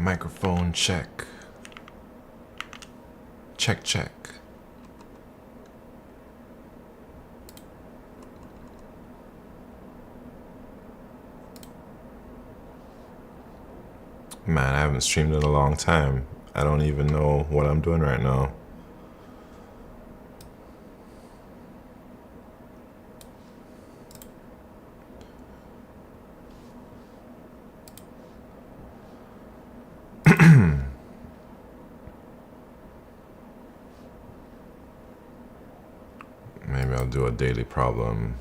Microphone check. Check, check. Man, I haven't streamed in a long time. I don't even know what I'm doing right now. Maybe I'll do a daily problem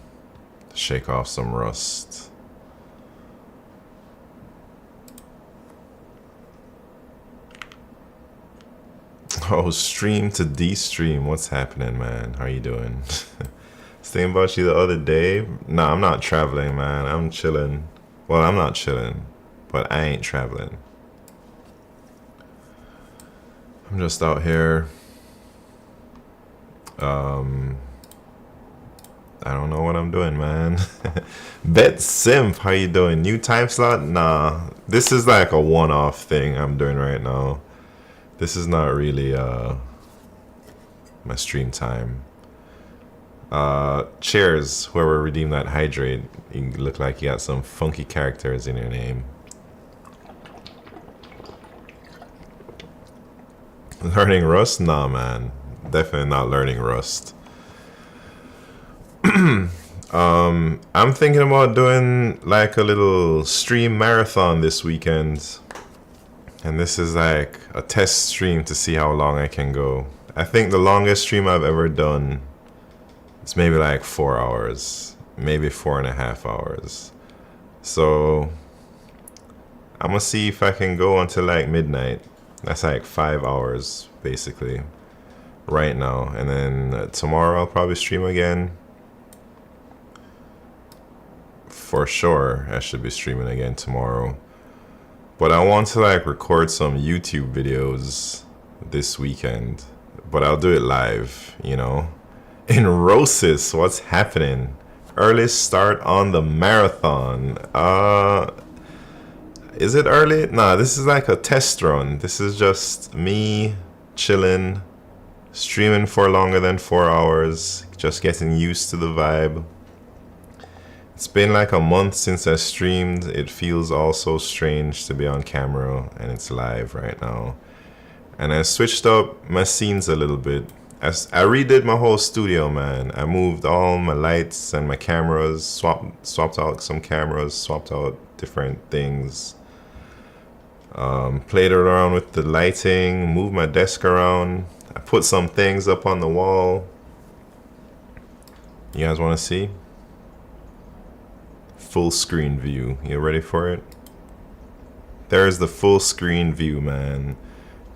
to shake off some rust. Oh, stream to de-stream. What's happening, man? How you doing? Thinking about you the other day. Nah, I'm not traveling, man. I'm chilling. Well, I'm not chilling, but I ain't traveling. I'm just out here. I don't know what I'm doing, man. Bet Simp, how you doing? New time slot? Nah, this is like a one-off thing I'm doing right now. This is not really my stream time. Cheers, whoever redeemed that hydrate. You look like you got some funky characters in your name. Learning Rust? Nah, man. Definitely not learning Rust. I'm thinking about doing like a little stream marathon this weekend. And this is like a test stream to see how long I can go. I think the longest stream I've ever done is maybe like 4 hours, maybe 4.5 hours. So I'm gonna see if I can go until like midnight. That's like 5 hours basically right now. And then tomorrow I'll probably stream again. For sure, I should be streaming again tomorrow. But I want to like record some YouTube videos this weekend. But I'll do it live, you know. In Rosis, what's happening? Early start on the marathon. Is it early? Nah, this is like a test run. This is just me chilling, streaming for longer than 4 hours, just getting used to the vibe. It's been like a month since I streamed. It feels all so strange to be on camera and it's live right now. And I switched up my scenes a little bit. I redid my whole studio, man. I moved all my lights and my cameras, swapped out some cameras, swapped out different things. Played around with the lighting, moved my desk around. I put some things up on the wall. You guys want to see? Full screen view. You ready for it? There's the full screen view, man.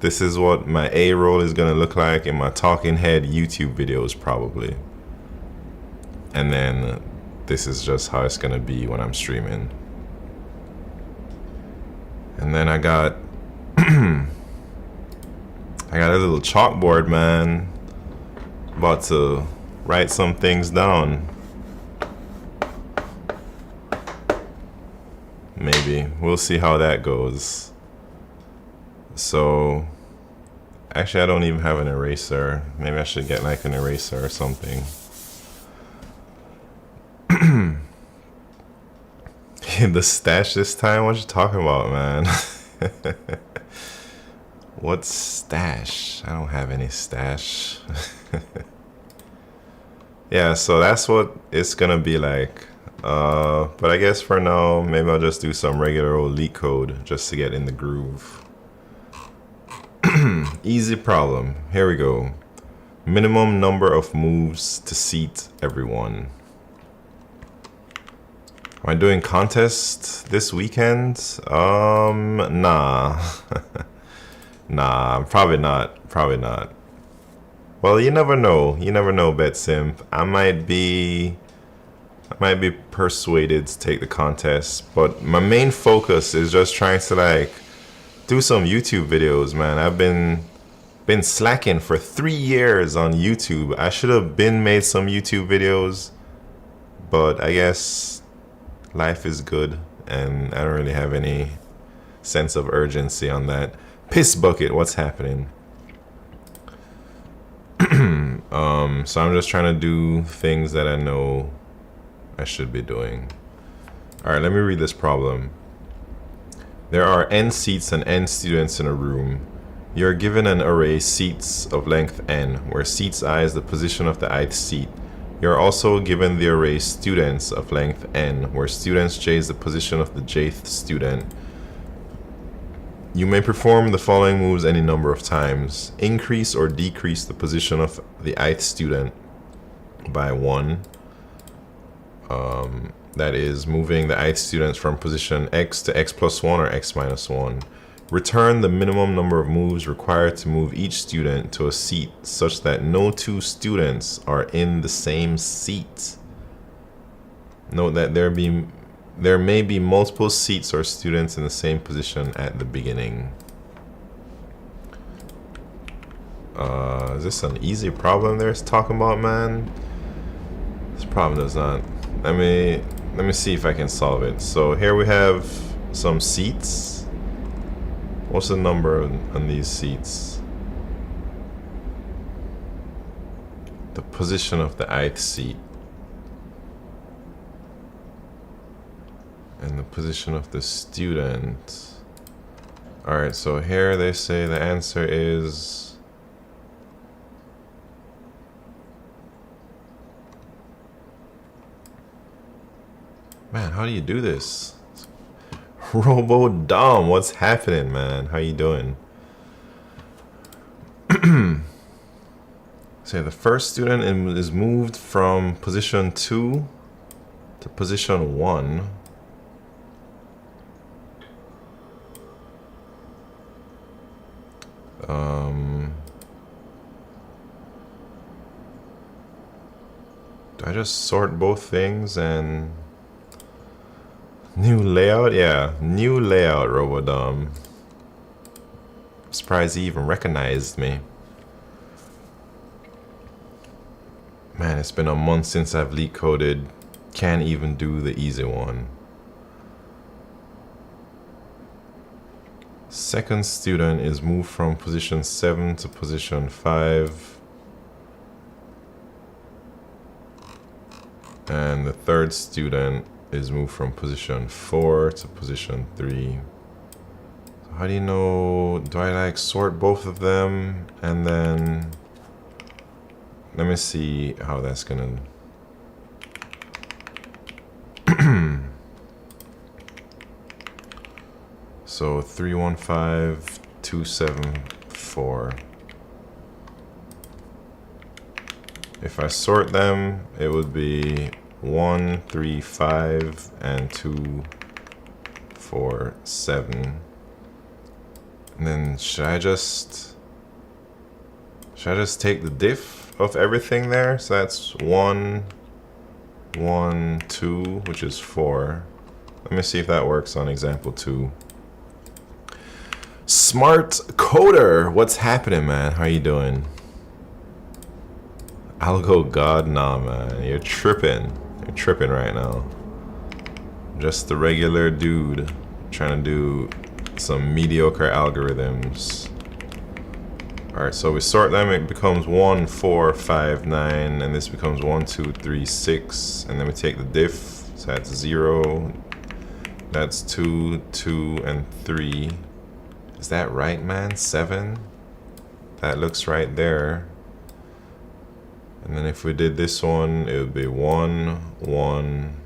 This is what my A roll is gonna look like in my talking head YouTube videos probably. And then this is just how it's gonna be when I'm streaming. And then I got I got a little chalkboard, man. About to write some things down. Maybe. We'll see how that goes. So, actually I don't even have an eraser. Maybe I should get like an eraser or something. The stash this time? What you talking about, man? What stash? I don't have any stash. Yeah, so that's what it's gonna be like. But I guess for now, maybe I'll just do some regular old LeetCode just to get in the groove. Easy problem. Here we go. Minimum number of moves to seat everyone. Am I doing contest this weekend? Nah. Nah, probably not. Probably not. Well, you never know. You never know, BetSimp. I might be persuaded to take the contest, but my main focus is just trying to like do some YouTube videos, man. I've been slacking for 3 years on YouTube. I should have made some YouTube videos, but I guess life is good and I don't really have any sense of urgency on that. Piss bucket, what's happening? So I'm just trying to do things that I know I should be doing. All right, let me read this problem. There are n seats and n students in a room. You're given an array seats of length n, where seats I is the position of the ith seat. You're also given the array students of length n, where students j is the position of the jth student. You may perform the following moves any number of times. Increase or decrease the position of the ith student by 1. That is moving the ith students from position x to x plus 1 or x minus 1. Return the minimum number of moves required to move each student to a seat such that no two students are in the same seat. Note that there may be multiple seats or students in the same position at the beginning. Is this an easy problem they're talking about, man? This problem does not. Let me see if I can solve it. So here we have some seats. What's the number on these seats? The position of the ith seat. And the position of the student. Alright, so here they say the answer is... Man, how do you do this? Robo Dom, what's happening, man? How you doing? So the first student is moved from position 2 to position 1. Do I just sort both things and... New layout? Yeah, new layout, Robodom. Surprised he even recognized me. Man, it's been a month since I've LeetCoded. Can't even do the easy one. Second student is moved from position 7 to position 5. And the third student is moved from position 4 to position 3. So how do you know? Do I like sort both of them and then let me see how that's gonna so 315 274. If I sort them, it would be 1, 3, 5, and 2, 4, 7. And then should I just take the diff of everything there? So that's 1, 1, 2, which is 4. Let me see if that works on example 2. Smart Coder, what's happening, man? How you doing? Algo God, nah, man, you're tripping. You're tripping right now. Just the regular dude trying to do some mediocre algorithms. Alright, so we sort them, it becomes 1, 4, 5, 9, and this becomes 1, 2, 3, 6, and then we take the diff, so that's 0, that's 2, 2, and 3. Is that right, man? 7? That looks right there. And then if we did this one, it would be 1, 1.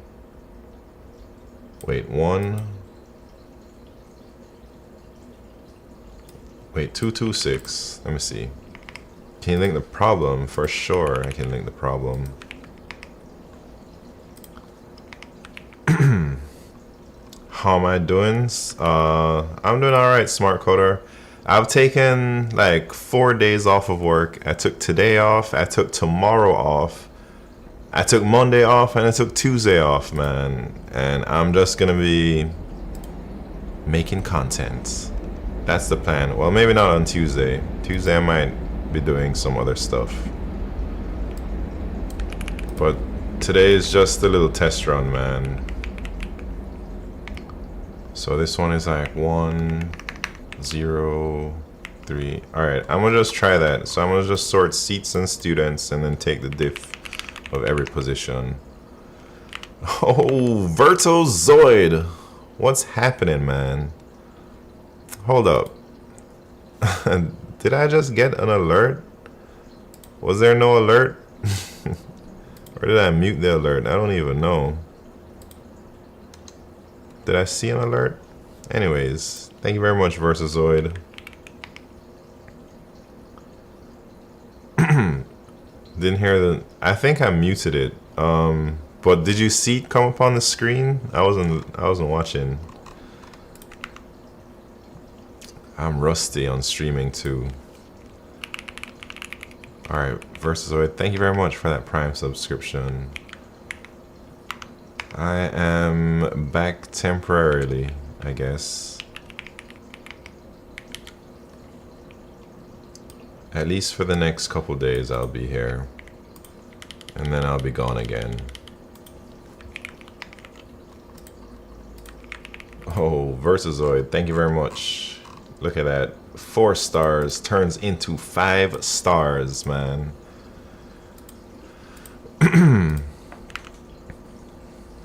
Wait, 1. Wait, 2, 2, 6. Let me see. Can you link the problem? For sure, I can link the problem. How am I doing? I'm doing alright, Smart Coder. I've taken like 4 days off of work. I took today off, I took tomorrow off, I took Monday off, and I took Tuesday off, man. And I'm just gonna be making content. That's the plan. Well, maybe not on Tuesday. Tuesday I might be doing some other stuff. But today is just a little test run, man. So this one is like 1, 0, 3. All right, I'm gonna just try that. So I'm gonna just sort seats and students and then take the diff of every position. Oh, Vertozoid. What's happening, man? Hold up. Did I just get an alert? Was there no alert? Or did I mute the alert? I don't even know. Did I see an alert? Anyways, thank you very much, Vertozoid. Didn't hear the... I think I muted it. But did you see it come up on the screen? I wasn't watching. I'm rusty on streaming too. Alright, Versozoid, thank you very much for that Prime subscription. I am back temporarily, I guess. At least for the next couple days I'll be here. And then I'll be gone again. Oh, Versozoid, thank you very much. Look at that. 4 stars turns into 5 stars, man.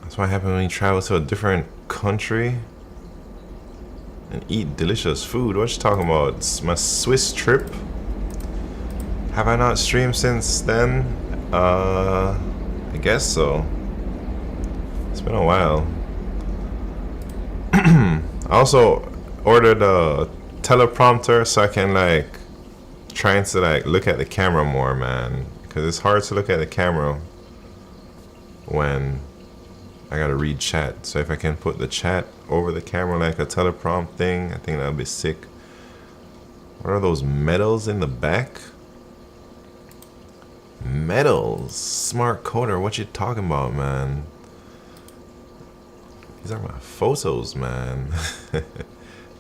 That's what happens when you travel to a different country and eat delicious food. What you talking about? It's my Swiss trip. Have I not streamed since then? I guess so. It's been a while. I also ordered a teleprompter so I can like trying to like look at the camera more, man, because it's hard to look at the camera when I gotta read chat. So if I can put the chat over the camera like a teleprompt thing, I think that would be sick. What are those medals in the back? Medals? Smart coder, what you talking about, man? These are my photos, man.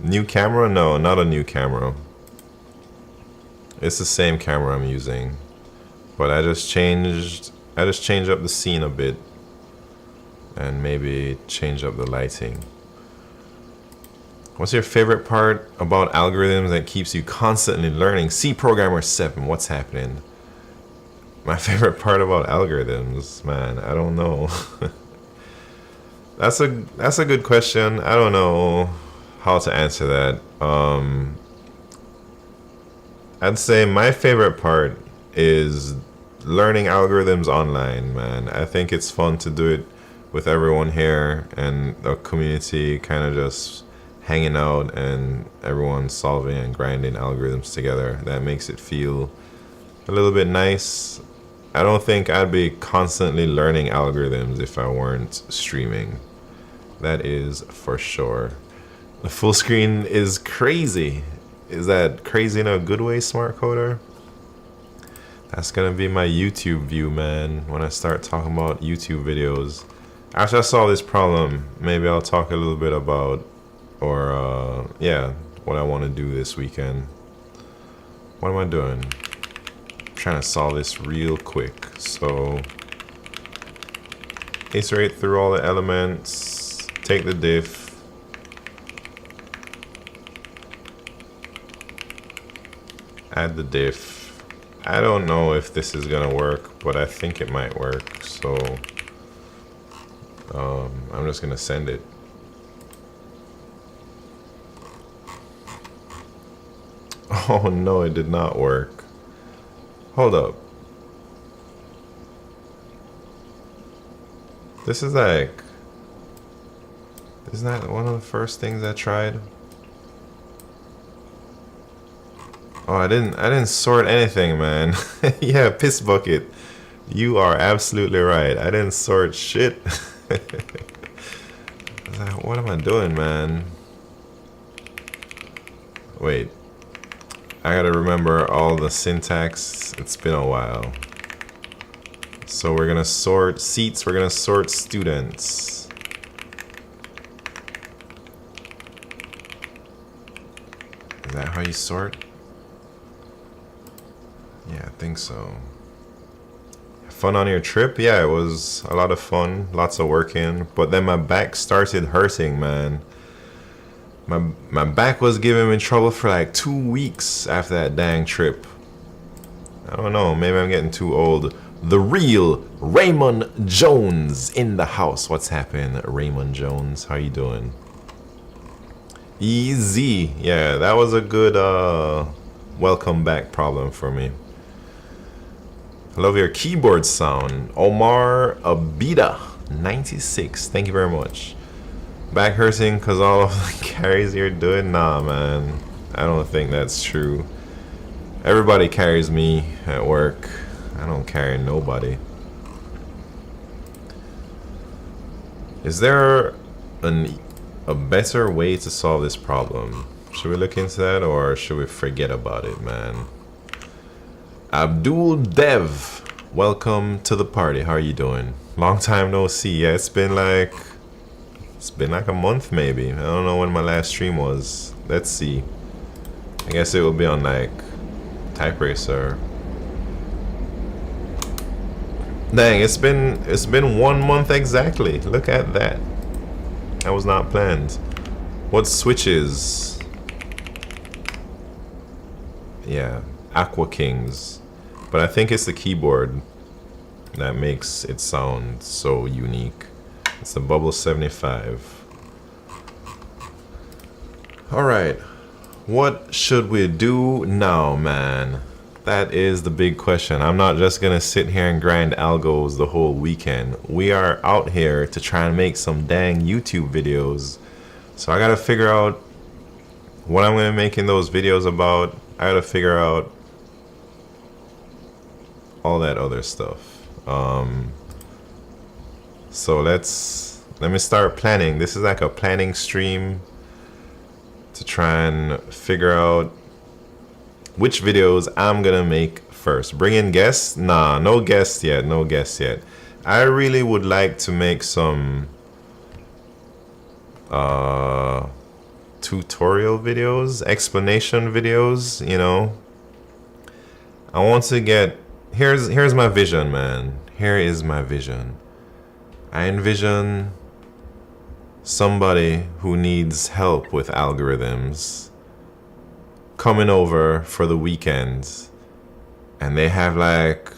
New camera? No, not a new camera. It's the same camera I'm using, but I just changed up the scene a bit and maybe change up the lighting. What's your favorite part about algorithms that keeps you constantly learning? C Programmer 7, what's happening? My favorite part about algorithms, man, I don't know. That's a good question. I don't know how to answer that. I'd say my favorite part is learning algorithms online, man. I think it's fun to do it with everyone here and the community kind of just hanging out and everyone solving and grinding algorithms together. That makes it feel a little bit nice. I don't think I'd be constantly learning algorithms if I weren't streaming. That is for sure. The full screen is crazy. Is that crazy in a good way, Smart Coder? That's gonna be my YouTube view, man, when I start talking about YouTube videos. After I solve this problem, maybe I'll talk a little bit about, or yeah, what I want to do this weekend. What am I doing? I'm trying to solve this real quick. So, iterate through all the elements, take the diff, add the diff. I don't know if this is gonna work, but I think it might work. So I'm just gonna send it. Oh no, it did not work. Hold up. This is like, isn't that one of the first things I tried? Oh, I didn't sort anything, man. Yeah, piss bucket. You are absolutely right. I didn't sort shit. What am I doing, man? Wait. I gotta remember all the syntax. It's been a while. So we're gonna sort seats, we're gonna sort students. Is that how you sort? Yeah, I think so. Fun on your trip? Yeah, it was a lot of fun. Lots of working. But then my back started hurting, man. My back was giving me trouble for like 2 weeks after that dang trip. I don't know, maybe I'm getting too old. The real Raymond Jones in the house. What's happening, Raymond Jones? How you doing? Easy. Yeah, that was a good welcome back problem for me. I love your keyboard sound. Omar Abida 96. Thank you very much. Back hurting because all of the carries you're doing? Nah, man. I don't think that's true. Everybody carries me at work. I don't carry nobody. Is there a better way to solve this problem? Should we look into that or should we forget about it, man? Abdul Dev, welcome to the party. How are you doing? Long time no see. Yeah, it's been like a month maybe. I don't know when my last stream was. Let's see. I guess it will be on like Type Racer. Dang, it's been 1 month exactly. Look at that. That was not planned. What switches? Yeah, Aqua Kings. But I think it's the keyboard that makes it sound so unique. It's the Bubble 75. Alright. What should we do now, man? That is the big question. I'm not just gonna sit here and grind algos the whole weekend. We are out here to try and make some dang YouTube videos. So I gotta figure out what I'm gonna make in those videos about. I gotta figure out all that other stuff. So let me start planning. This is like a planning stream to try and figure out which videos I'm gonna make first. Bring in guests? Nah, no guests yet, no guests yet. I really would like to make some tutorial videos, explanation videos, you know. I want to get, here's my vision, man. Here is my vision. I envision somebody who needs help with algorithms coming over for the weekend, and they have like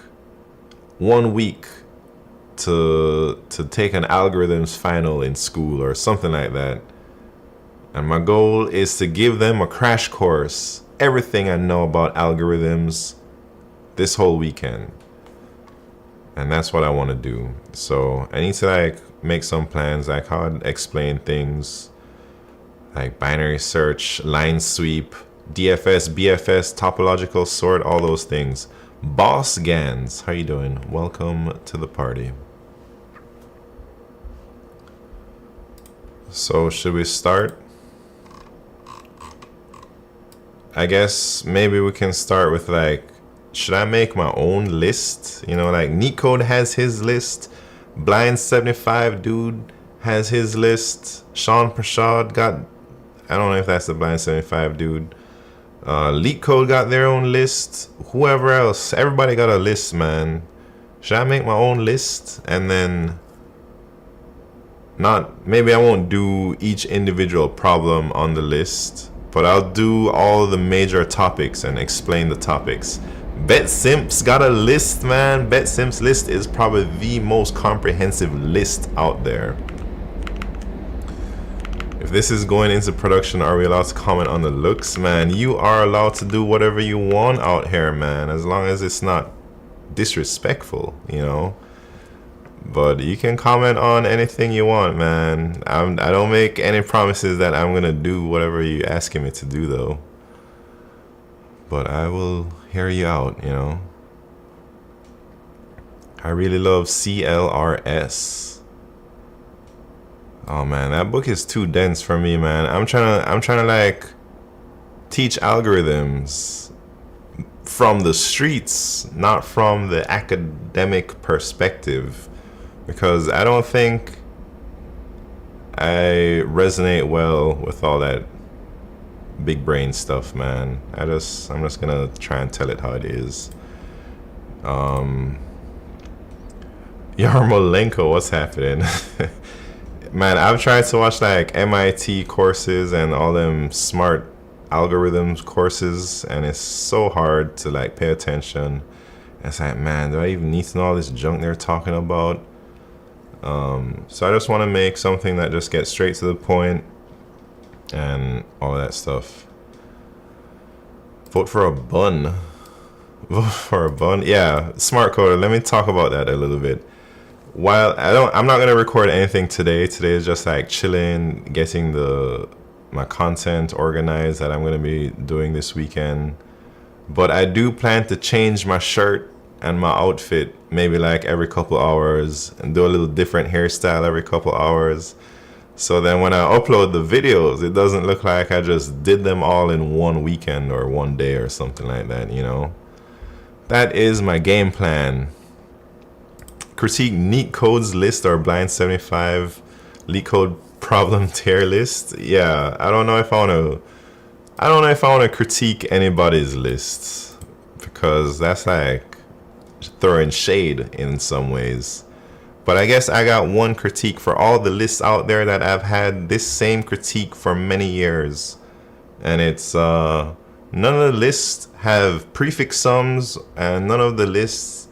1 week to take an algorithms final in school or something like that. And my goal is to give them a crash course, everything I know about algorithms this whole weekend. And that's what I want to do. So I need to like make some plans, like how I'd explain things like binary search, line sweep, DFS, BFS, topological sort, all those things. Boss Gans, how you doing? Welcome to the party. So should we start? I guess maybe we can start with like, should I make my own list? You know, like LeetCode has his list. Blind 75 dude has his list. Sean Prashad got, I don't know if that's the Blind 75 dude. LeetCode got their own list. Whoever else, everybody got a list, man. Should I make my own list? And then maybe I won't do each individual problem on the list, but I'll do all the major topics and explain the topics. BetSimps got a list, man. BetSimps list is probably the most comprehensive list out there. If this is going into production, are we allowed to comment on the looks? Man, you are allowed to do whatever you want out here, man, as long as it's not disrespectful, you know. But you can comment on anything you want, man. I don't make any promises that I'm gonna do whatever you're asking me to do, though. But I will hear you out, you know. I really love CLRS. Oh man, that book is too dense for me, man. I'm trying to like teach algorithms from the streets, not from the academic perspective, because I don't think I resonate well with all that big brain stuff, man. I'm just gonna try and tell it how it is. Yarmolenko, what's happening? Man, I've tried to watch like MIT courses and all them smart algorithms courses, and it's so hard to like pay attention. It's like, man, do I even need to know all this junk they're talking about? So I just want to make something that just gets straight to the point and all that stuff. Vote for a bun. Vote for a bun. Yeah, smart coder. Let me talk about that a little bit. While I'm not gonna record anything today. Today is just like chilling, getting my content organized that I'm gonna be doing this weekend. But I do plan to change my shirt and my outfit maybe like every couple hours and do a little different hairstyle every couple hours. So then when I upload the videos, it doesn't look like I just did them all in one weekend or one day or something like that, you know? That is my game plan. Critique LeetCode's list or Blind 75 LeetCode problem tier list. Yeah, I don't know if I want to critique anybody's lists, because that's like throwing shade in some ways. But I guess I got one critique for all the lists out there that I've had this same critique for many years. And it's none of the lists have prefix sums and none of the lists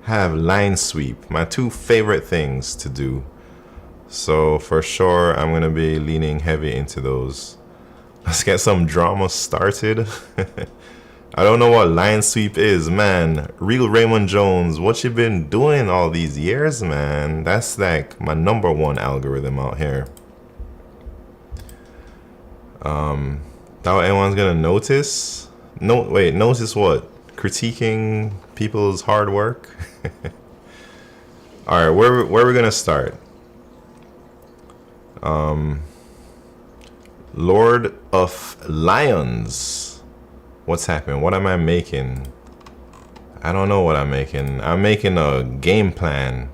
have line sweep. My two favorite things to do. So for sure I'm gonna be leaning heavy into those. Let's get some drama started. I don't know what line sweep is, man. Real Raymond Jones, what you been doing all these years, man? That's like my #1 algorithm out here. Doubt anyone's gonna notice. No, wait, notice what? Critiquing people's hard work. All right, where are we gonna start? Lord of Lions. What's happening? What am I making? I don't know what I'm making. I'm making a game plan.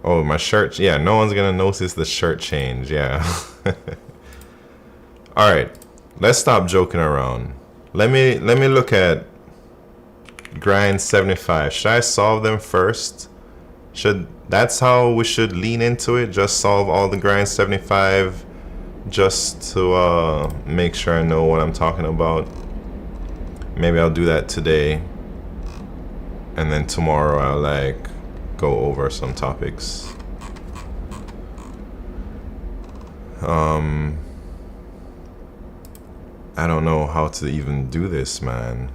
Oh, my shirt. Yeah, no one's gonna notice the shirt change. Yeah. All right, let's stop joking around. Let me look at grind 75. Should I solve them first? That's how we should lean into it? Just solve all the grind 75 just to make sure I know what I'm talking about. Maybe I'll do that today, and then tomorrow I'll like go over some topics. I don't know how to even do this, man.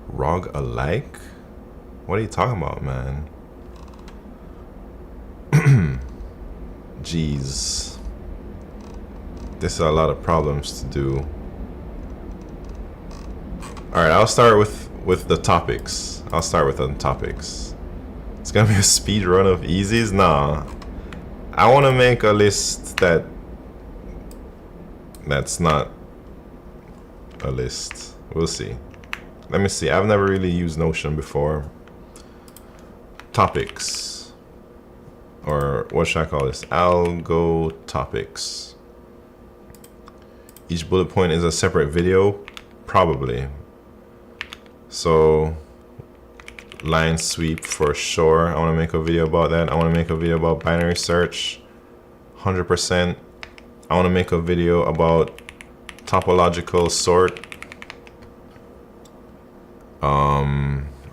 ROG alike? What are you talking about, man? Jeez. This is a lot of problems to do. Alright, I'll start with the topics. It's gonna be a speed run of easies? Nah. I wanna make a list that's not a list. We'll see. Let me see. I've never really used Notion before. Topics. Or what should I call this? Algo topics. Each bullet point is a separate video? Probably. So, line sweep for sure. I want to make a video about that. I want to make a video about binary search. 100%. I want to make a video about topological sort.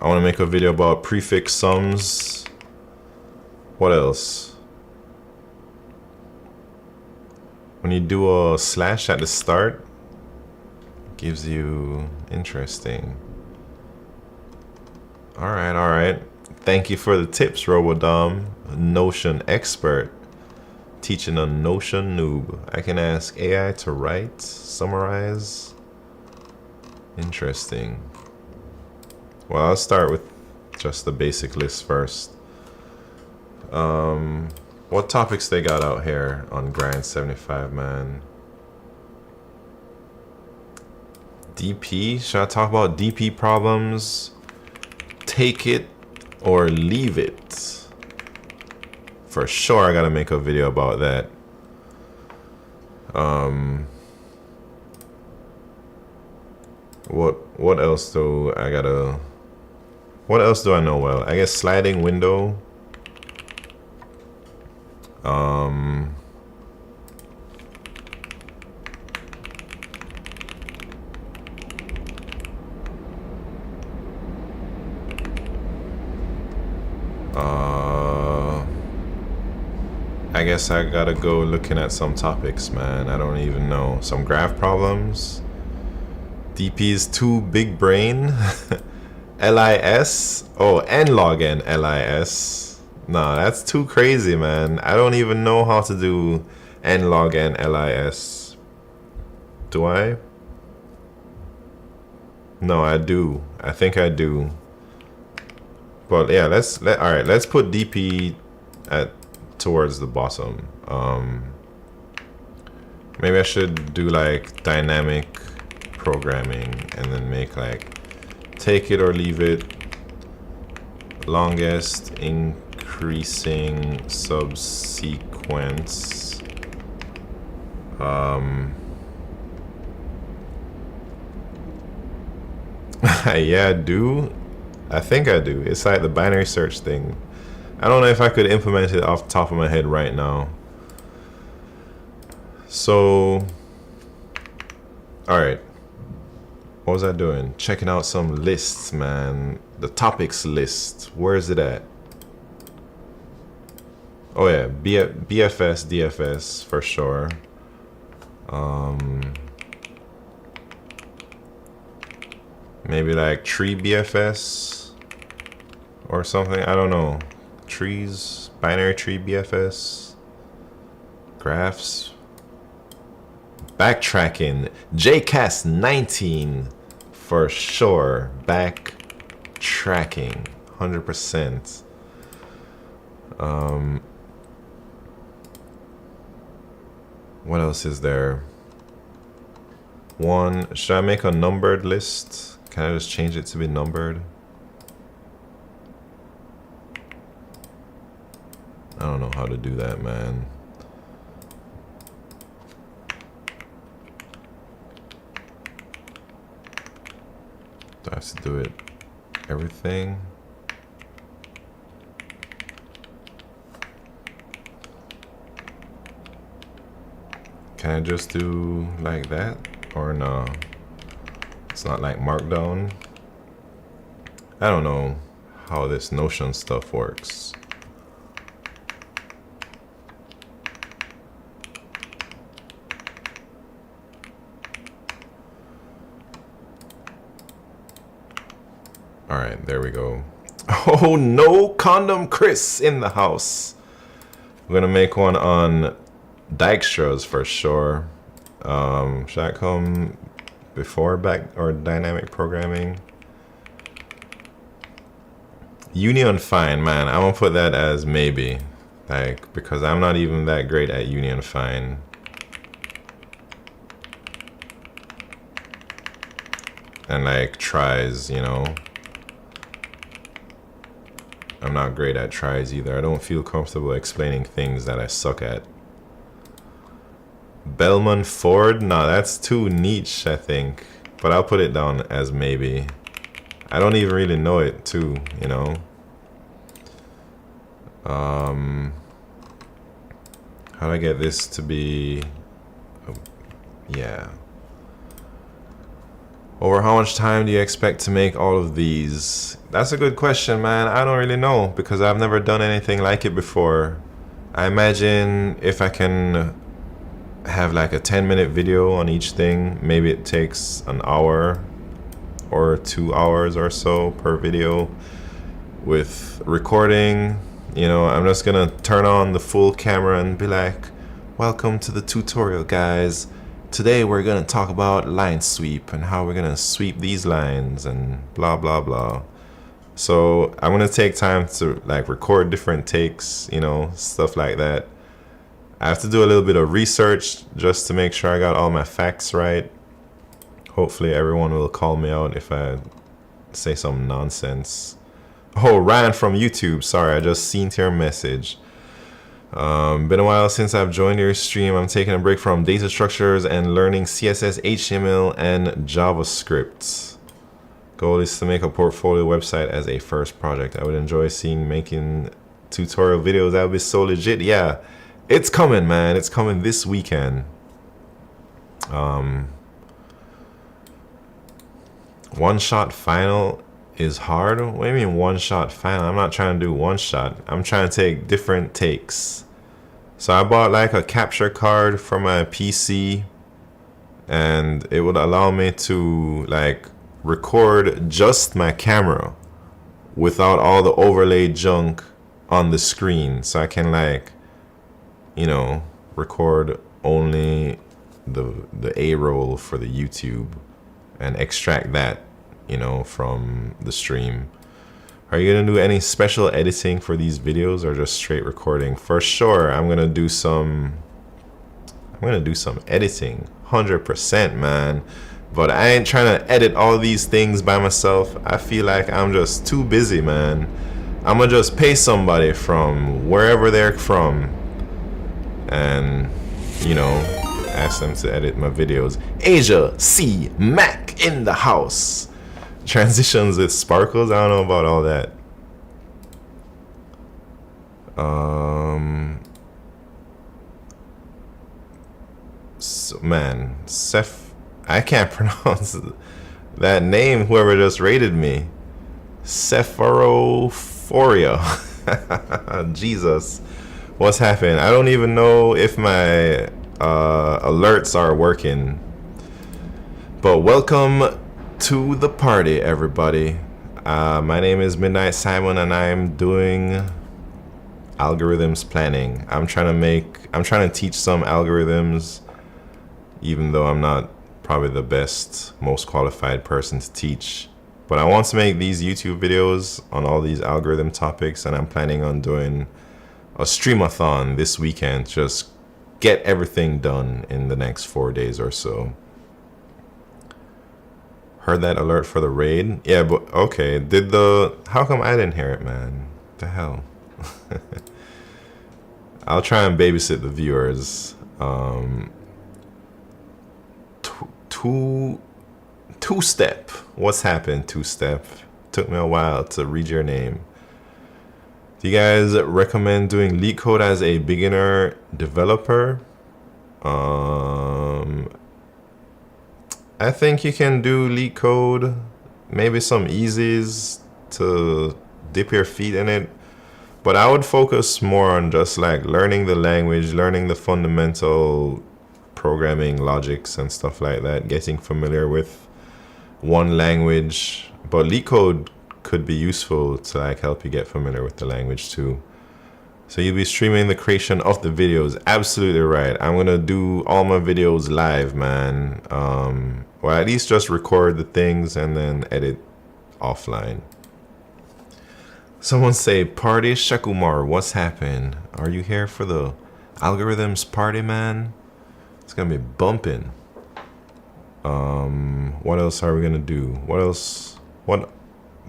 I want to make a video about prefix sums. What else? When you do a slash at the start, gives you interesting. All right. Thank you for the tips, Robodom, Notion expert, teaching a Notion noob. I can ask AI to write, summarize. Interesting. Well, I'll start with just the basic list first. What topics they got out here on grind 75, man? DP? Should I talk about DP problems? Take it or leave it? For sure, I gotta make a video about that. What else do I gotta? What else do I know well? I guess sliding window. Um, I guess I gotta go looking at some topics, man. I don't even know. Some graph problems. DP's too big brain. LIS. Oh, n log n LIS. No, that's too crazy, man. I don't even know how to do n log n LIS. Do I? No, I do. I think I do. But yeah, all right, let's put DP at towards the bottom. Maybe I should do like dynamic programming and then make like take it or leave it, longest increasing subsequence. Yeah, I do. I think I do. It's like the binary search thing. I don't know if I could implement it off the top of my head right now. So, all right. What was I doing? Checking out some lists, man. The topics list. Where is it at? Oh yeah, BFS, DFS for sure. Maybe like tree BFS or something. I don't know. Trees, binary tree BFS, graphs, backtracking, JCast 19 for sure. Backtracking 100%. What else is there? One, should I make a numbered list? Can I just change it to be numbered? I don't know how to do that, man. Do I have to do it everything? Can I just do like that? Or no? It's not like Markdown. I don't know how this Notion stuff works. All right, there we go. Oh, no condom Chris in the house. I'm gonna make one on Dijkstra's for sure. Should I come before back or dynamic programming? Union Fine, man. I'm gonna put that as maybe, like, because I'm not even that great at Union Fine. And like tries, you know. I'm not great at tries either. I don't feel comfortable explaining things that I suck at. Bellman Ford? Nah, that's too niche, I think. But I'll put it down as maybe. I don't even really know it too, you know. How do I get this to be... Oh, yeah. Over how much time do you expect to make all of these? That's a good question, man. I don't really know because I've never done anything like it before. I imagine if I can have like a 10-minute video on each thing, maybe it takes an hour or 2 hours or so per video with recording. You know, I'm just gonna turn on the full camera and be like, welcome to the tutorial, guys. Today we're gonna talk about line sweep and how we're gonna sweep these lines and blah blah blah. So I'm gonna take time to like record different takes, you know, stuff like that. I have to do a little bit of research just to make sure I got all my facts right. Hopefully everyone will call me out if I say some nonsense. Oh, Ryan from YouTube, sorry, I just seen your message. Been a while since I've joined your stream. I'm taking a break from data structures and learning CSS, HTML, and JavaScript. Goal is to make a portfolio website as a first project. I would enjoy seeing making tutorial videos. That would be so legit. Yeah, It's coming, man. It's coming this weekend. One shot final is hard. What do you mean one shot final? I'm not trying to do one shot. I'm trying to take different takes. So I bought like a capture card for my PC, and it would allow me to like record just my camera without all the overlay junk on the screen. So I can like, you know, record only the A roll for the YouTube and extract that, you know, from the stream. Are you gonna do any special editing for these videos or just straight recording? For sure, I'm gonna do some editing, 100%, man. But I ain't trying to edit all these things by myself. I feel like I'm just too busy, man. I'm gonna just pay somebody from wherever they're from and, you know, ask them to edit my videos. Asia C Mac in the house. Transitions with sparkles. I don't know about all that. So, man, I can't pronounce that name. Whoever just rated me, Sephirophoria. Jesus, what's happening? I don't even know if my alerts are working. But welcome to the party, everybody. My name is Midnight Simon, and I'm doing algorithms planning. I'm trying to teach some algorithms, even though I'm not probably the best, most qualified person to teach. But I want to make these YouTube videos on all these algorithm topics, and I'm planning on doing a streamathon this weekend. Just get everything done in the next 4 days or so. Heard that alert for the raid? Yeah, but okay. How come I didn't hear it, man? What the hell? I'll try and babysit the viewers. Two-step. What's happened, Two-step? Took me a while to read your name. Do you guys recommend doing LeetCode as a beginner developer? I think you can do LeetCode, maybe some easies to dip your feet in it, but I would focus more on just like learning the language, learning the fundamental programming logics and stuff like that, getting familiar with one language. But LeetCode could be useful to like help you get familiar with the language too. So you'll be streaming the creation of the videos. Absolutely right. I'm gonna do all my videos live, man. Or at least just record the things and then edit offline. Someone say, party Shakumar, what's happened? Are you here for the algorithms party, man? It's gonna be bumping. What else are we gonna do? What else?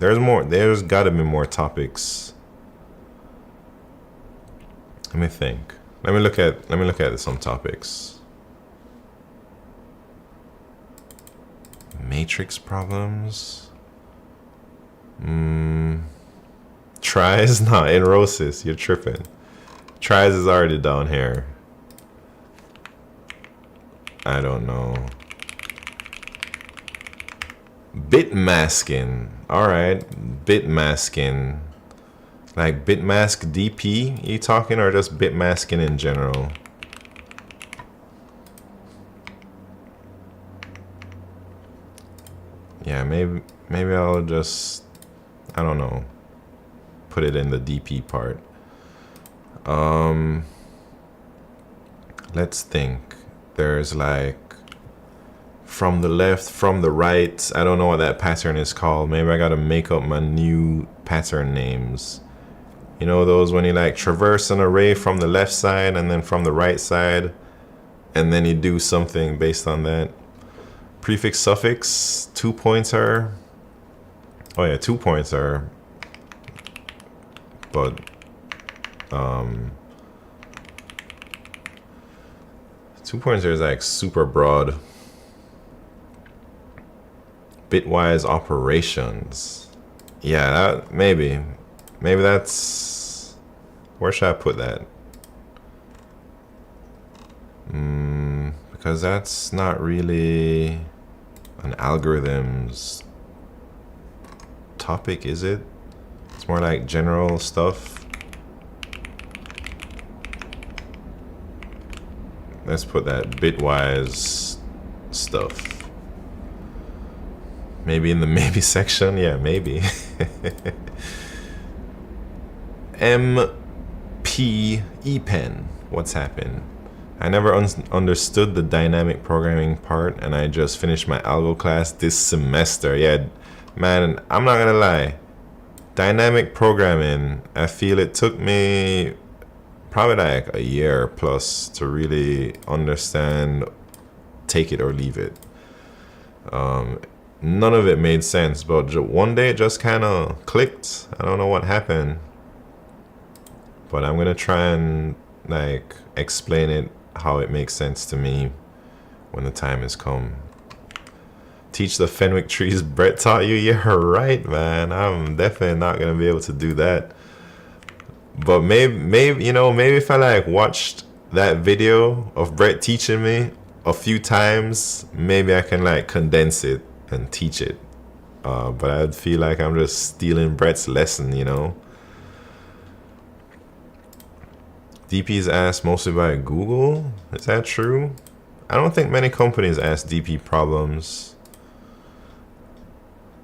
There's more. There's gotta be more topics. Let me think. Let me look at some topics. Matrix problems. Tries? Nah, in Rosis, you're tripping. Tries is already down here. I don't know. Bit masking. Alright. Bit masking. Like bitmask DP, you talking, or just bit masking in general? Yeah, maybe I'll just, I don't know, put it in the DP part. Let's think. There's like from the left, from the right. I don't know what that pattern is called. Maybe I gotta make up my new pattern names. You know those when you like traverse an array from the left side and then from the right side, and then you do something based on that. Prefix, suffix, 2-pointer. Oh yeah, 2-pointer. But 2-pointer is like super broad. Bitwise operations. Yeah, that maybe that's, where should I put that? Because that's not really an algorithms topic, is it? It's more like general stuff. Let's put that bitwise stuff. Maybe in the maybe section. Yeah, maybe. MP ePen. What's happened? I never understood the dynamic programming part, and I just finished my algo class this semester. Yeah, man, I'm not gonna lie. Dynamic programming, I feel it took me probably like a year plus to really understand, take it or leave it. None of it made sense, but one day it just kind of clicked. I don't know what happened, but I'm gonna try and like explain it how it makes sense to me when the time has come. Teach the Fenwick trees Brett taught you. You're right, man. I'm definitely not gonna be able to do that. But maybe you know, maybe if I like watched that video of Brett teaching me a few times, maybe I can like condense it and teach it. But I'd feel like I'm just stealing Brett's lesson, you know. DP is asked mostly by Google. Is that true? I don't think many companies ask DP problems.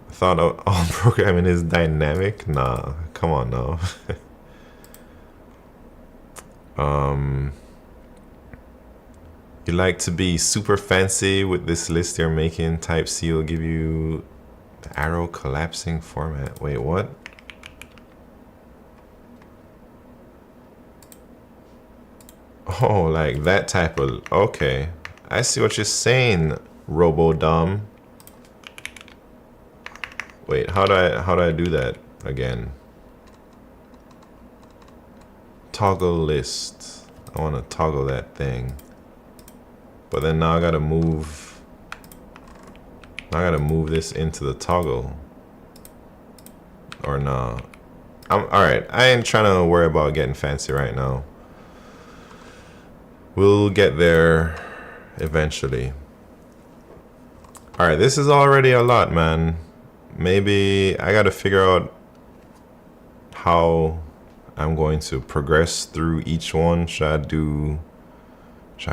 I thought all programming is dynamic. Nah, come on now. You like to be super fancy with this list you're making. Type C will give you the arrow collapsing format. Wait, what? Oh, like that type of... Okay. I see what you're saying, RoboDom. Wait, how do I do that again? Toggle list. I want to toggle that thing. But then now I gotta move... Now I gotta move this into the toggle. Or nah. Alright, I ain't trying to worry about getting fancy right now. We'll get there eventually. Alright, this is already a lot, man. Maybe I gotta figure out how I'm going to progress through each one. Should I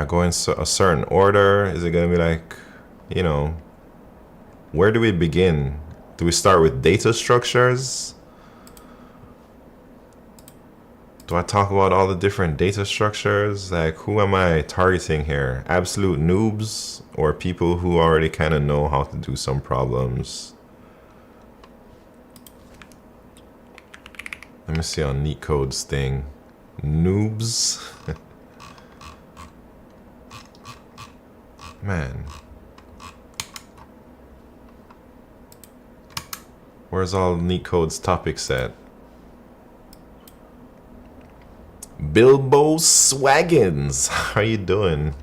go in a certain order? Is it gonna be like, you know, where do we begin? Do we start with data structures? Do I talk about all the different data structures? Like, who am I targeting here? Absolute noobs or people who already kind of know how to do some problems? Let me see on LeetCode's thing. Noobs? Man. Where's all LeetCode's topics at? Bilbo Swaggins, how you doing?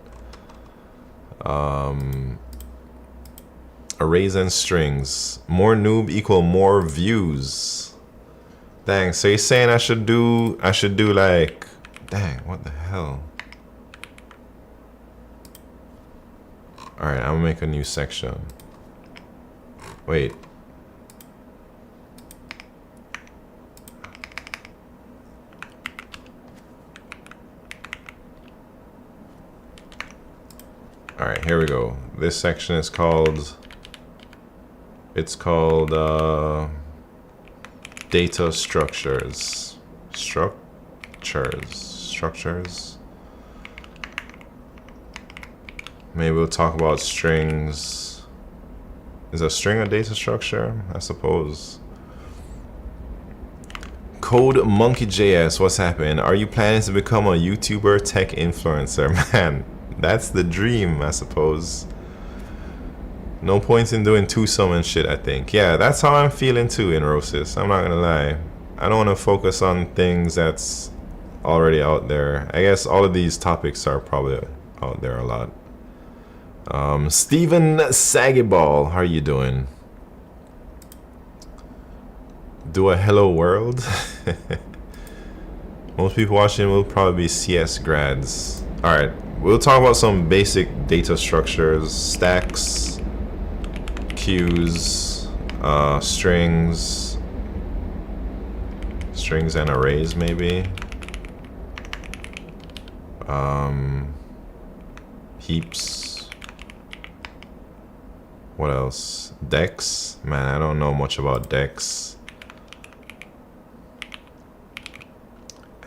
Arrays and strings. More noob equal more views. Dang, so you're saying I should do like, dang, what the hell? Alright, I'm gonna make a new section. Wait. Alright, here we go. This section is called... It's called data structures. Structures. Maybe we'll talk about strings. Is a string a data structure? I suppose. Code Monkey JS, what's happening? Are you planning to become a YouTuber tech influencer? Man, that's the dream, I suppose. No point in doing twosome and shit, I think. Yeah, that's how I'm feeling too in Rosis. I'm not gonna lie. I don't want to focus on things that's already out there. I guess all of these topics are probably out there a lot. Steven Sagiball, how are you doing? Do a hello world? Most people watching will probably be CS grads. Alright, We'll talk about some basic data structures, stacks, queues, strings and arrays maybe. Heaps. What else? Decks. Man, I don't know much about decks.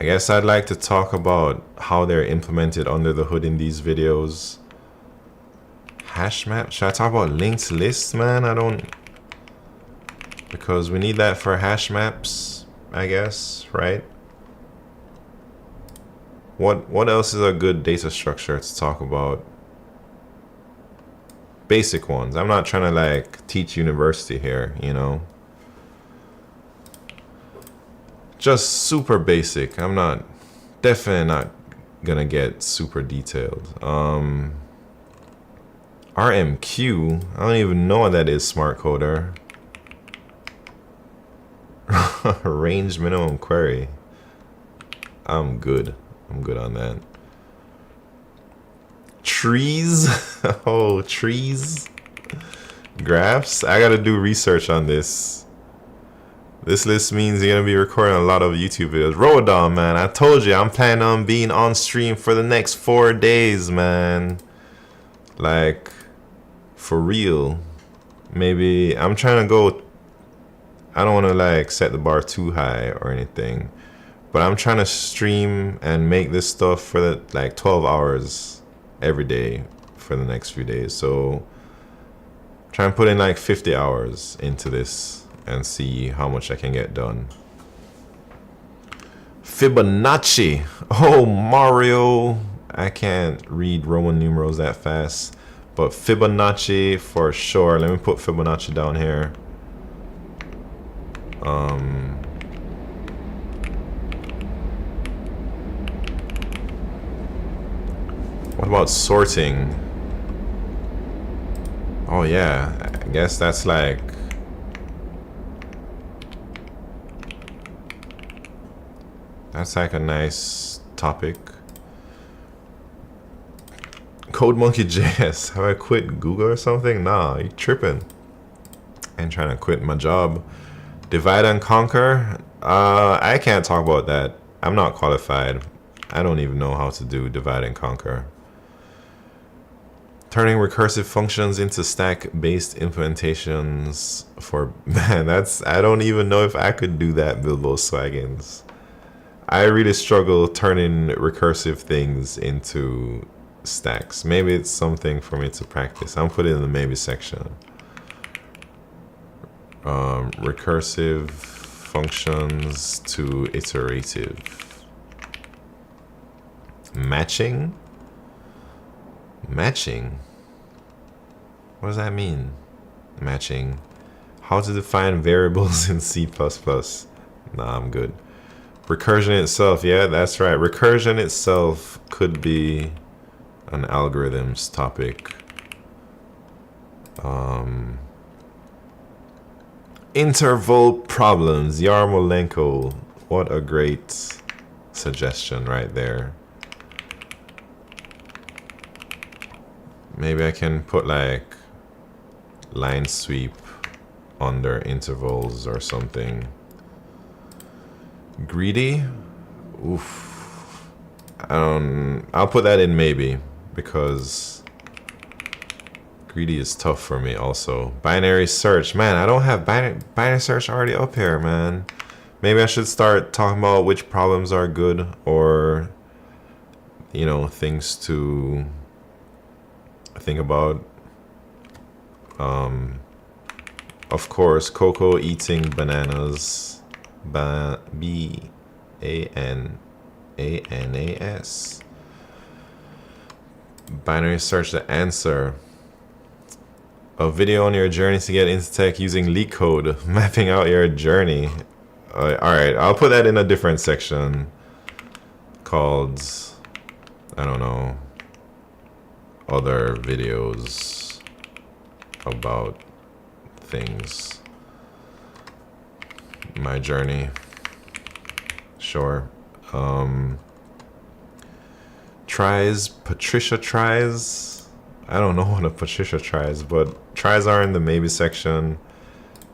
I guess I'd like to talk about how they're implemented under the hood in these videos. Hash map? Should I talk about linked lists, man? I don't... Because we need that for hash maps, I guess, right? What else is a good data structure to talk about? Basic ones. I'm not trying to like teach university here, you know. Just super basic. I'm not definitely not gonna get super detailed. RMQ. I don't even know what that is, smart coder. Range minimum query. I'm good. I'm good on that. Trees. Oh, trees. Graphs. I gotta do research on this. This list means you're gonna be recording a lot of YouTube videos. Rodon, man. I told you I'm planning on being on stream for the next 4 days, man. Like, for real. Maybe I'm trying to go. I don't want to like set the bar too high or anything, but I'm trying to stream and make this stuff for the like 12 hours every day for the next few days. So try and put in like 50 hours into this and see how much I can get done. Fibonacci. Oh, Mario. I can't read Roman numerals that fast, but Fibonacci for sure. Let me put Fibonacci down here. What about sorting? Oh yeah, I guess that's like a nice topic. CodeMonkey.js. Have I quit Google or something? Nah, you tripping. I ain't trying to quit my job. Divide and conquer. I can't talk about that. I'm not qualified. I don't even know how to do divide and conquer. Turning recursive functions into stack-based implementations for... Man, that's... I don't even know if I could do that, Bilbo Swaggins. I really struggle turning recursive things into stacks. Maybe it's something for me to practice. I'll put it in the maybe section. Recursive functions to iterative. Matching? Matching? What does that mean? Matching. How to define variables in C++. Nah, I'm good. Recursion itself, yeah, that's right. Recursion itself could be an algorithms topic. Interval problems. Yarmolenko. What a great suggestion right there. Maybe I can put like line sweep under intervals or something. Greedy? Oof. I'll put that in maybe, because greedy is tough for me also. Binary search. Man, I don't have binary search already up here, man. Maybe I should start talking about which problems are good, or, you know, things to think about. Of course, Coco eating bananas. B-A-N-A-N-A-S. Binary search the answer. A video on your journey to get into tech using LeetCode, mapping out your journey. Alright, I'll put that in a different section called, I don't know, other videos about things. My Tries, Patricia tries. I don't know what a Patricia tries, but tries are in the maybe section.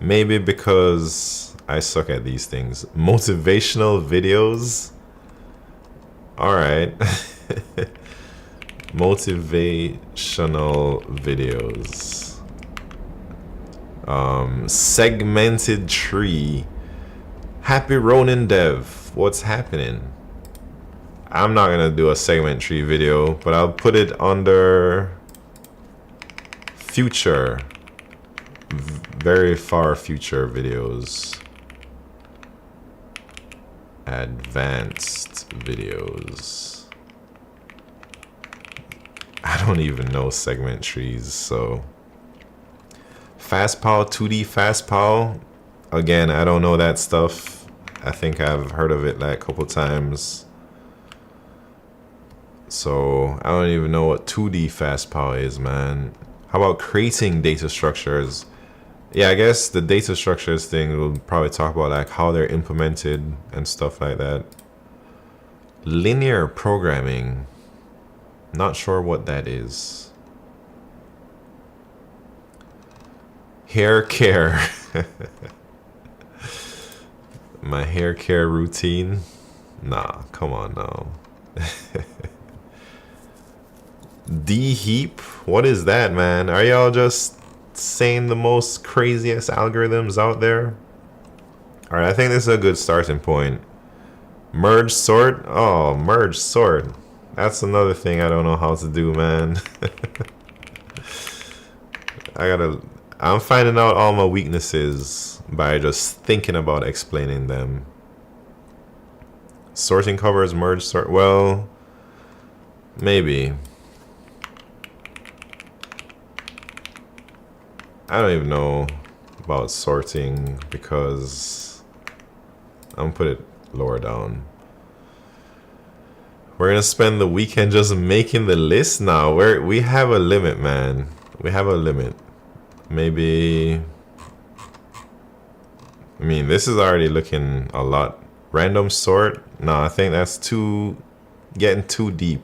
Maybe because I suck at these things. Motivational videos. All right. Motivational videos. Segmented tree. Happy Ronin Dev. What's happening? I'm not gonna do a segment tree video, but I'll put it under future, very far future videos. Advanced videos. I don't even know segment trees, so. FastPow, 2D FastPow. Again, I don't know that stuff. I think I've heard of it like a couple times. So I don't even know what 2D FastPow is, man. How about creating data structures? Yeah, I guess the data structures thing we'll probably talk about like how they're implemented and stuff like that. Linear programming. Not sure what that is. Hair care. My hair care routine. Nah, come on now. D-heap? What is that, man? Are y'all just saying the most craziest algorithms out there? Alright, I think this is a good starting point. Merge sort? Oh, merge sort. That's another thing I don't know how to do, man. I'm finding out all my weaknesses by just thinking about explaining them. Sorting covers, merge sort. Well, maybe. I don't even know about sorting because I'm gonna put it lower down. We're gonna spend the weekend just making the list now. We have a limit, man. We have a limit. Maybe. I mean, this is already looking a lot. Random sort? No, I think that's getting too deep.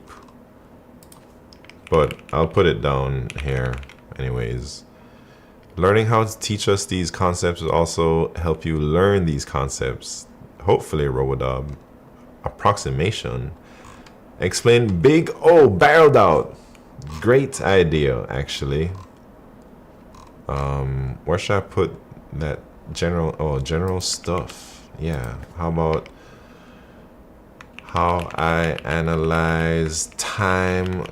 But I'll put it down here, anyways. Learning how to teach us these concepts will also help you learn these concepts. Hopefully, Robodob. Approximation. Explain big O barreled out. Great idea, actually. Where should I put that general stuff? Yeah. How about how I analyze time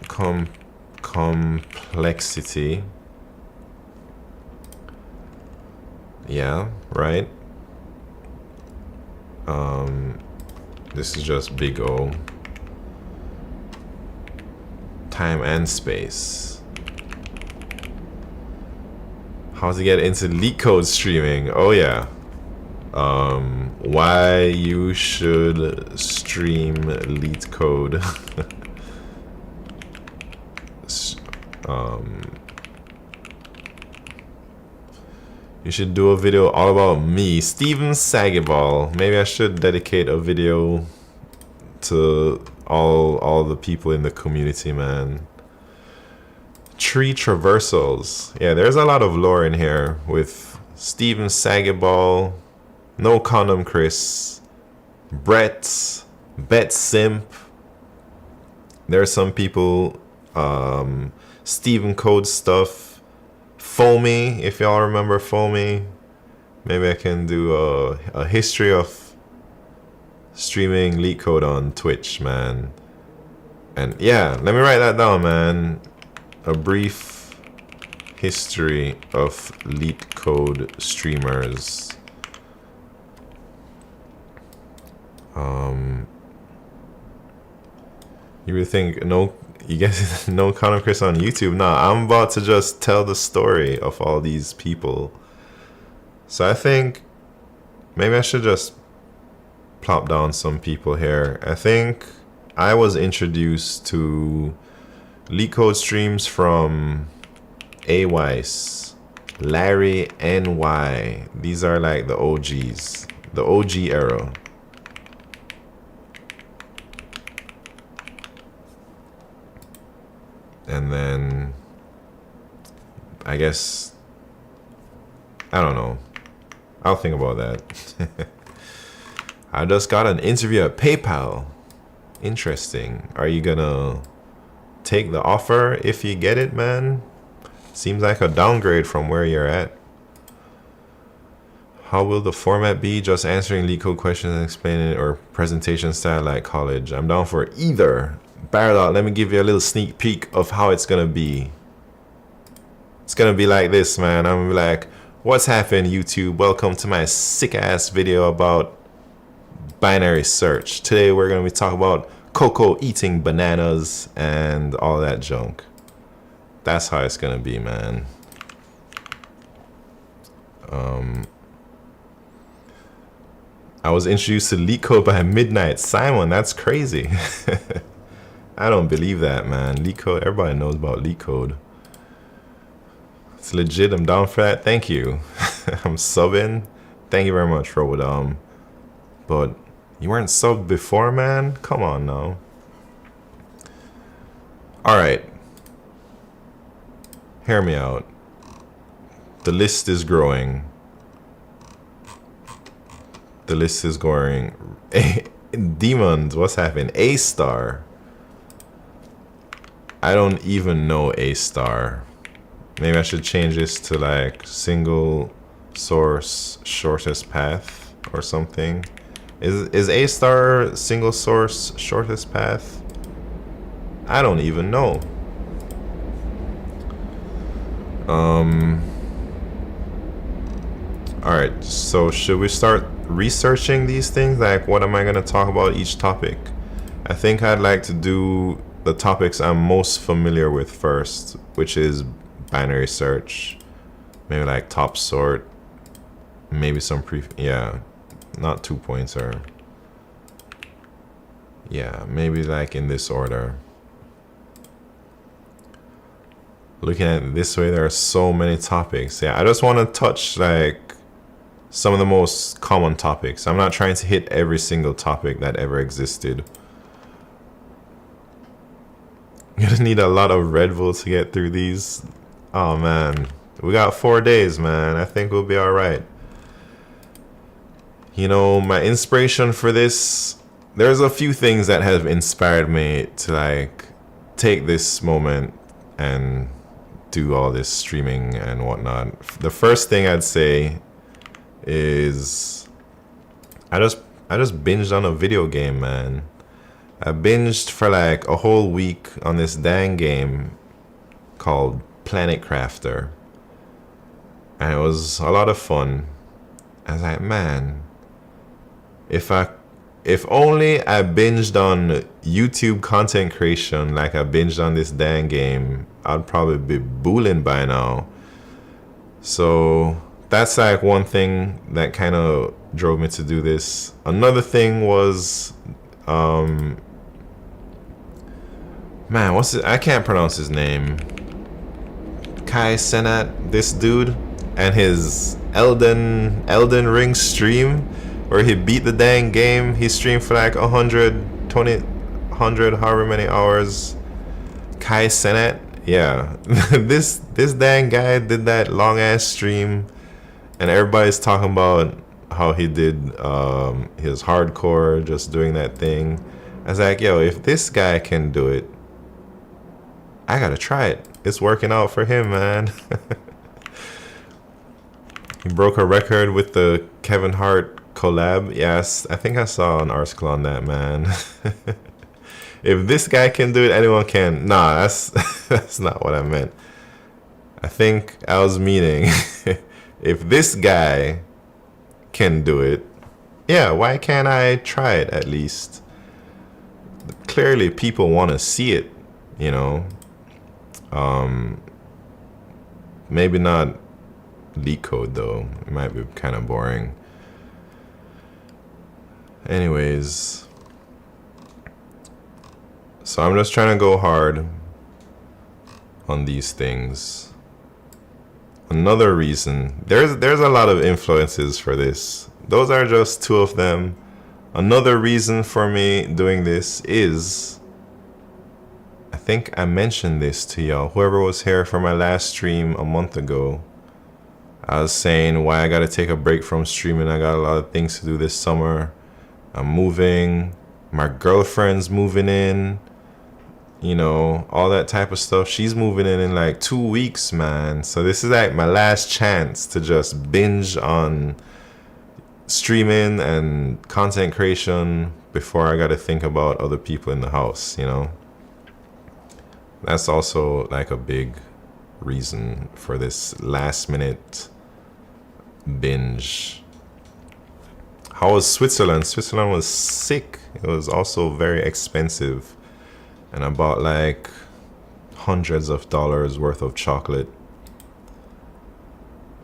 complexity? Yeah, right. This is just big O. Time and space. How to get into LeetCode streaming? Oh yeah. Why you should stream LeetCode. You should do a video all about me, Steven Sagiball. Maybe I should dedicate a video to all the people in the community, man. Tree traversals. Yeah, there's a lot of lore in here with Steven Sagiball, No Condom Chris, Brett, Bet Simp. There's some people, Steven Code stuff. Foamy, if y'all remember Foamy. Maybe I can do a history of streaming LeetCode on Twitch, man. And yeah, let me write that down, man. A brief history of LeetCode streamers. You would think you guys know Connor Chris on YouTube? Nah, I'm about to just tell the story of all these people. So I think maybe I should just plop down some people here. I think I was introduced to LeetCode streams from A-Weiss, Larry NY. These are like the OGs, the OG era. And then I guess, I don't know. I'll think about that. I just got an interview at PayPal. Interesting. Are you gonna take the offer if you get it, man? Seems like a downgrade from where you're at. How will the format be? Just answering LeetCode questions and explaining it, or presentation style like college? I'm down for either. Barrel, let me give you a little sneak peek of how it's gonna be. It's gonna be like this, man. I'm gonna be like, what's happening, YouTube? Welcome to my sick ass video about binary search. Today we're gonna be talking about Coco eating bananas and all that junk. That's how it's gonna be, man. I was introduced to LeetCode by midnight. Simon, that's crazy. I don't believe that, man. LeetCode, everybody knows about LeetCode. It's legit. I'm down for that. Thank you. I'm subbing. Thank you very much, Robodom. But you weren't subbed before, man? Come on now. Alright. Hear me out. The list is growing. The list is growing. Demons, what's happening? A star. I don't even know A star. Maybe I should change this to like single source shortest path or something. Is A star single source shortest path? I don't even know. Alright, so should we start researching these things? Like, what am I going to talk about each topic? I think I'd like to do the topics I'm most familiar with first, which is binary search, maybe like top sort, maybe some yeah, not 2-pointer. Yeah, maybe like in this order. Looking at it this way, there are so many topics. Yeah, I just want to touch like some of the most common topics. I'm not trying to hit every single topic that ever existed. You're gonna need a lot of Red Bull to get through these. Oh man, we got 4 days, man. I think we'll be all right. You know, my inspiration for this, there's a few things that have inspired me to like take this moment and do all this streaming and whatnot. The first thing I'd say is I just binged on a video game, man. I binged for like a whole week on this dang game called Planet Crafter, and it was a lot of fun. I was like, man, if only I binged on YouTube content creation like I binged on this dang game, I'd probably be booling by now. So that's like one thing that kind of drove me to do this. Another thing was, man, what's it? I can't pronounce his name. Kai Cenat, this dude, and his Elden Ring stream where he beat the dang game. He streamed for like 120, however many hours. Kai Cenat, yeah. this dang guy did that long ass stream, and everybody's talking about how he did his hardcore, just doing that thing. I was like, yo, if this guy can do it, I gotta try it. It's working out for him, man. He broke a record with the Kevin Hart collab. Yes, I think I saw an article on that, man. If this guy can do it, anyone can. Nah, that's not what I meant. I think I was meaning if this guy can do it, yeah, why can't I try it at least? Clearly people want to see it, you know. Maybe not LeetCode though. It might be kind of boring. Anyways, so I'm just trying to go hard on these things. Another reason, there's a lot of influences for this. Those are just two of them. Another reason for me doing this is I think I mentioned this to y'all. Whoever was here for my last stream a month ago, I was saying why I gotta take a break from streaming. I got a lot of things to do this summer. I'm moving. My girlfriend's moving in. You know, all that type of stuff. She's moving in like 2 weeks, man. So this is like my last chance to just binge on streaming and content creation before I gotta think about other people in the house, you know. That's also like a big reason for this last minute binge. How was Switzerland? Switzerland was sick. It was also very expensive. And I bought like hundreds of dollars worth of chocolate.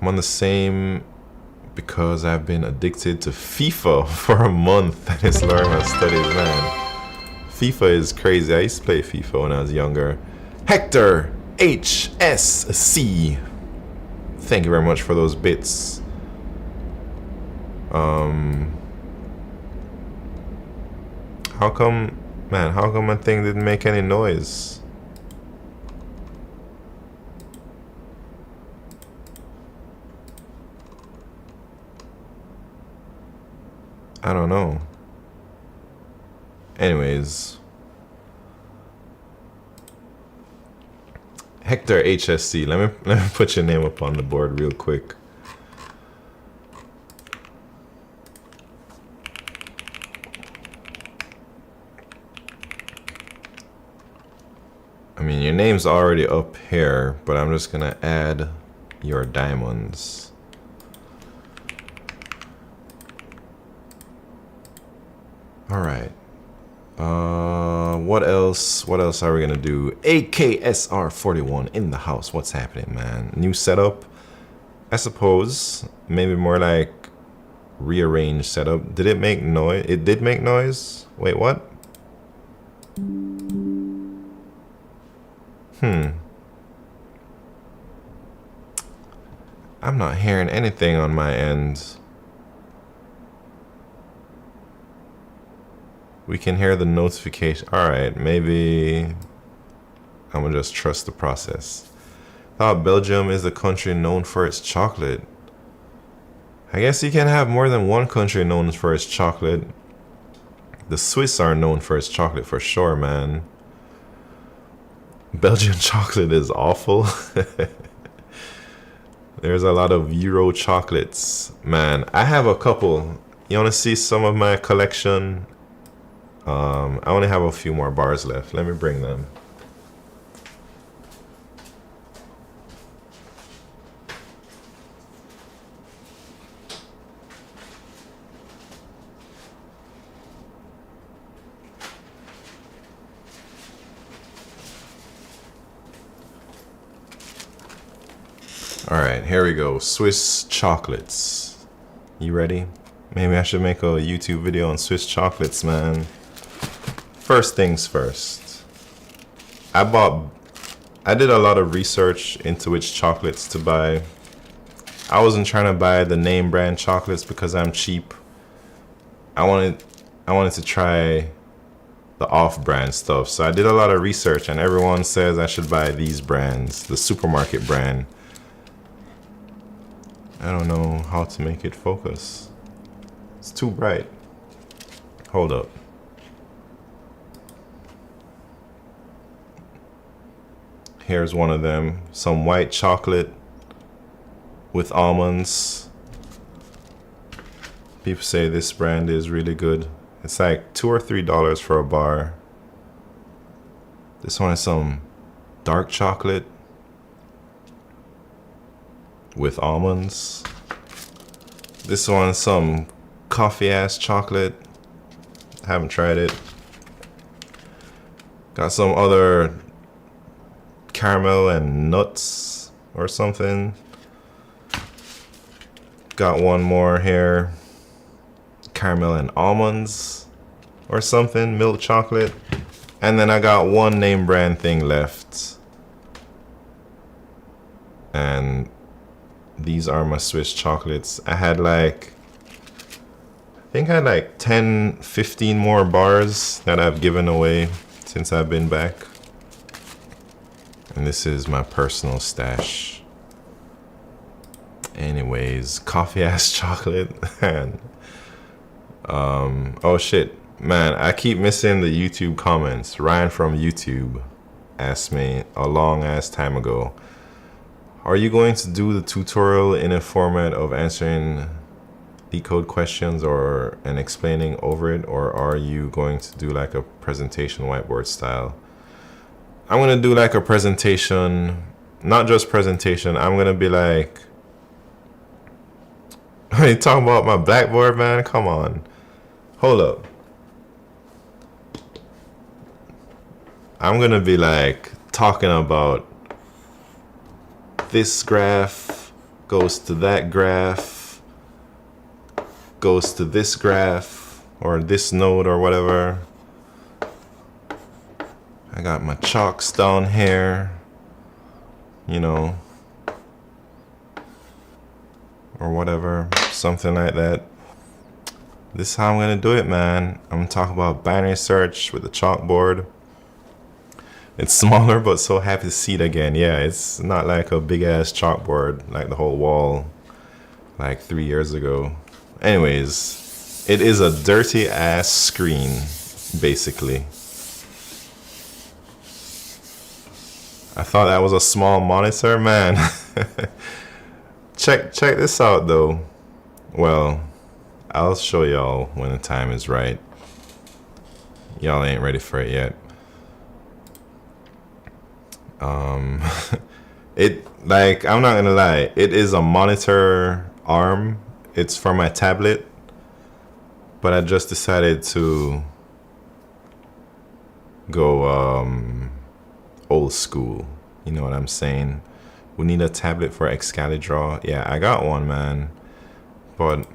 I'm on the same because I've been addicted to FIFA for a month and it's learning my studies, man. FIFA is crazy. I used to play FIFA when I was younger. Hector HSC. Thank you very much for those bits. How come my thing didn't make any noise? I don't know. Anyways. Hector HSC. Let me put your name up on the board real quick. I mean, your name's already up here, but I'm just gonna add your diamonds. All right. What else? What else are we gonna do? AKSR41 in the house. What's happening, man? New setup? I suppose. Maybe more like rearranged setup. Did it make noise? It did make noise? Wait, what? I'm not hearing anything on my end. We can hear the notification. Alright, maybe I'm gonna just trust the process. Thought Belgium is the country known for its chocolate. I guess you can have more than one country known for its chocolate. The Swiss are known for its chocolate for sure, man. Belgian chocolate is awful. There's a lot of Euro chocolates. Man, I have a couple. You want to see some of my collection? I only have a few more bars left. Let me bring them. Alright, here we go. Swiss chocolates. You ready? Maybe I should make a YouTube video on Swiss chocolates, man. First things first. I did a lot of research into which chocolates to buy. I wasn't trying to buy the name brand chocolates because I'm cheap. I wanted to try the off-brand stuff. So I did a lot of research and everyone says I should buy these brands, the supermarket brand. I don't know how to make it focus. It's too bright. Hold up. Here's one of them. Some white chocolate with almonds. People say this brand is really good. It's like $2 or $3 for a bar. This one is some dark chocolate with almonds. This one's some coffee ass chocolate. Haven't tried it. Got some other caramel and nuts or something. Got one more here. Caramel and almonds or something. Milk chocolate. And then I got one name brand thing left. And these are my Swiss chocolates. I had like, I think I had like 10, 15 more bars that I've given away since I've been back. And this is my personal stash. Anyways, coffee ass chocolate. And oh shit, man, I keep missing the YouTube comments. Ryan from YouTube asked me a long ass time ago, are you going to do the tutorial in a format of answering LeetCode questions and explaining over it, or are you going to do like a presentation whiteboard style? I'm gonna do like a presentation, not just presentation. I'm gonna be like, are you talking about my blackboard, man? Come on, hold up. I'm gonna be like talking about this graph goes to that graph, goes to this graph, or this node, or whatever. I got my chalks down here, you know, or whatever, something like that. This is how I'm gonna do it, man. I'm gonna talk about binary search with the chalkboard. It's smaller, but so happy to see it again. Yeah, it's not like a big ass chalkboard like the whole wall like 3 years ago. Anyways, it is a dirty ass screen, basically. I thought that was a small monitor, man. check this out though. Well, I'll show y'all when the time is right. Y'all ain't ready for it yet. It, like, I'm not gonna lie, it is a monitor arm. It's for my tablet, but I just decided to go old school. You know what I'm saying? We need a tablet for Excalidraw. Yeah, I got one, man, but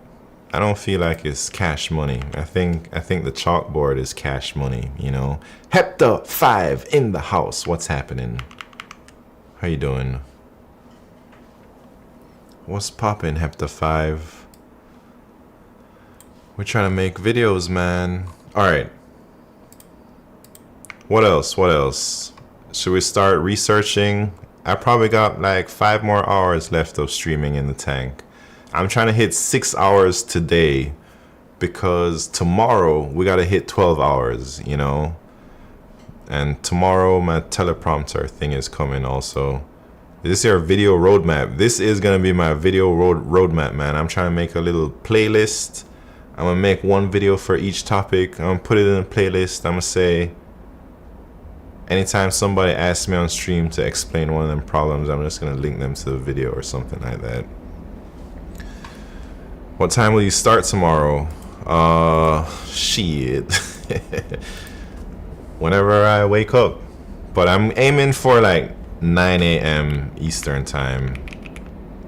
I don't feel like it's cash money. I think the chalkboard is cash money, you know. Hepta 5 in the house. What's happening? How you doing? What's poppin', Hepta 5? We're trying to make videos, man. Alright. What else? What else? Should we start researching? I probably got like 5 more hours left of streaming in the tank. I'm trying to hit 6 hours today because tomorrow we gotta hit 12 hours, you know? And tomorrow my teleprompter thing is coming also. This is your video roadmap. This is gonna be my video roadmap, man. I'm trying to make a little playlist. I'm gonna make one video for each topic. I'm gonna put it in a playlist. I'm gonna say, anytime somebody asks me on stream to explain one of them problems, I'm just gonna link them to the video or something like that. What time will you start tomorrow? Shit. Whenever I wake up. But I'm aiming for like 9 a.m. Eastern time.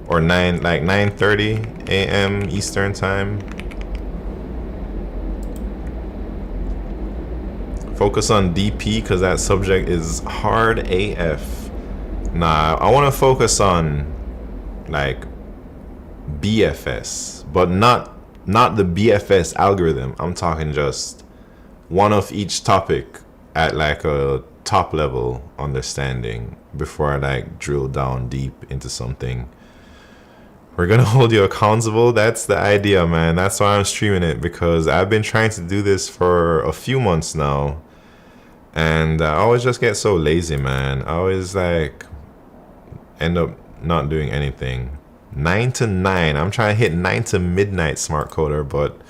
Or 9:30 a.m. Eastern time. Focus on DP because that subject is hard AF. Nah, I want to focus on like BFS, but not the BFS algorithm. I'm talking just one of each topic at like a top level understanding before I like drill down deep into something. We're gonna hold you accountable. That's the idea, man. That's why I'm streaming it, because I've been trying to do this for a few months now, and I always just get so lazy, man. I always like end up not doing anything. 9 to 9. I'm trying to hit 9 to midnight, smart coder, but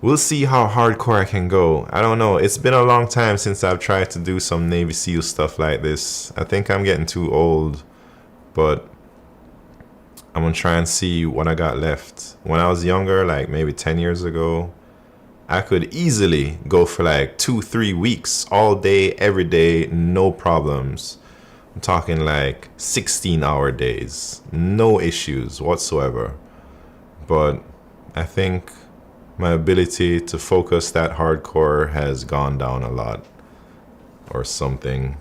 we'll see how hardcore I can go. I don't know. It's been a long time since I've tried to do some Navy SEAL stuff like this. I think I'm getting too old, but I'm gonna try and see what I got left. When I was younger, like maybe 10 years ago, I could easily go for like 2-3 weeks, all day, every day, no problems. I'm talking like 16-hour days, no issues whatsoever. But I think my ability to focus that hardcore has gone down a lot or something.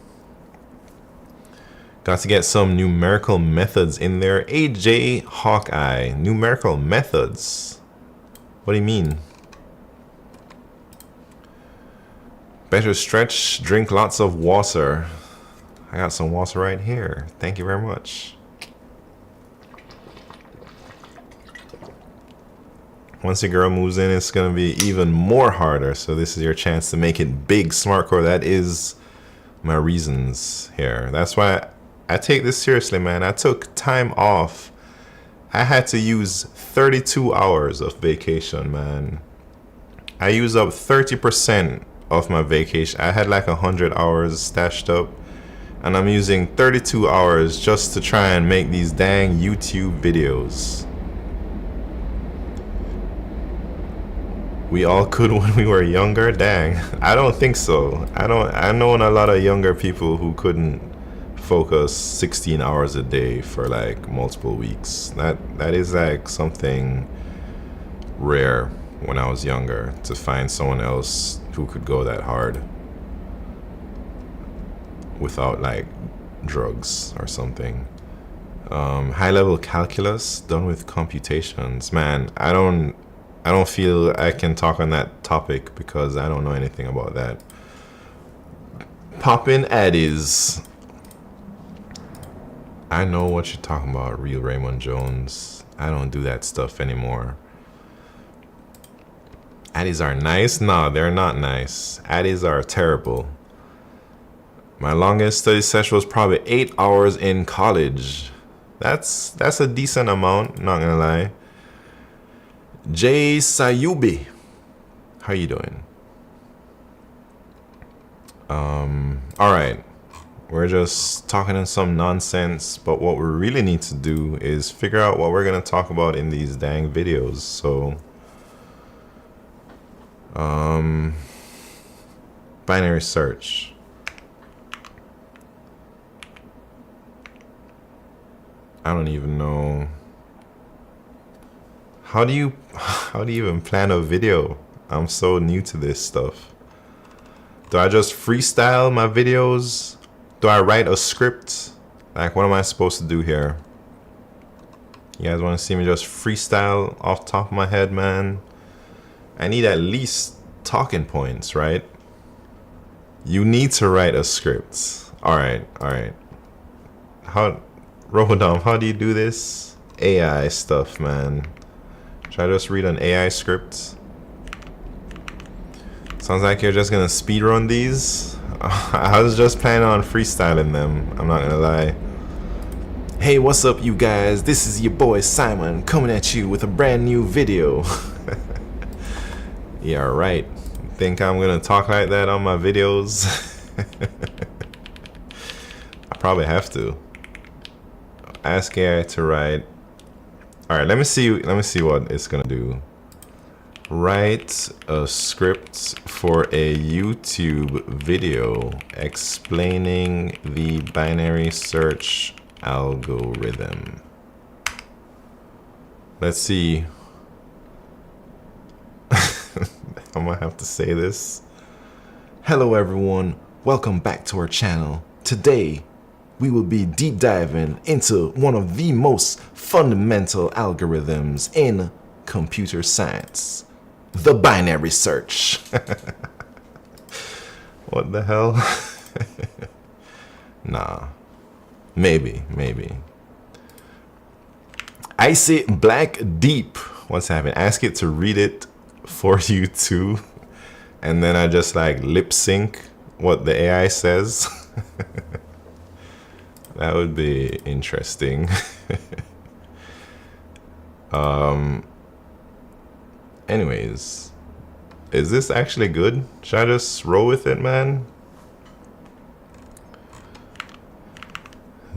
Got to get some numerical methods in there. AJ Hawkeye, numerical methods. What do you mean? Better stretch, drink lots of water. I got some water right here. Thank you very much. Once your girl moves in, it's going to be even more harder. So this is your chance to make it big, SmartCore. That is my reasons here. That's why I take this seriously, man. I took time off. I had to use 32 hours of vacation, man. I used up 30% of my vacation. I had like 100 hours stashed up, and I'm using 32 hours just to try and make these dang YouTube videos. We all could when we were younger? Dang, I don't think so. I know a lot of younger people who couldn't focus 16 hours a day for like multiple weeks. That is like something rare when I was younger, to find someone else who could go that hard without like drugs or something. High level calculus done with computations. Man, I don't feel I can talk on that topic because I don't know anything about that. Pop in addies. I know what you're talking about, real Raymond Jones. I don't do that stuff anymore. Addies are nice? No, they're not nice. Addies are terrible. My longest study session was probably 8 hours in college. That's a decent amount, not gonna lie. Jay Sayubi, how you doing? All right, we're just talking in some nonsense, but what we really need to do is figure out what we're gonna talk about in these dang videos. So, binary search. I don't even know. How do you even plan a video? I'm so new to this stuff. Do I just freestyle my videos? Do I write a script? Like, what am I supposed to do here? You guys want to see me just freestyle off the top of my head, man? I need at least talking points, right? You need to write a script. All right. Robodom, how do you do this? AI stuff, man. Should I just read an AI script? Sounds like you're just gonna speedrun these. I was just planning on freestyling them, I'm not gonna lie. Hey, what's up, you guys? This is your boy Simon coming at you with a brand new video. Yeah, right. Think I'm gonna talk like that on my videos? I probably have to. Ask AI to write. All right, let me see what it's gonna do. Write a script for a YouTube video explaining the binary search algorithm. Let's see. I might have to say this. Hello everyone, welcome back to our channel. Today, we will be deep diving into one of the most fundamental algorithms in computer science, the binary search. What the hell? Nah, maybe. Icy Black Deep, what's happening? Ask it to read it for you too, and then I just like lip sync what the AI says. That would be interesting. Anyways, is this actually good? Should I just roll with it, man?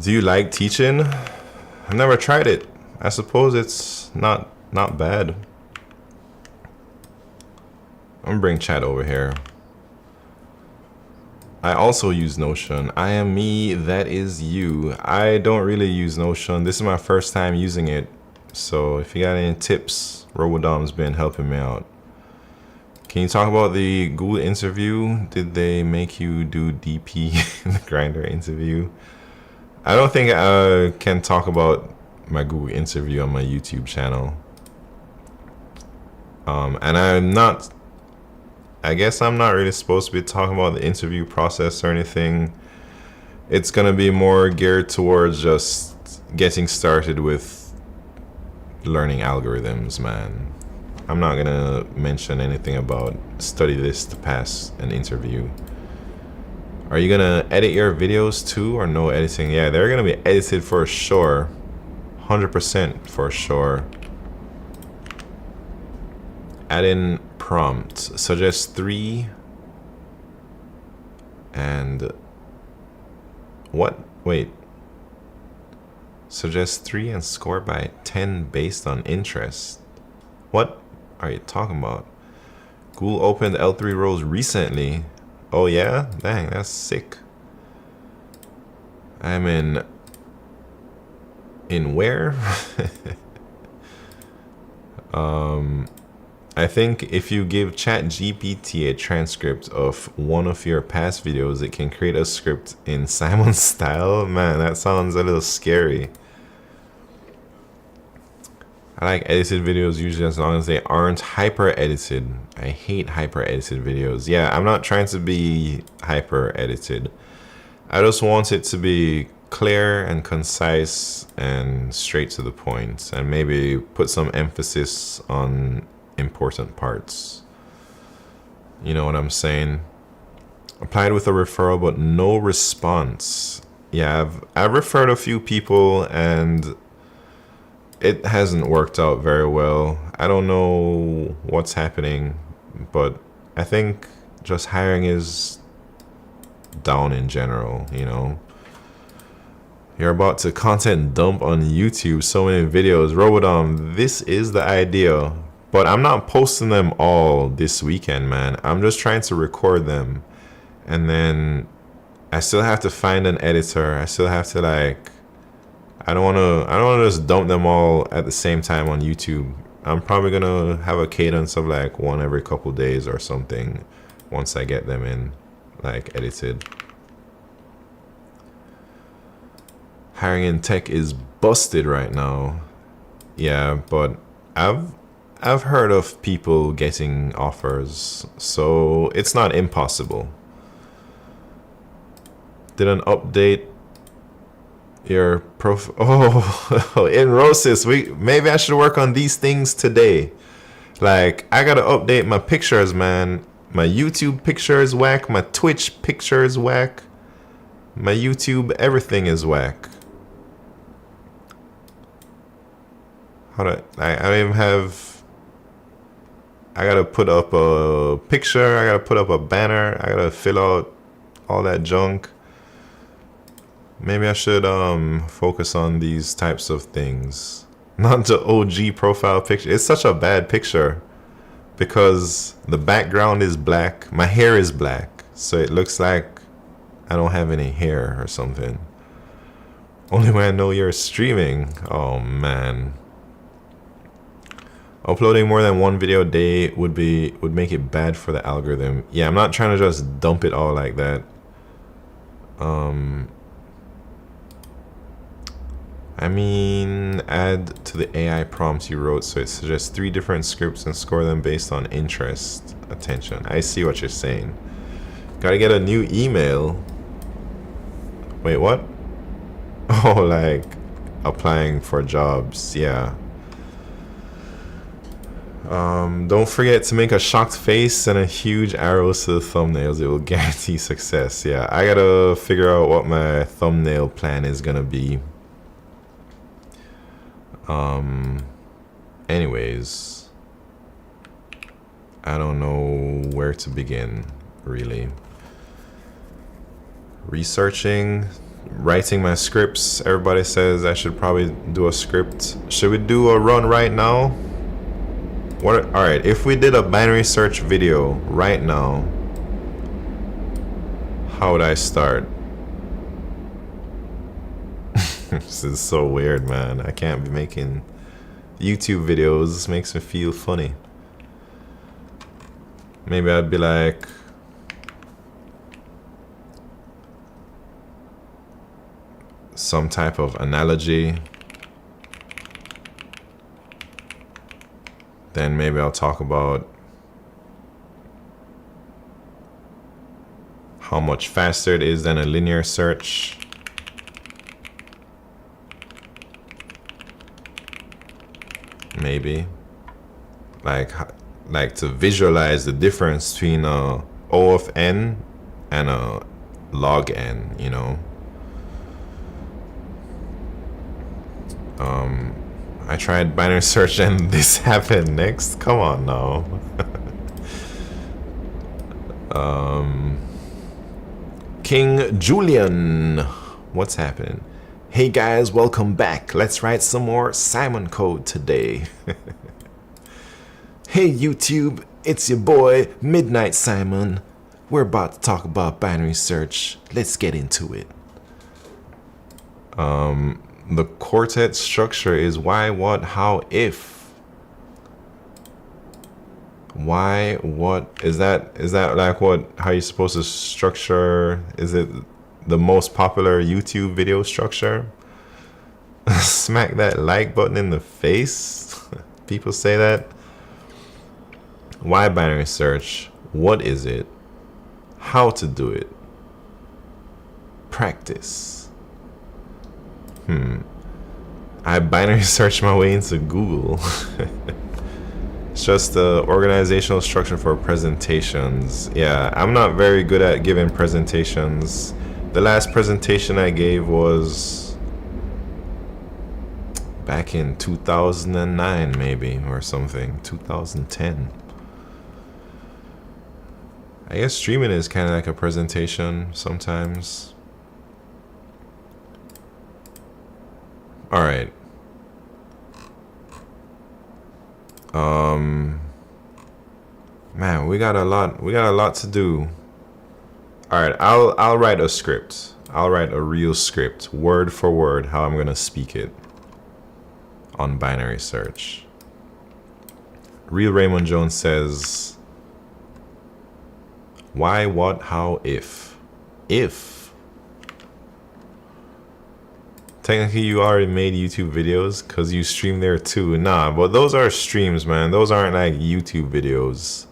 Do you like teaching? I've never tried it. I suppose it's not bad. I'm gonna bring chat over here. I also use Notion. I am me, that is you. I don't really use Notion. This is my first time using it. So if you got any tips, Robodom's been helping me out. Can you talk about the Google interview? Did they make you do DP in the Grindr interview? I don't think I can talk about my Google interview on my YouTube channel. And I guess I'm not really supposed to be talking about the interview process or anything. It's gonna be more geared towards just getting started with learning algorithms, man. I'm not gonna mention anything about study this to pass an interview. Are you gonna edit your videos too, or no editing? Yeah, they're gonna be edited for sure. 100% for sure. Add in prompt. Suggest 3 and what? Wait. Suggest 3 and score by 10 based on interest. What are you talking about? Google opened L3 roles recently. Oh yeah? Dang, that's sick. I'm in where? I think if you give ChatGPT a transcript of one of your past videos, it can create a script in Simon's style. Man, that sounds a little scary. I like edited videos usually as long as they aren't hyper edited. I hate hyper edited videos. Yeah, I'm not trying to be hyper edited. I just want it to be clear and concise and straight to the point, and maybe put some emphasis on important parts. You know what I'm saying? Applied with a referral but no response. Yeah, I've referred a few people and it hasn't worked out very well. I don't know what's happening, but I think just hiring is down in general, you know. You're about to content dump on YouTube so many videos. Robodom, this is the idea. But I'm not posting them all this weekend, man. I'm just trying to record them. And then I still have to find an editor. I still have to like, I don't wanna just dump them all at the same time on YouTube. I'm probably gonna have a cadence of like one every couple days or something once I get them in, like edited. Hiring in tech is busted right now. Yeah, but I've heard of people getting offers, so it's not impossible. Did an update your profile? Oh, in Rosys, maybe I should work on these things today. Like, I gotta update my pictures, man. My YouTube picture is whack. My Twitch picture is whack. My YouTube, everything is whack. I don't even have. I gotta put up a picture, I gotta put up a banner, I gotta fill out all that junk. Maybe I should focus on these types of things. Not the OG profile picture. It's such a bad picture because the background is black, my hair is black, so it looks like I don't have any hair or something. Only when I know you're streaming. Oh man. Uploading more than one video a day would make it bad for the algorithm. Yeah, I'm not trying to just dump it all like that. I mean, add to the AI prompts you wrote so it suggests 3 different scripts and score them based on interest. Attention. I see what you're saying. Gotta get a new email. Wait, what? Oh, like applying for jobs. Yeah. Don't forget to make a shocked face and a huge arrow to the thumbnails. It will guarantee success. Yeah, I gotta figure out what my thumbnail plan is gonna be. Anyways, I don't know where to begin, really. Researching, writing my scripts. Everybody says I should probably do a script. Should we do a run right now? What? All right, if we did a binary search video right now, how would I start? This is so weird, man. I can't be making YouTube videos. This makes me feel funny. Maybe I'd be like, some type of analogy. Then maybe I'll talk about how much faster it is than a linear search. maybe. Like to visualize the difference between a O of n and a log n, you know. I tried binary search and this happened next. Come on now. King Julian, what's happening? Hey guys, welcome back. Let's write some more Simon code today. Hey YouTube, it's your boy Midnight Simon. We're about to talk about binary search. Let's get into it. The quartet structure is why, what, how, if. Why, what, is that like what, how you're supposed to structure? Is it the most popular YouTube video structure? Smack that like button in the face. People say that. Why binary search? What is it? How to do it? Practice. I binary search my way into Google. It's just the organizational structure for presentations. Yeah, I'm not very good at giving presentations. The last presentation I gave was back in 2009 maybe, or something. 2010. I guess streaming is kind of like a presentation sometimes. All right. Man, we got a lot to do. All right, I'll write a script. I'll write a real script, word for word, how I'm gonna speak it on binary search. Real Raymond Jones says, why, what, how, if. If. Technically, you already made YouTube videos because you stream there too. Nah, but those are streams, man. Those aren't like YouTube videos.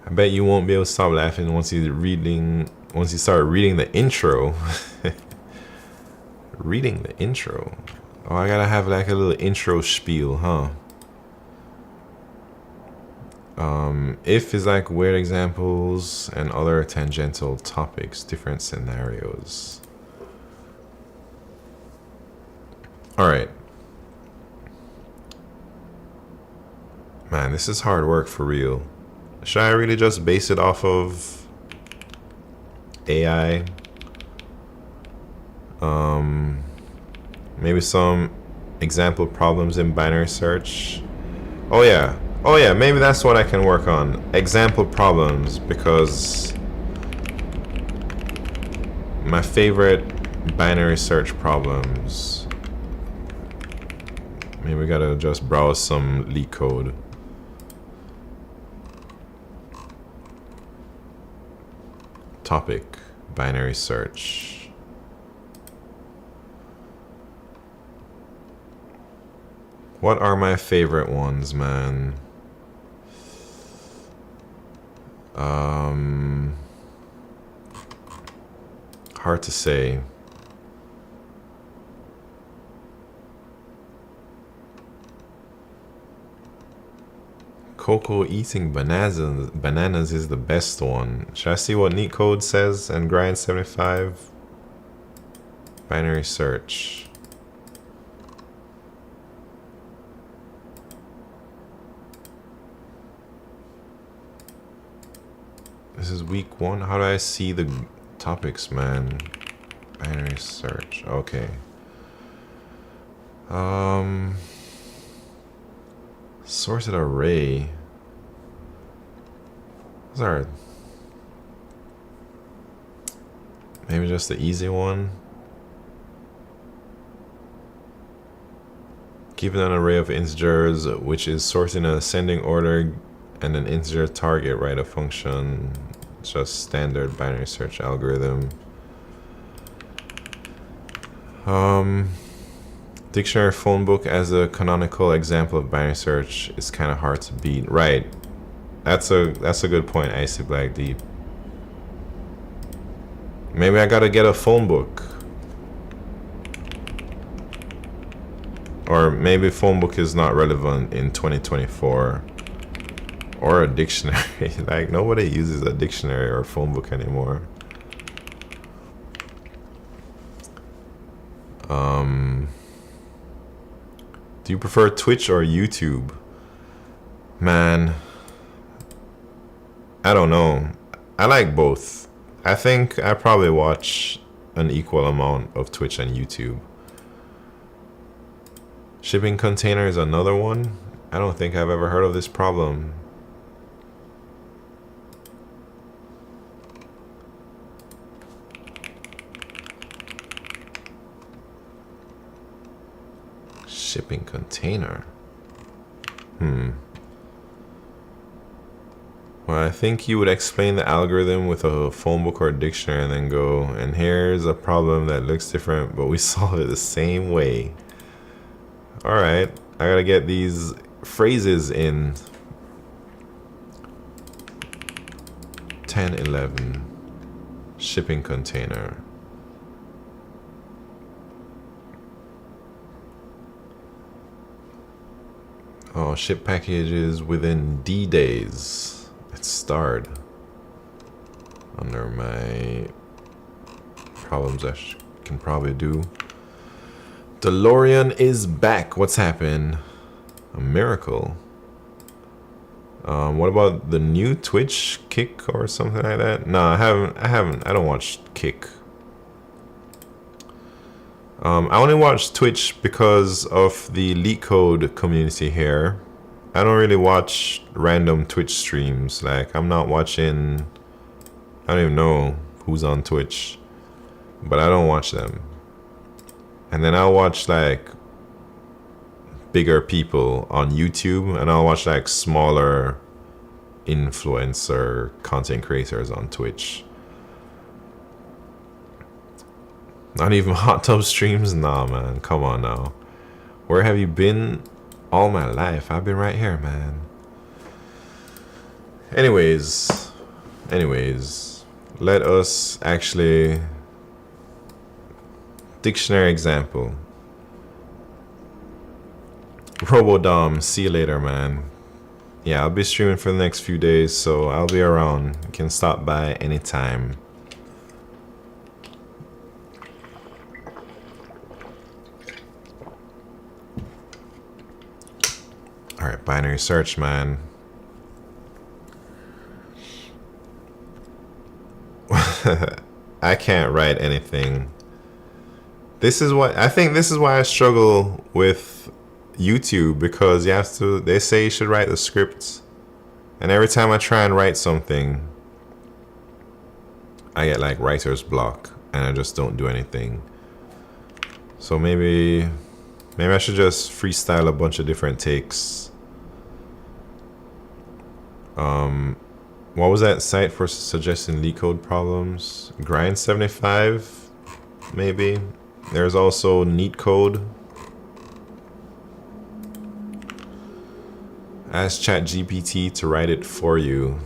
I bet you won't be able to stop laughing once you start reading the intro. Reading the intro. Oh, I gotta have like a little intro spiel, huh? If is like weird examples and other tangential topics, different scenarios. All right. Man, this is hard work for real. Should I really just base it off of AI? Maybe some example problems in binary search. Oh yeah, maybe that's what I can work on. Example problems, because my favorite binary search problems. Maybe we gotta just browse some LeetCode. Topic, binary search. What are my favorite ones, man? Hard to say. Coco eating bananas is the best one. Should I see what LeetCode says and grind 75? Binary search. This is week 1. How do I see the topics, man? Binary search. Okay. Sorted array. Those are maybe just the easy one. Keeping an array of integers, which is sorted in an ascending order, and an integer target, write a function. It's just standard binary search algorithm. Dictionary phone book as a canonical example of binary search is kind of hard to beat. Right. That's a good point, Icy Black Deep. Maybe I gotta get a phone book. Or maybe phone book is not relevant in 2024. Or a dictionary. Like, nobody uses a dictionary or phone book anymore. Do you prefer Twitch or YouTube? Man, I don't know. I like both. I think I probably watch an equal amount of Twitch and YouTube. Shipping container is another one. I don't think I've ever heard of this problem. Shipping container. Well, I think you would explain the algorithm with a phone book or a dictionary and then go, and here's a problem that looks different, but we solve it the same way. All right, I gotta get these phrases in. 1011 shipping container. Oh, ship packages within D days. It's starred under my problems I can probably do. DeLorean is back. What's happened? A miracle. What about the new Twitch Kick or something like that? No, I haven't. I don't watch Kick. I only watch Twitch because of the LeetCode community here. I don't really watch random Twitch streams. Like, I'm not watching... I don't even know who's on Twitch. But I don't watch them. And then I'll watch, like, bigger people on YouTube. And I'll watch, like, smaller influencer content creators on Twitch. Not even hot tub streams? Nah, man. Come on now. Where have you been all my life? I've been right here, man. Anyways. Let us actually... Dictionary example. Robodom, see you later, man. Yeah, I'll be streaming for the next few days, so I'll be around. You can stop by anytime. Alright, binary search, man. I can't write anything. This is what I think. This is why I struggle with YouTube, because you have to. They say you should write the script, and every time I try and write something, I get like writer's block, and I just don't do anything. So maybe I should just freestyle a bunch of different takes. What was that site for suggesting LeetCode problems? Grind75, maybe. There's also NeetCode. Ask ChatGPT to write it for you.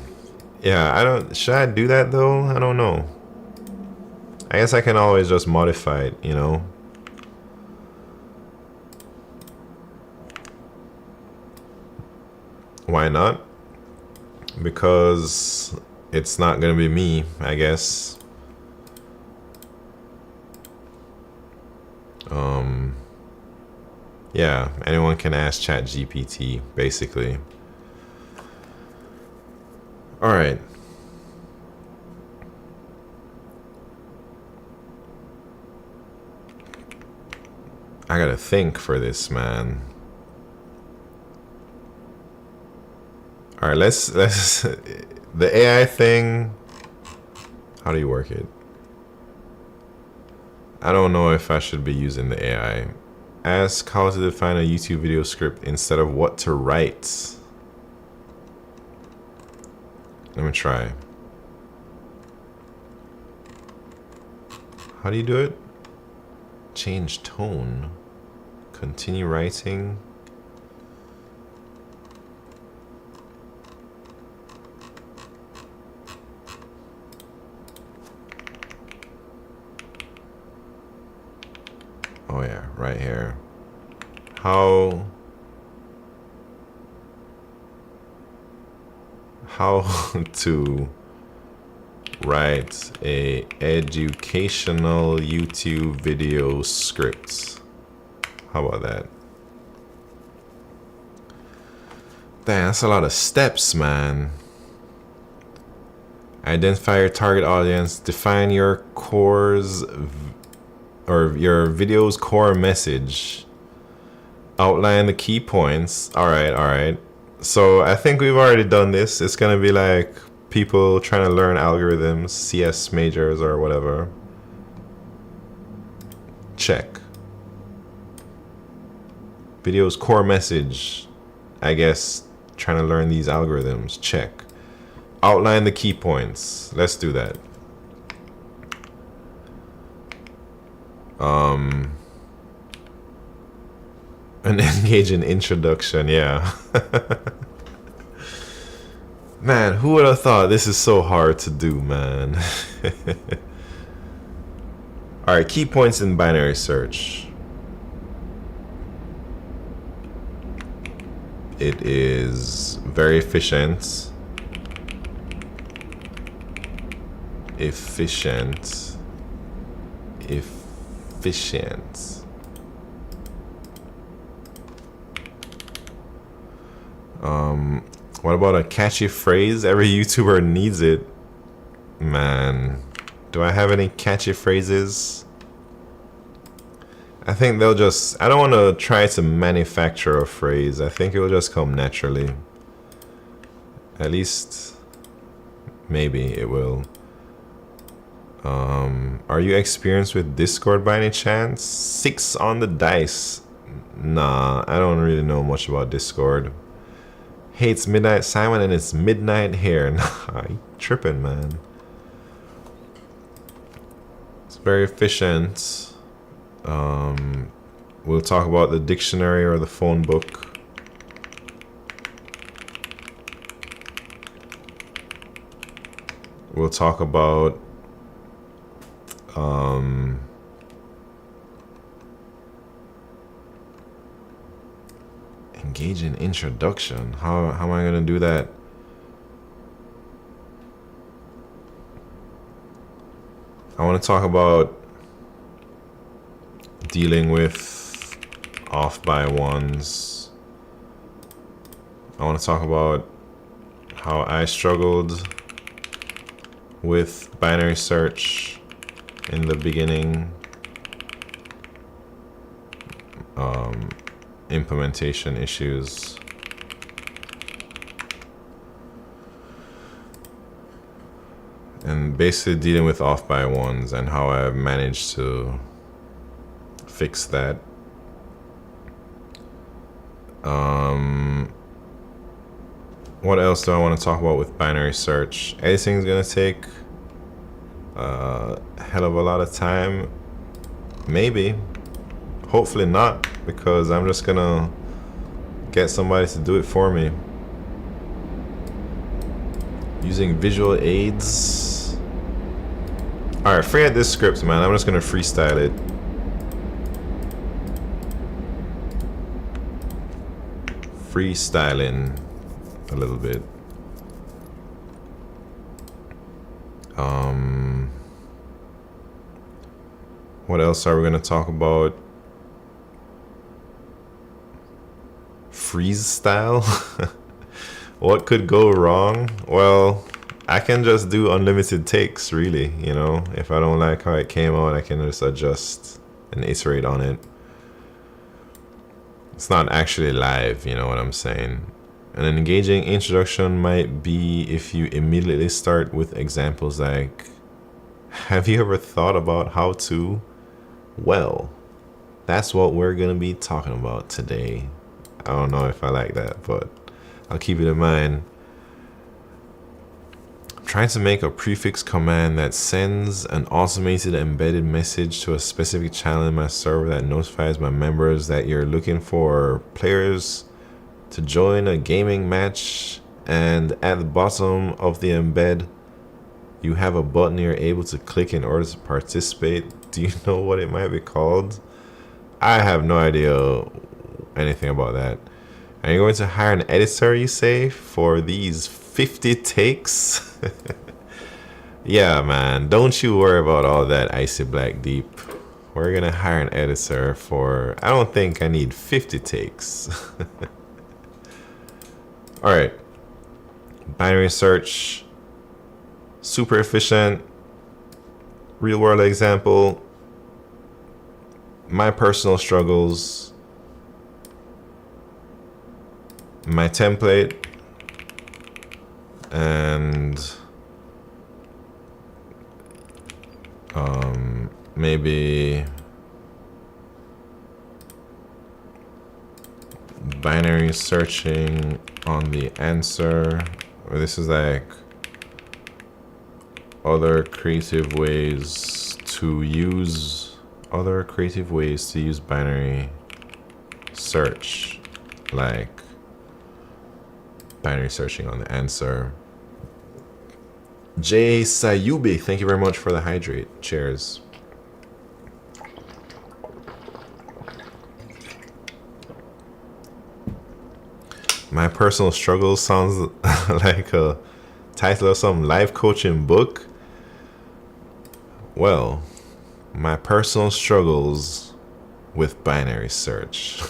Yeah, should I do that though? I don't know. I guess I can always just modify it, you know? Why not? Because it's not gonna be me, I guess. Yeah, anyone can ask ChatGPT, basically. All right. I gotta think for this, man. All right, let's the AI thing. How do you work it? I don't know if I should be using the AI. Ask how to define a YouTube video script instead of what to write. Let me try. How do you do it? Change tone. Continue writing. Oh yeah, right here. how to write a educational YouTube video script. How about that? Damn, that's a lot of steps, man. Identify your target audience, define your core's or your video's core message, outline the key points. All right. So I think we've already done this. It's gonna be like people trying to learn algorithms, CS majors or whatever. Check. Video's core message, I guess, trying to learn these algorithms. Check. Outline the key points. Let's do that. An engaging introduction, yeah. Man, who would have thought this is so hard to do, man? Alright, key points in binary search. It is very efficient. Efficient. What about a catchy phrase? Every YouTuber needs it. Man, do I have any catchy phrases? I think they'll just... I don't want to try to manufacture a phrase. I think it will just come naturally. At least, maybe it will. Are you experienced with Discord by any chance? 6 on the dice. Nah, I don't really know much about Discord. Hates Midnight Simon and it's midnight here. Nah, you tripping, man. It's very efficient. We'll talk about the dictionary or the phone book. We'll talk about engage in introduction. How am I gonna do that? I want to talk about dealing with off by ones. I want to talk about how I struggled with binary search in the beginning. Implementation issues. And basically dealing with off by ones and how I managed to fix that. What else do I want to talk about with binary search? Editing's gonna take a hell of a lot of time. Maybe. Hopefully not, because I'm just gonna get somebody to do it for me. Using visual aids. Alright, forget this script, man. I'm just gonna freestyle it. Freestyling a little bit. What else are we gonna talk about? Freestyle? What could go wrong? Well, I can just do unlimited takes, really, you know. If I don't like how it came out, I can just adjust and iterate on it. It's not actually live, you know what I'm saying. An engaging introduction might be if you immediately start with examples like, have you ever thought about how to? Well, that's what we're gonna be talking about today. I don't know if I like that, but I'll keep it in mind. I'm trying to make a prefix command that sends an automated embedded message to a specific channel in my server that notifies my members that you're looking for players to join a gaming match, and at the bottom of the embed you have a button you're able to click in order to participate. Do you know what it might be called? I have no idea anything about that. Are you going to hire an editor, you say, for these 50 takes? Yeah, man, don't you worry about all that, Icy Black Deep. We're gonna hire an editor for, I don't think I need 50 takes. All right, binary search, super efficient, real world example, my personal struggles, my template, and maybe binary searching on the answer, or this is like other creative ways to use binary search, like binary searching on the answer. Jay Sayubi, thank you very much for the hydrate. Cheers. My personal struggles sounds like a title of some life coaching book. Well, my personal struggles with binary search.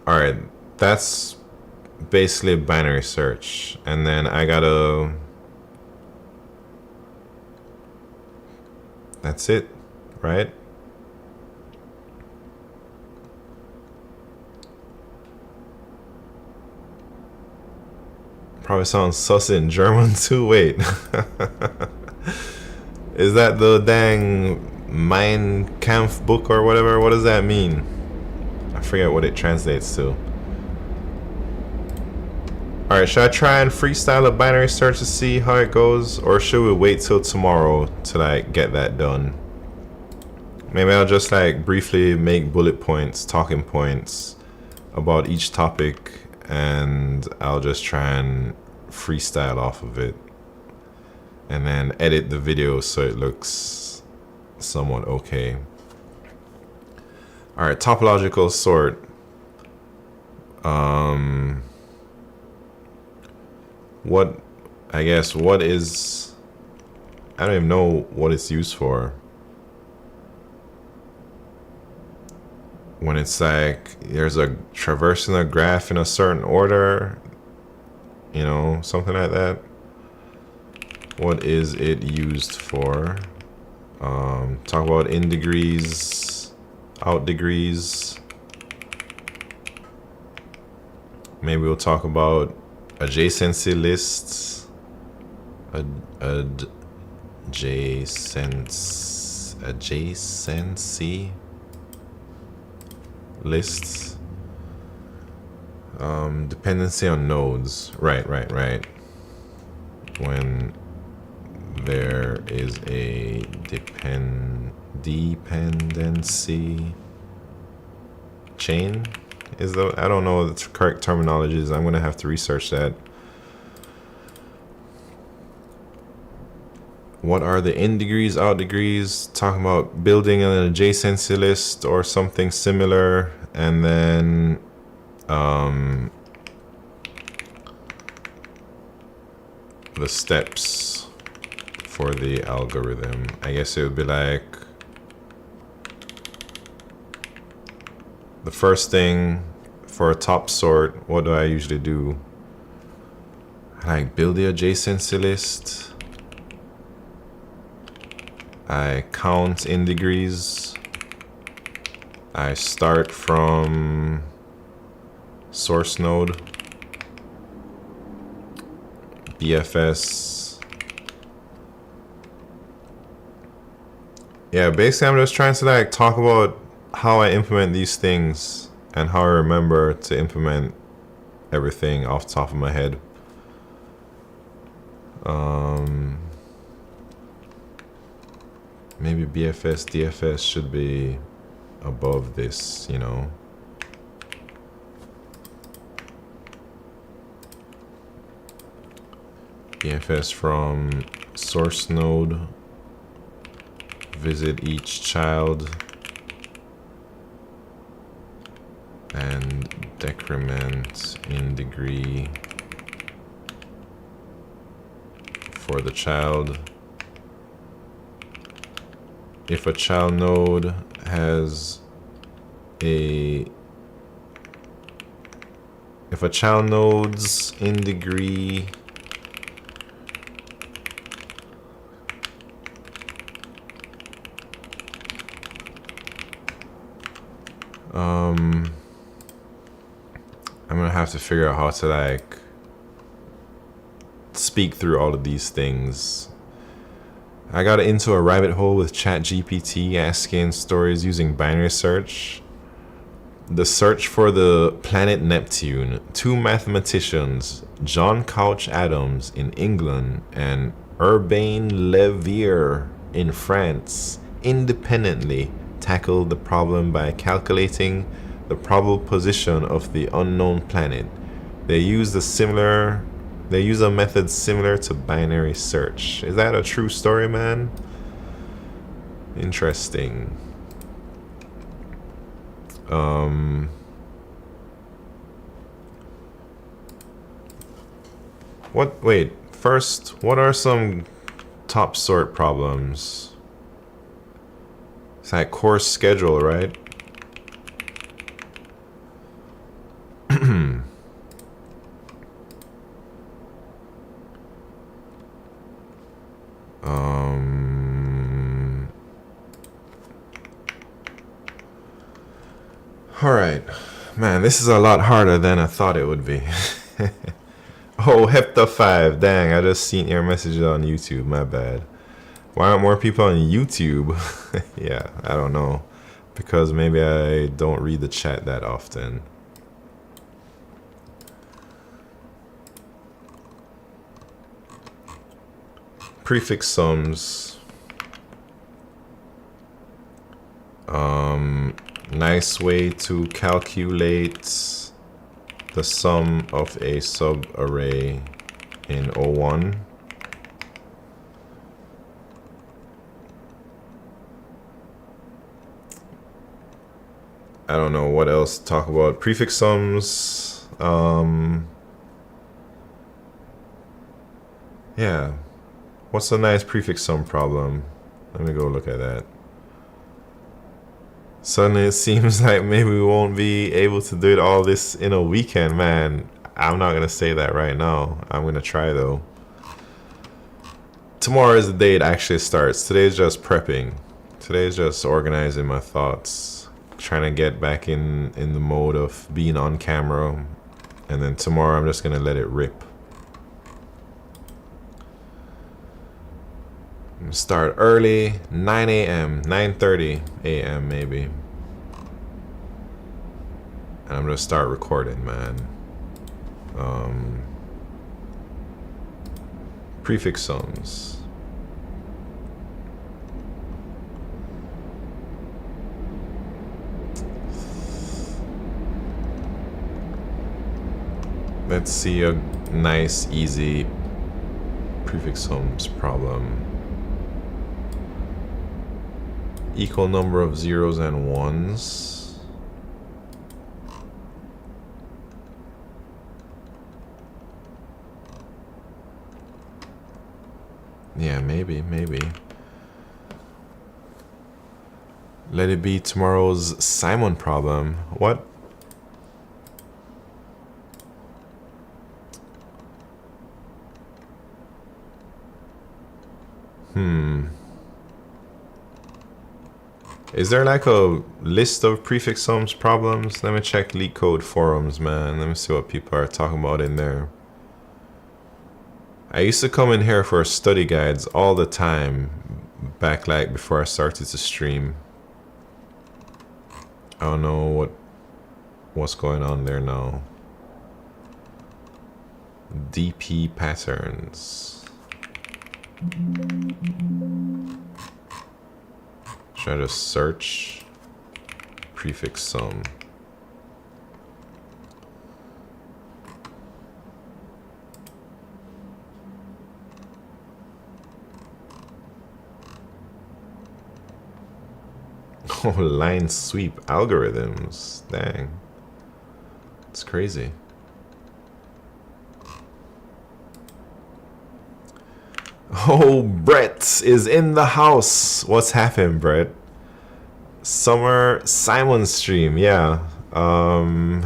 All right, that's basically binary search, and then I gotta, that's it, right? Probably sounds sus in German too. Wait. Is that the dang Mein Kampf book or whatever? What does that mean? I forget what it translates to. Alright, should I try and freestyle a binary search to see how it goes? Or should we wait till tomorrow to like get that done? Maybe I'll just like briefly make bullet points, talking points about each topic, and I'll just try and freestyle off of it, and then edit the video so it looks somewhat okay. All right, topological sort. What is, I don't even know what it's used for. When it's like there's a traversing a graph in a certain order, you know, something like that. What is it used for? Talk about in degrees, out degrees. Maybe we'll talk about adjacency lists. Adjacency lists. Dependency on nodes. Right. When there is a dependency chain is the, I don't know the correct terminologies. I'm gonna have to research that. What are the in degrees, out degrees? Talking about building an adjacency list or something similar, and then the steps for the algorithm. I guess it would be like the first thing for a top sort. What do I usually do? Like build the adjacency list. I count in degrees. I start from source node, BFS. Yeah, basically I'm just trying to like talk about how I implement these things and how I remember to implement everything off the top of my head. Maybe BFS, DFS should be above this, you know. BFS from source node, visit each child, and decrement in degree for the child. If a child node has if a child node's in degree I'm gonna have to figure out how to like speak through all of these things. I got into a rabbit hole with ChatGPT asking stories using binary search. The search for the planet Neptune. Two mathematicians, John Couch Adams in England and Urbain Le Verrier in France, independently tackled the problem by calculating the probable position of the unknown planet. They use a method similar to binary search. Is that a true story, man? Interesting. First, what are some top sort problems? It's like course schedule, right? Alright. Man, this is a lot harder than I thought it would be. Oh, Hepta5. Dang, I just seen your message on YouTube. My bad. Why aren't more people on YouTube? Yeah, I don't know. Because maybe I don't read the chat that often. Prefix sums. Nice way to calculate the sum of a subarray in O1. I don't know what else to talk about. Prefix sums. Yeah. What's a nice prefix sum problem? Let me go look at that. Suddenly it seems like maybe we won't be able to do it all this in a weekend, man. I'm not gonna say that right now. I'm gonna try though. Tomorrow is the day it actually starts. Today's just prepping. Today's just organizing my thoughts. Trying to get back in the mode of being on camera. And then tomorrow I'm just gonna let it rip. Start early, 9 a.m., 9:30 a.m. maybe. And I'm gonna start recording, man. Prefix sums. Let's see a nice, easy prefix sums problem. Equal number of zeros and ones. Yeah, maybe. Let it be tomorrow's Simon problem. What? Is there like a list of prefix sums problems? Let me check LeetCode forums, man. Let me see what people are talking about in there. I used to come in here for study guides all the time, back like before I started to stream. I don't know what's going on there now. DP patterns. Try to search prefix sum. Oh, line sweep algorithms. Dang. crazy. Oh, Brett is in the house. What's happened, Brett? Summer Simon stream, yeah. I'm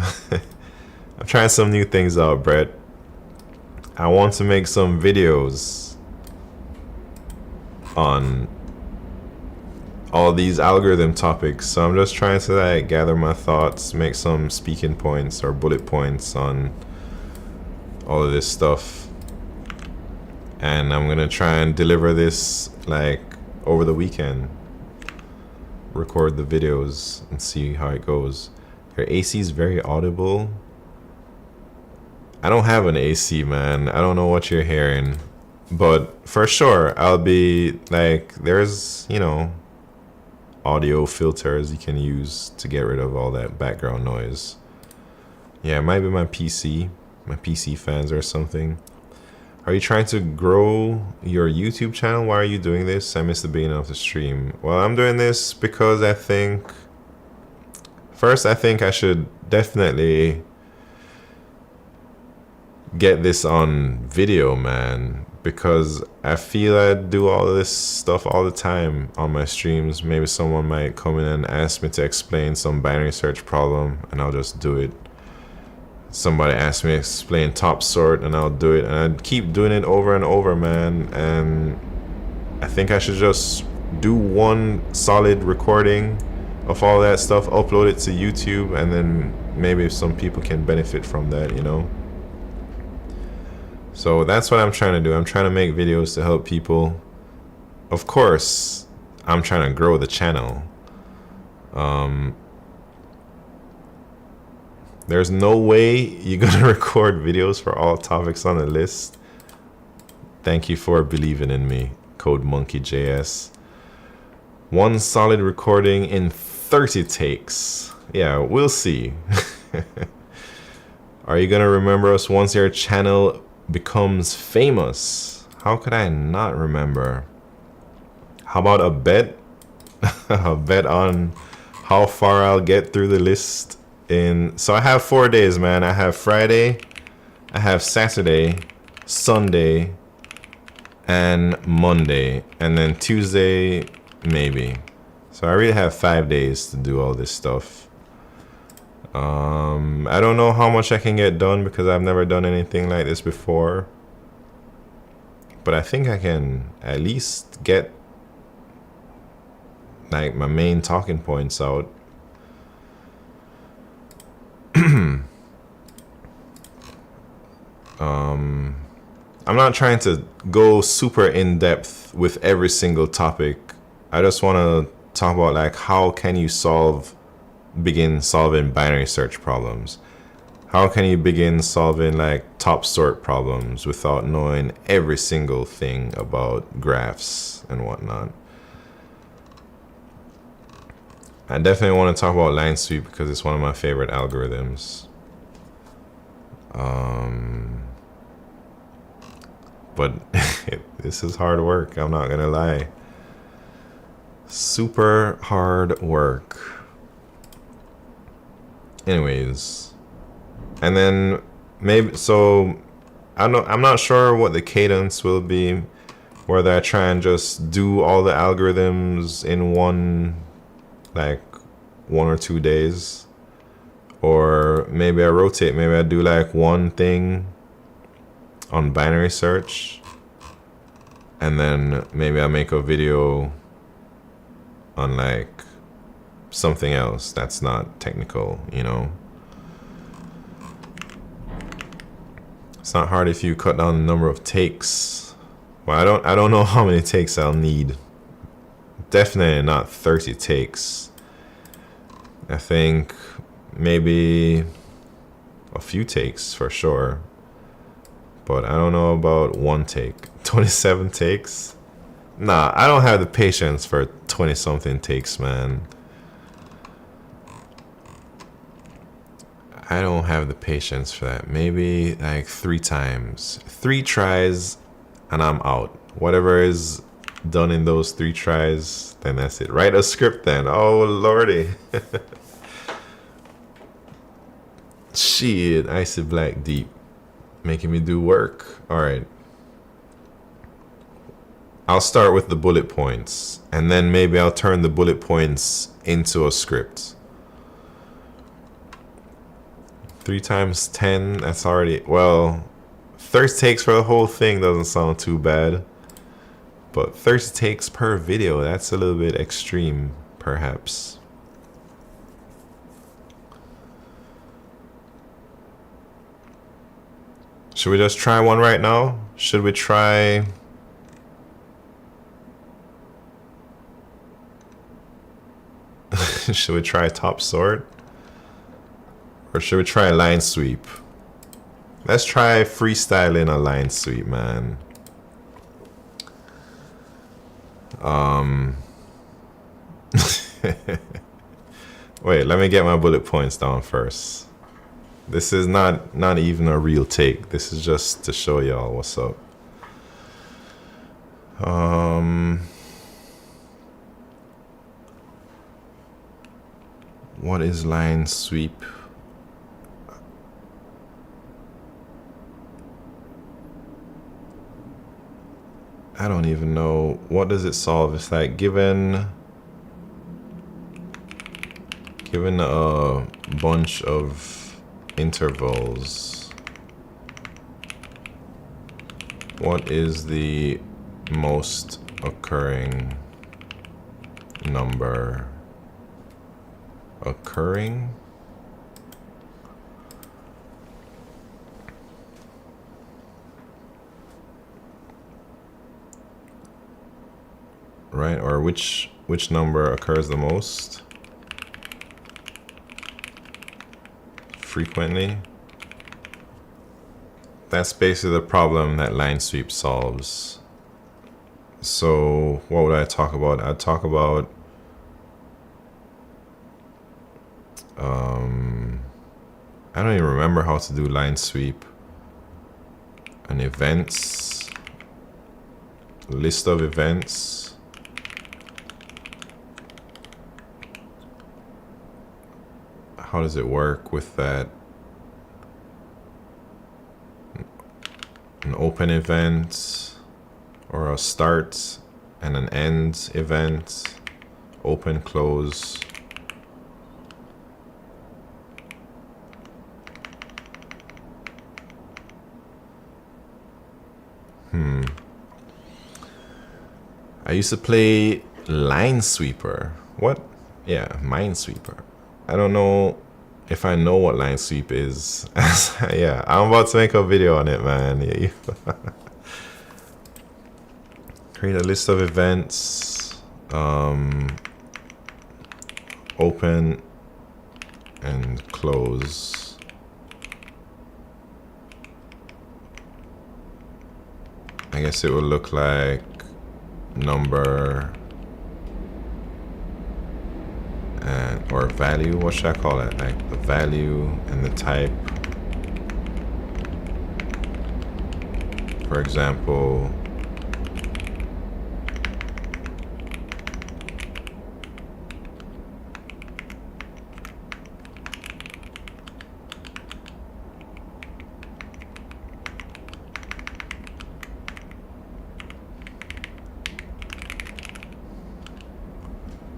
trying some new things out, Brett. I want to make some videos on all these algorithm topics, so I'm just trying to like gather my thoughts, make some speaking points or bullet points on all of this stuff, and I'm gonna try and deliver this like over the weekend, record the videos and see how it goes. Your AC is very audible. I don't have an AC, man. I don't know what you're hearing, but for sure I'll be like, there's, you know, audio filters you can use to get rid of all that background noise. Yeah, it might be my PC fans or something. Are you trying to grow your YouTube channel? Why are you doing this? I missed the beginning of the stream. Well, I'm doing this because I think I should definitely get this on video, man, because I feel I do all of this stuff all the time on my streams. Maybe someone might come in and ask me to explain some binary search problem and I'll just do it. Somebody asks me to explain top sort and I'll do it, and I'd keep doing it over and over, man. And I think I should just do one solid recording of all that stuff, upload it to YouTube, and then maybe some people can benefit from that, you know. So that's what I'm trying to do. I'm trying to make videos to help people. Of course, I'm trying to grow the channel. There's no way you're gonna record videos for all topics on the list. Thank you for believing in me, CodeMonkey.js. One solid recording in 30 takes. Yeah, we'll see. Are you gonna remember us once your channel becomes famous? How could I not remember? How about a bet? A bet on how far I'll get through the list in. So I have 4 days, man. I have Friday, I have Saturday, Sunday, and Monday, and then Tuesday maybe. So I really have 5 days to do all this stuff. I don't know how much I can get done because I've never done anything like this before, but I think I can at least get like my main talking points out. I'm not trying to go super in depth with every single topic. I just want to talk about like how can you begin solving binary search problems. How can you begin solving like top sort problems without knowing every single thing about graphs and whatnot. I definitely want to talk about line sweep because it's one of my favorite algorithms. But this is hard work, I'm not gonna lie. Super hard work. Anyways, and then maybe, so I'm not sure what the cadence will be, whether I try and just do all the algorithms in one or 2 days, or maybe I rotate. Maybe I do like one thing on binary search, and then maybe I make a video on like something else that's not technical, you know. It's not hard if you cut down the number of takes. Well, I don't know how many takes I'll need. Definitely not 30 takes. I think maybe a few takes for sure, but I don't know about one take. 27 takes? Nah, I don't have the patience for 20 something takes, man. I don't have the patience for that. Maybe like 3 times. 3 tries and I'm out. Whatever is done in those 3 tries, then that's it. Write a script then. Oh lordy. Shit, Icy Black Deep. Making me do work. Alright. I'll start with the bullet points. And then maybe I'll turn the bullet points into a script. 3 times 10, that's already... Well, 30 takes for the whole thing doesn't sound too bad. But 30 takes per video, that's a little bit extreme, perhaps. Should we just try one right now? Should we try... Should we try top sort? Or should we try a line sweep? Let's try freestyling a line sweep, man. Wait, let me get my bullet points down first. This is not even a real take. This is just to show y'all what's up. What is line sweep? I don't even know. What does it solve? It's like given a bunch of intervals, what is the most occurring number occurring? Right, or which number occurs the most frequently? That's basically the problem that line sweep solves. So what would I talk about? I'd talk about I don't even remember how to do line sweep. An events, list of events. How does it work with that? An open event or a start and an end event, open, close. I used to play Line Sweeper. What? Yeah, Minesweeper. I don't know if I know what line sweep is. Yeah, I'm about to make a video on it, man. Yeah. Create a list of events. Open and close. I guess it would look like number and or value. What should I call it? Like the value and the type. For example,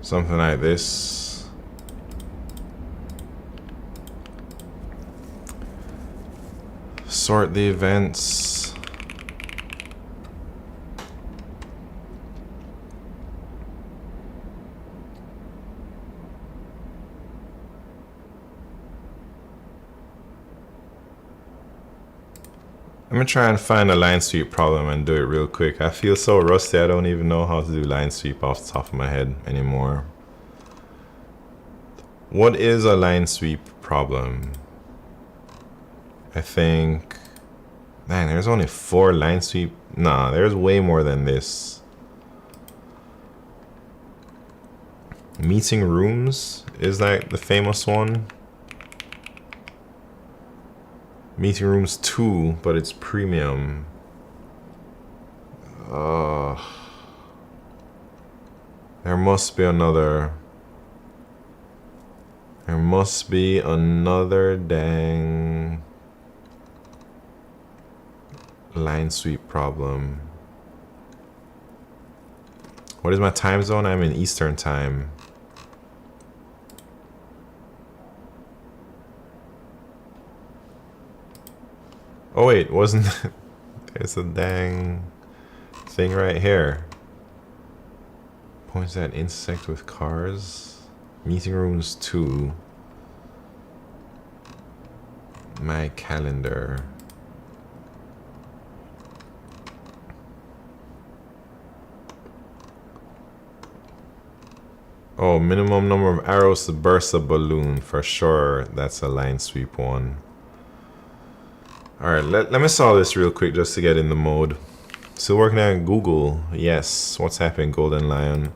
something like this. Sort the events. I'm gonna try and find a line sweep problem and do it real quick. I feel so rusty, I don't even know how to do line sweep off the top of my head anymore. What is a line sweep problem? I think, man, there's only 4 line sweep. Nah, there's way more than this. Meeting rooms is like the famous one. Meeting rooms 2, but it's premium. There must be another. There must be another dang line sweep problem. What is my time zone? I'm in Eastern time. Oh wait, wasn't there's a dang thing right here. Points that intersect with cars. Meeting rooms 2. My calendar. Oh, minimum number of arrows to burst a balloon. For sure, that's a line sweep one. Alright, let me solve this real quick just to get in the mode. Still working on Google. Yes, what's happening, Golden Lion?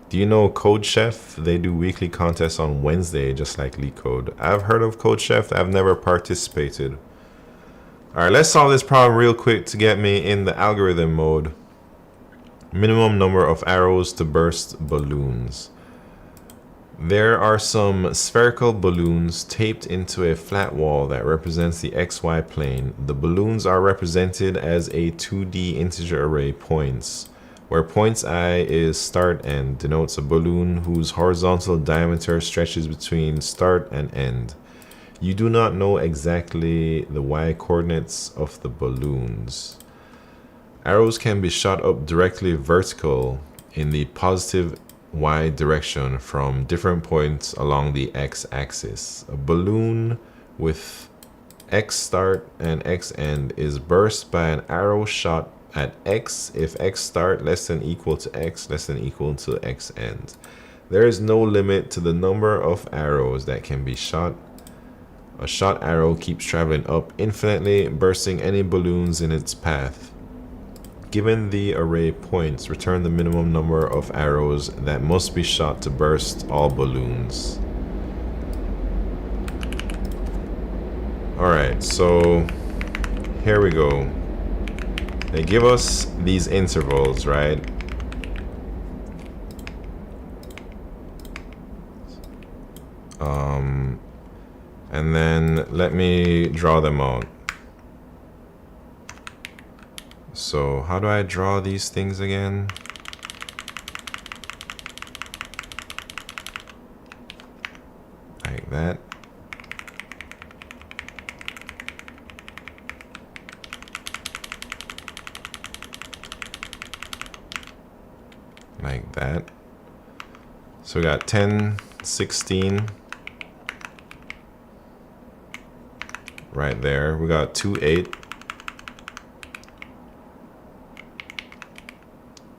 Do you know Code Chef? They do weekly contests on Wednesday, just like LeetCode. I've heard of Code Chef. I've never participated. Alright, let's solve this problem real quick to get me in the algorithm mode. Minimum number of arrows to burst balloons. There are some spherical balloons taped into a flat wall that represents the XY plane. The balloons are represented as a 2D integer array points, where points I is start end denotes a balloon whose horizontal diameter stretches between start and end. You do not know exactly the Y coordinates of the balloons. Arrows can be shot up directly vertical in the positive Y direction from different points along the X axis. A balloon with X start and X end is burst by an arrow shot at X if X start less than equal to X less than equal to X end. There is no limit to the number of arrows that can be shot. A shot arrow keeps traveling up infinitely, bursting any balloons in its path. Given the array points, return the minimum number of arrows that must be shot to burst all balloons. Alright, so here we go. They give us these intervals, right? And then let me draw them out. So how do I draw these things again? Like that. Like that. So we got 10, 16. Right there. We got 2, 8.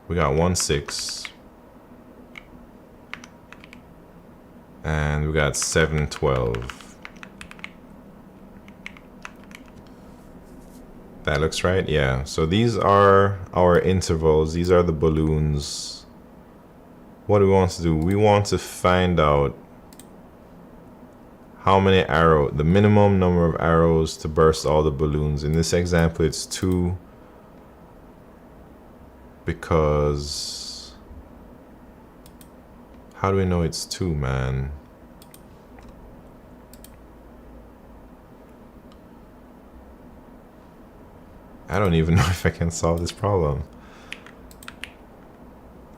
We got 1, 6. And we got 7, 12. That looks right? Yeah. So these are our intervals. These are the balloons. What do we want to do? We want to find out how many arrows, the minimum number of arrows to burst all the balloons. In this example, it's 2. Because how do we know it's 2, man? I don't even know if I can solve this problem.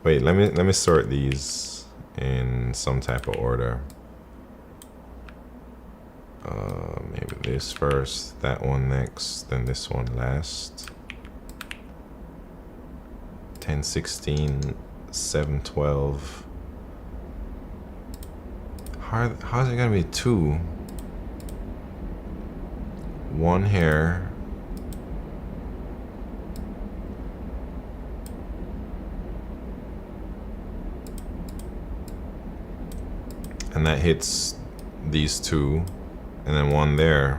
Wait, let me sort these in some type of order. Maybe this first, that one next, then this one last. 10, 16, 7, 12. How's it gonna be 2? 1 here. And that hits these 2. And then 1 there.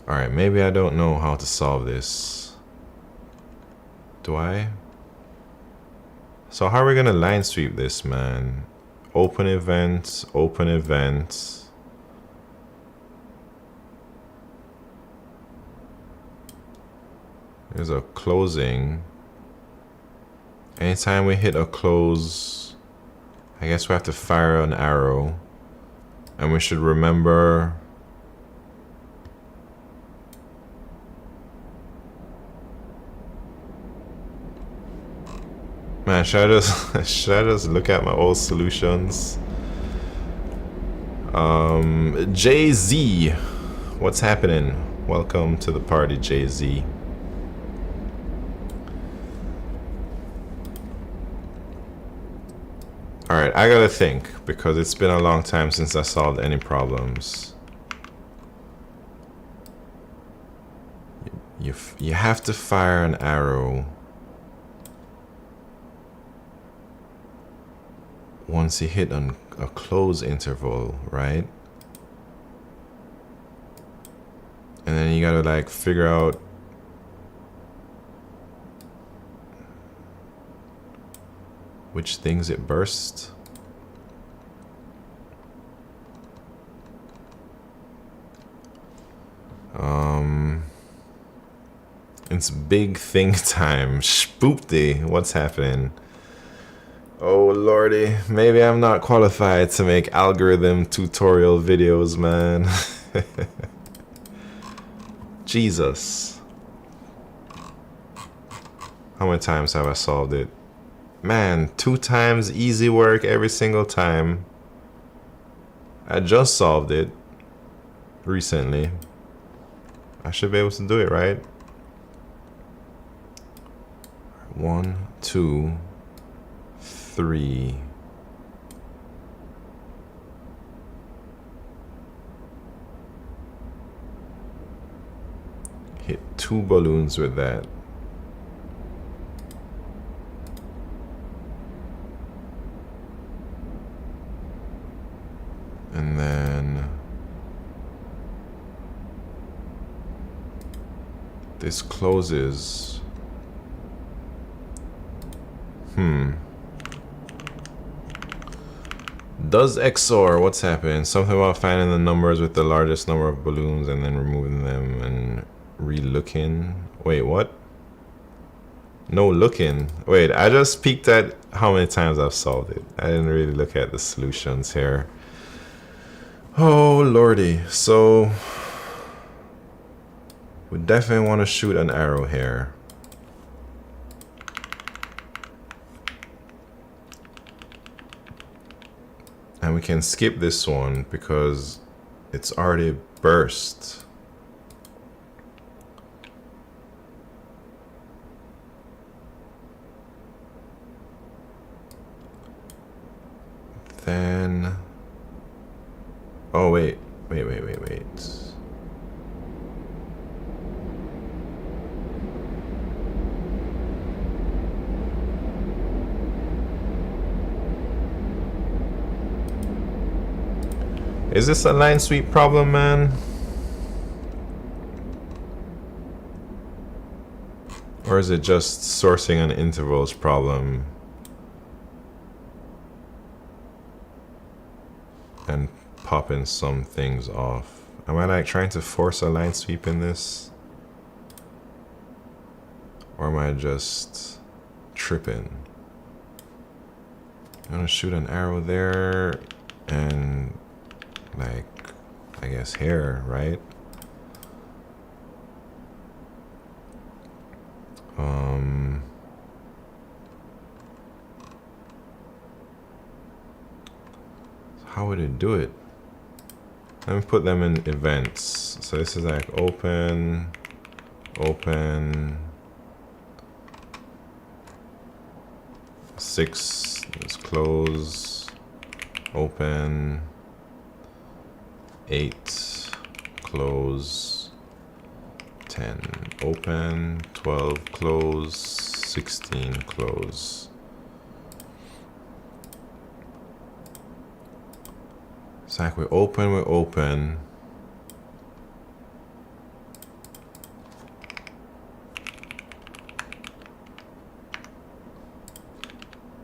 Alright, maybe I don't know how to solve this. Do I? So how are we gonna line sweep this, man? Open event, open event. There's a closing. Anytime we hit a close, I guess we have to fire an arrow. And we should remember man, should I just look at my old solutions? Jay-Z, what's happening? Welcome to the party, Jay-Z. Alright, I gotta think, because it's been a long time since I solved any problems. You have to fire an arrow once you hit a close interval, right? And then you gotta like figure out which things it bursts. It's big thing time. Spoopty, what's happening? Oh lordy, maybe I'm not qualified to make algorithm tutorial videos, man. Jesus. How many times have I solved it? Man, 2 times, easy work every single time. I just solved it recently. I should be able to do it, right? 1, 2, 3. Hit 2 balloons with that. And then this closes. Does XOR, what's happening? Something about finding the numbers with the largest number of balloons and then removing them and re-looking. Wait, what? No looking. Wait, I just peeked at how many times I've solved it. I didn't really look at the solutions here. Oh lordy. So we definitely want to shoot an arrow here. And we can skip this one because it's already burst. Then, oh wait. Is this a line sweep problem, man? Or is it just sourcing an intervals problem? And popping some things off. Am I like trying to force a line sweep in this? Or am I just tripping? I'm gonna shoot an arrow there and like, I guess here, right? How would it do it? Let me put them in events. So this is like open, open, 6, let's close, open, 8, close, 10, open, 12, close, 16, close. It's like we open.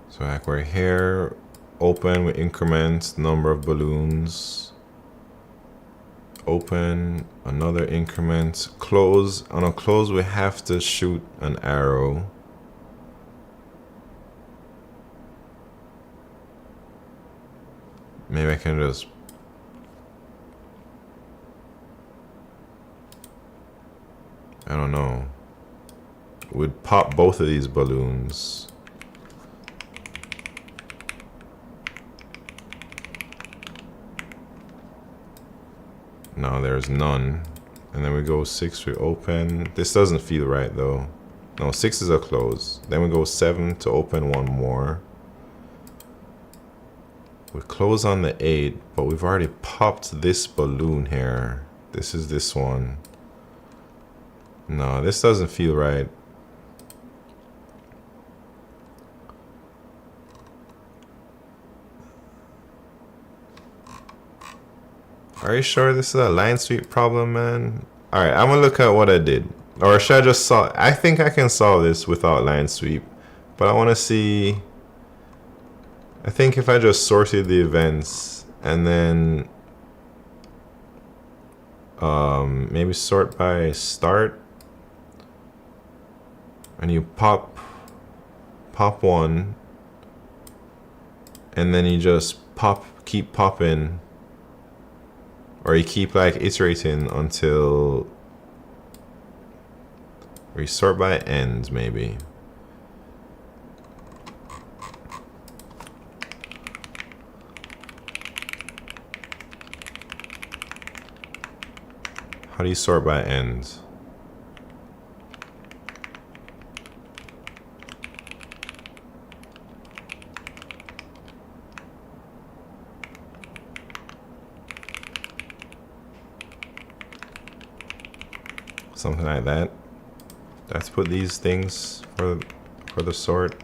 So like we're here, open, we increment number of balloons. Open, another increment, close. On a close, we have to shoot an arrow. Maybe I can just... I don't know. We'd pop both of these balloons. No, there's none. And then we go 6, we open. This doesn't feel right though. No, 6 is a close. Then we go 7 to open one more. We close on the 8, but we've already popped this balloon here. This is this one. No, this doesn't feel right. Are you sure this is a line sweep problem, man? Alright, I'm gonna look at what I did. Or should I just solve? I think I can solve this without line sweep. But I want to see... I think if I just sorted the events and then maybe sort by start, and you pop one, and then you just keep popping, or you keep like iterating until, or you sort by end maybe. How do you sort by end? Something like that. Let's put these things for the sort.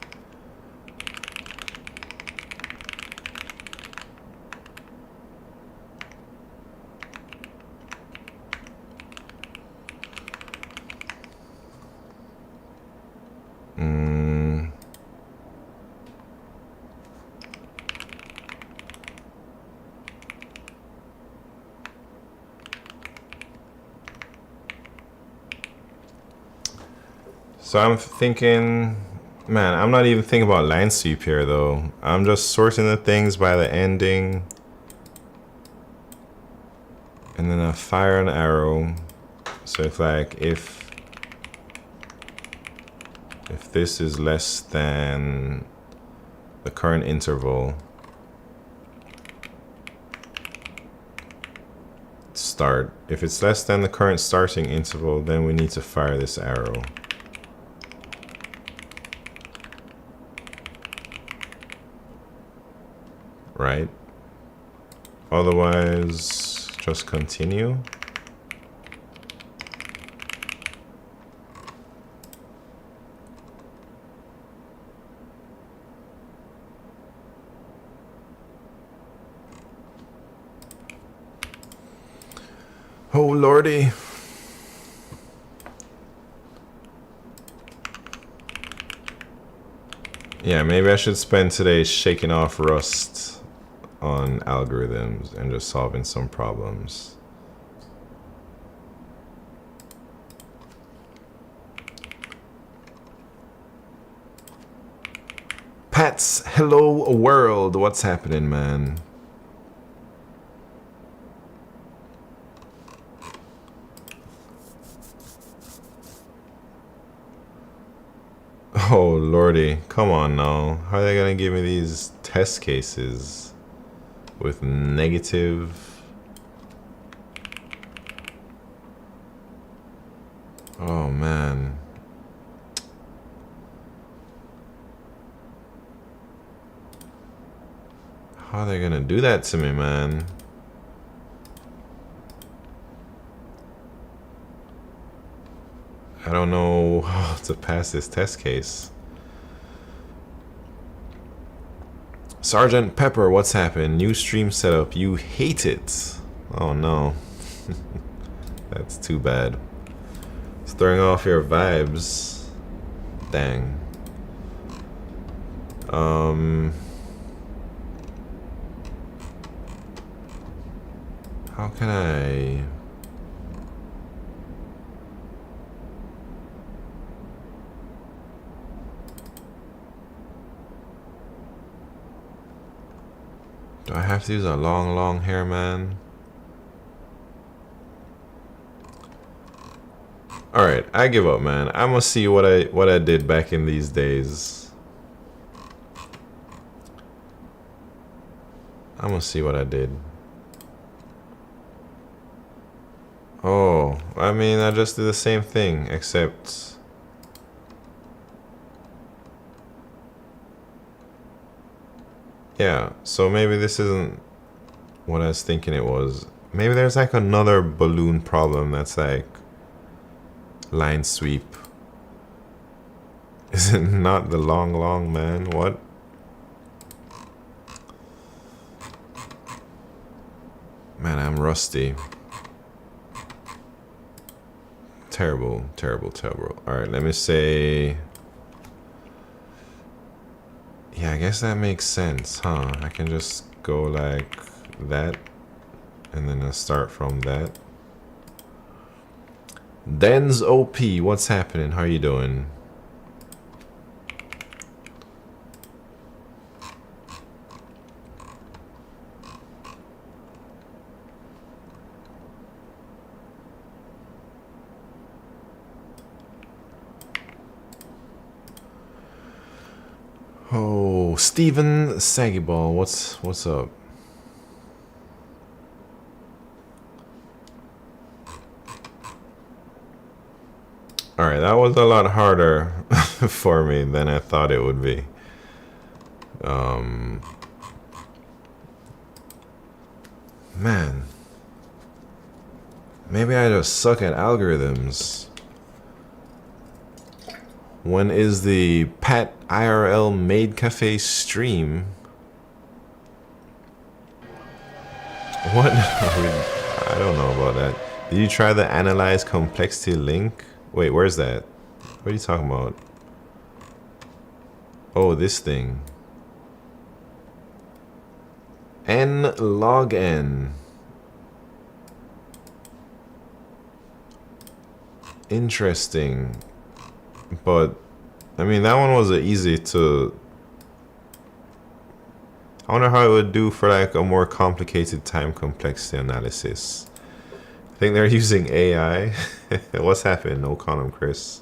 So I'm thinking, man, I'm not even thinking about line sweep here though. I'm just sorting the things by the ending. And then I fire an arrow. So if this is less than the current interval, start. If it's less than the current starting interval, then we need to fire this arrow. Right? Otherwise, just continue. Oh lordy. Yeah, maybe I should spend today shaking off rust on algorithms and just solving some problems. Pats, hello world, what's happening, man? Oh lordy, come on now. How are they gonna give me these test cases with negative? Oh man. How are they gonna do that to me, man? I don't know how to pass this test case. Sergeant Pepper, what's happened? New stream setup. You hate it. Oh no. That's too bad. It's throwing off your vibes. Dang. How can I... Do I have to use a long hair, man? Alright, I give up, man. I'm gonna see what I did back in these days. I'm gonna see what I did. Oh, I mean, I just did the same thing, except... Yeah, so maybe this isn't what I was thinking it was. Maybe there's like another balloon problem that's like line sweep. Is it not the long man? What? Man, I'm rusty. Terrible. Alright, let me say... Yeah, I guess that makes sense, huh? I can just go like that, and then I start from that. Den's OP, what's happening? How you doing? Oh, Steven Sagiball, what's up? Alright, that was a lot harder for me than I thought it would be. Man. Maybe I just suck at algorithms. When is the Pat IRL Maid Cafe stream? What? I don't know about that. Did you try the analyze complexity link? Wait, where's that? What are you talking about? Oh, this thing. N log n. Interesting. But, I mean, that one was easy to... I wonder how it would do for like a more complicated time complexity analysis. I think they're using AI. What's happening? No column, Chris.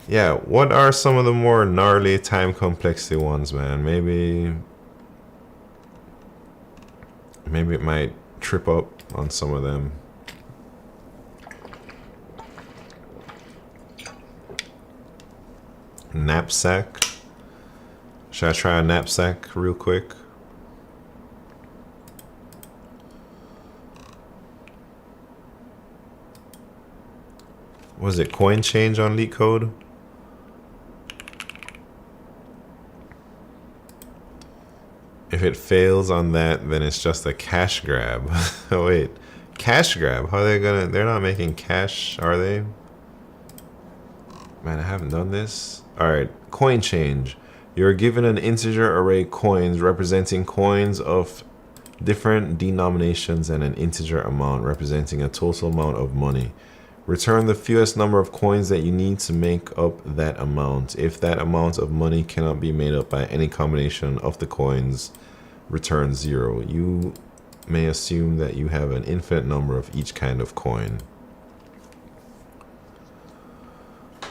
Yeah, what are some of the more gnarly time complexity ones, man? Maybe it might trip up on some of them. Knapsack. Should I try a knapsack real quick? Was it coin change on LeetCode? If it fails on that, then it's just a cash grab. Oh, wait, cash grab? How are they gonna? They're not making cash, are they? Man, I haven't done this. All right, coin change. You're given an integer array coins representing coins of different denominations and an integer amount representing a total amount of money. Return the fewest number of coins that you need to make up that amount. If that amount of money cannot be made up by any combination of the coins, return 0. You may assume that you have an infinite number of each kind of coin.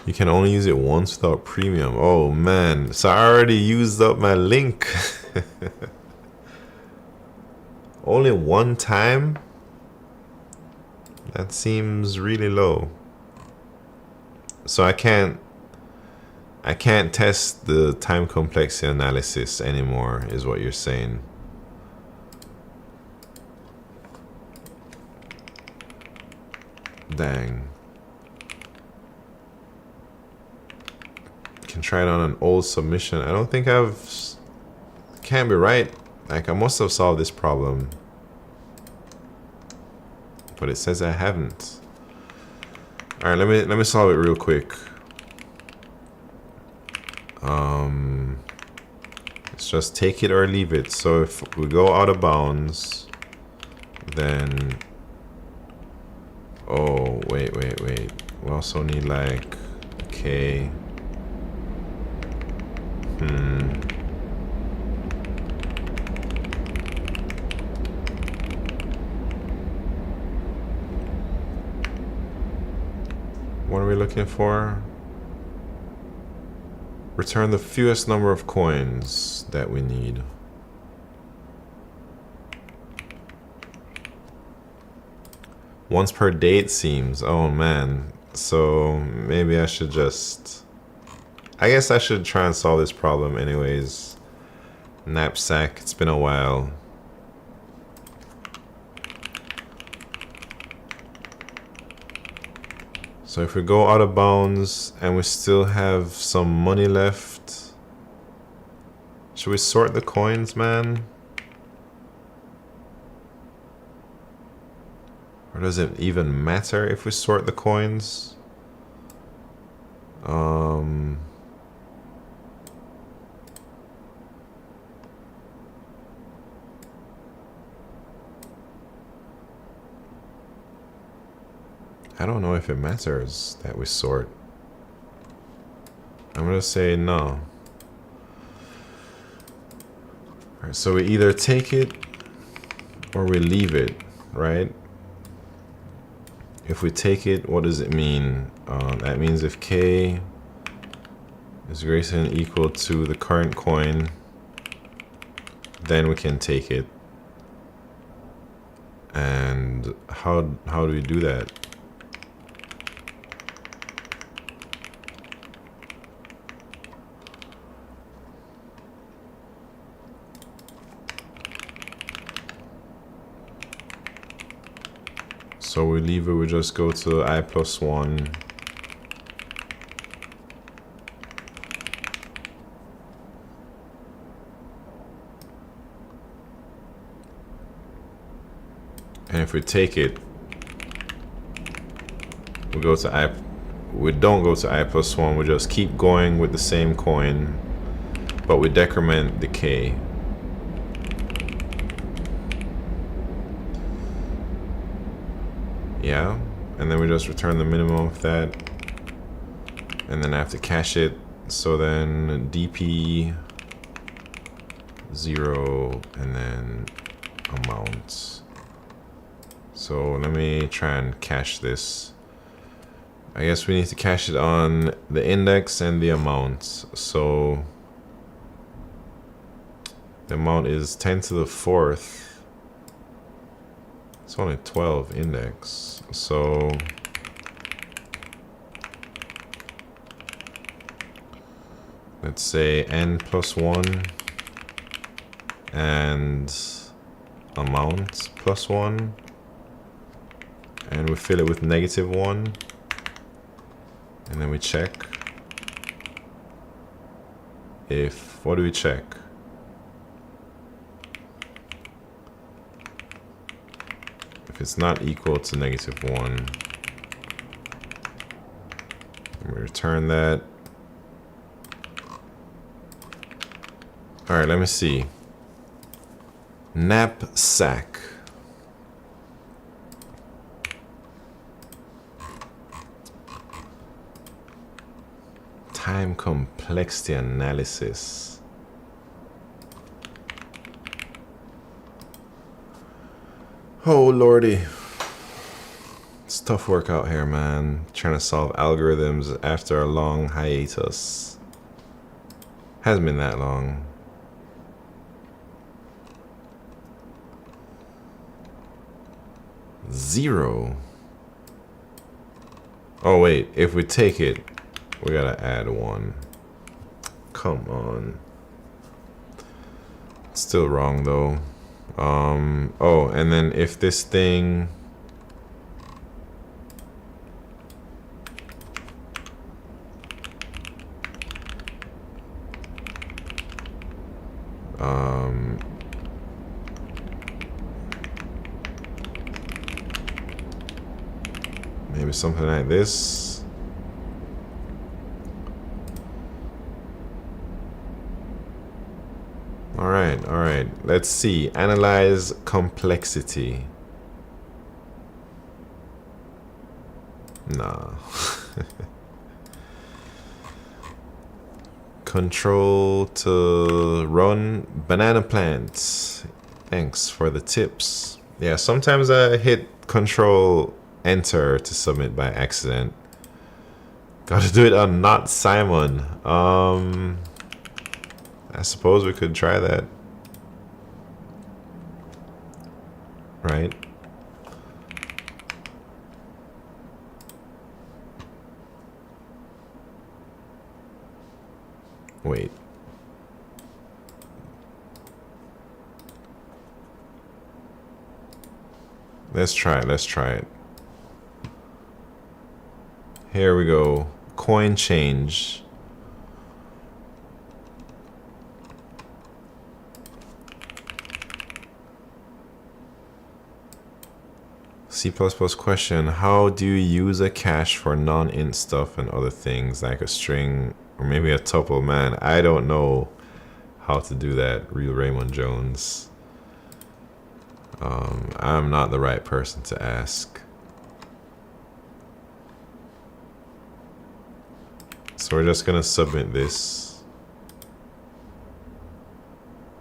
You can only use it once without premium. Oh man, so I already used up my link. Only one time? That seems really low. So I can't test the time complexity analysis anymore, is what you're saying. Dang. Can try it on an old submission. I don't think can't be right. Like, I must have solved this problem, but it says I haven't. All right, let me solve it real quick. Let's just take it or leave it. So if we go out of bounds, then oh wait. We also need like K. What are we looking for? Return the fewest number of coins that we need. Once per day, it seems. Oh man. So maybe I should just... I guess I should try and solve this problem anyways. Knapsack, it's been a while. So if we go out of bounds and we still have some money left, should we sort the coins, man? Or does it even matter if we sort the coins? I don't know if it matters that we sort. I'm gonna say no. Alright, so we either take it or we leave it, right? If we take it, what does it mean? That means if K is greater than or equal to the current coin, then we can take it. And how do we do that? So we leave it, we just go to I plus 1. And if we take it, we go to I, we don't go to I plus 1, we just keep going with the same coin, but we decrement the K. Yeah, and then we just return the minimum of that, and then I have to cache it. So then DP 0 and then amount. So let me try and cache this. I guess we need to cache it on the index and the amount. So the amount is 10 to the 4th. It's only 12 index, so let's say n plus 1 and amount plus 1, and we fill it with -1, and then we check if, what do we check? It's not equal to -1. We return that. All right, let me see. Knapsack. Time complexity analysis. Oh lordy, it's tough work out here, man. Trying to solve algorithms after a long hiatus. Hasn't been that long. Zero. Oh wait, if we take it, we gotta add 1. Come on. Still wrong though. Oh, and then if this thing maybe something like this. All right. Let's see. Analyze complexity. Nah. Control to run banana plants. Thanks for the tips. Yeah, sometimes I hit Control Enter to submit by accident. Gotta do it on not Simon. I suppose we could try that. Right? Wait. Let's try it. Let's try it. Here we go. Coin change. C++ question. How do you use a cache for non-int stuff and other things like a string or maybe a tuple? Man, I don't know how to do that. Real Raymond Jones. I'm not the right person to ask. So we're just gonna submit this.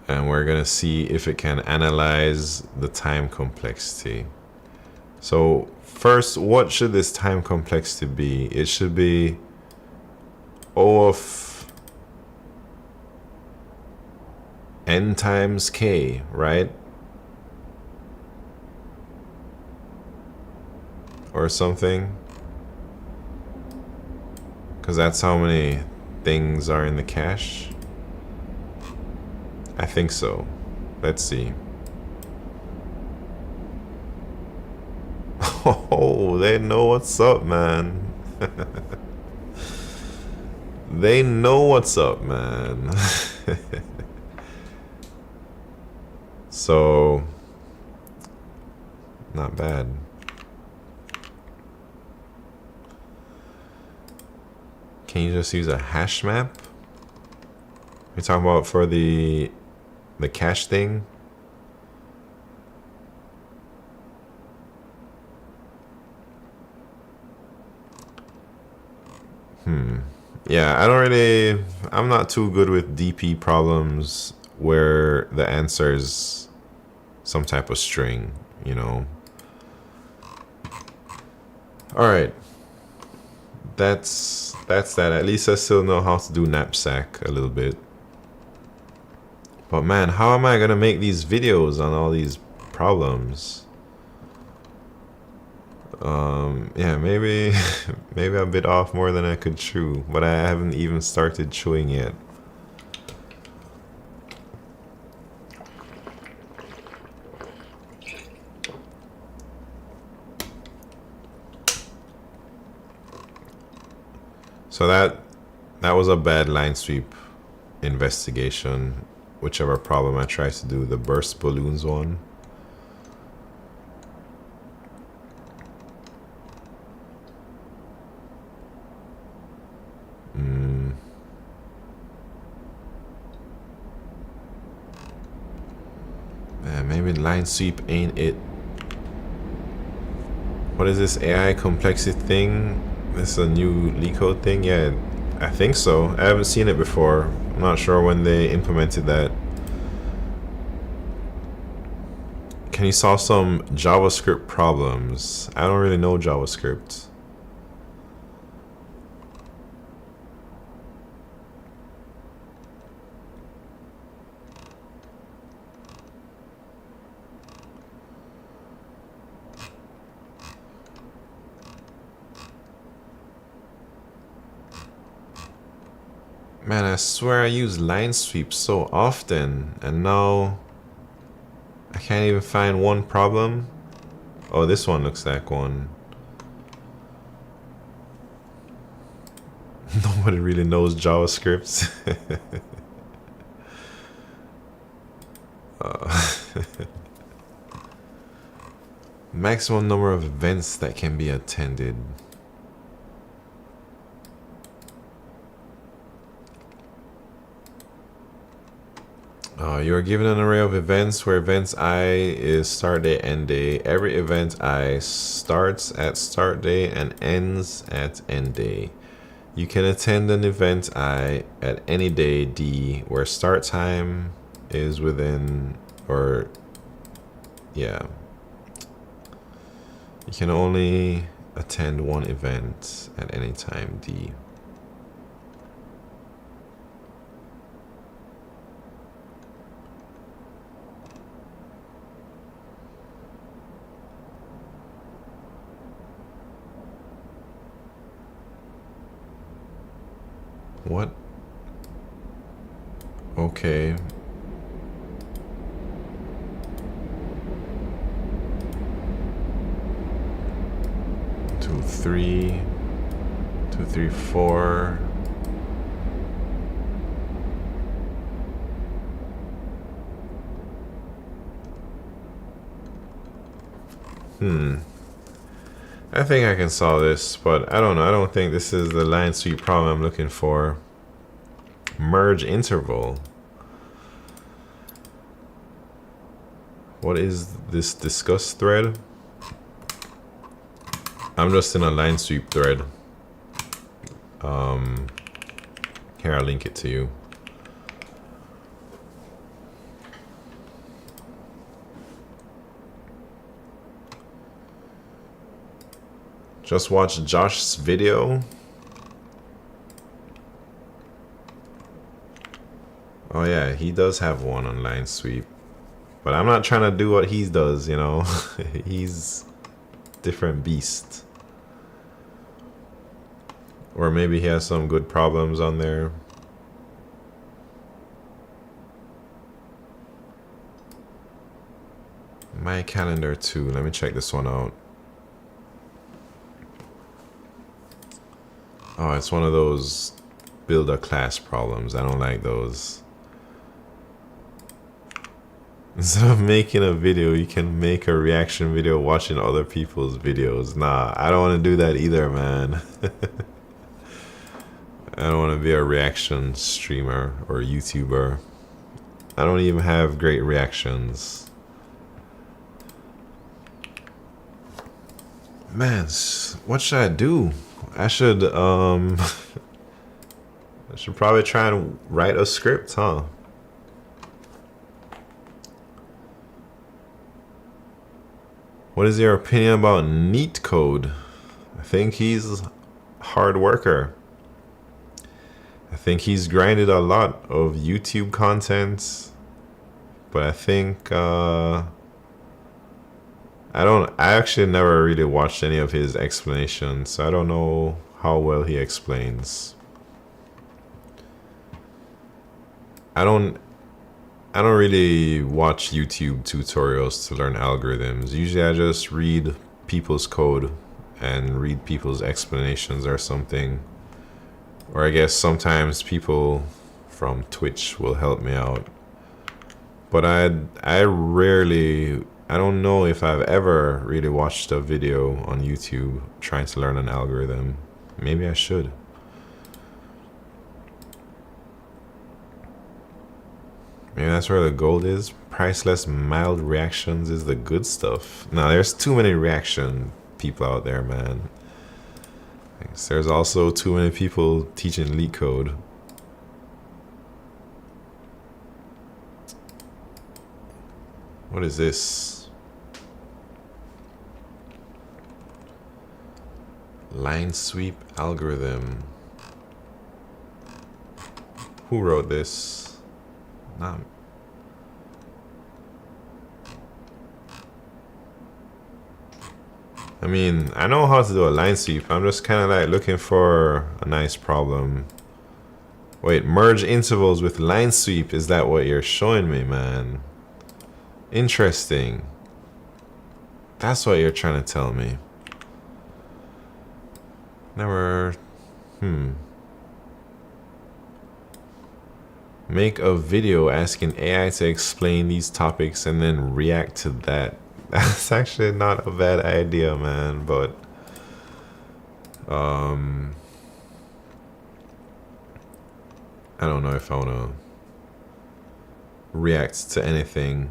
And we're gonna see if it can analyze the time complexity. So first, what should this time complexity be? It should be O of n times k, right? Or something. Because that's how many things are in the cache. I think so. Let's see. Oh, they know what's up, man. They know what's up, man. So, not bad. Can you just use a hash map? We're talking about for the cache thing. Yeah, I'm not too good with DP problems where the answer is some type of string, you know. All right. That's that. At least I still know how to do knapsack a little bit. But man, how am I gonna make these videos on all these problems? Yeah, maybe I bit off more than I could chew, but I haven't even started chewing yet. So that was a bad line sweep investigation, whichever problem I tried to do, the burst balloons one. Maybe line sweep ain't it. What is this AI complexity thing? This is a new LeetCode thing? Yeah, I think so. I haven't seen it before. I'm not sure when they implemented that. Can you solve some JavaScript problems? I don't really know JavaScript. Man, I swear I use line sweep so often, and now I can't even find one problem. Oh, this one looks like one. Nobody really knows JavaScript. Maximum number of events that can be attended. You are given an array of events where events I is start day, end day. Every event I starts at start day and ends at end day. You can attend an event I at any day D where start time is within, or yeah. You can only attend one event at any time, D. What? Okay. Two, three, 2, 3, 4. I think I can solve this, but I don't know. I don't think this is the line sweep problem I'm looking for. Merge interval. What is this discuss thread? I'm just in a line sweep thread. Here, I'll link it to you. Just watch Josh's video. Oh yeah, he does have one on line sweep. But I'm not trying to do what he does, you know. He's different beast. Or maybe he has some good problems on there. My calendar too. Let me check this one out. Oh, it's one of those build a class problems. I don't like those. Instead of making a video, you can make a reaction video watching other people's videos. Nah, I don't want to do that either, man. I don't want to be a reaction streamer or YouTuber. I don't even have great reactions. Man, what should I do? I should probably try and write a script, huh? What is your opinion about LeetCode? I think he's a hard worker. I think he's grinded a lot of YouTube content, but I think I actually never really watched any of his explanations, so I don't know how well he explains. I don't really watch YouTube tutorials to learn algorithms. Usually I just read people's code and read people's explanations or something. Or I guess sometimes people from Twitch will help me out. But I don't know if I've ever really watched a video on YouTube trying to learn an algorithm. Maybe I should. Maybe that's where the gold is. Priceless mild reactions is the good stuff. Now there's too many reaction people out there, man. There's also too many people teaching LeetCode. What is this? Line sweep algorithm. Who wrote this? Not. I mean, I know how to do a line sweep. I'm just kind of like looking for a nice problem. Wait, merge intervals with line sweep. Is that what you're showing me, man? Interesting. That's what you're trying to tell me. Never. Make a video asking AI to explain these topics and then react to that. That's actually not a bad idea, man, but I don't know if I want to react to anything.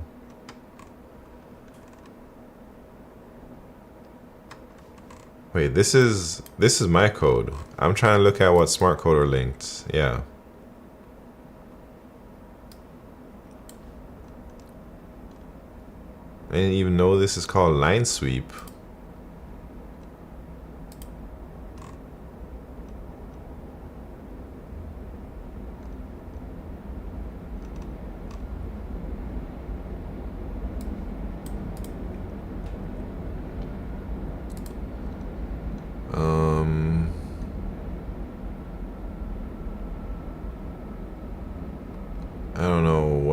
Wait, this is my code. I'm trying to look at what smart coder linked. Yeah. I didn't even know this is called line sweep.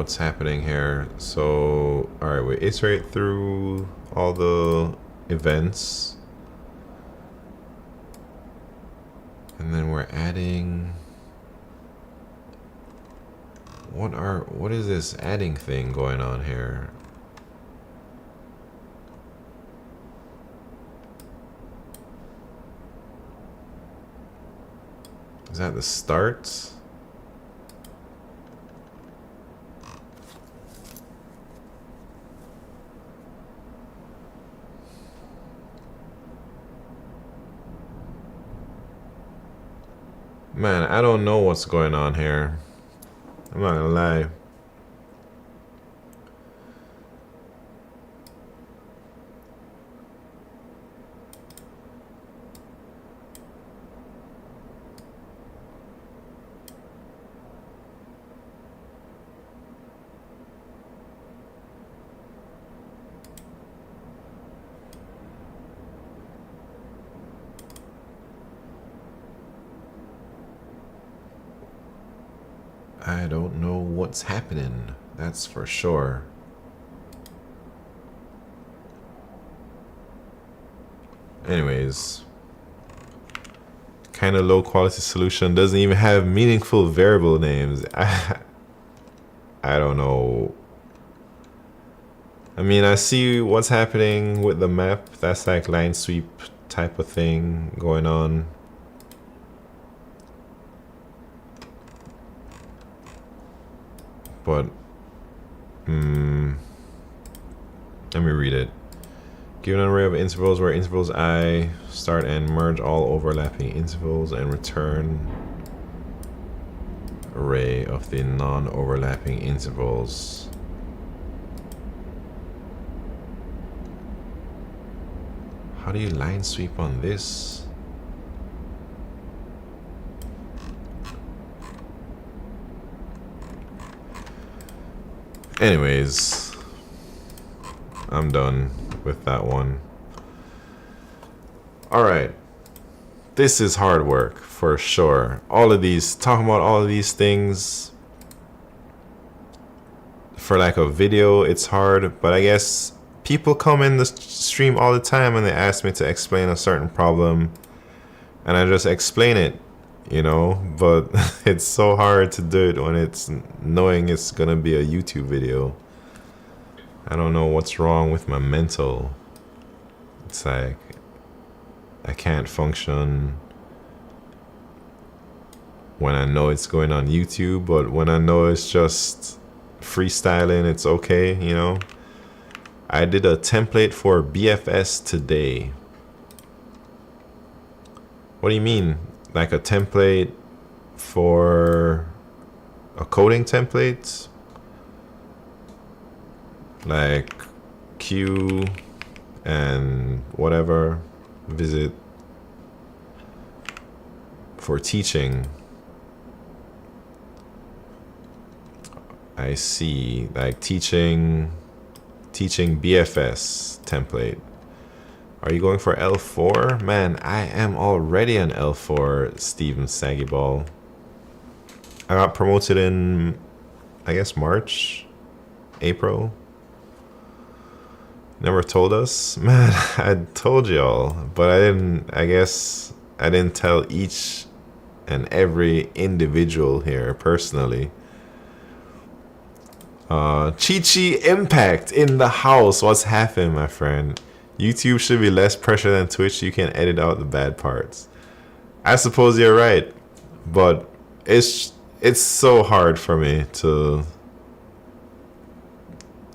what's happening here. So, alright, we iterate through all the events. And then we're adding... What is this adding thing going on here? Is that the start? Man, I don't know what's going on here. I'm not gonna lie. I don't know what's happening, that's for sure. Anyways, kind of low quality solution, doesn't even have meaningful variable names. I don't know. I mean, I see what's happening with the map. That's like line sweep type of thing going on. But let me read it. Given an array of intervals where intervals I start and merge all overlapping intervals and return array of the non-overlapping intervals. How do you line sweep on this? Anyways, I'm done with that one. Alright. This is hard work for sure. Talking about all of these things for like a video, it's hard, but I guess people come in the stream all the time and they ask me to explain a certain problem and I just explain it, you know, but it's so hard to do it when it's knowing it's gonna be a YouTube video. I don't know what's wrong with my mental. It's like I can't function when I know it's going on YouTube, but when I know it's just freestyling, it's okay, you know. I did a template for BFS today. What do you mean? Like a template for a coding template? Like Q and whatever, visit for teaching. I see, like teaching BFS template. Are you going for L4? Man, I am already an L4, Steven Saggyball. I got promoted in, I guess, March, April. Never told us? Man, I told y'all, but I guess I didn't tell each and every individual here personally. Chi Impact in the house. What's happening, my friend? YouTube should be less pressure than Twitch. You can edit out the bad parts. I suppose you're right, but it's so hard for me to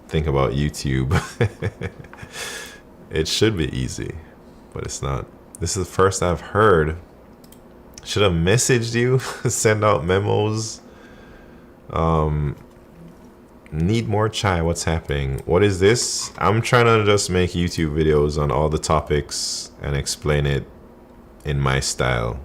think about YouTube. It should be easy, but it's not. This is the first I've heard. Should have messaged you, send out memos. Need more chai. What's happening? What is this? I'm trying to just make YouTube videos on all the topics and explain it in my style.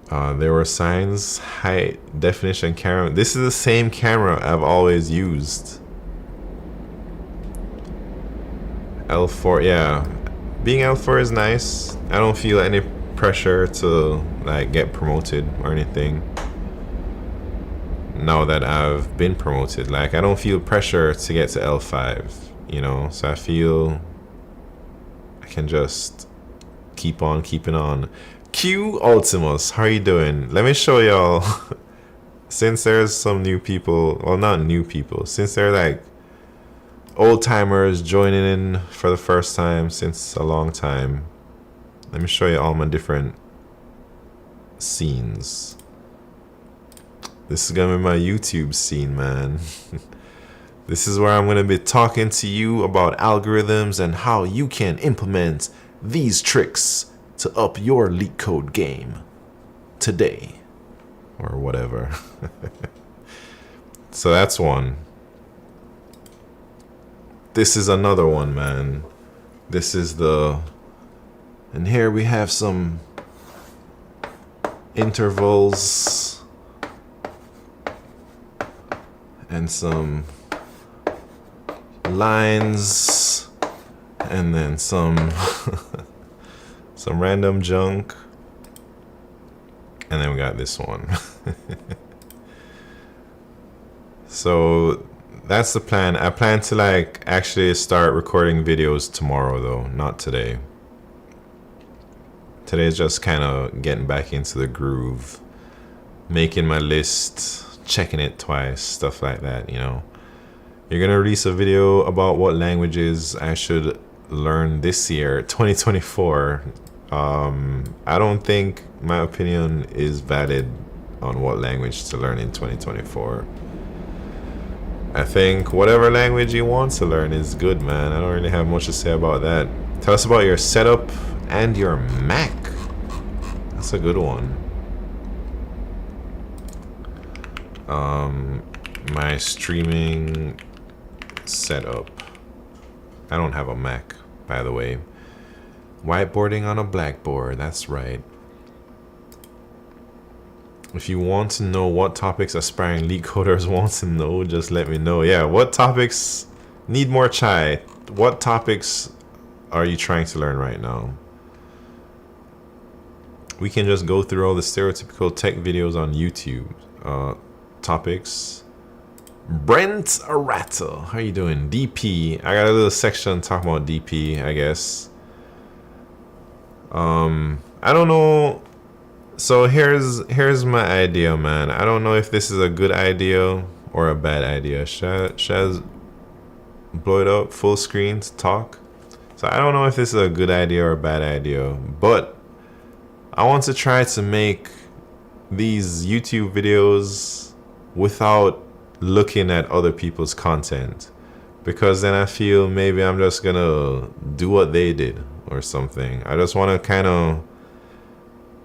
There were signs, high definition camera. This is the same camera I've always used. L4, yeah. Being L4 is nice. I don't feel any pressure to like get promoted or anything. now that I've been promoted. Like, I don't feel pressure to get to L5, you know, so I feel I can just keep on keeping on. Q Ultimus, how are you doing? Let me show y'all. Since there's some new people, well, not new people, since they're like old timers joining in for the first time since a long time, let me show you all my different scenes. This is gonna be my YouTube scene, man. This is where I'm gonna be talking to you about algorithms and how you can implement these tricks to up your LeetCode game today. Or whatever. So that's one. This is another one, man. This is the... And here we have some intervals and some lines and then some some random junk. And then we got this one. So that's the plan. I plan to like actually start recording videos tomorrow though, not today. Today is just kind of getting back into the groove, making my list, checking it twice, stuff like that, you know. You're gonna release a video about what languages I should learn this year, 2024. I don't think my opinion is valid on what language to learn in 2024. I think whatever language you want to learn is good, man. I don't really have much to say about that. Tell us about your setup and your Mac. That's a good one. My streaming setup. I don't have a Mac, by the way. Whiteboarding on a blackboard, that's right. If you want to know what topics aspiring LeetCoders want to know, just let me know. Yeah, what topics need more chai? What topics are you trying to learn right now? We can just go through all the stereotypical tech videos on YouTube. Topics. Brent Arata, how you doing? DP, I got a little section talking about DP, I guess. I don't know. So here's my idea, man. I don't know if this is a good idea or a bad idea. Should I blow it up full screen to talk? So I don't know if this is a good idea or a bad idea, but I want to try to make these YouTube videos without looking at other people's content, because then I feel maybe I'm just gonna do what they did or something. I just want to kind of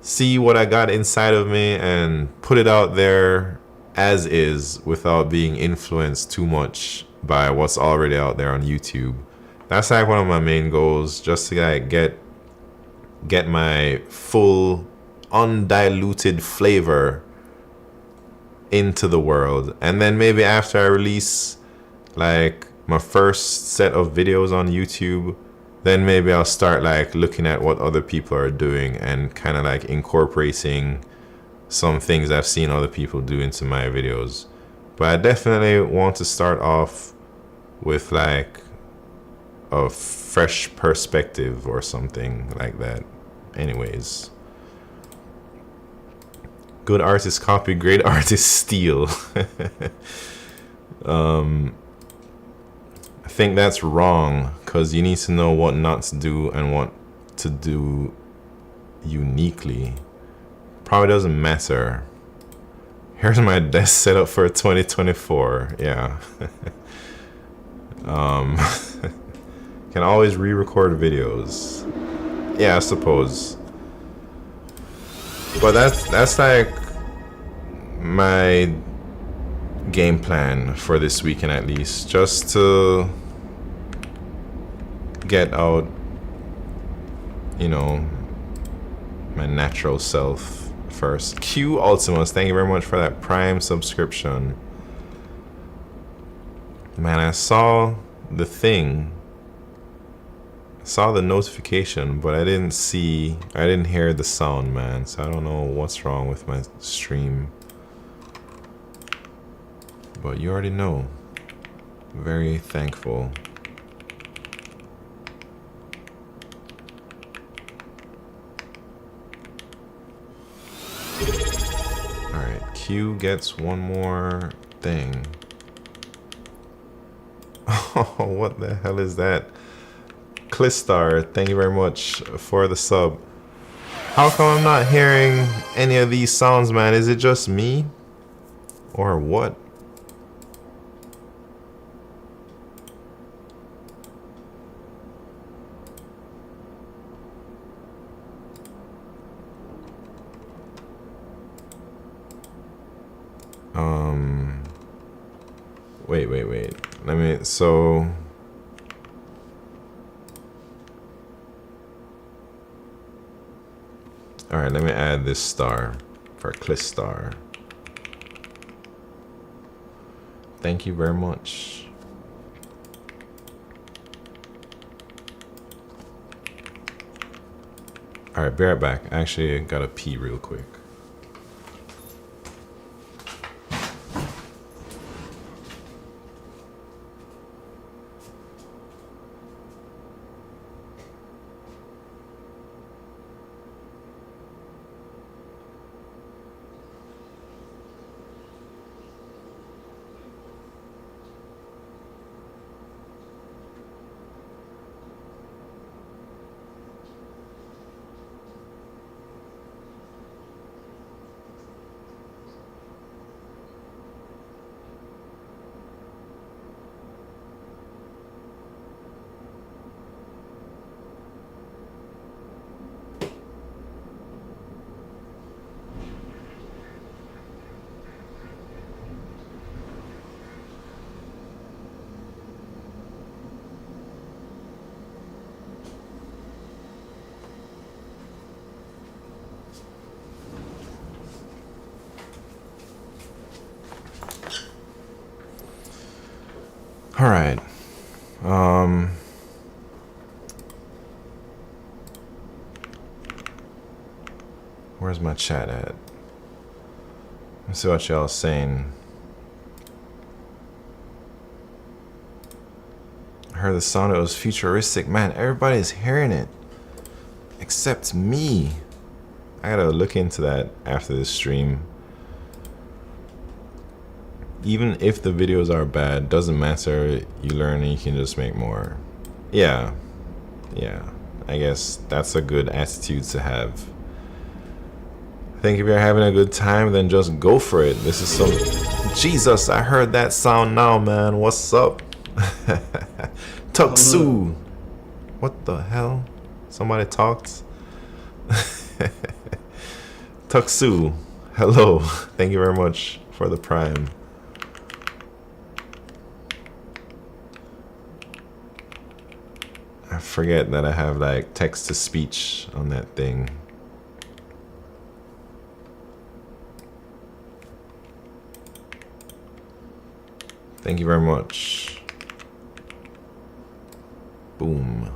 see what I got inside of me and put it out there as is without being influenced too much by what's already out there on YouTube. That's like one of my main goals, just to like get my full undiluted flavor into the world. And then maybe after I release like my first set of videos on YouTube, then maybe I'll start like looking at what other people are doing and kind of like incorporating some things I've seen other people do into my videos. But I definitely want to start off with like a fresh perspective or something like that. Anyways, good artists copy, great artists steal. I think that's wrong, because you need to know what not to do and what to do uniquely. Probably doesn't matter. Here's my desk setup for 2024. Yeah. Can always re-record videos. Yeah, I suppose. But that's like my game plan for this weekend, at least, just to get out, you know, my natural self first. Q Ultimus, thank you very much for that Prime subscription. Man, I saw the thing, saw the notification, but I didn't hear the sound, man, so I don't know what's wrong with my stream. but you already know. Very thankful. Alright, Q gets one more thing. Oh, what the hell is that? Clistar, thank you very much for the sub. How come I'm not hearing any of these sounds, man? Is it just me? Or what? Wait. Let me, so... Alright, let me add this star for Clistar. Thank you very much. Alright, be right back. Actually, I gotta pee real quick. All right. Where's my chat at? Let's see what y'all saying. I heard the sound, it was futuristic. Man, everybody's hearing it. Except me. I gotta look into that after this stream. Even if the videos are bad, doesn't matter. You learn and you can just make more. Yeah. I guess that's a good attitude to have. I think if you're having a good time, then just go for it. This is some... Jesus, I heard that sound now, man. What's up? Tuksu. What the hell? Somebody talked? Tuksu. Hello. Thank you very much for the prime. I forget that I have like text to speech on that thing. Thank you very much. Boom.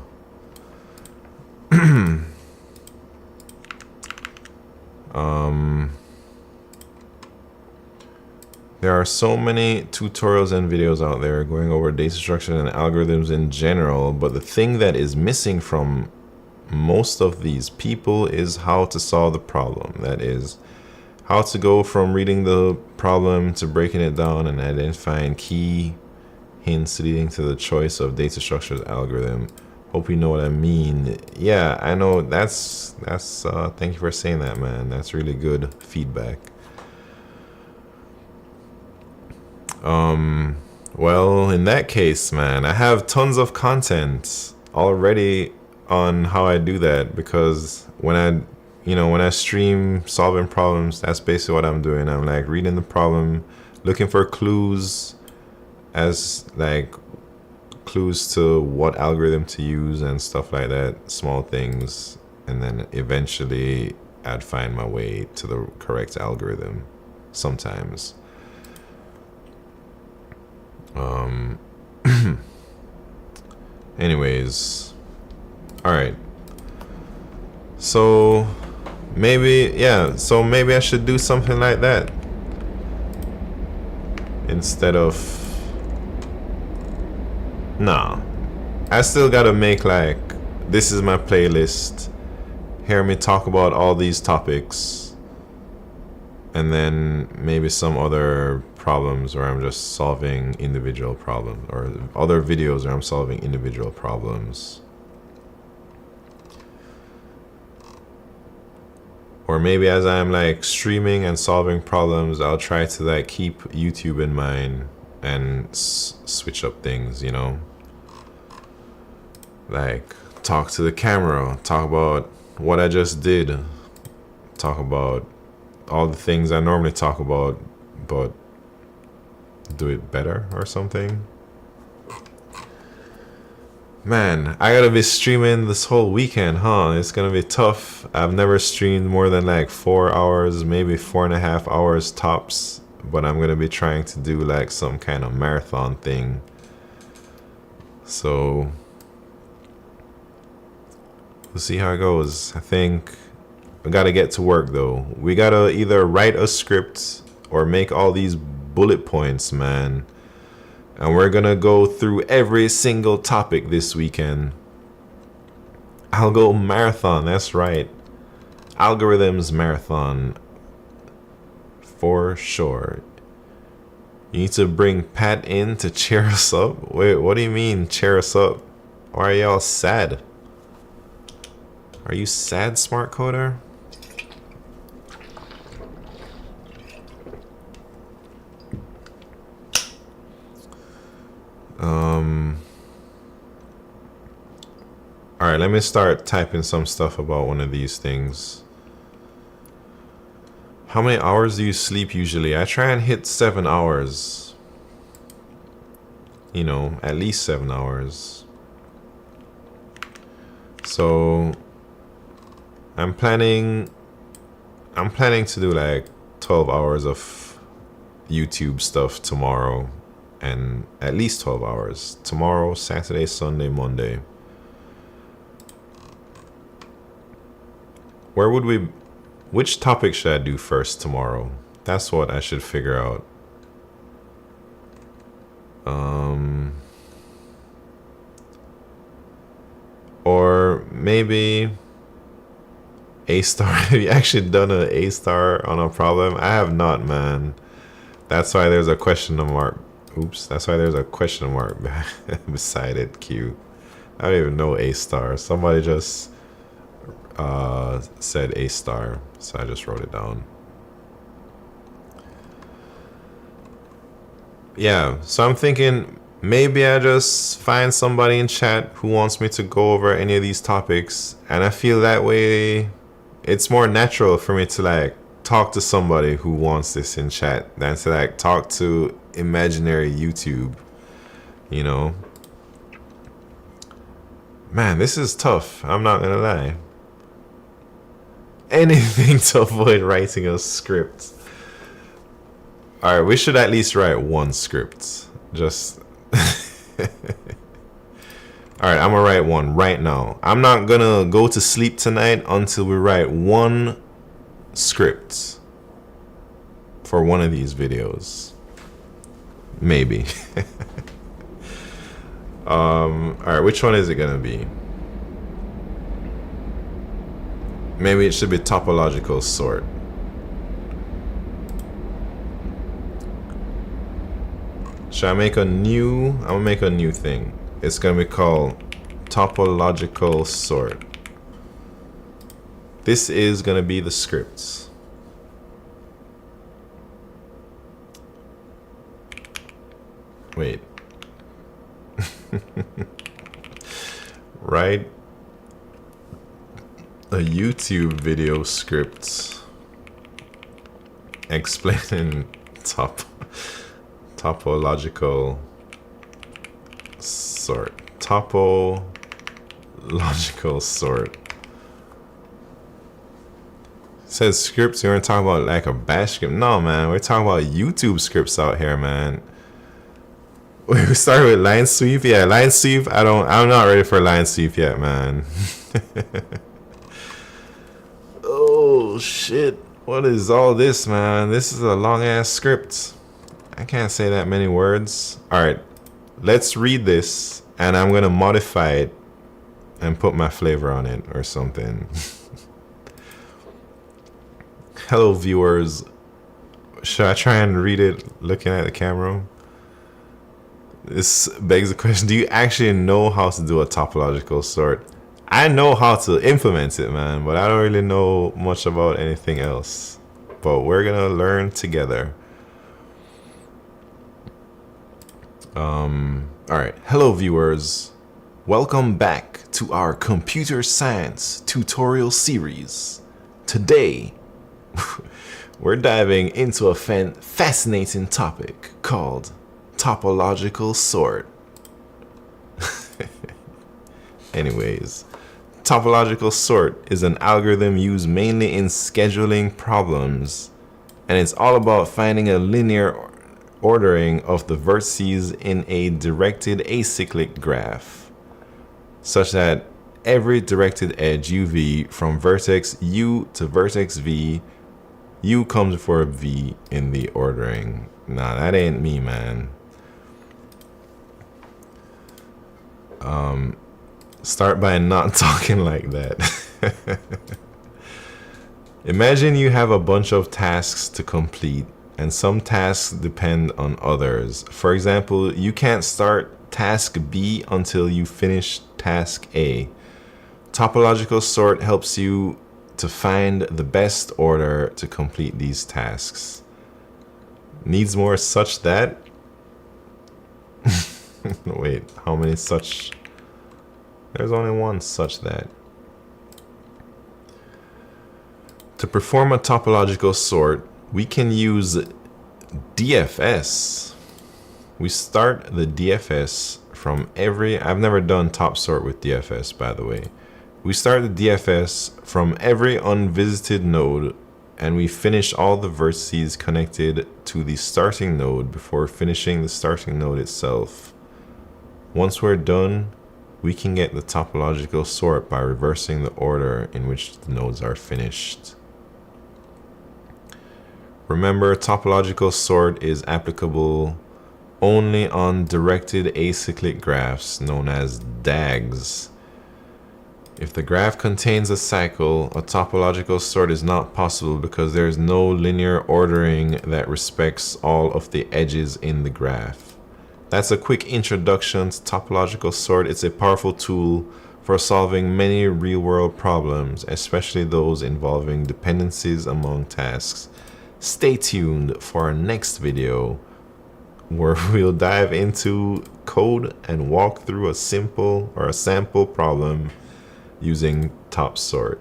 There are so many tutorials and videos out there going over data structure and algorithms in general, but the thing that is missing from most of these people is how to solve the problem. That is, how to go from reading the problem to breaking it down and identifying key hints leading to the choice of data structures algorithm. Hope you know what I mean. Yeah, I know. That's thank you for saying that, man. That's really good feedback. Well, in that case, man, I have tons of content already on how I do that, because when I stream solving problems, that's basically what I'm doing. I'm like reading the problem, looking for clues as like clues to what algorithm to use and stuff like that, small things, and then eventually I'd find my way to the correct algorithm sometimes. Anyways, all right, so maybe I should do something like that. instead of... Nah. I still gotta make like, this is my playlist. Hear me talk about all these topics. And then maybe some other problems where I'm just solving individual problems. Or other videos where I'm solving individual problems. Or maybe as I'm like streaming and solving problems, I'll try to like keep YouTube in mind and switch up things, you know? Like talk to the camera, talk about what I just did, talk about all the things I normally talk about, but do it better or something. Man, I gotta be streaming this whole weekend, huh? It's gonna be tough. I've never streamed more than like 4 hours, maybe 4.5 hours tops. But I'm gonna be trying to do like some kind of marathon thing. So we'll see how it goes. I think we gotta get to work though. We gotta either write a script or make all these bullet points, man. And we're gonna go through every single topic this weekend. I'll go marathon, that's right. Algorithms marathon. For sure. You need to bring Pat in to cheer us up? Wait, what do you mean cheer us up? Why are y'all sad? Are you sad, smart coder? Alright, let me start typing some stuff about one of these things. How many hours do you sleep usually? I try and hit 7 hours. You know, at least 7 hours. So I'm planning to do like 12 hours of YouTube stuff tomorrow. And at least 12 hours. Tomorrow, Saturday, Sunday, Monday. Which topic should I do first tomorrow? That's what I should figure out. Or maybe A-star. Have you actually done an A-star on a problem? I have not, man. That's why there's a question mark. Oops, that's why there's a question mark beside it, Q. I don't even know A-star. Somebody just said A-star, so I just wrote it down. Yeah, so I'm thinking maybe I just find somebody in chat who wants me to go over any of these topics, and I feel that way it's more natural for me to like talk to somebody who wants this in chat than to like talk to imaginary YouTube, you know. Man, this is tough, I'm not gonna lie. Anything to avoid writing a script. Alright, we should at least write one script. Just alright, I'm gonna write one right now. I'm not gonna go to sleep tonight until we write one script for one of these videos. Maybe. Alright, which one is it gonna be? Maybe it should be topological sort. Should I make a new? I'm gonna make a new thing. It's gonna be called topological sort. This is gonna be the scripts. Wait. Write a YouTube video script explaining topological sort. Topological sort. It says scripts. You want to talk about like a bash script? No, man. We're talking about YouTube scripts out here, man. We started with line sweep. Yeah, line sweep. I'm not ready for line sweep yet, man. Oh shit. What is all this, man? This is a long ass script. I can't say that many words. All right, let's read this, and I'm gonna modify it and put my flavor on it or something. Hello, viewers. Should I try and read it looking at the camera? This begs the question, do you actually know how to do a topological sort? I know how to implement it, man, but I don't really know much about anything else. But we're gonna learn together. Alright, hello viewers. Welcome back to our computer science tutorial series. Today, we're diving into a fascinating topic called topological sort. Anyways, topological sort is an algorithm used mainly in scheduling problems, and it's all about finding a linear ordering of the vertices in a directed acyclic graph, such that every directed edge UV from vertex U to vertex V, U comes before V in the ordering. Nah, that ain't me, man. Start by not talking like that. Imagine you have a bunch of tasks to complete, and some tasks depend on others. For example, you can't start task B until you finish task A. Topological sort helps you to find the best order to complete these tasks. Needs more such that? Wait, how many such? There's only one such that. To perform a topological sort, we can use DFS. We start the DFS from every, I've never done top sort with DFS, by the way. We start the DFS from every unvisited node, and we finish all the vertices connected to the starting node before finishing the starting node itself. Once we're done, we can get the topological sort by reversing the order in which the nodes are finished. Remember, topological sort is applicable only on directed acyclic graphs known as DAGs. If the graph contains a cycle, a topological sort is not possible because there is no linear ordering that respects all of the edges in the graph. That's a quick introduction to topological sort. It's a powerful tool for solving many real-world problems, especially those involving dependencies among tasks. Stay tuned for our next video, where we'll dive into code and walk through a sample problem using top sort.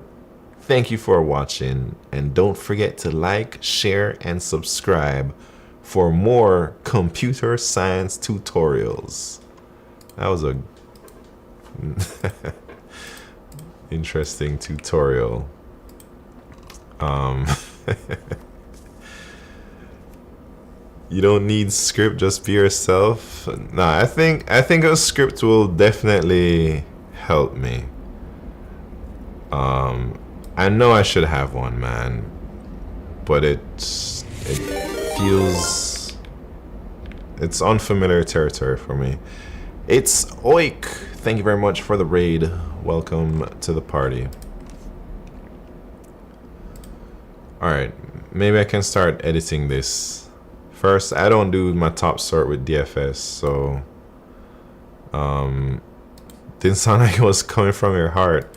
Thank you for watching, and don't forget to like, share, and subscribe for more computer science tutorials. That was a interesting tutorial. You don't need script, just be yourself. Nah, I think a script will definitely help me. I know I should have one, man, but it feels, it's unfamiliar territory for me. It's Oik. Thank you very much for the raid. Welcome to the party. Alright, maybe I can start editing this. First, I don't do my top sort with DFS, so didn't sound like it was coming from your heart.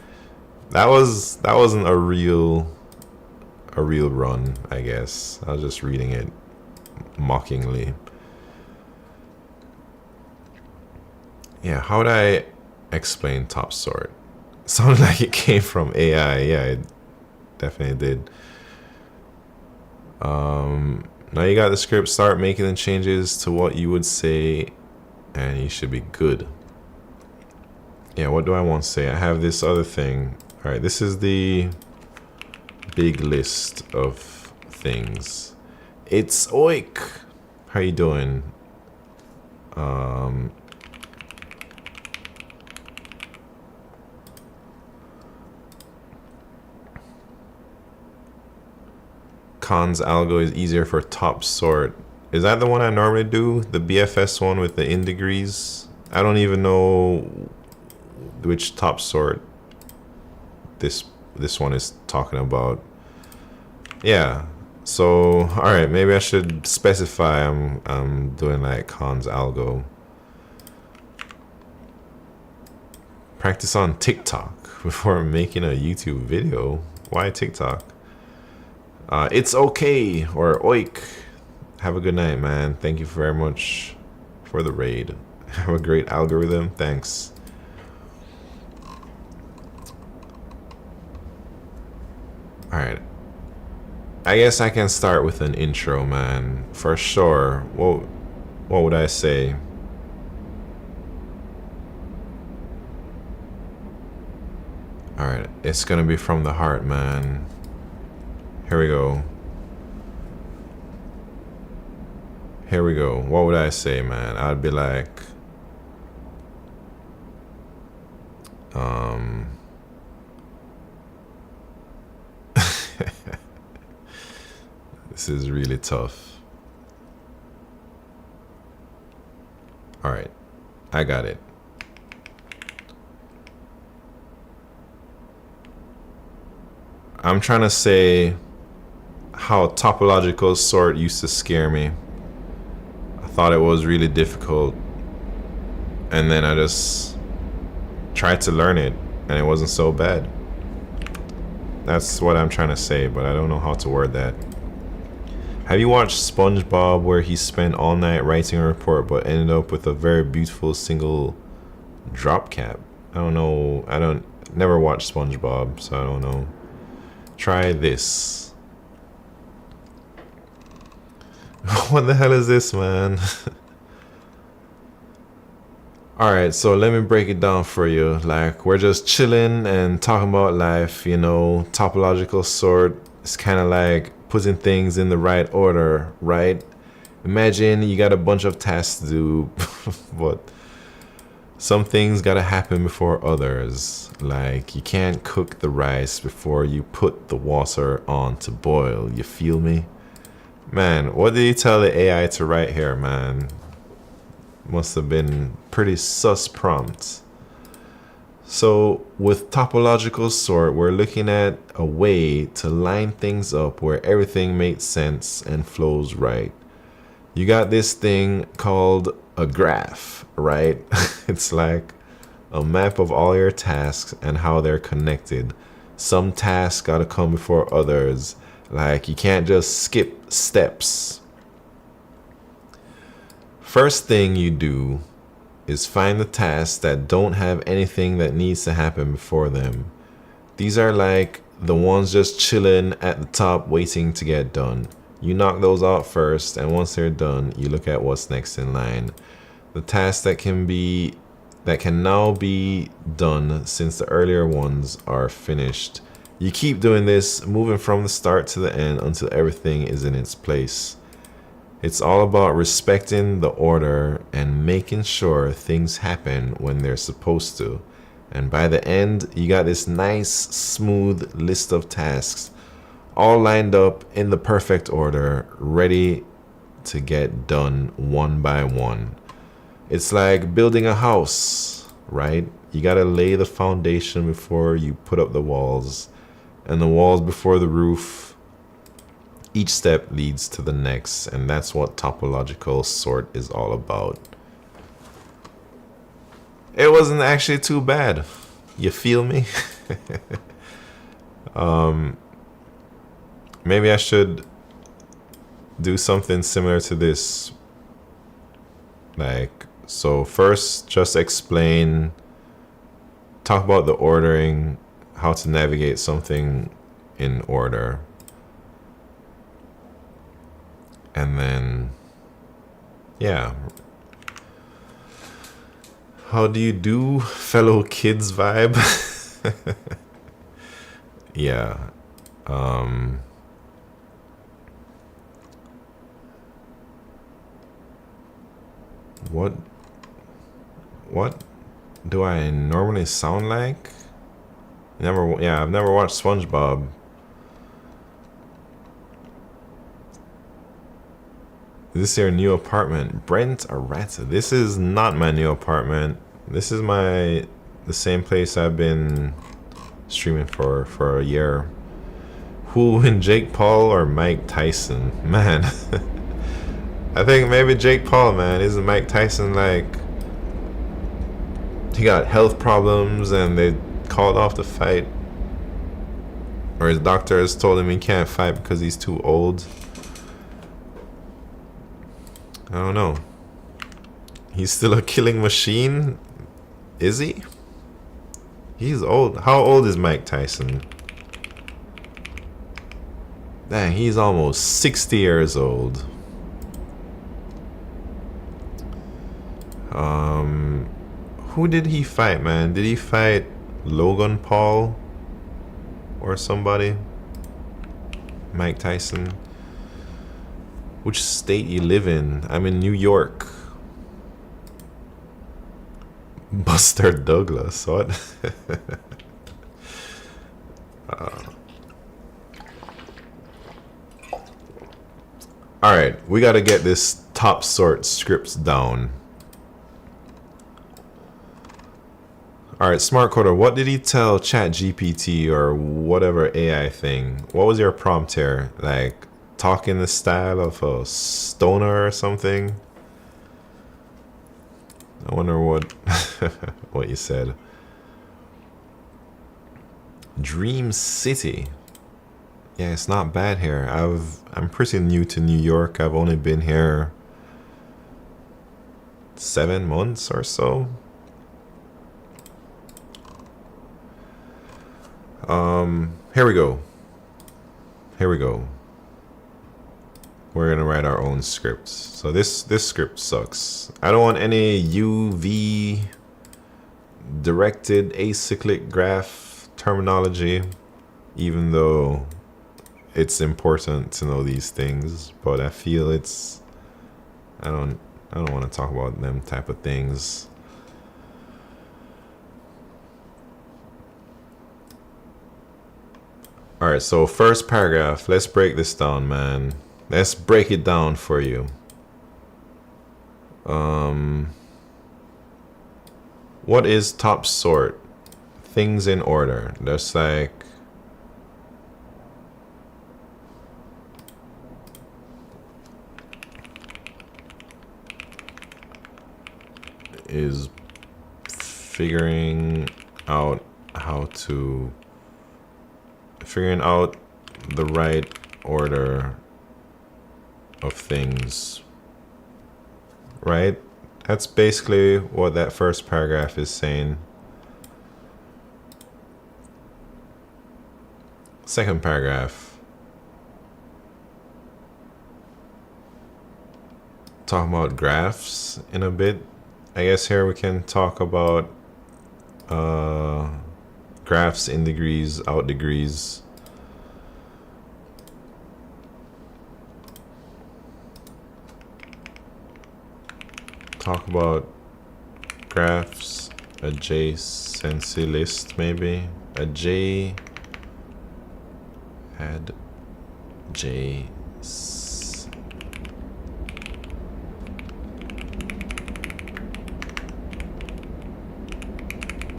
That wasn't a real run, I guess. I was just reading it mockingly. Yeah, how would I explain top sort? It sounded like it came from AI. Yeah, it definitely did. Now you got the script, start making the changes to what you would say, and you should be good. Yeah, what do I want to say? I have this other thing. All right, this is the big list of things. It's Oik. How you doing? Khan's algo is easier for top sort. Is that the one I normally do? The BFS one with the in degrees? I don't even know which top sort this one is talking about. Yeah. So, all right, maybe I should specify I'm doing like Hans algo. Practice on TikTok before making a YouTube video. Why TikTok? It's okay, or oik. Have a good night, man. Thank you very much for the raid. Have a great algorithm. Thanks. All right. I guess I can start with an intro, man. For sure. What would I say? All right. It's gonna be from the heart, man. Here we go. Here we go. What would I say, man? I'd be like, this is really tough. All right, I got it. I'm trying to say how topological sort used to scare me. I thought it was really difficult, and then I just tried to learn it, and it wasn't so bad. That's what I'm trying to say, but I don't know how to word that. Have you watched SpongeBob, where he spent all night writing a report but ended up with a very beautiful single drop cap? I don't know. Never watched SpongeBob, so I don't know. Try this. What the hell is this, man? Alright, so let me break it down for you. Like, we're just chilling and talking about life, you know. Topological sort is kind of like putting things in the right order, right? Imagine you got a bunch of tasks to do, but some things gotta happen before others. Like, you can't cook the rice before you put the water on to boil. You feel me? Man, what did you tell the AI to write here, man? Must have been pretty sus prompt. So with topological sort, we're looking at a way to line things up where everything makes sense and flows right. You got this thing called a graph, right? It's like a map of all your tasks and how they're connected. Some tasks gotta come before others. Like, you can't just skip steps. First thing you do is find the tasks that don't have anything that needs to happen before them. These are like the ones just chilling at the top waiting to get done. You knock those out first, and once they're done, you look at what's next in line. The tasks that can now be done since the earlier ones are finished. You keep doing this, moving from the start to the end until everything is in its place. It's all about respecting the order and making sure things happen when they're supposed to. And by the end, you got this nice, smooth list of tasks, all lined up in the perfect order, ready to get done one by one. It's like building a house, right? You gotta lay the foundation before you put up the walls, and the walls before the roof. Each step leads to the next, and that's what topological sort is all about. It wasn't actually too bad. You feel me? Maybe I should do something similar to this. Like, so first, just talk about the ordering, how to navigate something in order. And then, yeah. How do you do, fellow kids vibe? Yeah. What do I normally sound like? I've never watched SpongeBob. this your new apartment? Brent Arata. This is not my new apartment. This is the same place I've been streaming for a year. Who will win, Jake Paul or Mike Tyson? Man. I think maybe Jake Paul, man. Isn't Mike Tyson like... He got health problems and they called off the fight. Or his doctors told him he can't fight because he's too old. I don't know. He's still a killing machine? Is he? He's old. How old is Mike Tyson? Dang, he's almost 60 years old. Who did he fight, man? Did he fight Logan Paul or somebody? Mike Tyson. Which state you live in? I'm in New York. Buster Douglas, what? Alright, we gotta get this top sort scripts down. Alright, Smart Coder, what did he tell ChatGPT or whatever AI thing? What was your prompt here? Like, talk in the style of a stoner or something? I wonder what what you said. Dream City. Yeah, it's not bad here. I'm pretty new to New York. I've only been here 7 months or so. Here we go. Here we go. We're gonna write our own scripts. So this script sucks. I don't want any UV directed acyclic graph terminology, even though it's important to know these things, but I feel it's I don't want to talk about them type of things. All right, so first paragraph, let's break this down, man. Let's break it down for you. What is top sort? Things in order. That's like is figuring out the right order of things, right? That's basically what that first paragraph is saying. Second paragraph, talk about graphs in a bit. I guess here we can talk about graphs in degrees, out degrees. Talk about graphs, adjacency list maybe. Add J.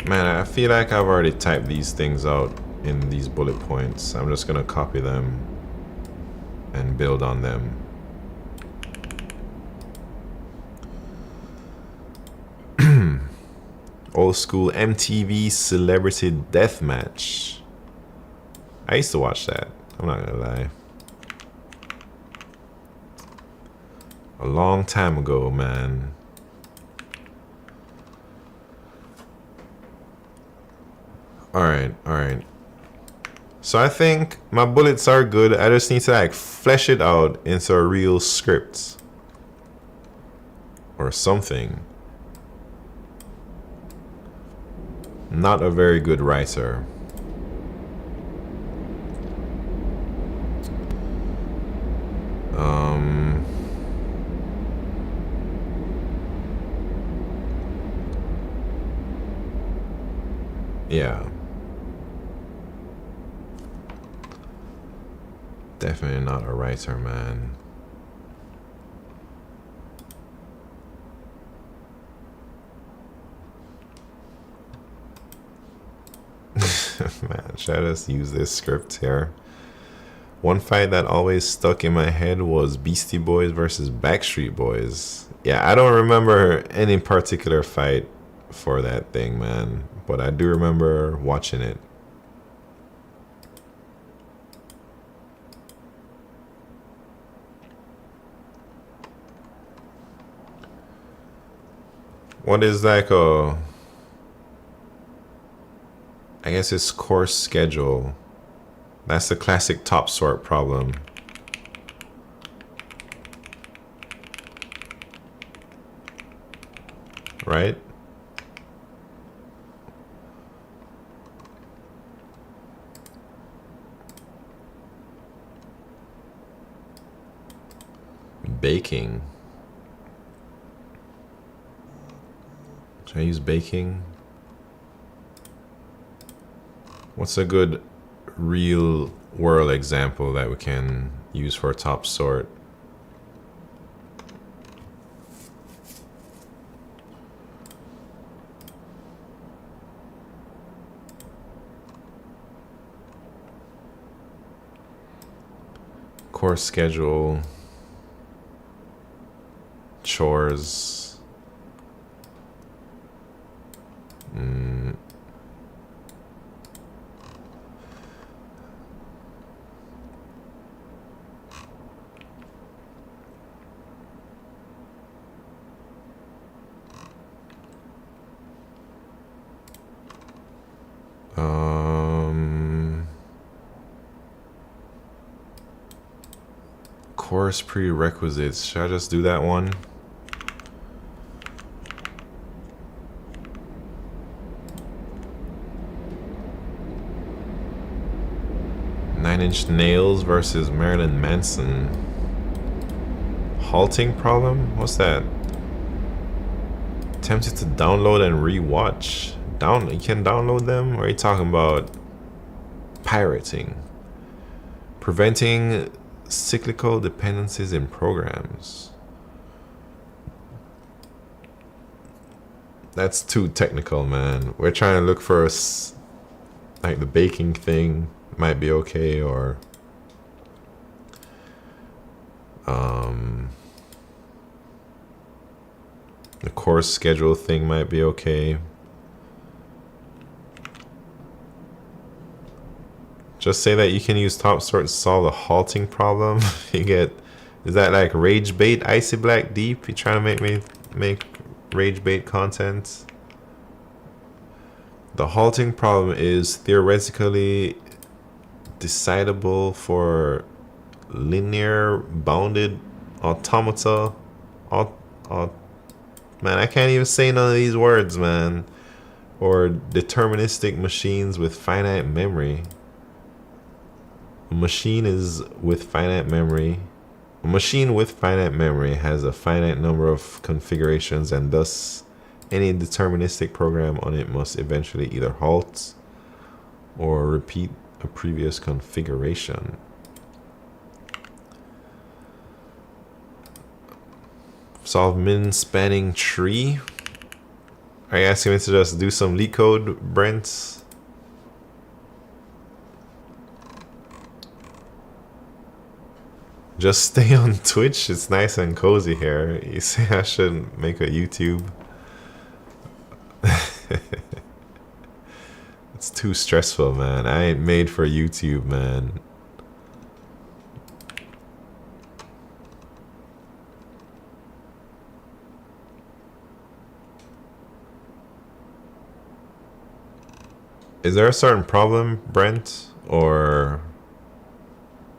Man, I feel like I've already typed these things out in these bullet points. I'm just gonna copy them and build on them. Old school MTV Celebrity Deathmatch. I used to watch that. I'm not gonna lie. A long time ago, man. Alright. So I think my bullets are good. I just need to like flesh it out into a real script. Or something. Not a very good writer. Yeah. Definitely not a writer, man. Should I just use this script here? One fight that always stuck in my head was Beastie Boys versus Backstreet Boys. Yeah, I don't remember any particular fight for that thing, man. But I do remember watching it. What is like a... I guess it's course schedule. That's the classic top sort problem. Right? Baking. Should I use baking? What's a good real world example that we can use for top sort? Course schedule, chores. Course prerequisites. Should I just do that one? Nine Inch Nails versus Marilyn Manson. Halting problem? What's that? Tempted to download and rewatch. You can download them? Or are you talking about pirating? Preventing cyclical dependencies in programs. That's too technical, man. We're trying to look for like the baking thing might be okay, or the course schedule thing might be okay. Just say that you can use top sort to solve the halting problem. You get, is that like rage bait, icy black deep? You trying to make me make rage bait content? The halting problem is theoretically decidable for linear bounded automata. Man, I can't even say none of these words, man. Or deterministic machines with finite memory. A machine is with finite memory. A machine with finite memory has a finite number of configurations, and thus any deterministic program on it must eventually either halt or repeat a previous configuration. Solve min spanning tree. Are you asking me to just do some LeetCode, Brent? Just stay on Twitch. It's nice and cozy here. You say I should make a YouTube? It's too stressful, man. I ain't made for YouTube, man. Is there a certain problem, Brent? Or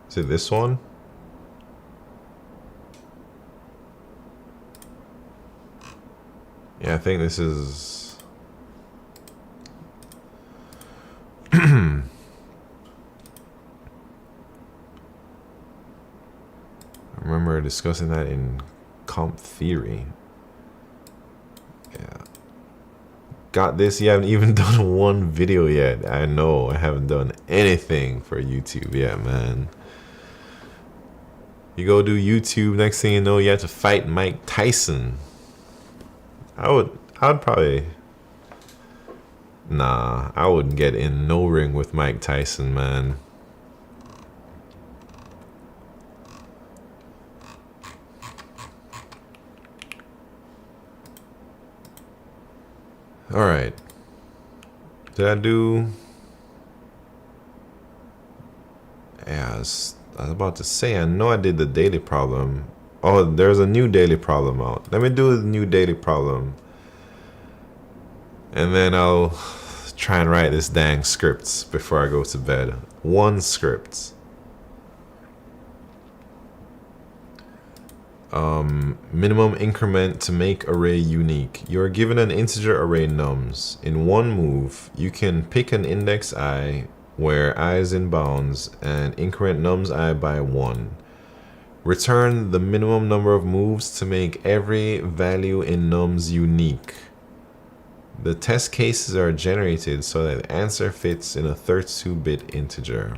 is it this one? Yeah, I think this is... I remember discussing that in comp theory. Yeah. Got this? You haven't even done one video yet. I know, I haven't done anything for YouTube yet, man. You go do YouTube, next thing you know, you have to fight Mike Tyson. I would probably Nah, I wouldn't get in no ring with Mike Tyson, man. All right. Did I do? Yeah, I was about to say, I know I did the daily problem. Oh, there's a new daily problem out. Let me do the new daily problem. And then I'll try and write this dang script before I go to bed. One script. Minimum increment to make array unique. You are given an integer array nums. In one move, you can pick an index I where I is in bounds and increment nums I by 1. Return the minimum number of moves to make every value in nums unique. The test cases are generated so that the answer fits in a 32-bit integer.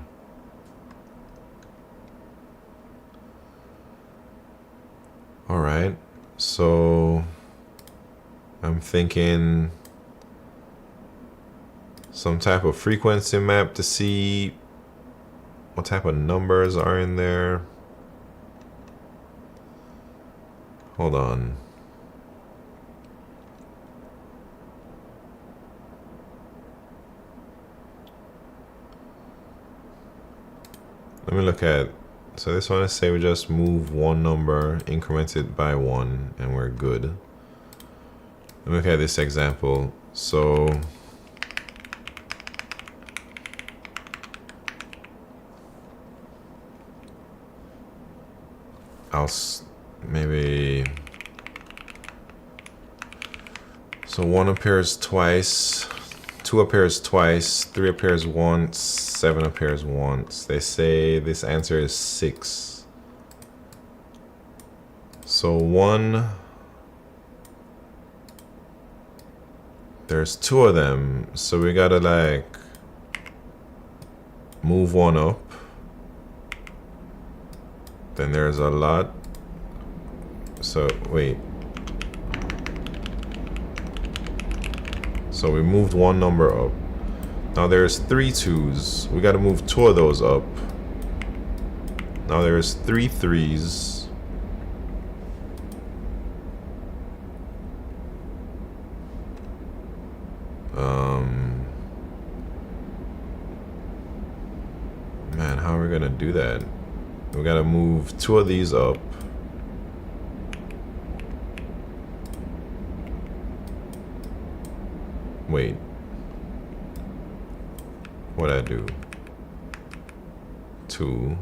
Alright, so I'm thinking some type of frequency map to see what type of numbers are in there. Hold on. Let me look at, so this one is say we just move one number, increment it by 1, and we're good. Let me look at this example. So I'll maybe, so 1 appears twice, 2 appears twice, 3 appears once, 7 appears once. They say this answer is 6. So 1, there's 2 of them, so we gotta like move 1 up. Then there's a lot. So wait. So we moved 1 number up. Now there's 3 2s. We got to move 2 of those up. Now there's 3 3s. Man, how are we gonna do that? We gotta move 2 of these up. Wait. What'd I do? 2.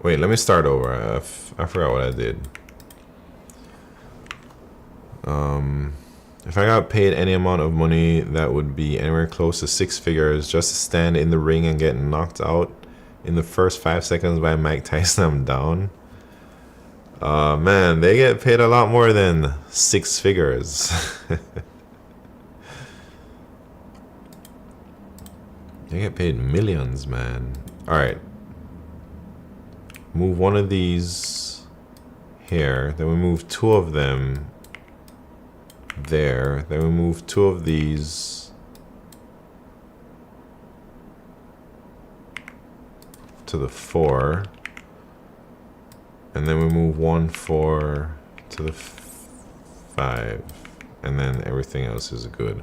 Wait, let me start over. I forgot what I did. If I got paid any amount of money that would be anywhere close to 6 figures just to stand in the ring and get knocked out in the first 5 seconds by Mike Tyson, I'm down. Man, they get paid a lot more than 6 figures. They get paid millions, man. Alright. Move 1 of these here. Then we move 2 of them there. Then we move 2 of these to the 4. And then we move 1 4 to the 5. And then everything else is good.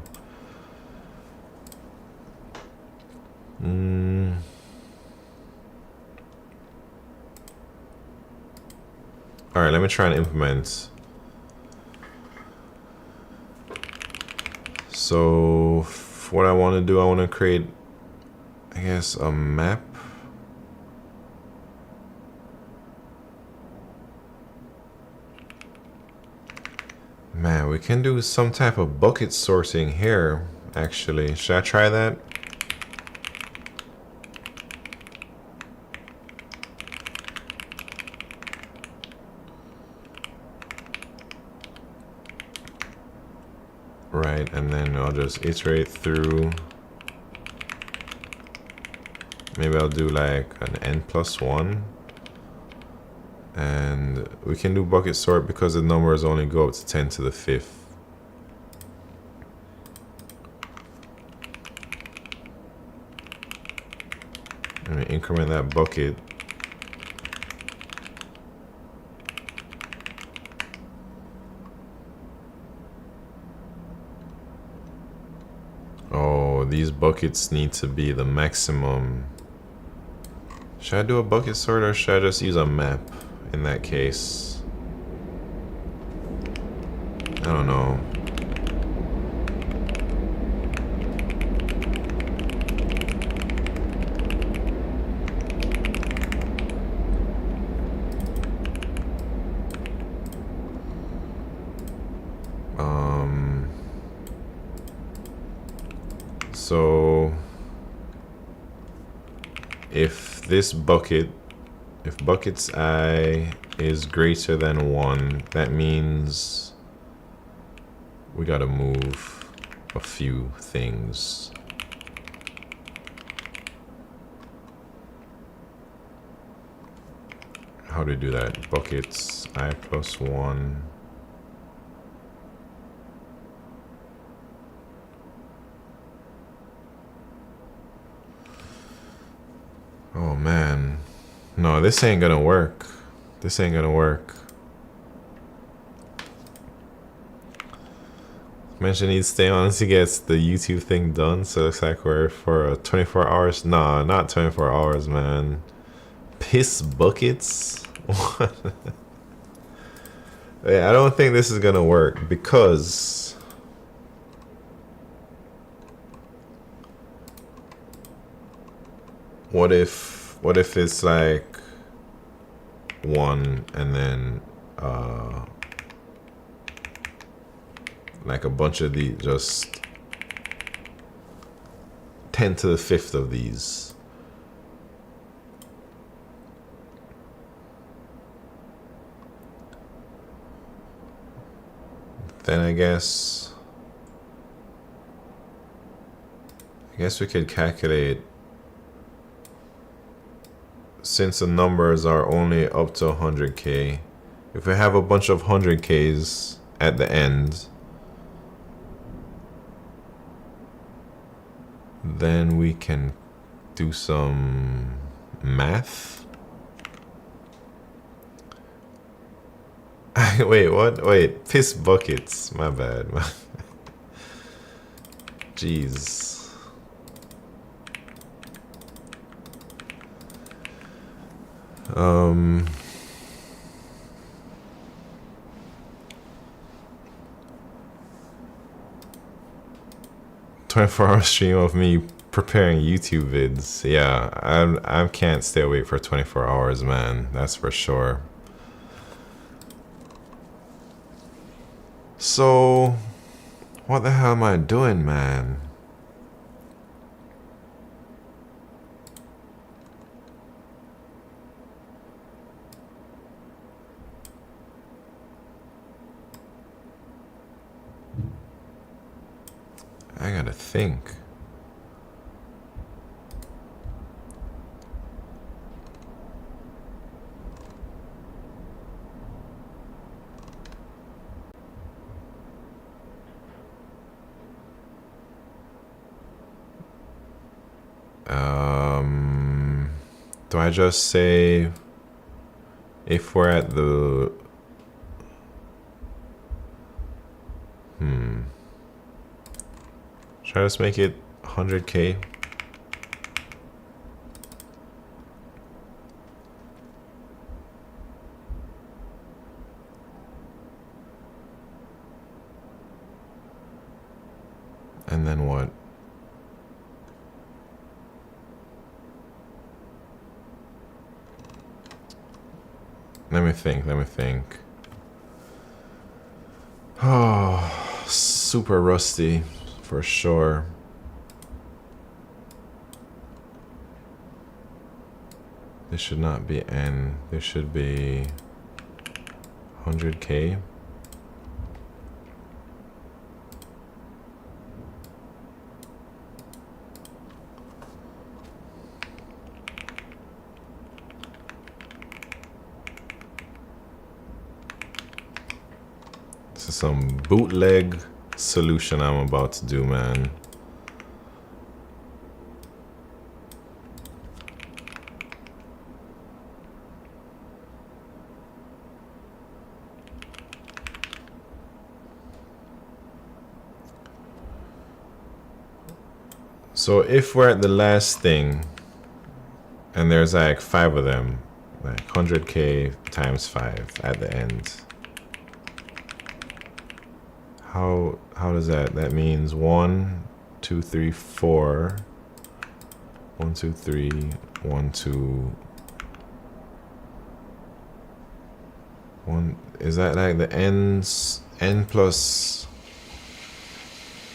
Alright, let me try and implement. So what I want to do, I want to create, I guess, a map. Man, we can do some type of bucket sorting here, actually. Should I try that? Right, and then I'll just iterate through. Maybe I'll do like an n+1. And we can do bucket sort because the numbers only go up to 10 to the 5th. And we increment that bucket. Oh, these buckets need to be the maximum. Should I do a bucket sort or should I just use a map in that case? I don't know. So if this bucket, if buckets I is greater than 1, that means we gotta move a few things. How do we do that? Buckets I plus 1. Oh man, no, this ain't gonna work. This ain't gonna work. Mention needs to stay on to get the YouTube thing done. So it's like we're for 24 hours. Nah, not 24 hours, man. Piss buckets? What? Yeah, I don't think this is gonna work because what if it's like 1 and then like a bunch of these, just 10 to the 5th of these. Then I guess we could calculate, since the numbers are only up to 100k, if we have a bunch of 100k's at the end, then we can do some math. Wait, what? Wait, piss buckets. My bad. Jeez. 24-hour stream of me preparing YouTube vids. Yeah, I can't stay awake for 24 hours, man. That's for sure. So, what the hell am I doing, man? I gotta think. Do I just say if we're at the should I just make it 100k? And then what? Let me think. Oh, super rusty for sure. This should not be N. This should be 100k. some bootleg solution I'm about to do, man. So if we're at the last thing, and there's like 5 of them, like 100k times 5 at the end. How does that? That means 1, 2, 3, 4. 1, 2, 3, 1, 2. 1. Is that like the ends? N plus.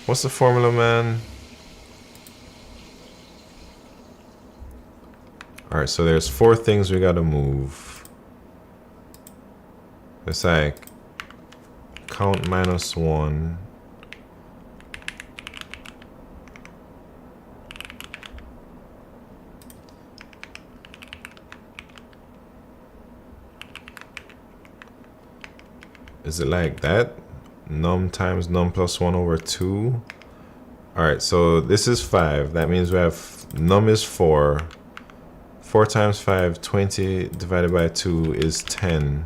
What's the formula, man? Alright, so there's 4 things we gotta move. It's like count minus 1. Is it like that? Num times num plus 1 over 2. Alright, so this is 5. That means we have num is 4. 4 times 5, 20 divided by 2 is 10.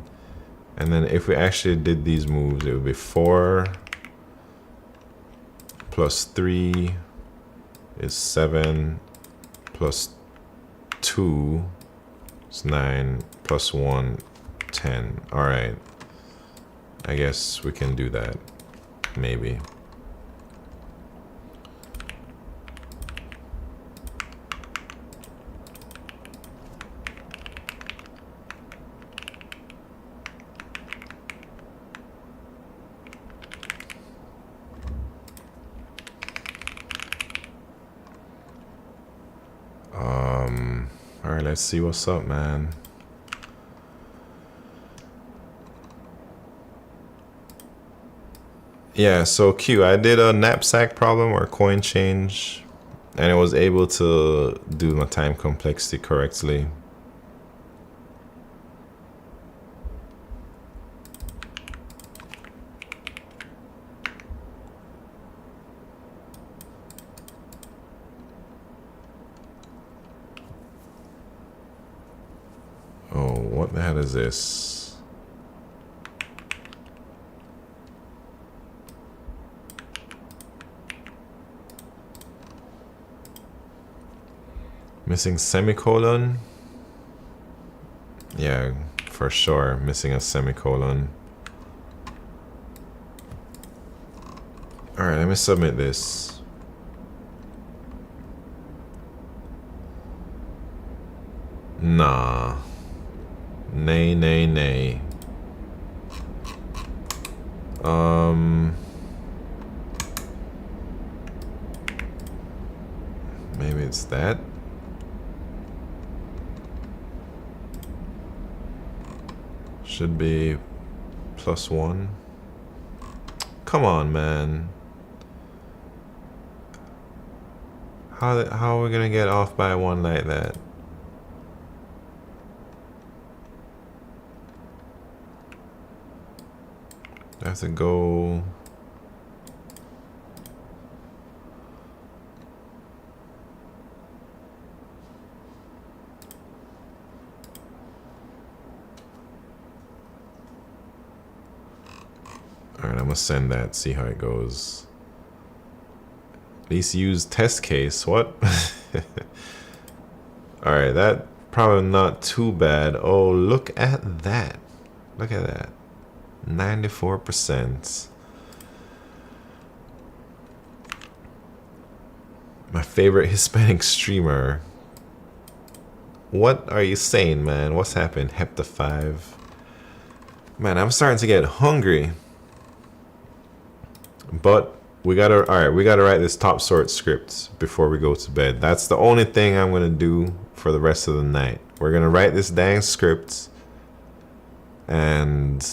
And then if we actually did these moves, it would be 4 plus 3 is 7 plus 2 is 9 plus 1, 10. All right. I guess we can do that. Maybe. Alright, let's see what's up, man. Yeah, so Q, I did a knapsack problem or coin change, and it was able to do my time complexity correctly. Oh, what the hell is this? Missing semicolon? Yeah, for sure, missing a semicolon. Alright, let me submit this. Nah. Nay, nay, nay. Maybe it's that. Should be +1. Come on, man. How are we gonna get off by 1 like that? I have to go. Alright, I'm gonna send that, see how it goes. At least use test case. What? Alright, that probably not too bad. Oh, look at that. Look at that. 94%. My favorite Hispanic streamer. What are you saying, man? What's happened? Hepta 5. Man, I'm starting to get hungry. But we gotta, alright, we gotta write this top sort script before we go to bed. That's the only thing I'm gonna do for the rest of the night. We're gonna write this dang script, and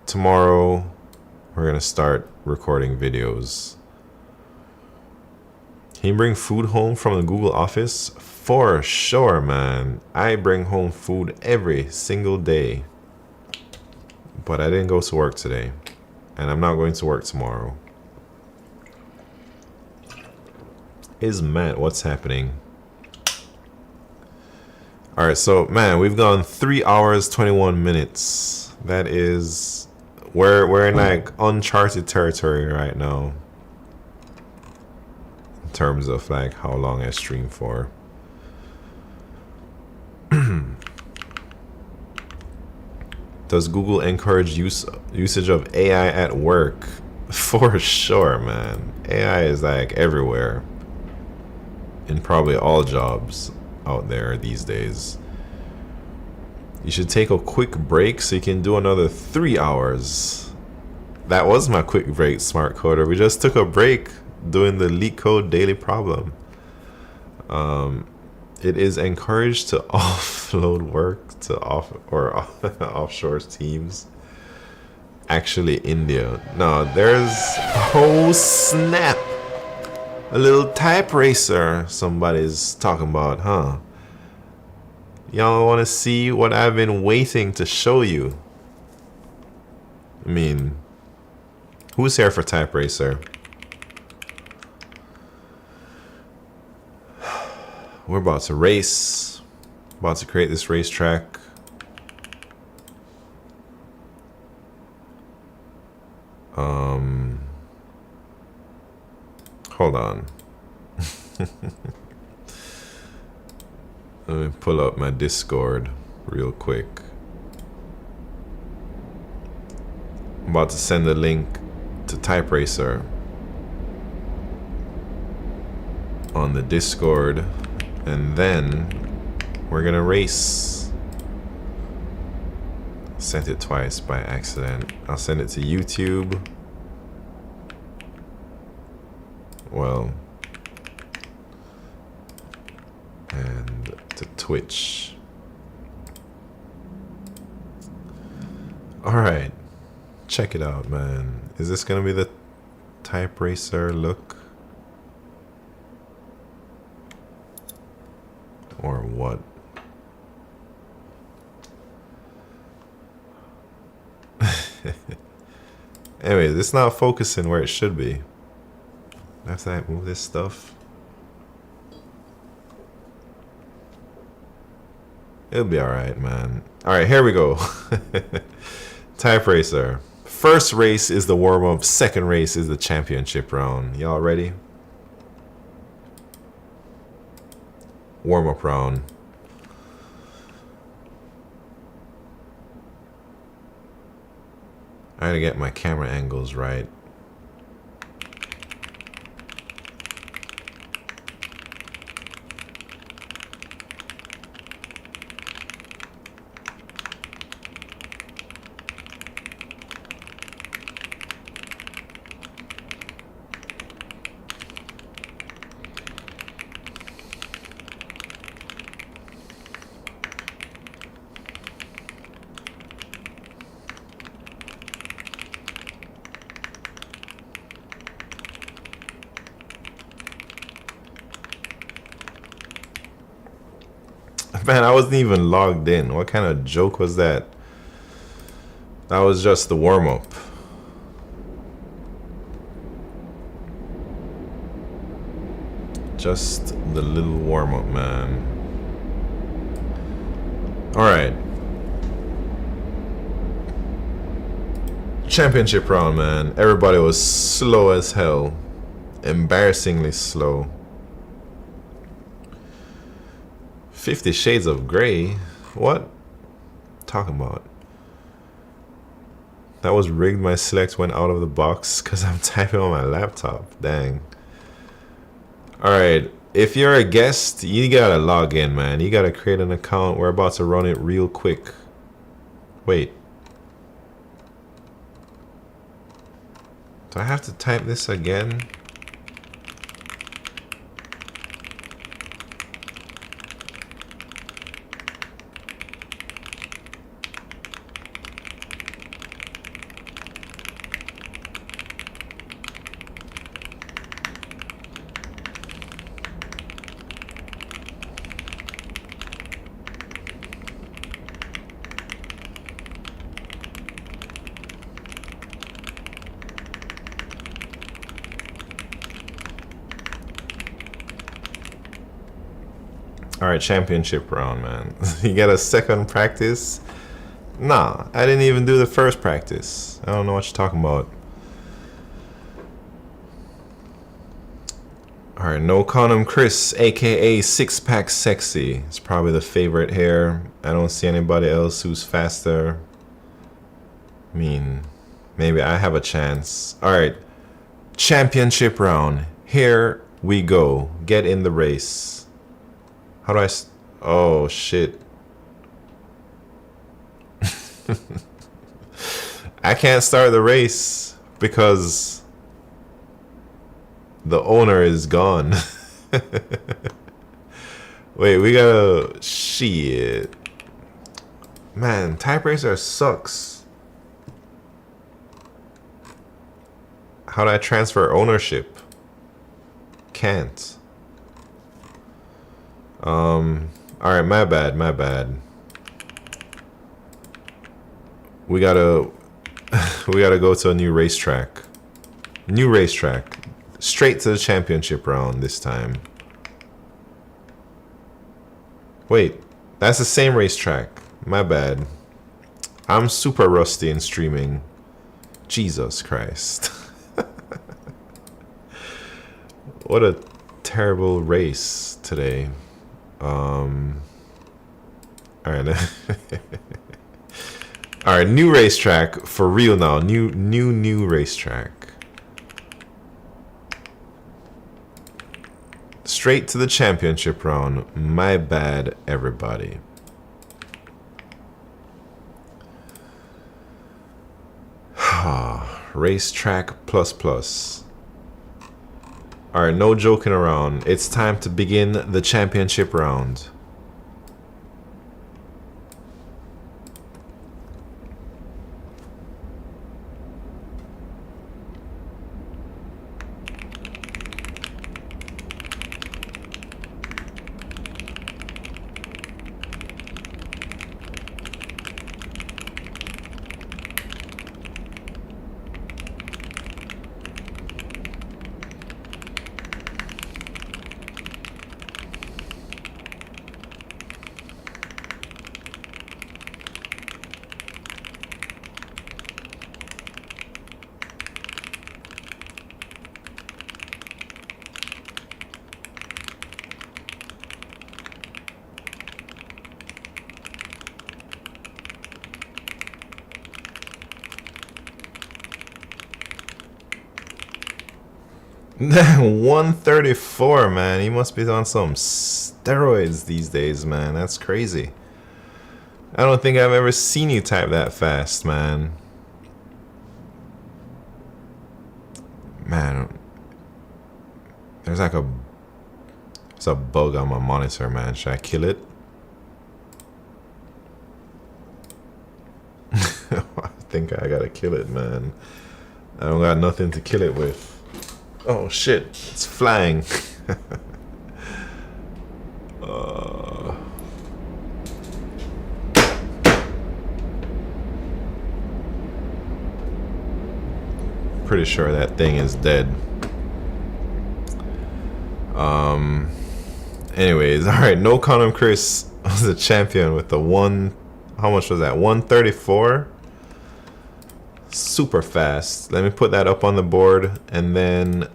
tomorrow we're gonna start recording videos. Can you bring food home from the Google office? For sure, man. I bring home food every single day. But I didn't go to work today. and I'm not going to work tomorrow. Is Matt, what's happening? Alright, so man, we've gone 3 hours 21 minutes. That is, we're in like uncharted territory right now in terms of like how long I stream for. Does Google encourage usage of AI at work? For sure, man. AI is like everywhere in probably all jobs out there these days. You should take a quick break so you can do another 3 hours. That was my quick break, Smart Coder. We just took a break doing the LeetCode daily problem. It is encouraged to offload work to offshore teams. Actually, India. No, there's, oh snap, a little type racer somebody's talking about, huh? Y'all want to see what I've been waiting to show you? I mean, who's here for type racer? We're about to race. About to create this racetrack. Hold on. Let me pull up my Discord real quick. I'm about to send a link to Type Racer on the Discord, and then we're gonna race. Sent it twice by accident. I'll send it to YouTube. Well, and to Twitch. Alright, check it out, man. Is this gonna be the Type Racer look? Or what? Anyways, it's not focusing where it should be. After I move this stuff, it'll be alright, man. Alright, here we go. Type Racer. First race is the warm-up. Second race is the championship round. Y'all ready? Warm-up round. I gotta get my camera angles right. Man, I wasn't even logged in. What kind of joke was that? That was just the warm-up. Just the little warm-up, man. Alright. Championship round, man. Everybody was slow as hell. Embarrassingly slow. 50 Shades of Grey? What? Talking about? That was rigged. My select went out of the box because I'm typing on my laptop. Dang. Alright, if you're a guest, you gotta log in, man. You gotta create an account. We're about to run it real quick. Wait. Do I have to type this again? All right, championship round, man. You get a second practice? Nah, I didn't even do the first practice. I don't know what you're talking about. All right, no condom Chris, aka Six Pack Sexy. It's probably the favorite here. I don't see anybody else who's faster. I mean, maybe I have a chance. All right, championship round. Here we go. Get in the race. How do I? Oh shit. I can't start the race because the owner is gone. Wait, we gotta... Shit. Man, Type Racer sucks. How do I transfer ownership? Can't. Alright, my bad. We gotta go to a new racetrack. Straight to the championship round this time. Wait, that's the same racetrack. My bad. I'm super rusty in streaming. Jesus Christ. What a terrible race today. Alright. Alright, new racetrack for real now. New racetrack. Straight to the championship round. My bad, everybody. Racetrack plus. Alright, no joking around. It's time to begin the championship round. $134, man. He must be on some steroids these days, man. That's crazy. I don't think I've ever seen you type that fast, man. Man, there's like a bug on my monitor, man. Should I kill it? I think I gotta kill it, man. I don't got nothing to kill it with. Oh shit, it's flying. Pretty sure that thing is dead. Anyways, alright, no condom Chris was the champion with the how much was that? 134? Super fast. Let me put that up on the board, and then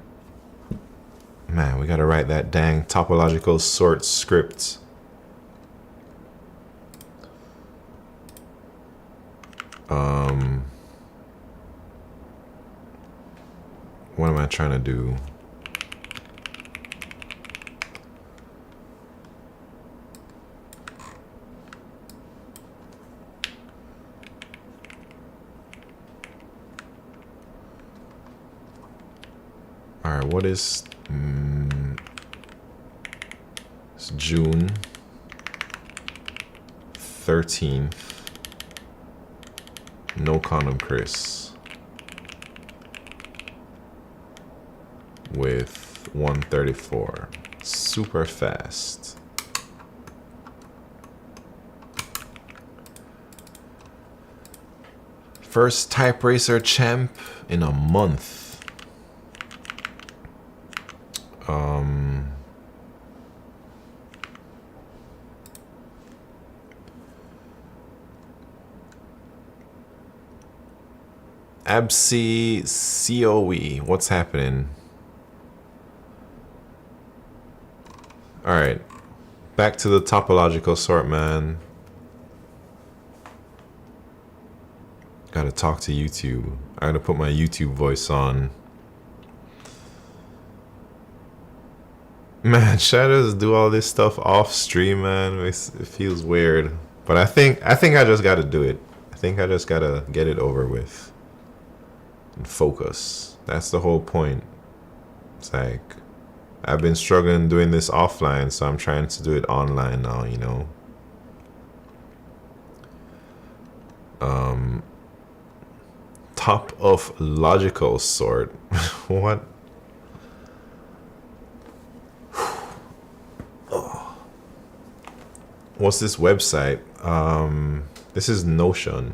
man, we gotta write that dang topological sort script. What am I trying to do? Alright, what is... it's June 13th. No condom Chris. With 134. Super fast. First Type Racer champ in a month. Absi COE. What's happening? Alright. Back to the topological sort, man. Gotta talk to YouTube. I gotta put my YouTube voice on. Man, should I just do all this stuff off stream, man? It feels weird. But I think I just gotta do it. I think I just gotta get it over with. And focus. That's the whole point. It's like, I've been struggling doing this offline, so I'm trying to do it online now, you know? Top of logical sort. What? What's this website? This is Notion.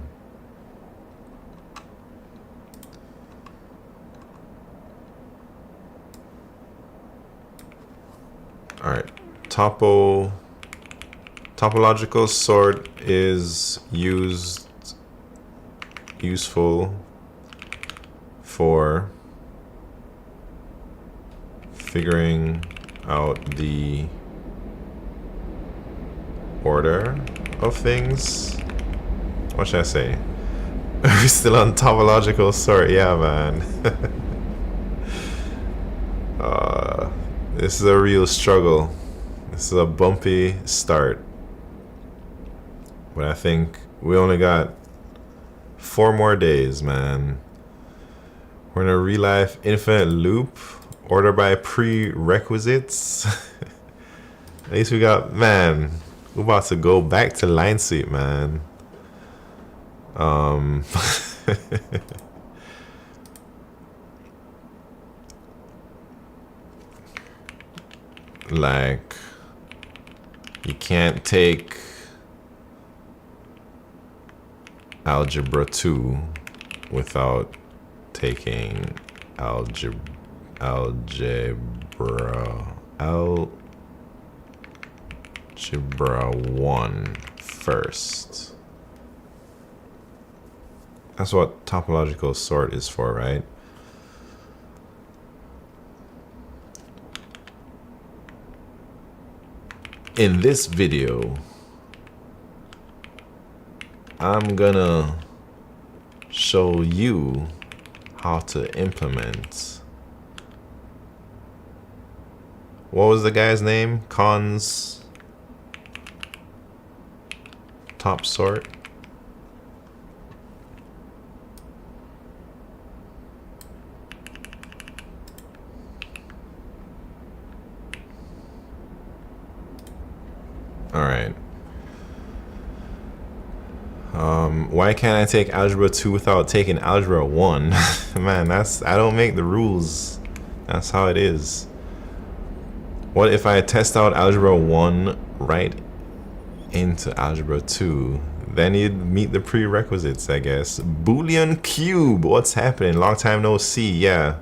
All right, topological sort is useful for figuring out the order of things. What should I say? We're still on topological sort, yeah, man. This is a real struggle. This is a bumpy start. But I think we only got 4 more days, man. We're in a real life infinite loop, order by prerequisites. At least we got, man, we're about to go back to line suite, man. Like, you can't take algebra 2 without taking algebra 1 first. That's what topological sort is for, right? In this video, I'm gonna show you how to implement. What was the guy's name? Cons top sort. All right. Why can't I take algebra 2 without taking algebra 1? Man, I don't make the rules. That's how it is. What if I test out algebra 1 right into algebra 2? Then you'd meet the prerequisites, I guess. Boolean cube, what's happening? Long time no see. Yeah,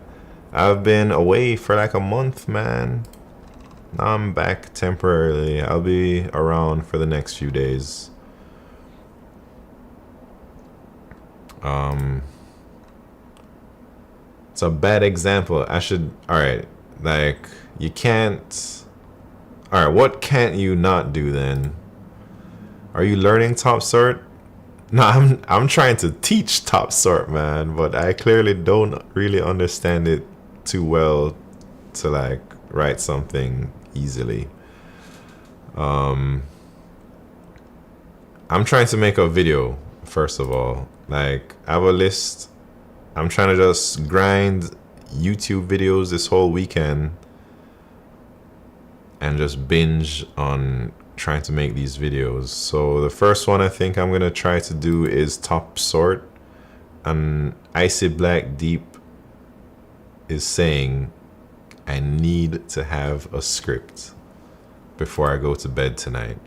I've been away for like a month, man. Now I'm back temporarily. I'll be around for the next few days. It's a bad example. I should, all right, like, you can't, all right, what can't you not do then? Are you learning top sort? No, I'm trying to teach top sort, man, but I clearly don't really understand it too well to like write something easily. I'm trying to make a video, first of all. Like, I have a list. I'm trying to just grind YouTube videos this whole weekend and just binge on trying to make these videos. So the first one I think I'm gonna try to do is top sort. And Icy Black Deep is saying I need to have a script before I go to bed tonight.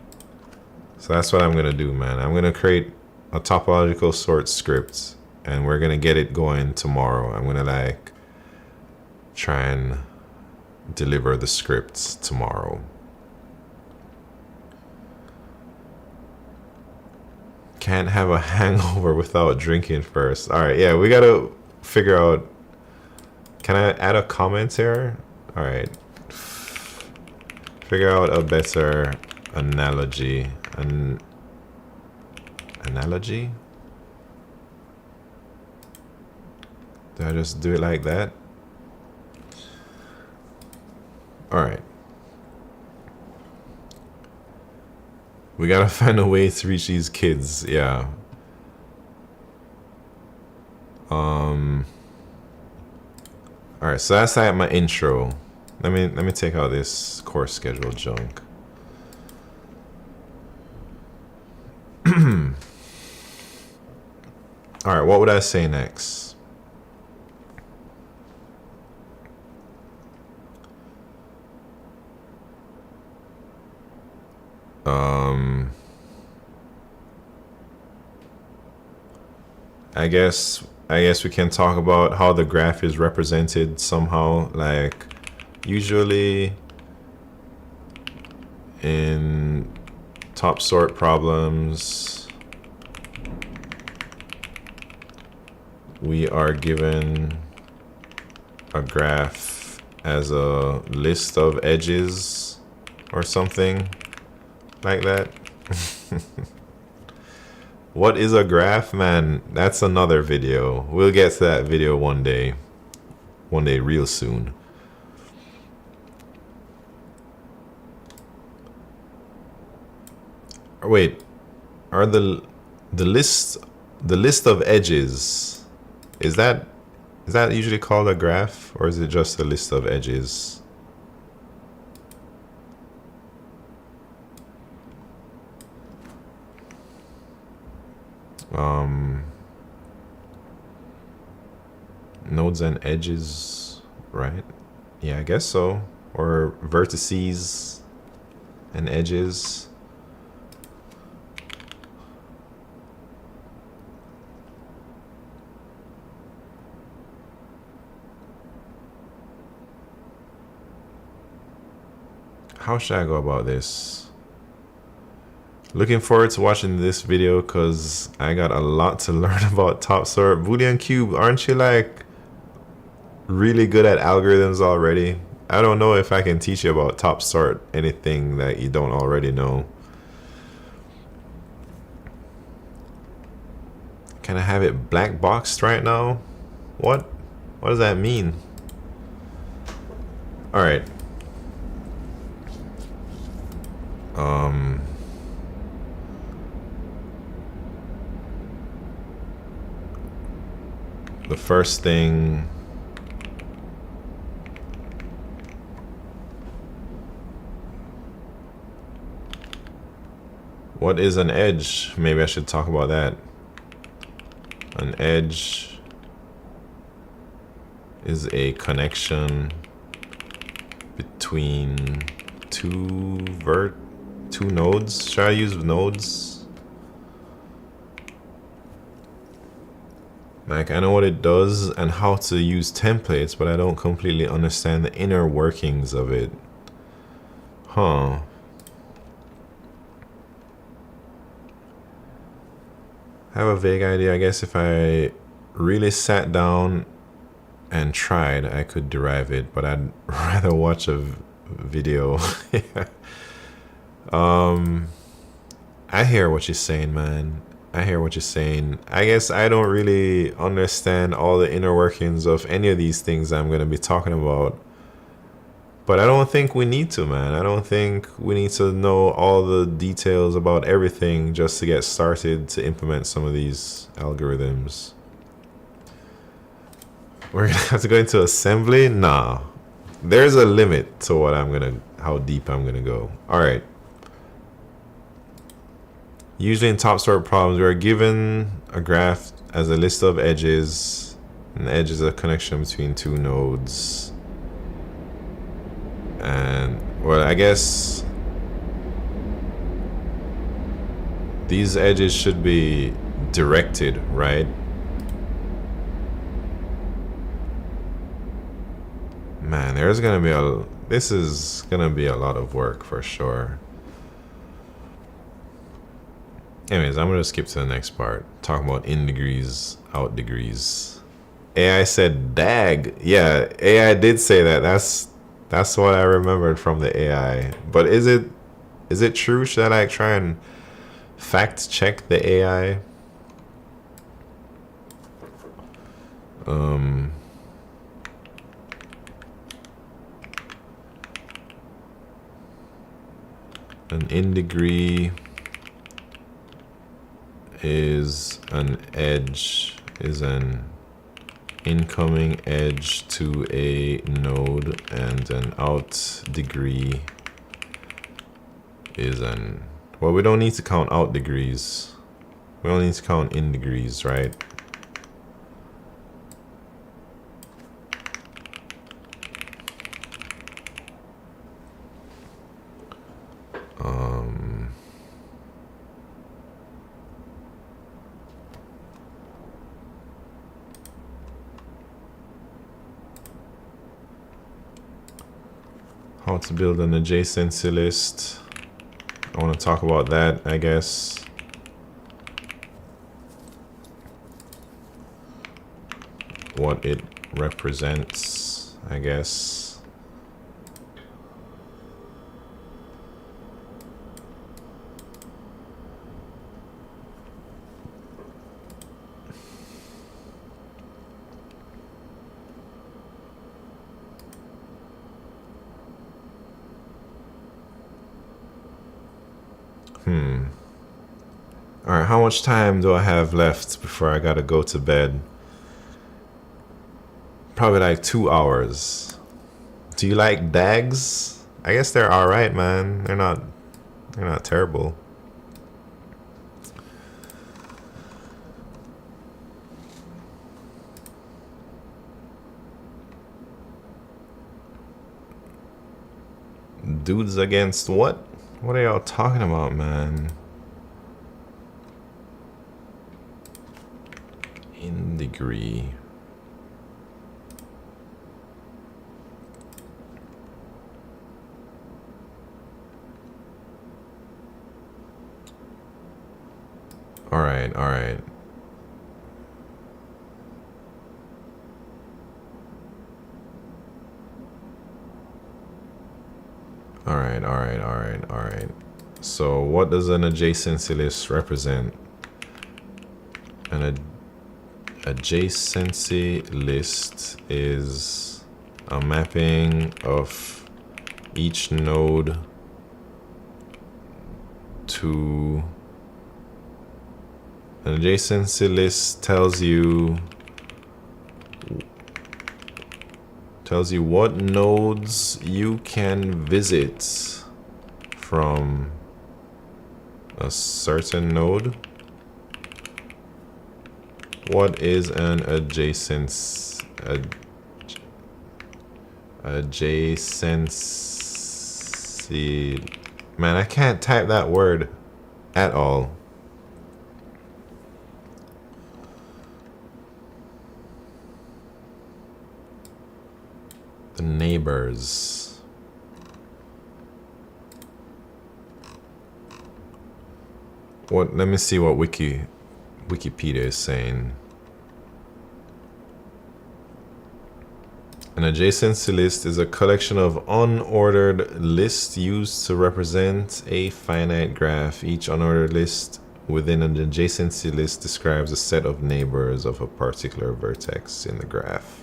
So that's what I'm gonna do, man. I'm gonna create a topological sort script and we're gonna get it going tomorrow. I'm gonna like try and deliver the scripts tomorrow. Can't have a hangover without drinking first. All right, yeah, we gotta figure out. Can I add a comment here? All right. Figure out a better analogy. Analogy? Do I just do it like that? All right. We gotta find a way to reach these kids. Yeah. All right. So that's like my intro. Let me take out this course schedule junk. All right. What would I say next? I guess we can talk about how the graph is represented somehow. Like usually in top sort problems, we are given a graph as a list of edges or something like that. What is a graph, man? That's another video. We'll get to that video one day real soon. Wait, are the list of edges, is that usually called a graph, or is it just a list of edges? Nodes and edges, right? Yeah, I guess so. Or vertices and edges. How should I go about this? Looking forward to watching this video because I got a lot to learn about top sort. Boolean cube, aren't you like really good at algorithms already? I don't know if I can teach you about top sort anything that you don't already know. Can I have it black boxed right now? What does that mean? All right. The first thing, what is an edge? Maybe I should talk about that. An edge is a connection between two nodes. Should I use nodes? Like, I know what it does and how to use templates, but I don't completely understand the inner workings of it. Huh. I have a vague idea. I guess if I really sat down and tried, I could derive it, but I'd rather watch a video. I hear what you're saying, man. I hear what you're saying. I guess I don't really understand all the inner workings of any of these things I'm going to be talking about. But I don't think we need to, man. I don't think we need to know all the details about everything just to get started to implement some of these algorithms. We're going to have to go into assembly? Nah. There's a limit to what how deep I'm going to go. All right. Usually in top sort problems, we are given a graph as a list of edges. An edge is a connection between two nodes. And, well, I guess these edges should be directed, right? Man, this is gonna be a lot of work for sure. Anyways, I'm gonna skip to the next part. Talking about in degrees, out degrees. AI said dag. Yeah, AI did say that. That's what I remembered from the AI. But is it true? Should I like try and fact check the AI? An in degree is an edge, is an incoming edge to a node, and an out degree is an, well, we don't need to count out degrees. We only need to count in degrees, right? How to build an adjacency list. I want to talk about that, I guess. What it represents, I guess. All right, how much time do I have left before I gotta go to bed? Probably like 2 hours. Do you like dags? I guess they're all right, man. They're not terrible. Dudes against what? What are y'all talking about, man? In degree. All right. All right. So what does an adjacency list represent? An adjacency list is a mapping of each node to an adjacency list tells you what nodes you can visit from a certain node. What is an adjacency? Man, I can't type that word at all. The neighbors. What? Let me see what Wikipedia is saying. An adjacency list is a collection of unordered lists used to represent a finite graph. Each unordered list within an adjacency list describes a set of neighbors of a particular vertex in the graph.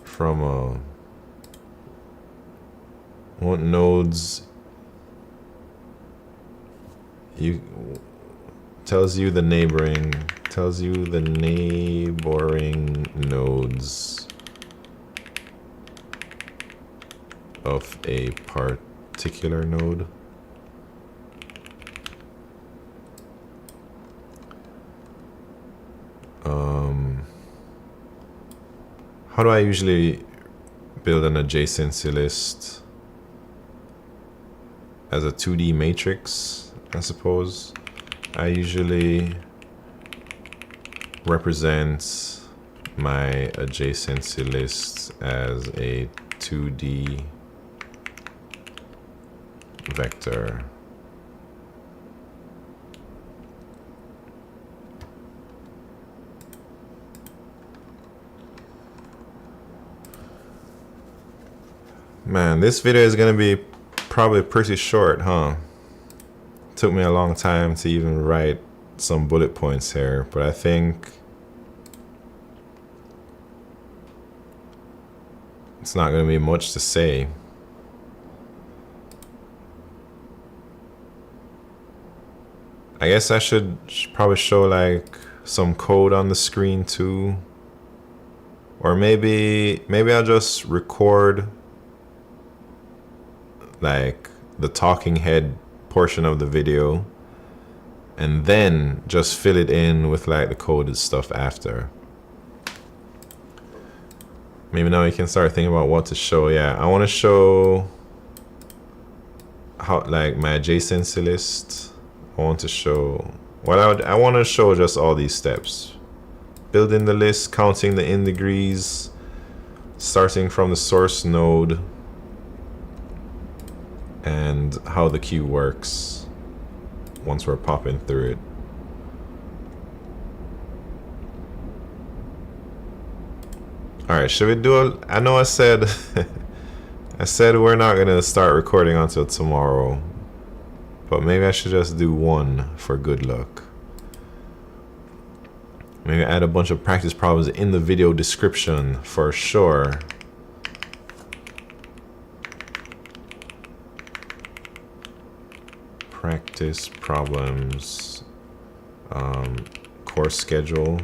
From what nodes you tells you the neighboring nodes of a particular node. How do I usually build an adjacency list? As a 2D matrix, I suppose. I usually represent my adjacency list as a 2D vector. Man, this video is gonna be probably pretty short, huh? Took me a long time to even write some bullet points here, but I think it's not gonna be much to say. I guess I should probably show like some code on the screen too. Or maybe I'll just record like the talking head portion of the video and then just fill it in with like the coded stuff after. Maybe now we can start thinking about what to show. Yeah, I want to show how like my adjacency list. I want to show, well, I want to show just all these steps. Building the list, counting the in degrees, starting from the source node, and how the queue works once we're popping through it. Alright, should we do I know I said I said we're not gonna start recording until tomorrow, but maybe I should just do one for good luck. Maybe add a bunch of practice problems in the video description for sure. Practice problems, course schedule,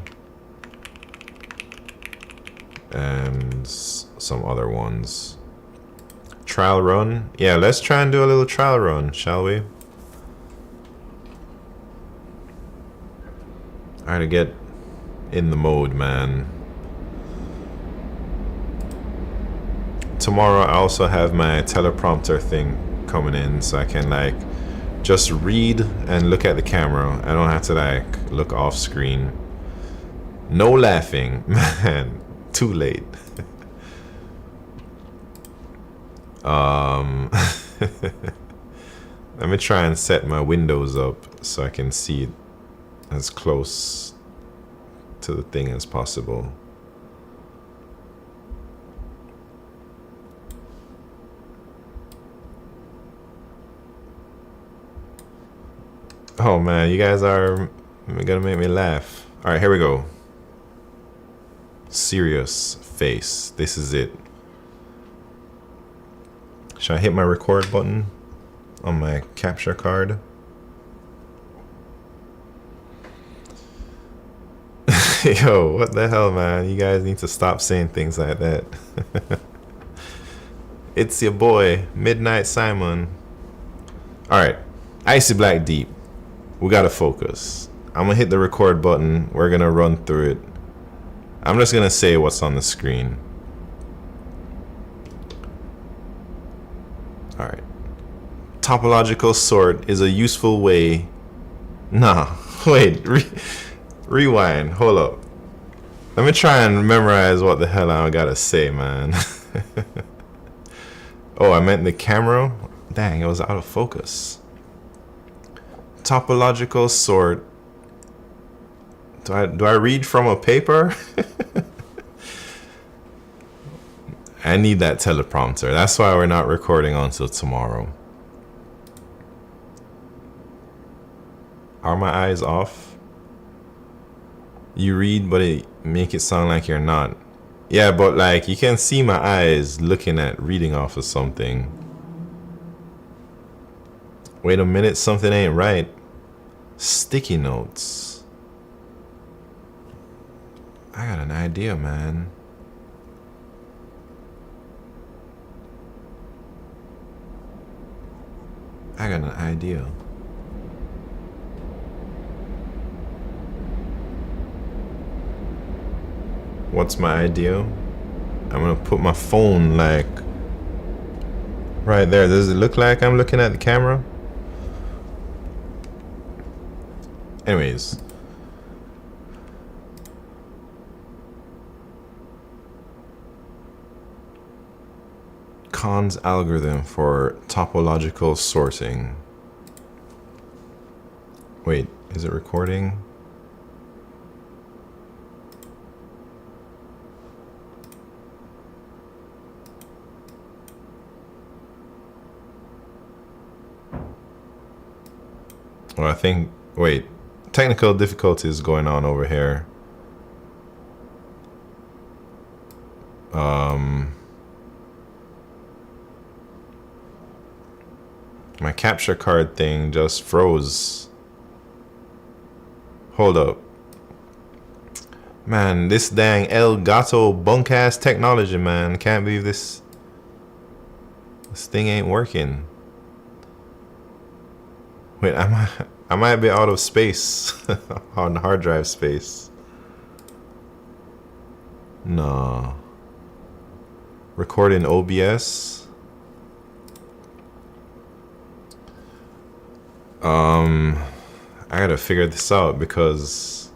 and some other ones. Trial run. Yeah, let's try and do a little trial run, shall we? Alright, to get in the mode, man. Tomorrow I also have my teleprompter thing coming in, so I can like just read and look at the camera. I don't have to like look off screen. No laughing, man. Too late. Let me try and set my windows up so I can see it as close to the thing as possible. Oh man, you guys are gonna make me laugh. All right, here we go. Serious face. This is it. Should I hit my record button on my capture card? Yo, what the hell, man? You guys need to stop saying things like that. It's your boy, Midnight Simon. All right, Icy Black Deep. We gotta focus. I'm gonna hit the record button. We're gonna run through it. I'm just gonna say what's on the screen. All right. Topological sort is a useful way. Nah, wait. Rewind. Hold up. Let me try and memorize what the hell I gotta say, man. Oh, I meant the camera? Dang, it was out of focus. Topological sort. Do I read from a paper? I need that teleprompter. That's why we're not recording until tomorrow. Are my eyes off? You read, but it make it sound like you're not. Yeah, but like you can see my eyes looking at reading off of something. Wait a minute, something ain't right. Sticky notes. I got an idea, man. I got an idea. What's my idea? I'm gonna put my phone like right there. Does it look like I'm looking at the camera? Anyways. Khan's algorithm for topological sorting. Wait, is it recording? Well, I think, wait, technical difficulties going on over here. My capture card thing just froze. Hold up. Man, this dang El Gato bunk ass technology, man. Can't believe this thing ain't working. Wait, I might be out of space on hard drive space. No. Recording OBS. I gotta figure this out because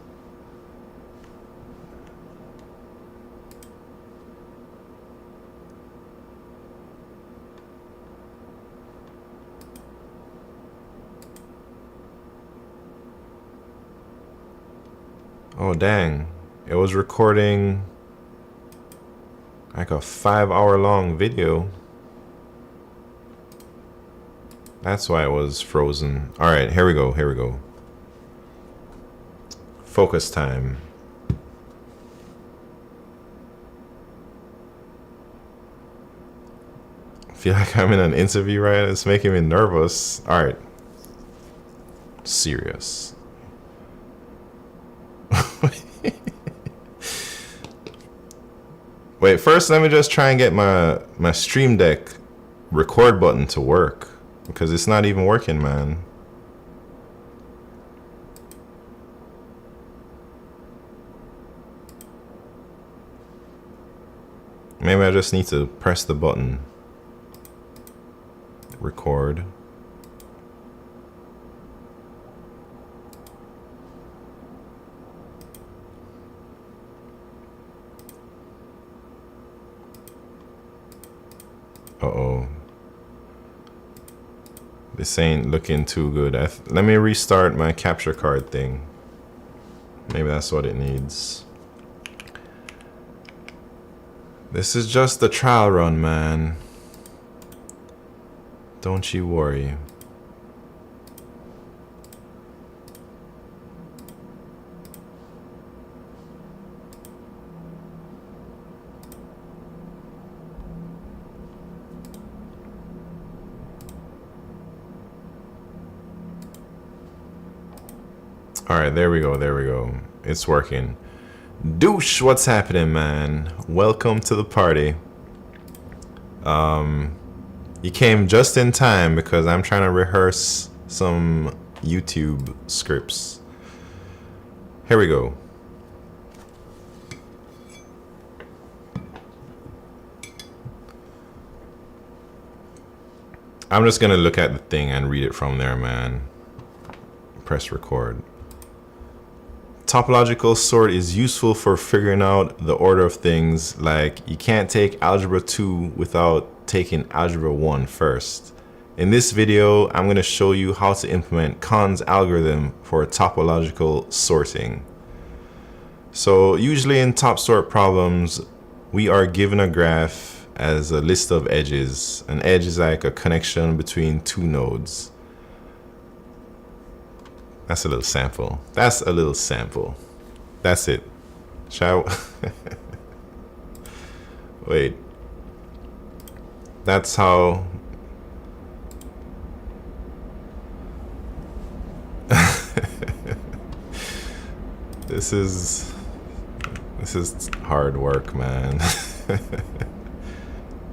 oh dang, it was recording like a 5-hour long video. That's why it was frozen. All right, here we go. Here we go. Focus time. I feel like I'm in an interview, right? It's making me nervous. All right. Serious. Wait, first let me just try and get my Stream Deck record button to work. Because it's not even working, man. Maybe I just need to press the button. Record. Uh-oh. This ain't looking too good. Let me restart my capture card thing. Maybe that's what it needs. This is just the trial run, man. Don't you worry. Alright, there we go, there we go. It's working. Douche, what's happening, man? Welcome to the party. You came just in time because I'm trying to rehearse some YouTube scripts. Here we go. I'm just gonna look at the thing and read it from there, man. Press record. Topological sort is useful for figuring out the order of things, like you can't take algebra 2 without taking algebra 1 first. In this video, I'm going to show you how to implement Khan's algorithm for topological sorting. So usually in top sort problems, we are given a graph as a list of edges. An edge is like a connection between two nodes. That's a little sample. That's a little sample. That's it. Shall I? Wait. That's how. This is hard work, man.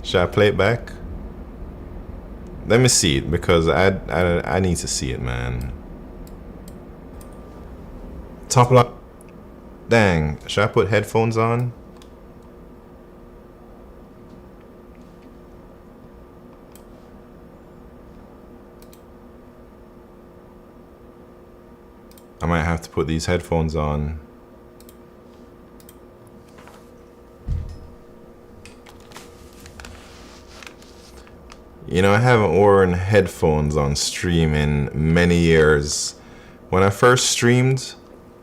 Should I play it back? Let me see it because I need to see it, man. Top lock. Dang, should I put headphones on? I might have to put these headphones on. You know, I haven't worn headphones on stream in many years. When I first streamed,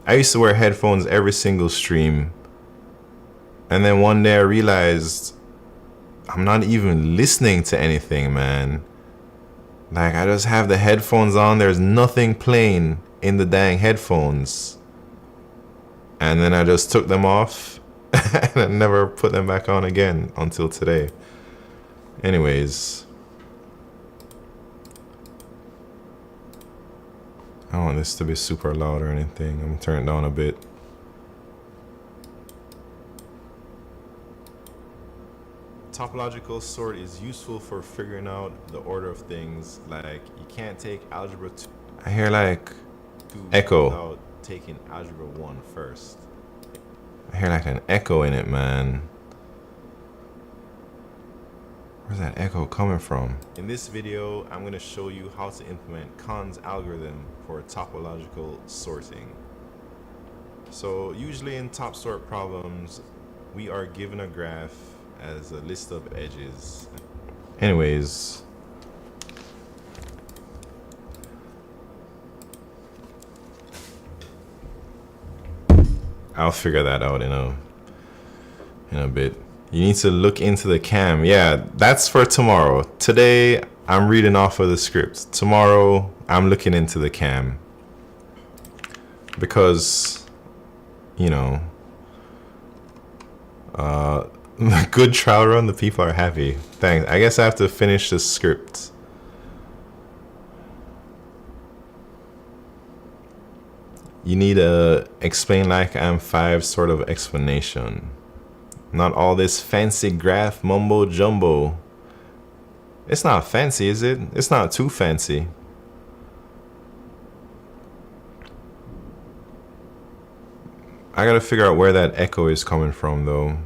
I used to wear headphones every single stream. And then one day I realized I'm not even listening to anything, man. Like, I just have the headphones on. There's nothing playing in the dang headphones. And then I just took them off and I never put them back on again until today. Anyways. I don't want this to be super loud or anything. I'm gonna turn it down a bit. Topological sort is useful for figuring out the order of things. Like, you can't take algebra 2. I hear like echo without taking algebra 1 first. I hear like an echo in it, man. Where's that echo coming from? In this video, I'm going to show you how to implement Kahn's algorithm for topological sorting. So usually in top sort problems, we are given a graph as a list of edges. Anyways, I'll figure that out in a bit. You need to look into the cam. Yeah, that's for tomorrow. Today, I'm reading off of the script. Tomorrow, I'm looking into the cam. Because, you know, good trial run, the people are happy. Thanks. I guess I have to finish the script. You need a explain like I'm 5 sort of explanation. Not all this fancy graph mumbo jumbo. It's not fancy, is it? It's not too fancy. I gotta figure out where that echo is coming from though.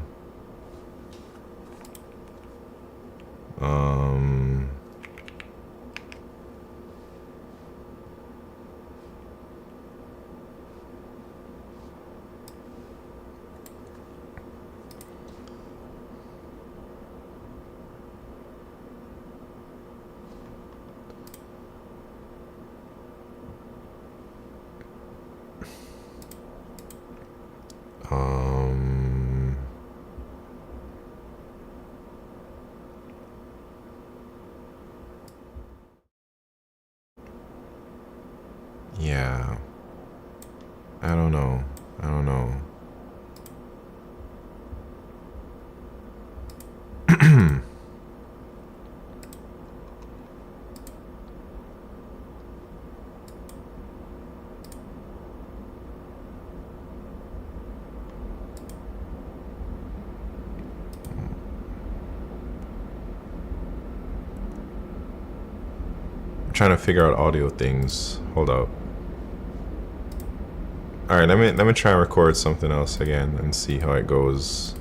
Yeah. I don't know. I'm trying to figure out audio things. Hold up. All right, let me try and record something else again and see how it goes.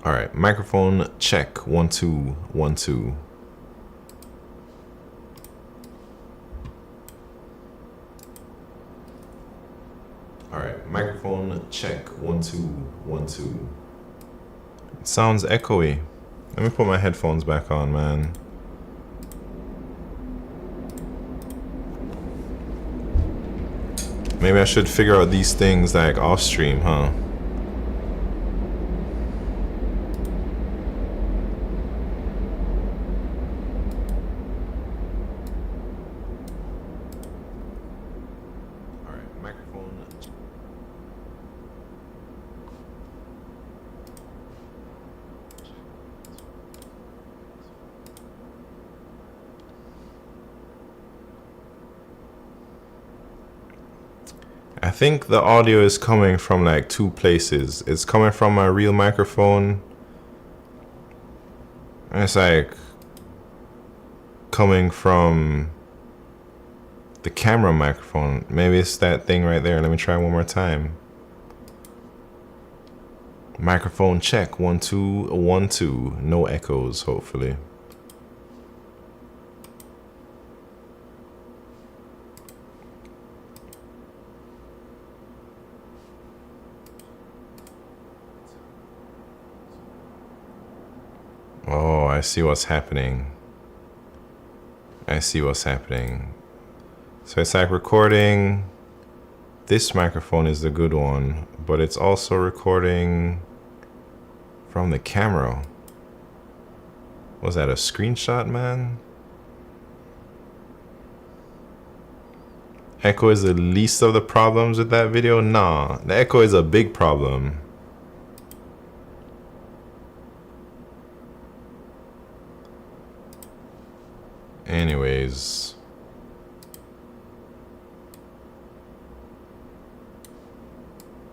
All right, microphone check 1 2 1 2. All right, microphone check 1 2 1 2. It sounds echoey. Let me put my headphones back on, man. Maybe I should figure out these things like off stream, huh? All right, microphone. I think the audio is coming from like 2 places. It's coming from my real microphone. And it's like coming from the camera microphone. Maybe it's that thing right there. Let me try one more time. Microphone check 1 2 1 2. No echoes, hopefully. I see what's happening. I see what's happening. So it's like recording. This microphone is the good one, but it's also recording from the camera. Was that a screenshot, man? Echo is the least of the problems with that video? Nah, the echo is a big problem. Anyways.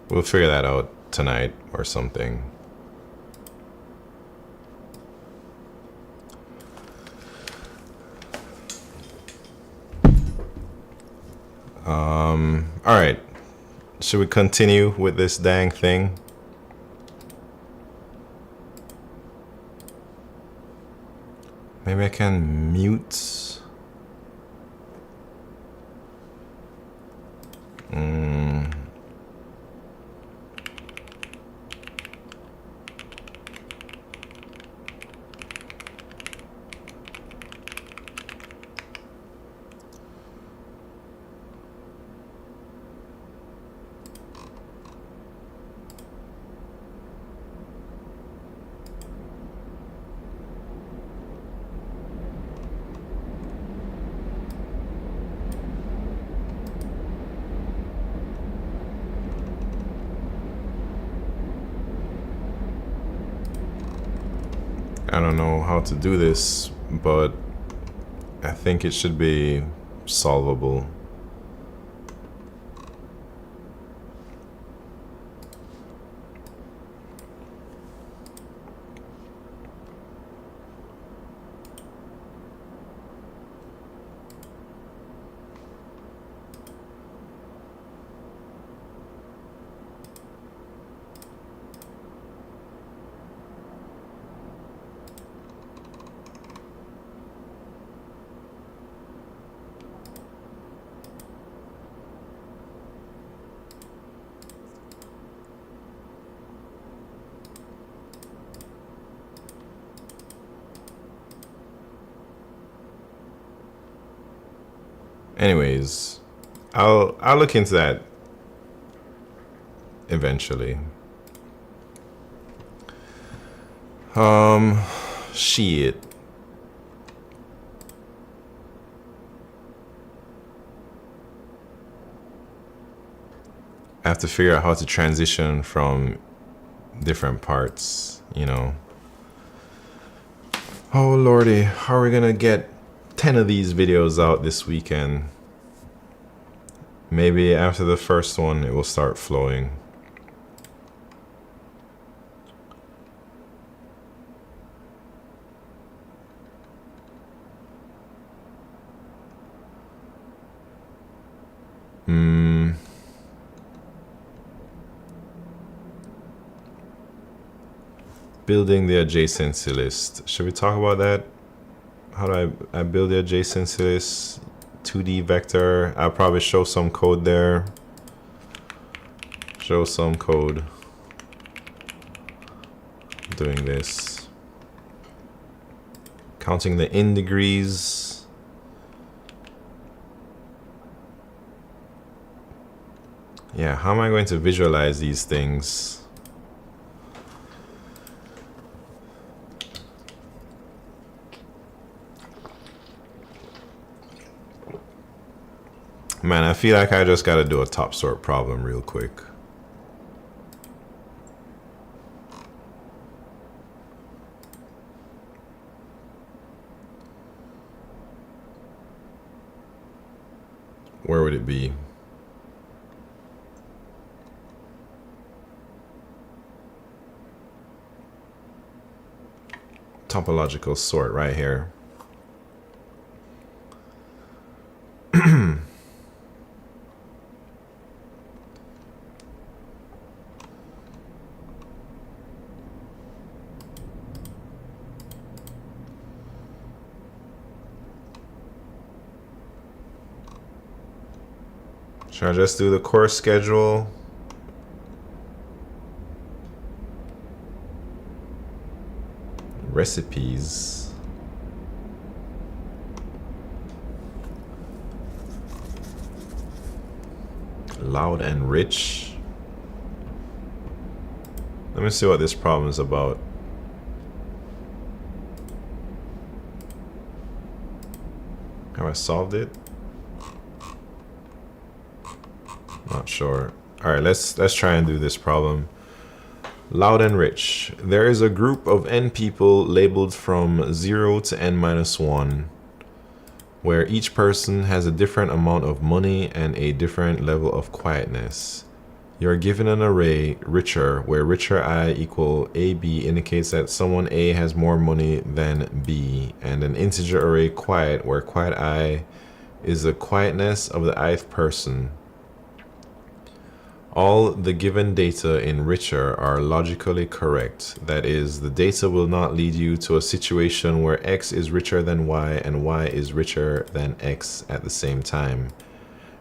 We'll figure that out tonight or something. All right. Should we continue with this dang thing? Maybe I can mute. I don't know how to do this, but I think it should be solvable. Anyways, I'll look into that eventually. Shit. I have to figure out how to transition from different parts, you know. Oh lordy, how are we gonna get 10 of these videos out this weekend? Maybe after the first one it will start flowing. Building the adjacency list. Should we talk about that? How do I build the adjacency list? 2D vector. I'll probably show some code there. Show some code doing this. Counting the in degrees. Yeah, how am I going to visualize these things? Man, I feel like I just gotta do a top sort problem real quick. Where would it be? Topological sort right here. Should I just do the course schedule? recipes. Loud and rich. Let me see what this problem is about. Have I solved it? Not sure. All right, let's try and do this problem. Loud and rich. There is a group of n people labeled from 0 to n-1, where each person has a different amount of money and a different level of quietness. You're given an array, richer, where richer I equal AB indicates that someone A has more money than B, and an integer array, quiet, where quiet I is the quietness of the ith person. All the given data in richer are logically correct. That is, the data will not lead you to a situation where x is richer than y and y is richer than x at the same time.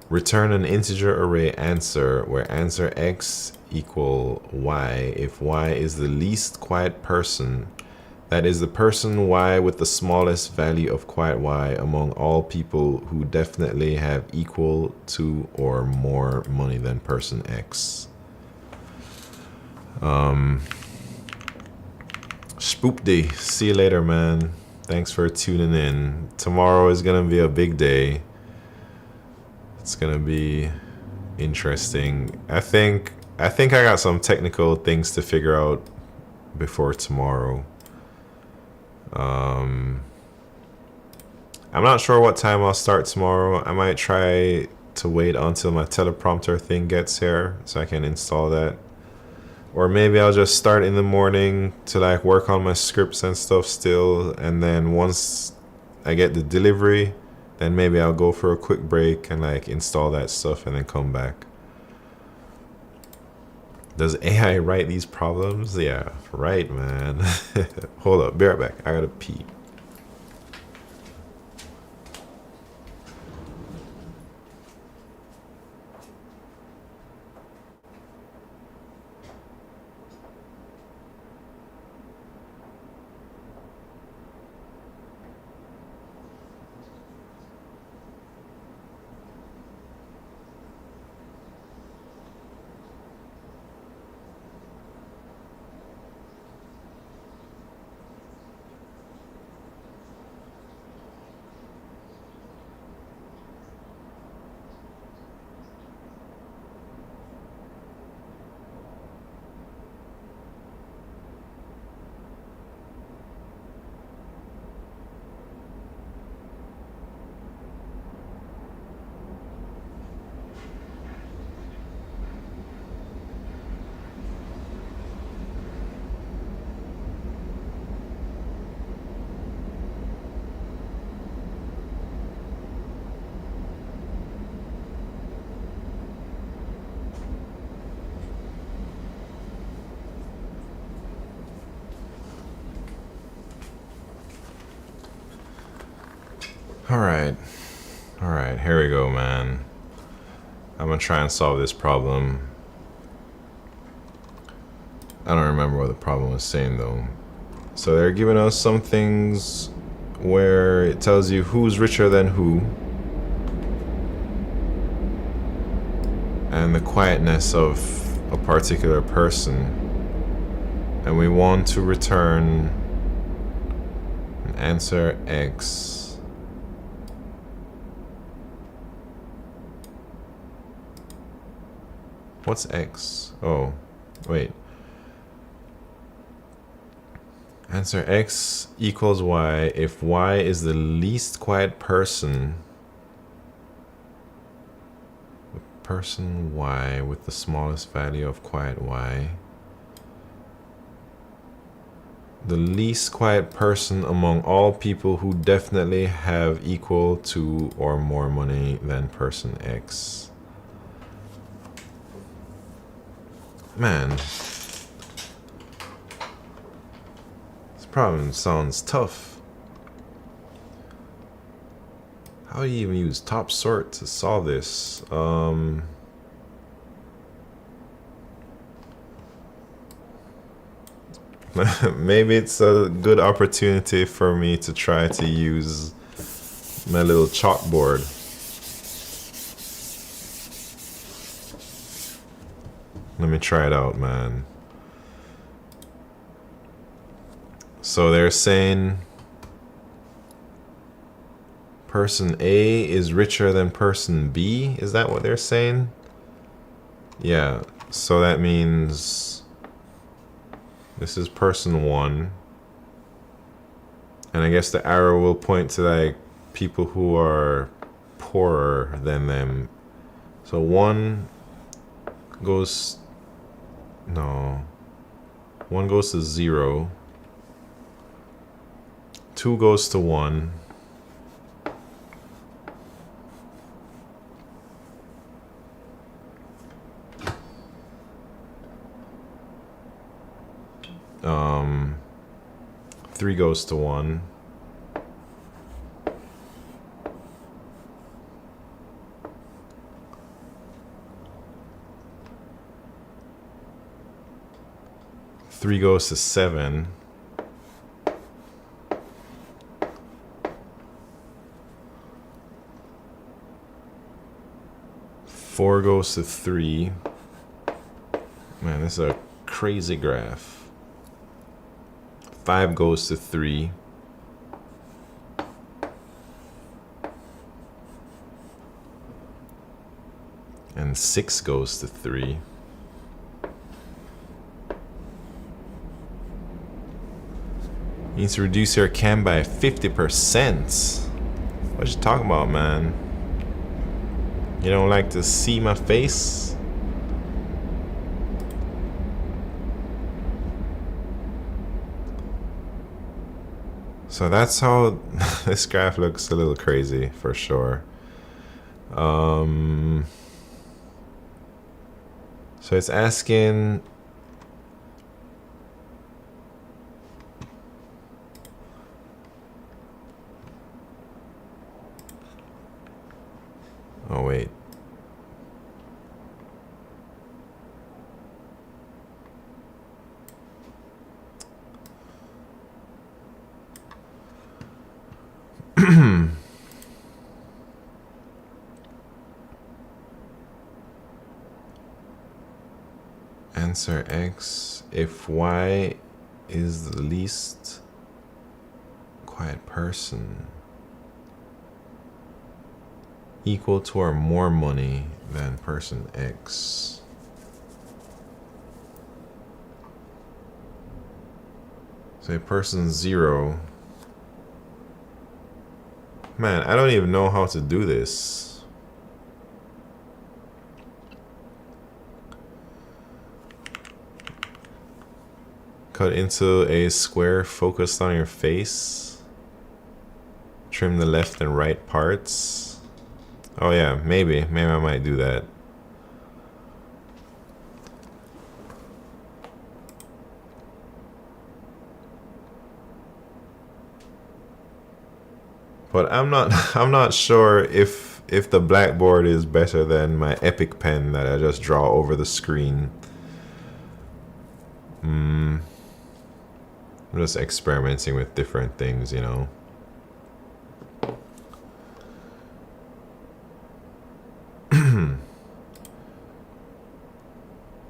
Return an integer array answer where answer x equal y if y is the least quiet person. That is the person y with the smallest value of quiet y among all people who definitely have equal to or more money than person x. Spoop day. See you later, man. Thanks for tuning in. Tomorrow is gonna be a big day. It's gonna be interesting. I think I got some technical things to figure out before tomorrow. I'm not sure what time I'll start tomorrow. I might try to wait until my teleprompter thing gets here so I can install that. Or maybe I'll just start in the morning to like work on my scripts and stuff still, and then once I get the delivery, then maybe I'll go for a quick break and like install that stuff and then come back. Does AI write these problems? Yeah, right, man. Hold up, be right back. I gotta pee. Alright, here we go, man. I'm gonna try and solve this problem. I don't remember what the problem was saying though. So they're giving us some things where it tells you who's richer than who, and the quietness of a particular person, and we want to return an answer x. What's x? Oh, wait. Answer x equals y if y is the least quiet person. The person y with the smallest value of quiet y. The least quiet person among all people who definitely have equal to or more money than person x. Man, this problem sounds tough. How do you even use top sort to solve this? Maybe it's a good opportunity for me to try to use my little chalkboard. Let me try it out, man. So they're saying person A is richer than person B. Is that what they're saying? Yeah. So that means this is person 1. And I guess the arrow will point to like people who are poorer than them. So 1 goes... No. 1 goes to 0. 2 goes to 1. Um, 3 goes to 1. Three goes to 7. 4 goes to 3. Man, this is a crazy graph. 5 goes to 3. And 6 goes to 3. You need to reduce your cam by 50%. What you talking about, man? You don't like to see my face? So that's how this graph looks a little crazy for sure. So it's asking oh wait. Answer X if Y is the least quiet person equal to or more money than person X. Say person 0. Man, I don't even know how to do this. Cut into a square focused on your face. Trim the left and right parts. Oh yeah, maybe I might do that. But I'm not sure if the blackboard is better than my Epic pen that I just draw over the screen. I'm just experimenting with different things, you know.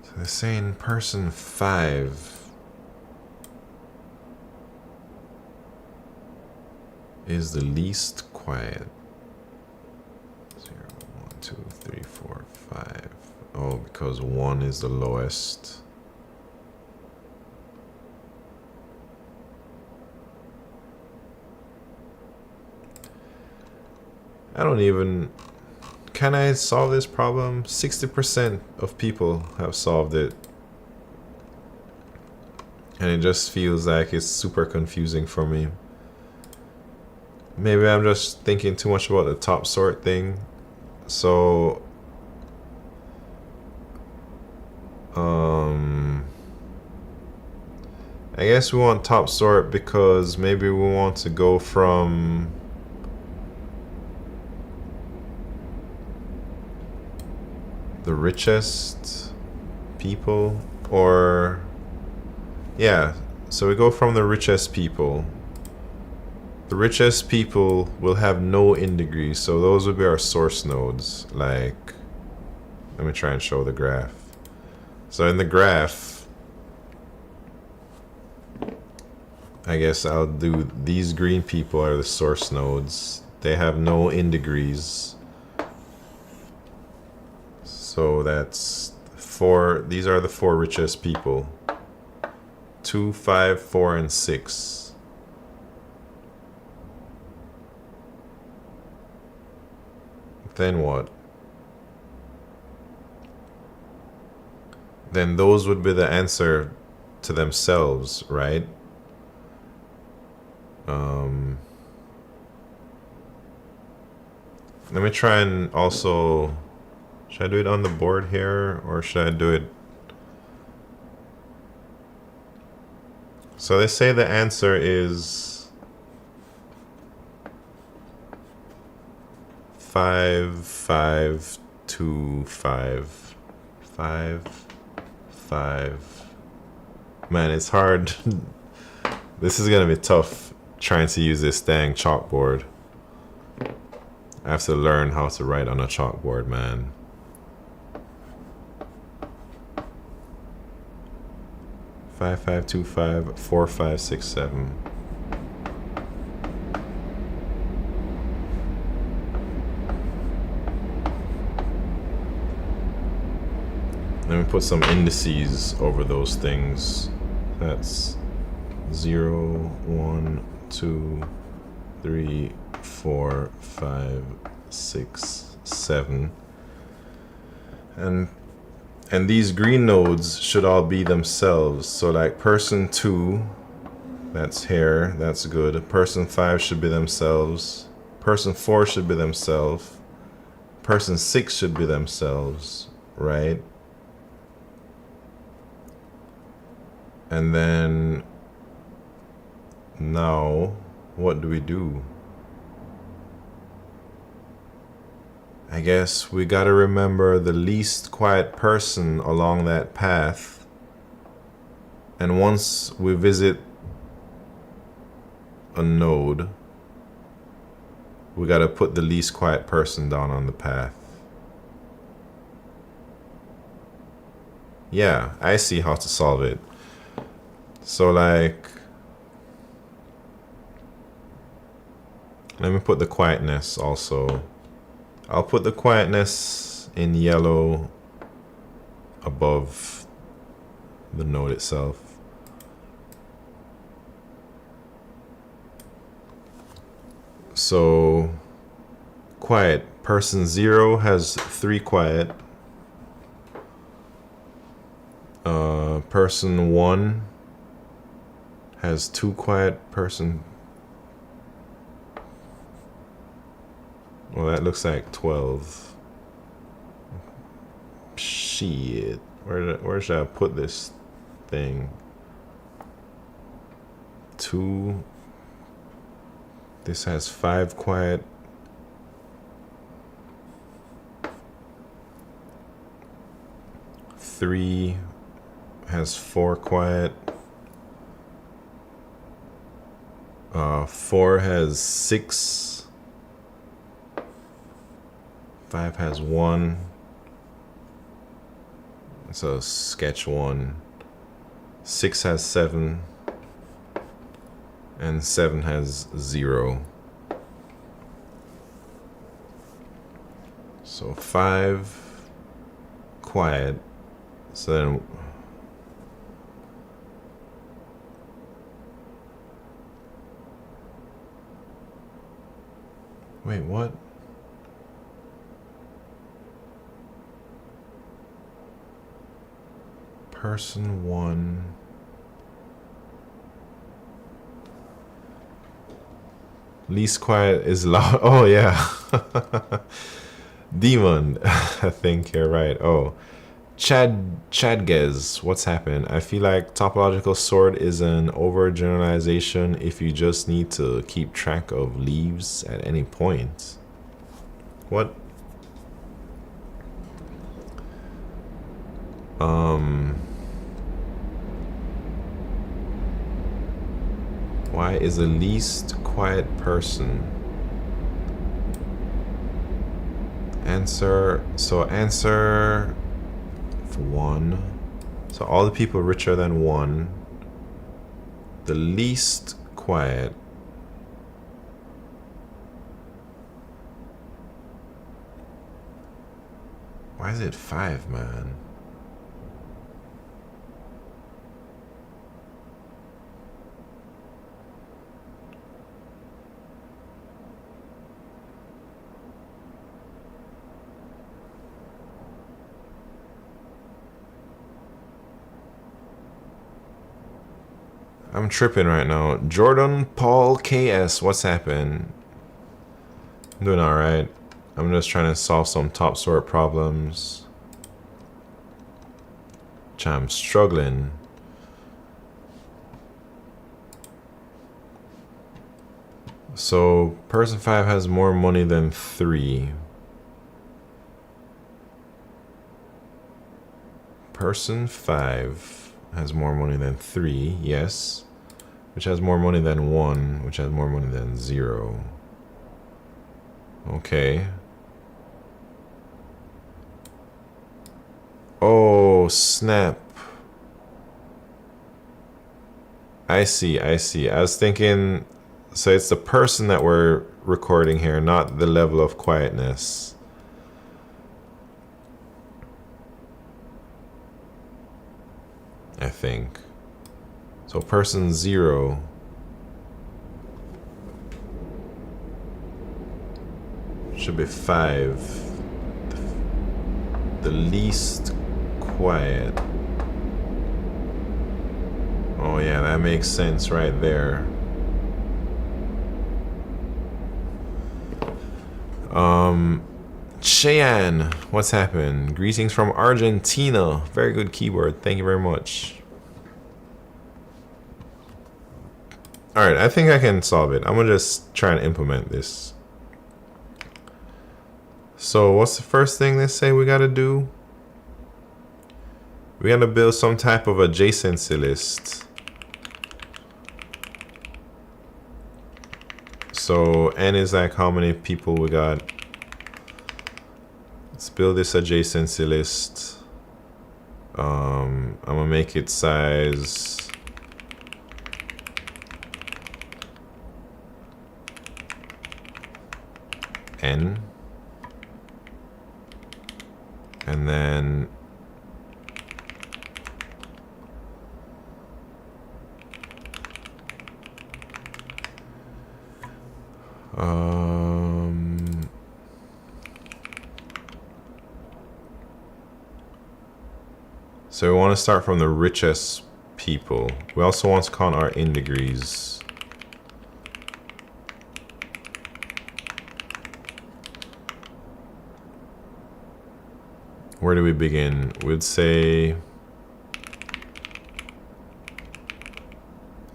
So they're saying person 5 is the least quiet. 0, 1, 2, 3, 4, 5. Oh, because 1 is the lowest. I don't even... Can I solve this problem? 60% of people have solved it. And it just feels like it's super confusing for me. Maybe I'm just thinking too much about the top sort thing. So... I guess we want top sort because maybe we want to go from... the richest people, or yeah, So we go from the richest people. The richest people will have no in degrees, so those would be our source nodes. Like, let me try and show the graph. So in the graph, I guess I'll do these green people are the source nodes. They have no in degrees. So that's 4. These are the 4 richest people. 2, 5, 4, and 6. Then what? Then those would be the answer to themselves, right? Let me try and also, should I do it on the board here or should I do it? So they say the answer is 5, 5, 2, 5, 5, 5. Man, it's hard. This is gonna be tough trying to use this dang chalkboard. I have to learn how to write on a chalkboard, man. Five, 5, 2, 5, 4, 5, 6, 7. Let me put some indices over those things. That's 0, 1, 2, 3, 4, 5, 6, 7. And these green nodes should all be themselves. So like person 2, that's here, that's good. Person 5 should be themselves. Person 4 should be themselves. Person 6 should be themselves, right? And then now, what do we do? I guess we gotta remember the least quiet person along that path. And once we visit a node, we gotta put the least quiet person down on the path. Yeah, I see how to solve it. So like, let me put the quietness also. I'll put the quietness in yellow above the node itself. So quiet, person 0 has 3 quiet. Person 1 has 2 quiet. Person, well, that looks like 12. Shit, where should I put this thing? 2. This has 5 quiet. Three has 4 quiet. 4 has 6. 5 has 1. So sketch 1. 6 has 7. And 7 has 0. So 5 quiet. So then wait, what? Person 1. Least quiet is loud. Oh yeah. Demon. I think you're right. Oh. Chadgez, what's happened? I feel like topological sort is an overgeneralization if you just need to keep track of leaves at any point. What? Y is the least quiet person. Answer, so answer 1. So all the people richer than 1. The least quiet. Why is it 5, man? I'm tripping right now. Jordan Paul KS, what's happened? I'm doing alright. I'm just trying to solve some top sort problems. Which I'm struggling. So, person 5 has more money than 3. Person 5 has more money than 3, yes. Which has more money than 1, which has more money than 0. Okay. Oh, snap. I see, I see. I was thinking, so it's the person that we're recording here, not the level of quietness. I think. So person 0 should be 5. The least quiet. Oh yeah, that makes sense right there. Cheyenne, what's happened? Greetings from Argentina. Very good keyboard. Thank you very much. Alright, I think I can solve it. I'm gonna just try and implement this. So what's the first thing they say we gotta do? We gotta build some type of adjacency list. So n is like how many people we got. Let's build this adjacency list. I'm gonna make it size n, and then so we want to start from the richest people. We also want to count our in degrees. Where do we begin? We'd say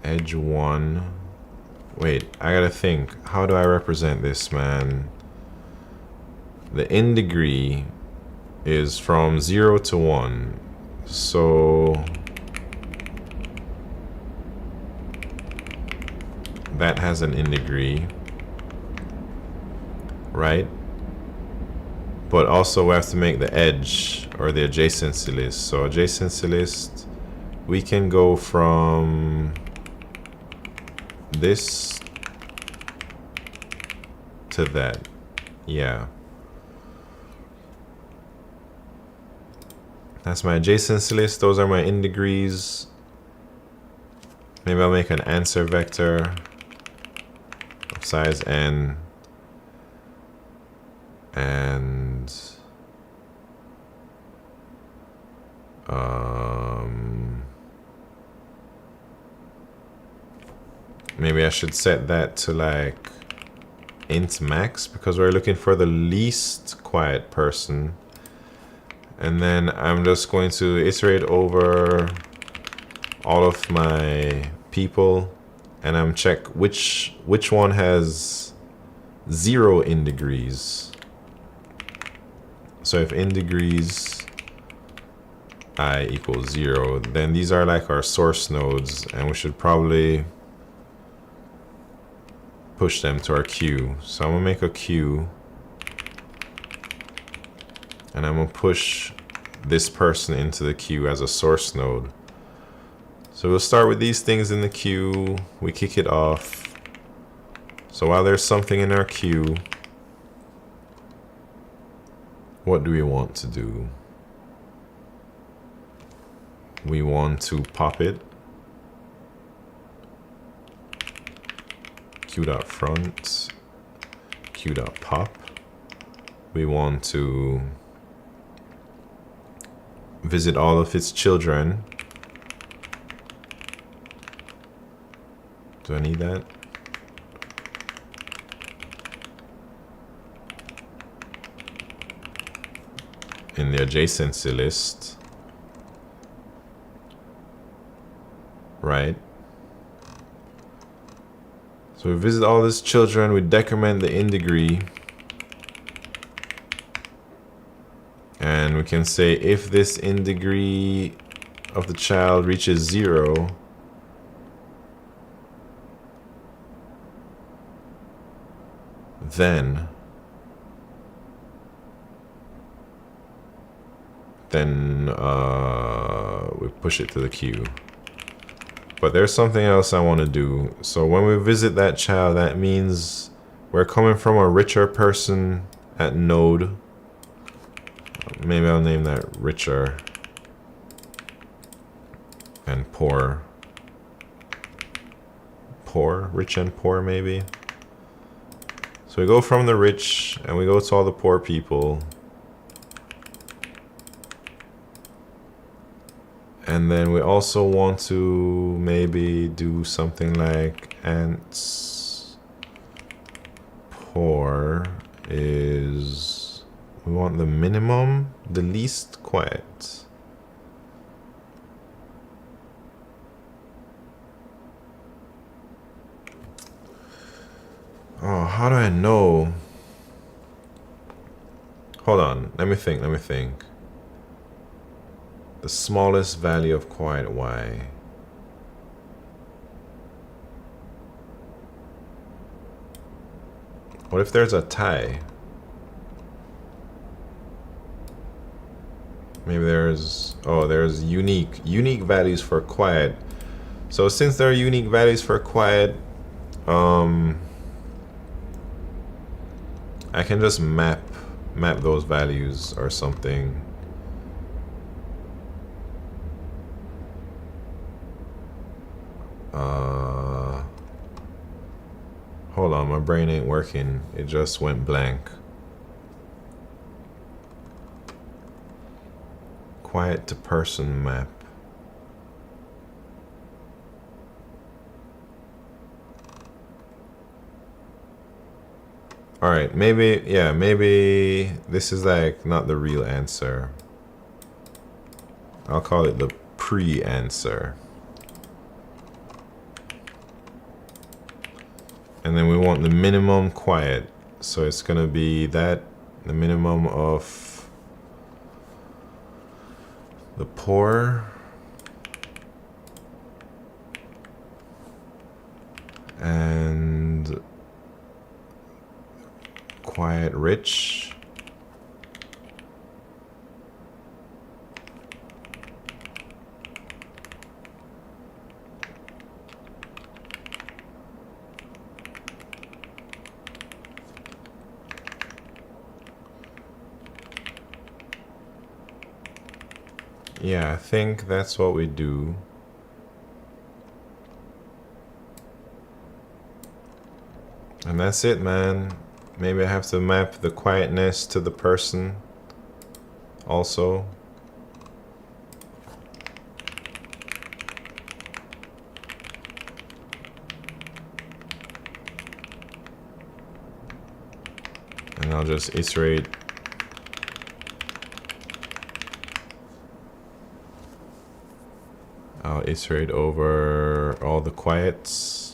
edge 1. Wait, I gotta think. How do I represent this, man? The in degree is from 0 to 1. So that has an in degree, right? But also we have to make the edge or the adjacency list. So adjacency list, we can go from this to that. Yeah. That's my adjacency list. Those are my in degrees. Maybe I'll make an answer vector of size n. And maybe I should set that to like int max because we're looking for the least quiet person. And then I'm just going to iterate over all of my people and I'm check which one has 0 in degrees. So if in degrees I equals 0, then these are like our source nodes, and we should probably push them to our queue. So I'm gonna make a queue, and I'm gonna push this person into the queue as a source node. So we'll start with these things in the queue. We kick it off. So while there's something in our queue, what do we want to do? We want to pop it. Queue.front, queue.pop. We want to visit all of its children. Do I need that? In the adjacency list. Right. So we visit all these children, we decrement the in degree. And we can say if this in degree of the child reaches 0, then we push it to the queue. But there's something else I want to do. So when we visit that child, that means we're coming from a richer person at node. Maybe I'll name that richer and poor. Poor, rich and poor maybe. So we go from the rich and we go to all the poor people. And then we also want to maybe do something like ants poor is, we want the minimum, the least quiet. Oh, how do I know? Hold on, let me think. The smallest value of quiet y. What if there's a tie? Maybe there's unique values for quiet. So since there are unique values for quiet, I can just map those values or something. Hold on, my brain ain't working. It just went blank. Quiet to person map. Alright, maybe this is like not the real answer. I'll call it the pre-answer. And then we want the minimum quiet. So it's gonna be that, the minimum of the poor and quiet rich. Yeah, I think that's what we do. And that's it, man. Maybe I have to map the quietness to the person also. And I'll just iterate. I'll iterate over all the quiets.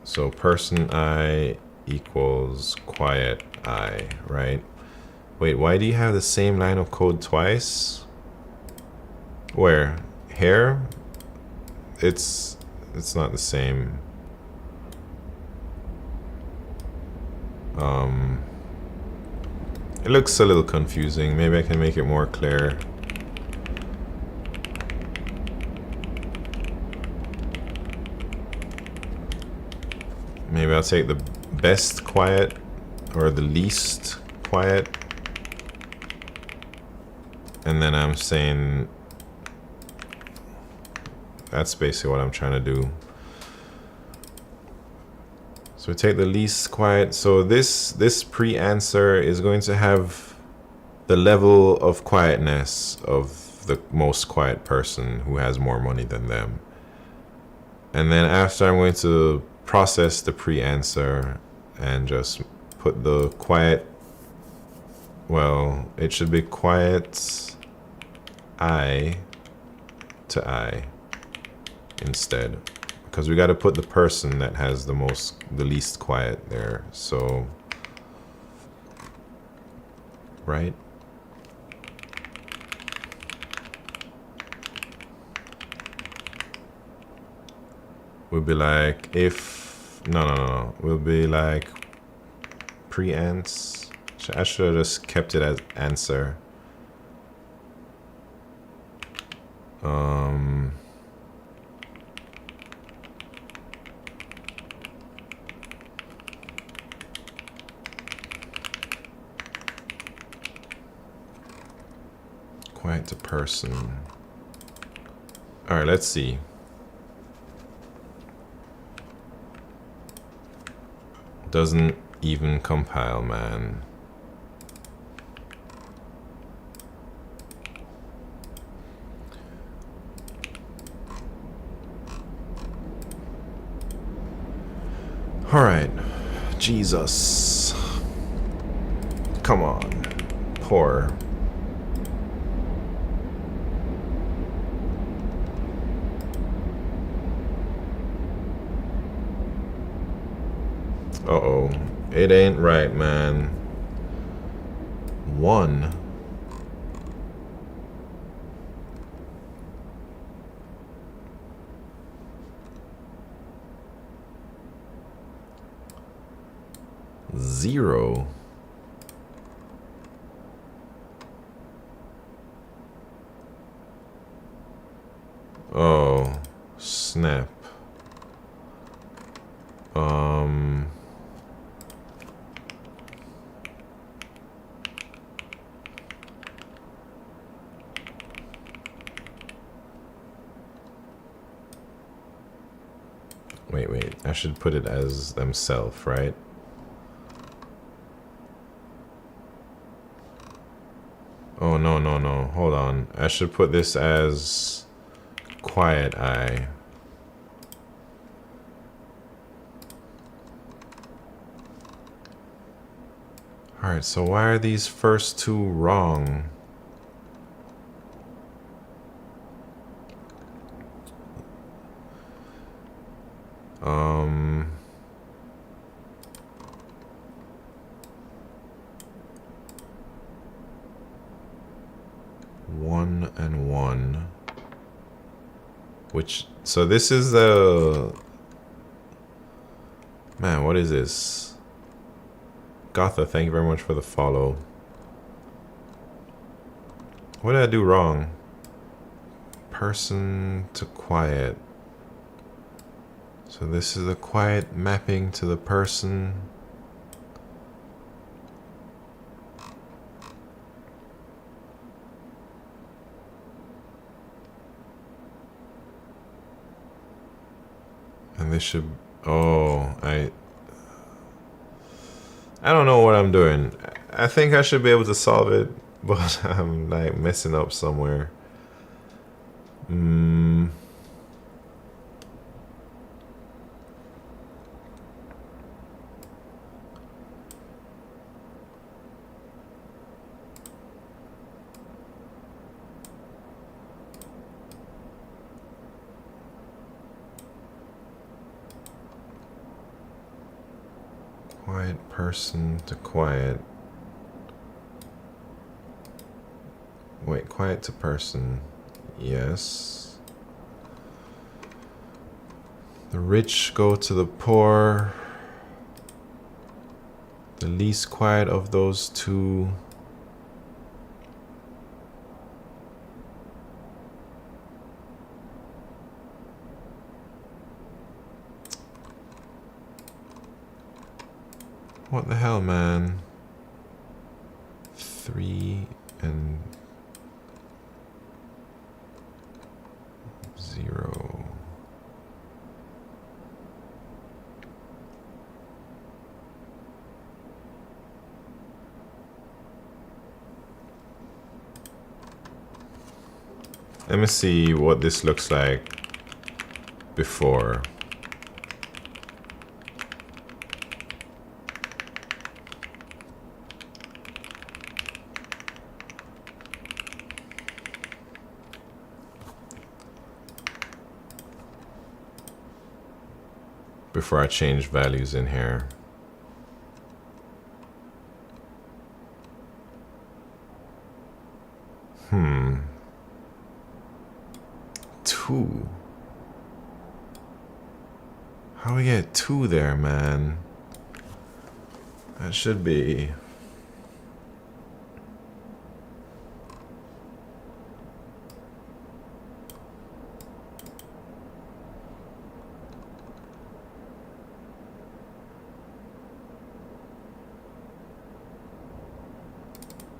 So person I equals quiet I, right? Wait, why do you have the same line of code twice? Where? Here? It's not the same. It looks a little confusing. Maybe I can make it more clear. Maybe I'll take the best quiet or the least quiet. And then I'm saying that's basically what I'm trying to do. So we take the least quiet. So this pre-answer is going to have the level of quietness of the most quiet person who has more money than them. And then after, I'm going to process the pre-answer and just put the quiet, well, it should be quiet I to I instead, because we got to put the person that has the least quiet there. So, right? We'll be like if no. We'll be like pre-ans. I should have just kept it as answer. Quiet to person. All right, let's see. Doesn't even compile, man. All right, Jesus. Come on, poor. Uh-oh. It ain't right, man. 1. Zero. Oh, snap. Wait. I should put it as themselves, right? Oh, no. Hold on. I should put this as quiet eye. Alright, so why are these first two wrong? One and one. Which, so this is the... Man, what is this? Gotha, thank you very much for the follow. What did I do wrong? Person to quiet. So this is a quiet mapping to the person. And this should... Oh, I don't know what I'm doing. I think I should be able to solve it, but I'm like messing up somewhere. Quiet person to quiet. Wait, quiet to person. Yes. The rich go to the poor. The least quiet of those two. What the hell, man? 3 and 0. Let me see what this looks like before. Before I change values in here. Two. How we get 2 there, man? That should be...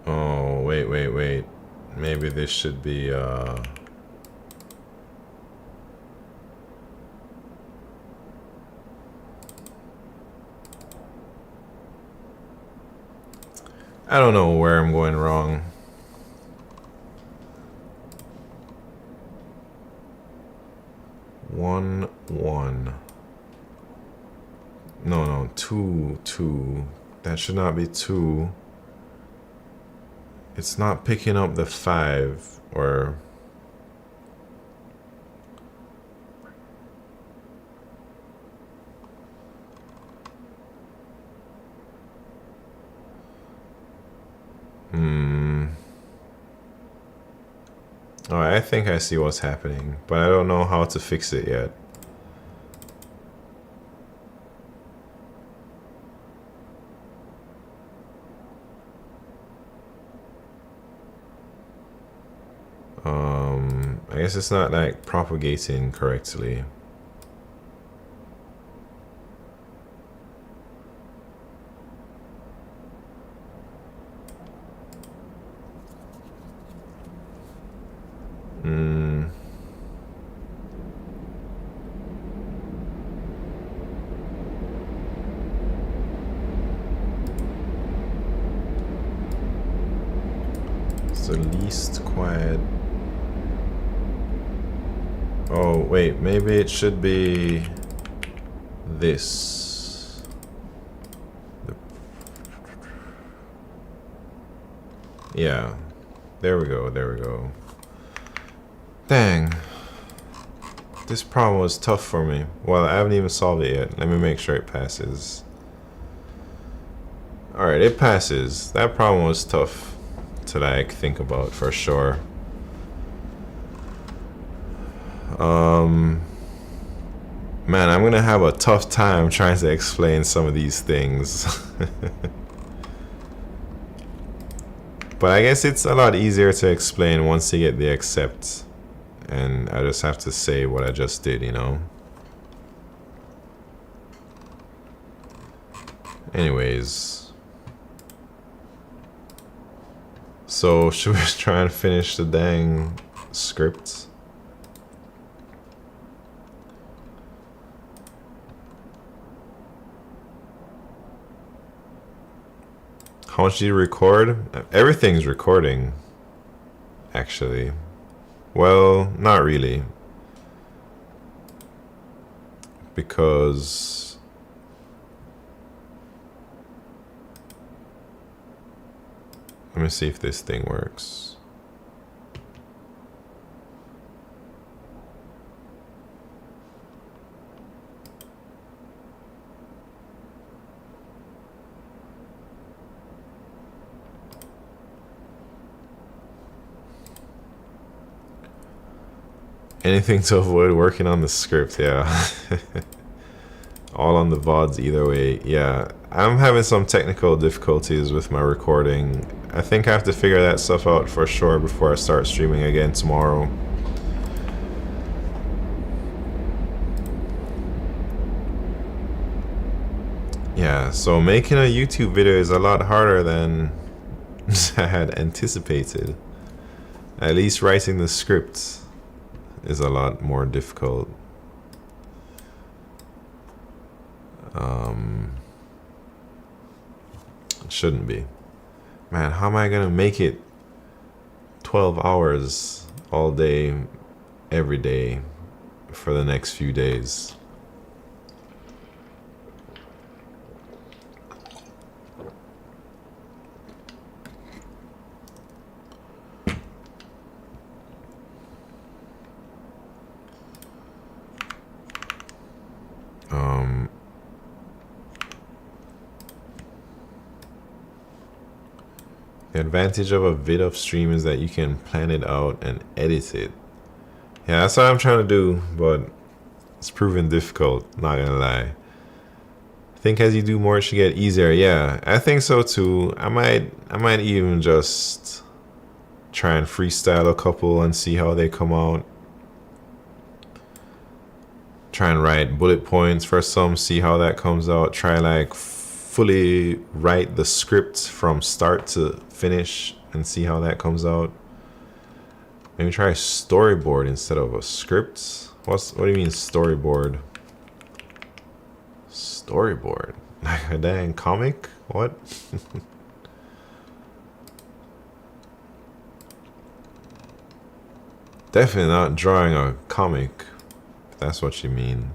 Oh, wait. Maybe this should be, I don't know where I'm going wrong. One. No, 2. That should not be 2. It's not picking up the 5 or... Oh, I think I see what's happening, but I don't know how to fix it yet. I guess it's not like propagating correctly. It's the least quiet. Oh, wait, maybe it should be this. Yeah, there we go. Dang. This problem was tough for me. Well, I haven't even solved it yet. Let me make sure it passes. Alright, it passes. That problem was tough to like think about for sure. Man, I'm gonna have a tough time trying to explain some of these things. But I guess it's a lot easier to explain once you get the accept. And I just have to say what I just did, you know? Anyways. So, should we try and finish the dang script? How much do you record? Everything's recording, actually. Well, not really. Because... Let me see if this thing works. Anything to avoid working on the script, yeah. All on the VODs either way. Yeah, I'm having some technical difficulties with my recording. I think I have to figure that stuff out for sure before I start streaming again tomorrow. Yeah, so making a YouTube video is a lot harder than I had anticipated. At least writing the script is a lot more difficult. It shouldn't be. Man, how am I gonna make it 12 hours all day, every day for the next few days? The advantage of a vid of stream is that you can plan it out and edit it. Yeah, that's what I'm trying to do, but it's proven difficult, not gonna lie. I think as you do more, it should get easier. Yeah, I think so too. I might even just try and freestyle a couple and see how they come out. Try and write bullet points for some, see how that comes out. Try like fully write the script from start to finish and see how that comes out. Maybe try a storyboard instead of a script. What do you mean storyboard? Storyboard? Like a dang comic? What? Definitely not drawing a comic, if that's what you mean.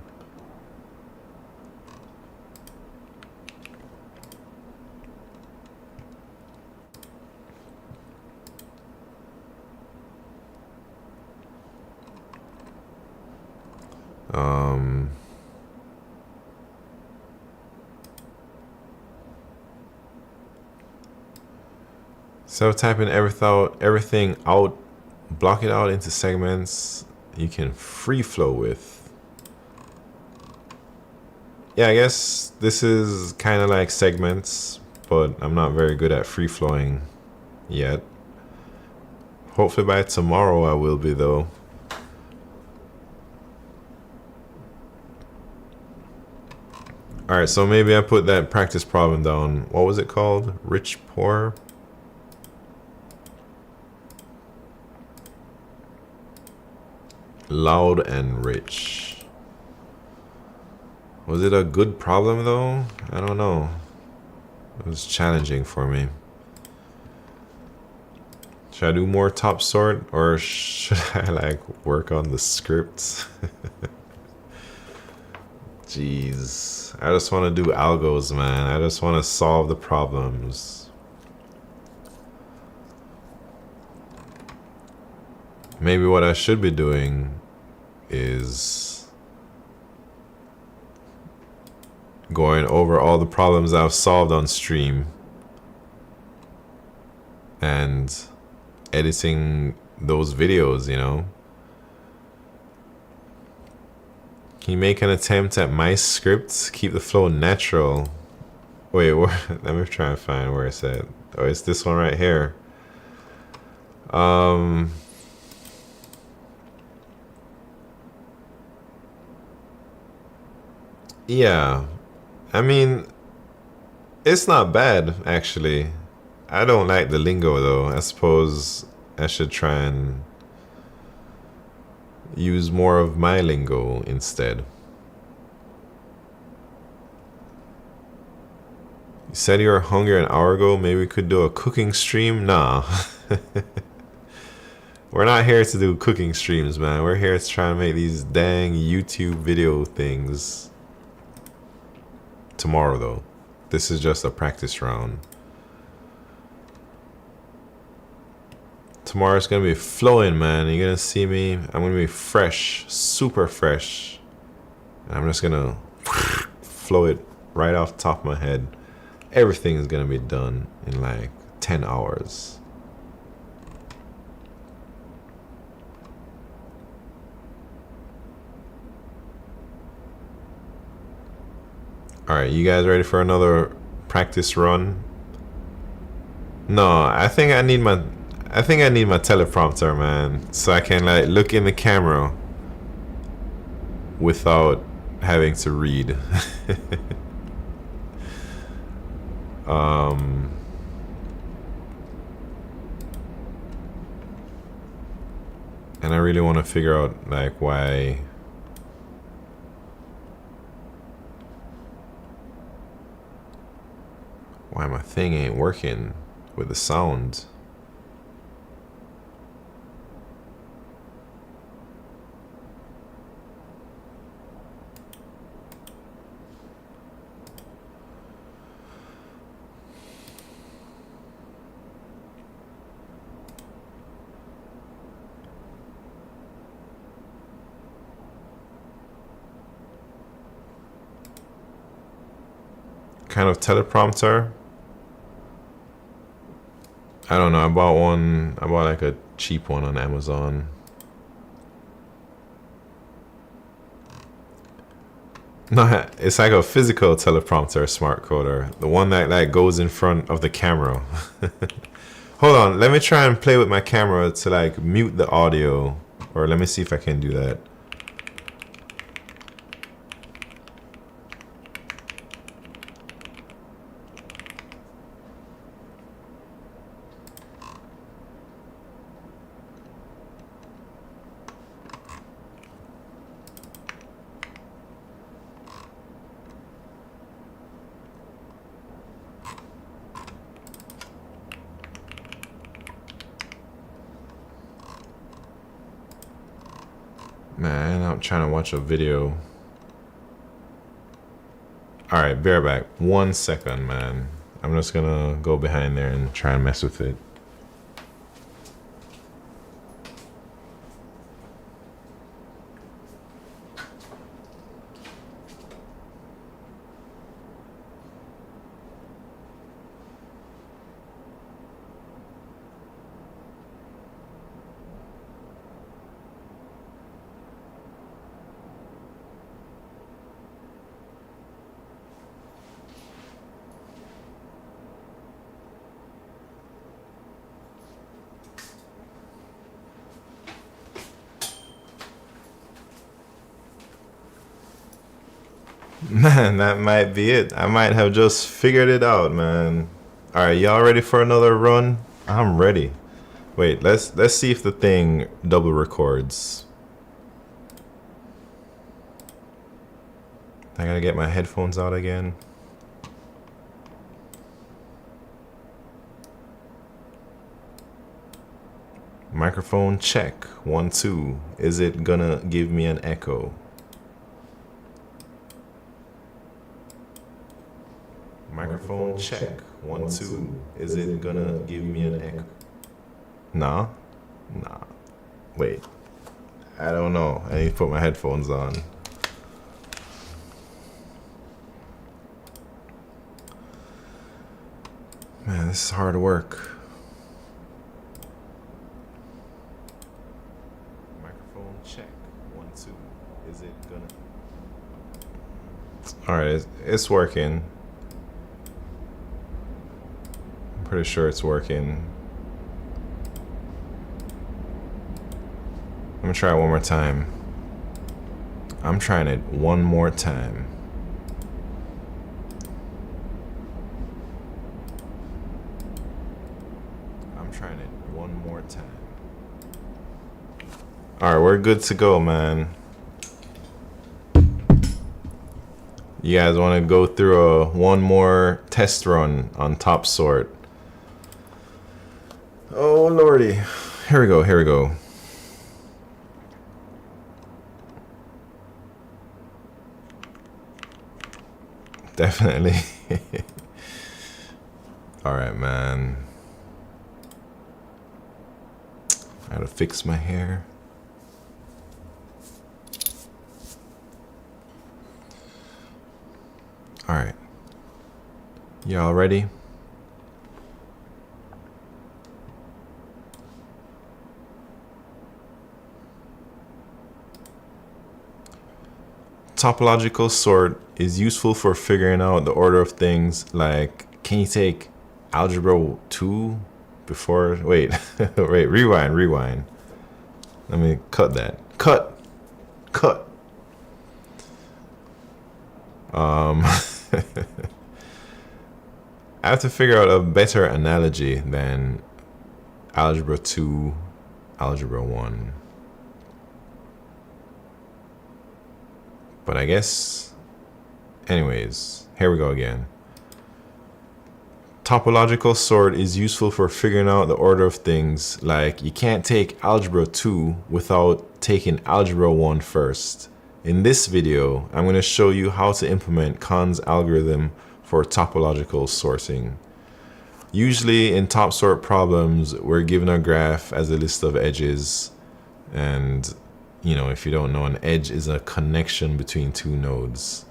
So typing everything out, block it out into segments you can free flow with. Yeah, I guess this is kind of like segments, but I'm not very good at free flowing yet. Hopefully by tomorrow I will be though. Alright, so maybe I put that practice problem down. What was it called? Rich, poor? Loud and rich. Was it a good problem though? I don't know. It was challenging for me. Should I do more top sort or should I like work on the scripts? Jeez. I just want to do algos, man. I just want to solve the problems. Maybe what I should be doing is going over all the problems I've solved on stream and editing those videos, you know? Can you make an attempt at my scripts? Keep the flow natural. Wait, let me try and find where it's at. Oh, it's this one right here. Yeah, I mean, it's not bad, actually. I don't like the lingo, though. I suppose I should try and use more of my lingo instead. You said you were hungry an hour ago. Maybe we could do a cooking stream? Nah. We're not here to do cooking streams, man. We're here to try and make these dang YouTube video things. Tomorrow though, this is just a practice round. Tomorrow's gonna be flowing, man. You're gonna see me. I'm gonna be fresh, super fresh. And I'm just gonna flow it right off the top of my head. Everything is gonna be done in like 10 hours. All right, you guys ready for another practice run? No, I think I need my teleprompter, man, so I can like look in the camera without having to read. And I really want to figure out like why my thing ain't working with the sound. Kind of teleprompter. I don't know. I bought like a cheap one on Amazon. No, it's like a physical teleprompter, smart coder. The one that like goes in front of the camera. Hold on, let me try and play with my camera to like mute the audio. Or let me see if I can do that. Man, I'm trying to watch a video. Alright, bear back. 1 second, man. I'm just gonna go behind there and try and mess with it. Man, that might be it. I might have just figured it out, man. All right, y'all ready for another run? I'm ready. Wait, let's see if the thing double records. I gotta get my headphones out again. Microphone check. 1, 2. Is it gonna give me an echo? Microphone check. 1, 2. Is it gonna give me an echo? Nah. Wait. I don't know. I need to put my headphones on. Man, this is hard work. Microphone check. 1, 2. Is it gonna? Alright, it's working. Pretty sure it's working. I'm gonna try it one more time. I'm trying it one more time. I'm trying it one more time. Alright, we're good to go, man. You guys want to go through one more test run on top sort? Oh lordy. Here we go. Definitely. Alright, man. I gotta fix my hair. Alright. Y'all ready? topological sort is useful for figuring out the order of things. Like, can you take algebra 2 before? Wait, wait, rewind. Let me cut that. Cut. I have to figure out a better analogy than algebra 2, algebra 1. But I guess, anyways, here we go again. Topological sort is useful for figuring out the order of things. Like, you can't take algebra 2 without taking algebra 1 first. In this video, I'm going to show you how to implement Kahn's algorithm for topological sorting. Usually in top sort problems, we're given a graph as a list of edges. And, you know, if you don't know, an edge is a connection between two nodes.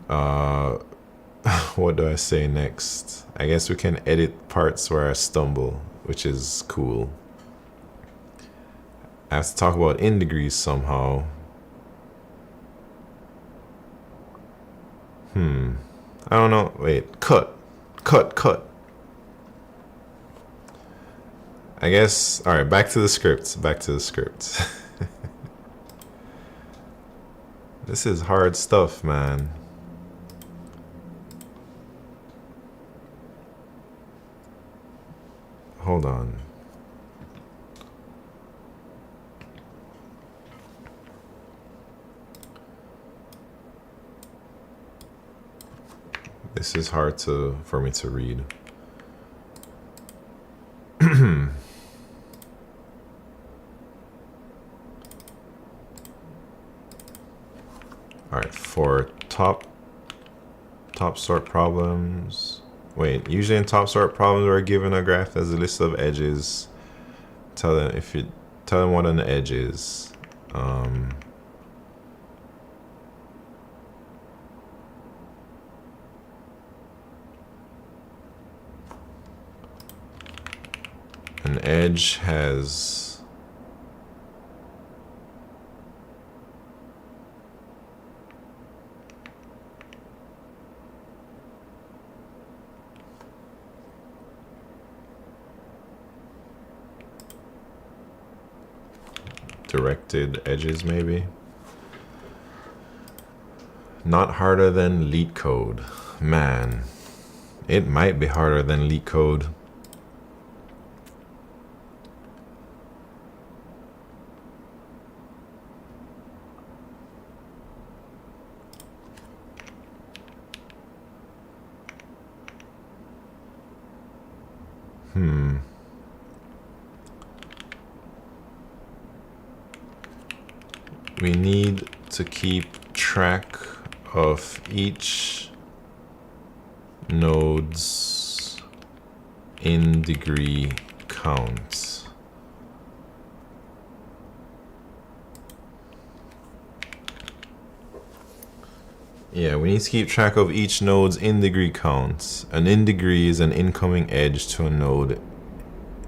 What do I say next? I guess we can edit parts where I stumble, which is cool. I have to talk about in degrees somehow. I don't know. Wait, cut. I guess, all right, back to the script. This is hard stuff, man. Hold on. This is hard for me to read. All right, for top sort problems. Wait, usually in top sort problems, we're given a graph as a list of edges. Tell them what an edge is. An edge has directed edges, maybe. Not harder than LeetCode. Man, it might be harder than LeetCode. We need to keep track of each node's in degree count. Yeah, we need to keep track of each node's in degree count. An in degree is an incoming edge to a node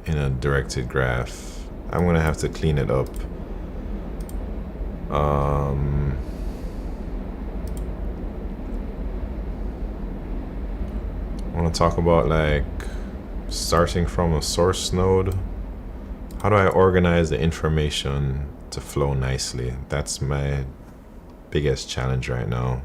in a directed graph. I'm gonna have to clean it up. I want to talk about like starting from a source node. How do I organize the information to flow nicely? That's my biggest challenge right now.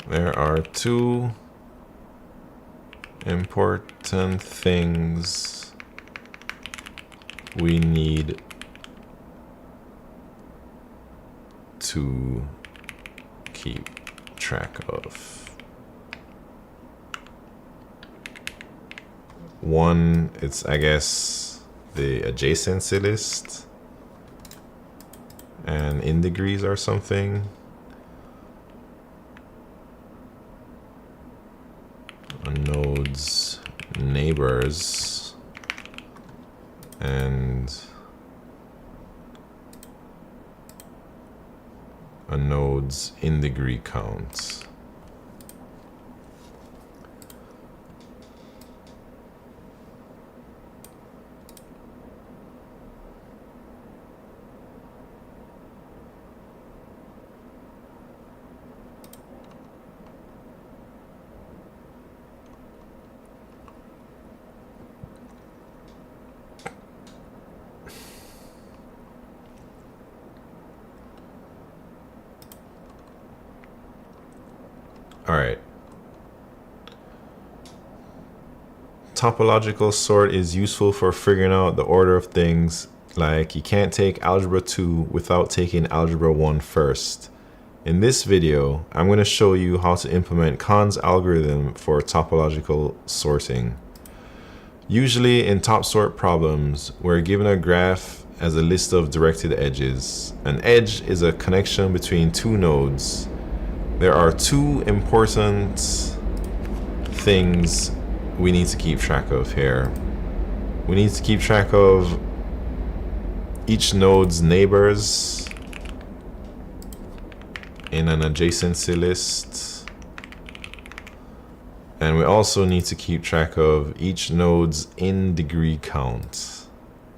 There are two important things we need to keep track of. One, it's, I guess, the adjacency list and in degrees or something. A node's neighbors and a a node's in degree count. All right. Topological sort is useful for figuring out the order of things. Like, you can't take algebra 2 without taking algebra 1 first. In this video, I'm going to show you how to implement Kahn's algorithm for topological sorting. Usually in top sort problems, we're given a graph as a list of directed edges. An edge is a connection between two nodes. There are two important things we need to keep track of here. We need to keep track of each node's neighbors in an adjacency list. And we also need to keep track of each node's in degree count.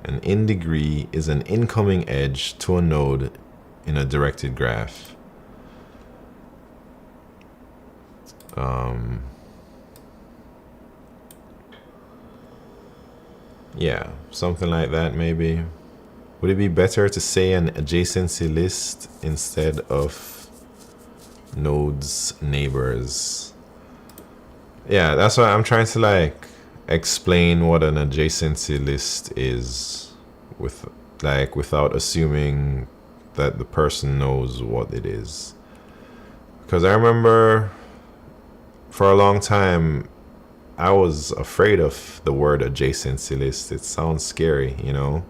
An in degree is an incoming edge to a node in a directed graph. Yeah, something like that maybe. Would it be better to say an adjacency list instead of nodes neighbors? Yeah, that's why I'm trying to like explain what an adjacency list is without assuming that the person knows what it is. Because I remember for a long time I was afraid of the word adjacency list. It sounds scary, you know?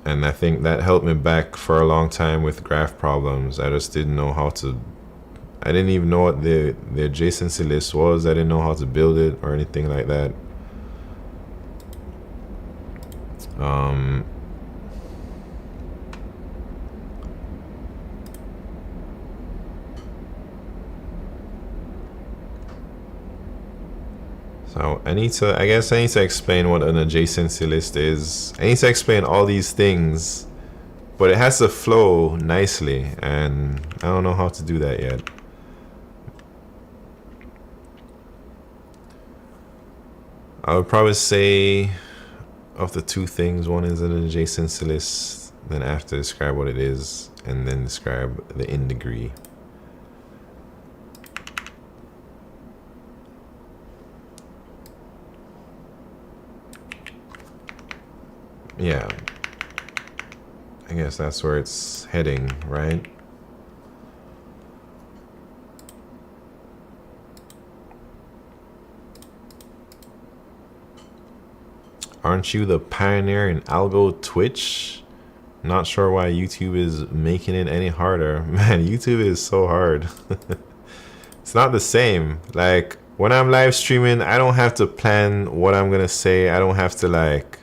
And I think that helped me back for a long time with graph problems. I just didn't know how to, I didn't even know what the adjacency list was. I didn't know how to build it or anything like that. So I guess I need to explain what an adjacency list is. I need to explain all these things, but it has to flow nicely, and I don't know how to do that yet. I would probably say of the two things, one is an adjacency list, then I have to describe what it is, and then describe the in degree. Yeah, I guess that's where it's heading, right? Aren't you the pioneer in algo Twitch? Not sure why YouTube is making it any harder. Man, YouTube is so hard. It's not the same. Like, when I'm live streaming, I don't have to plan what I'm gonna say. I don't have to like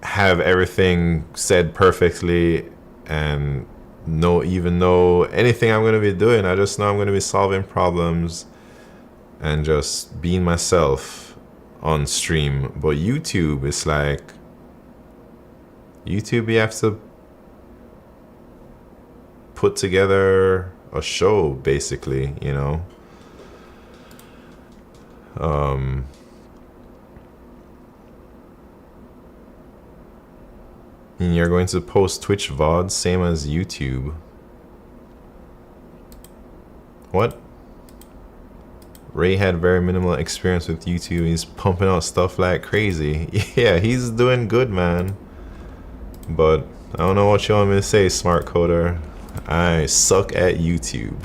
have everything said perfectly and even know anything I'm going to be doing. I just know I'm going to be solving problems and just being myself on stream. But YouTube is like, YouTube, you have to put together a show basically, you know. And you're going to post Twitch VOD, same as YouTube. What? Ray had very minimal experience with YouTube. He's pumping out stuff like crazy. Yeah, he's doing good, man. But I don't know what you want me to say, smart coder. I suck at YouTube.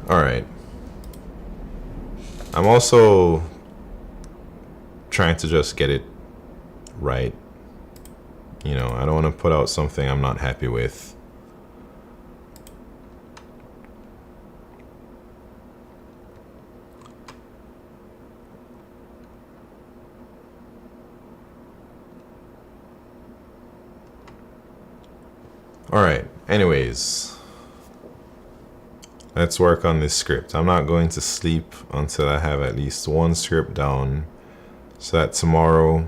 All right. I'm also trying to just get it right. You know, I don't want to put out something I'm not happy with. All right, anyways, let's work on this script. I'm not going to sleep until I have at least one script down, so that tomorrow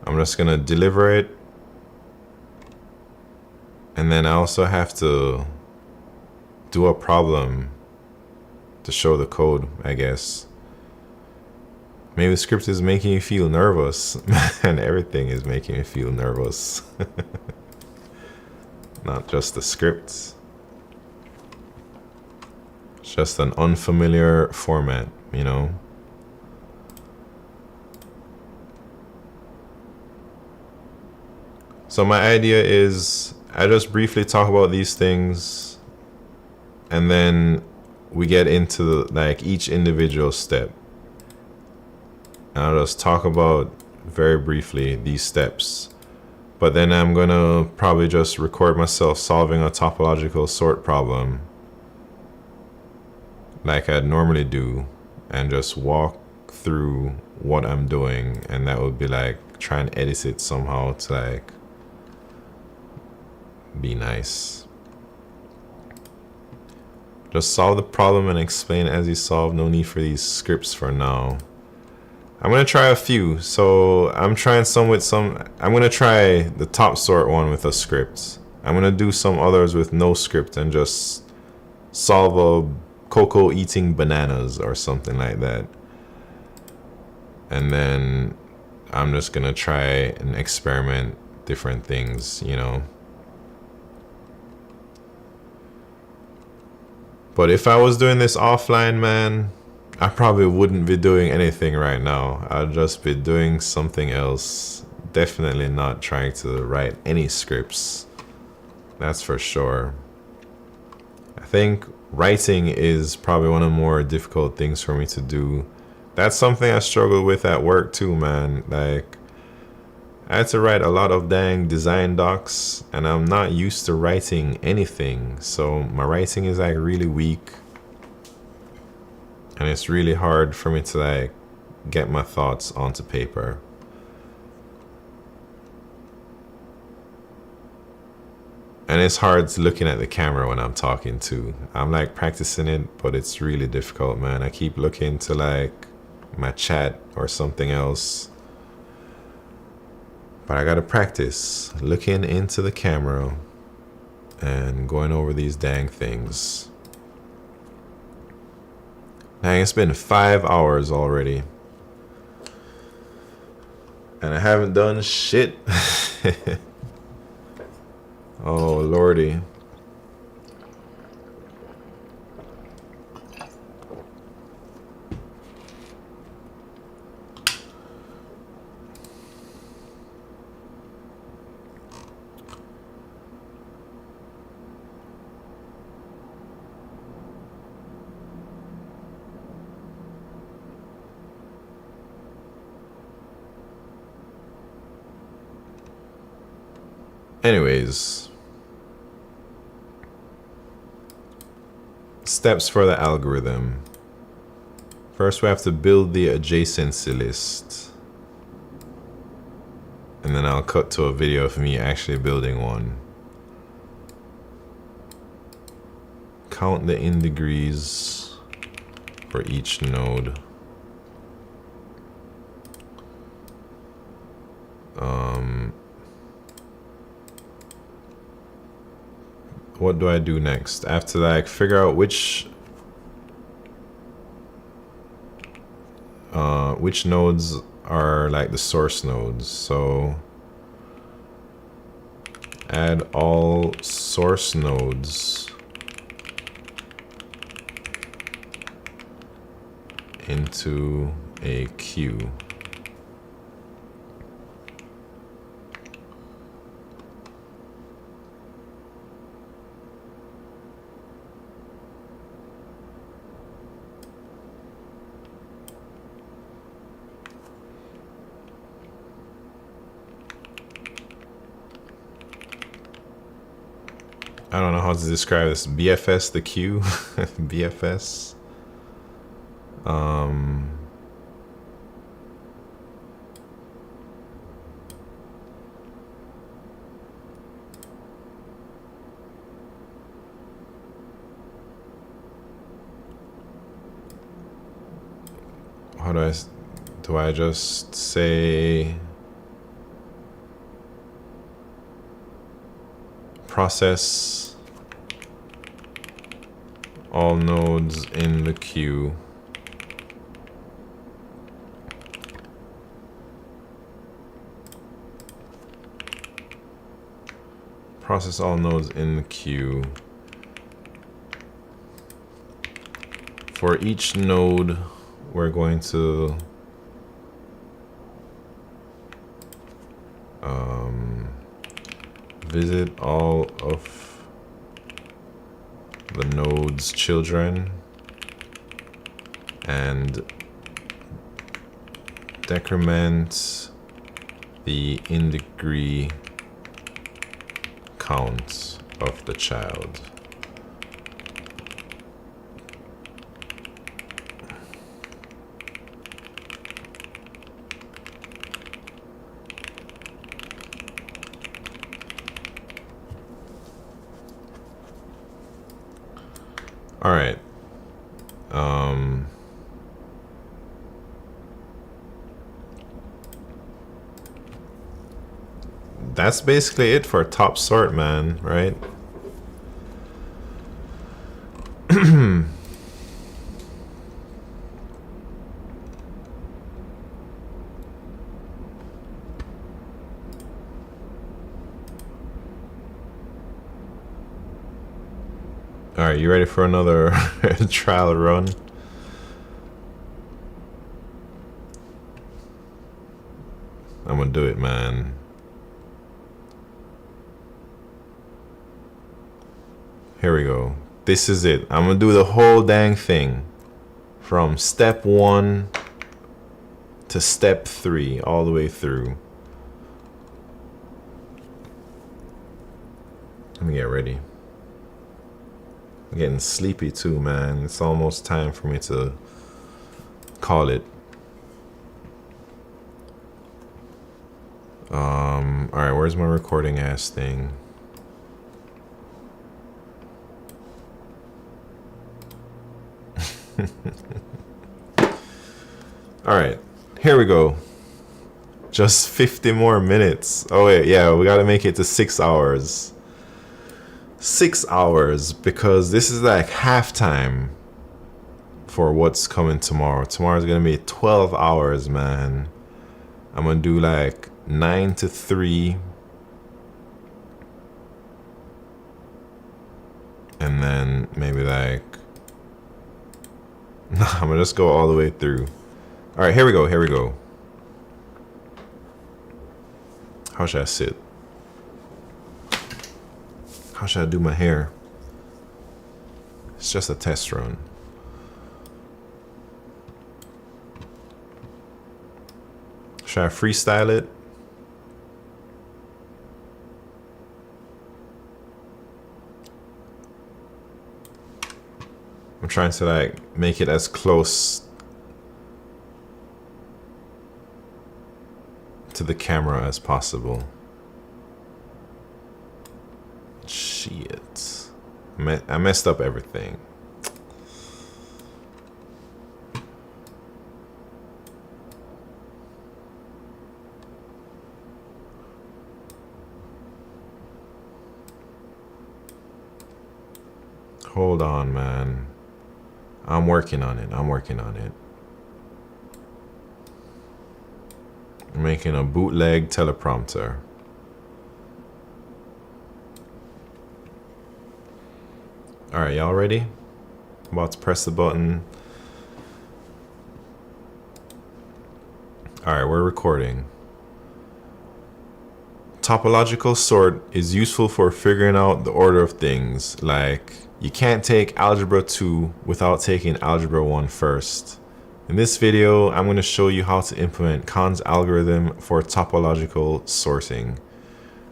I'm just gonna deliver it. And then I also have to do a problem to show the code, I guess. Maybe the script is making you feel nervous, and everything is making me feel nervous. Not just the script. It's just an unfamiliar format, you know? So my idea is I just briefly talk about these things, and then we get into like each individual step. And I'll just talk about very briefly these steps. But then I'm gonna probably just record myself solving a topological sort problem like I'd normally do, and just walk through what I'm doing, and that would be like try and edit it somehow to like be nice. Just solve the problem and explain as you solve. No need for these scripts for now. I'm gonna try a few. So I'm trying some with some. I'm gonna try the top sort one with a script. I'm gonna do some others with no script and just solve a cocoa eating bananas or something like that. And then I'm just gonna try and experiment different things, you know. But if I was doing this offline, man, I probably wouldn't be doing anything right now. I'd just be doing something else. Definitely not trying to write any scripts. That's for sure. I think writing is probably one of the more difficult things for me to do. That's something I struggle with at work too, man. Like, I had to write a lot of dang design docs, and I'm not used to writing anything. So my writing is like really weak. And it's really hard for me to like get my thoughts onto paper. And it's hard looking at the camera when I'm talking too. I'm like practicing it, but it's really difficult, man. I keep looking to like my chat or something else. But I gotta practice looking into the camera and going over these dang things. Dang, it's been 5 hours already. And I haven't done shit. Oh, lordy. Anyways, steps for the algorithm. First, we have to build the adjacency list. And then I'll cut to a video of me actually building one. Count the in degrees for each node. What do I do next? I have to like figure out which nodes are like the source nodes. So add all source nodes into a queue. I don't know how to describe this. BFS the queue. BFS. how do I just say process all nodes in the queue for each node. We're going to visit all of the node's children and decrement the in-degree count of the child. All right. That's basically it for top sort, man, right? All right, you ready for another trial run? I'm gonna do it, man. Here we go. This is it. I'm gonna do the whole dang thing from step 1 to step 3 all the way through. Let me get ready. I'm getting sleepy too, man. It's almost time for me to call it. Alright, where's my recording ass thing? Alright, here we go. Just 50 more minutes. Oh wait, yeah, we gotta make it to 6 hours. 6 hours, because this is like halftime for what's coming tomorrow. Tomorrow's gonna be 12 hours, man. I'm gonna do like 9 to 3. And then maybe like... I'm gonna just go all the way through. Alright, here we go, here we go. How should I sit? How should I do my hair? It's just a test run. Should I freestyle it? I'm trying to like make it as close to the camera as possible. Shit. I messed up everything. Hold on, man. I'm working on it. I'm working on it. I'm making a bootleg teleprompter. Alright, y'all ready? I'm about to press the button. Alright, we're recording. Topological sort is useful for figuring out the order of things. Like, you can't take algebra 2 without taking algebra 1 first. In this video, I'm going to show you how to implement Kahn's algorithm for topological sorting.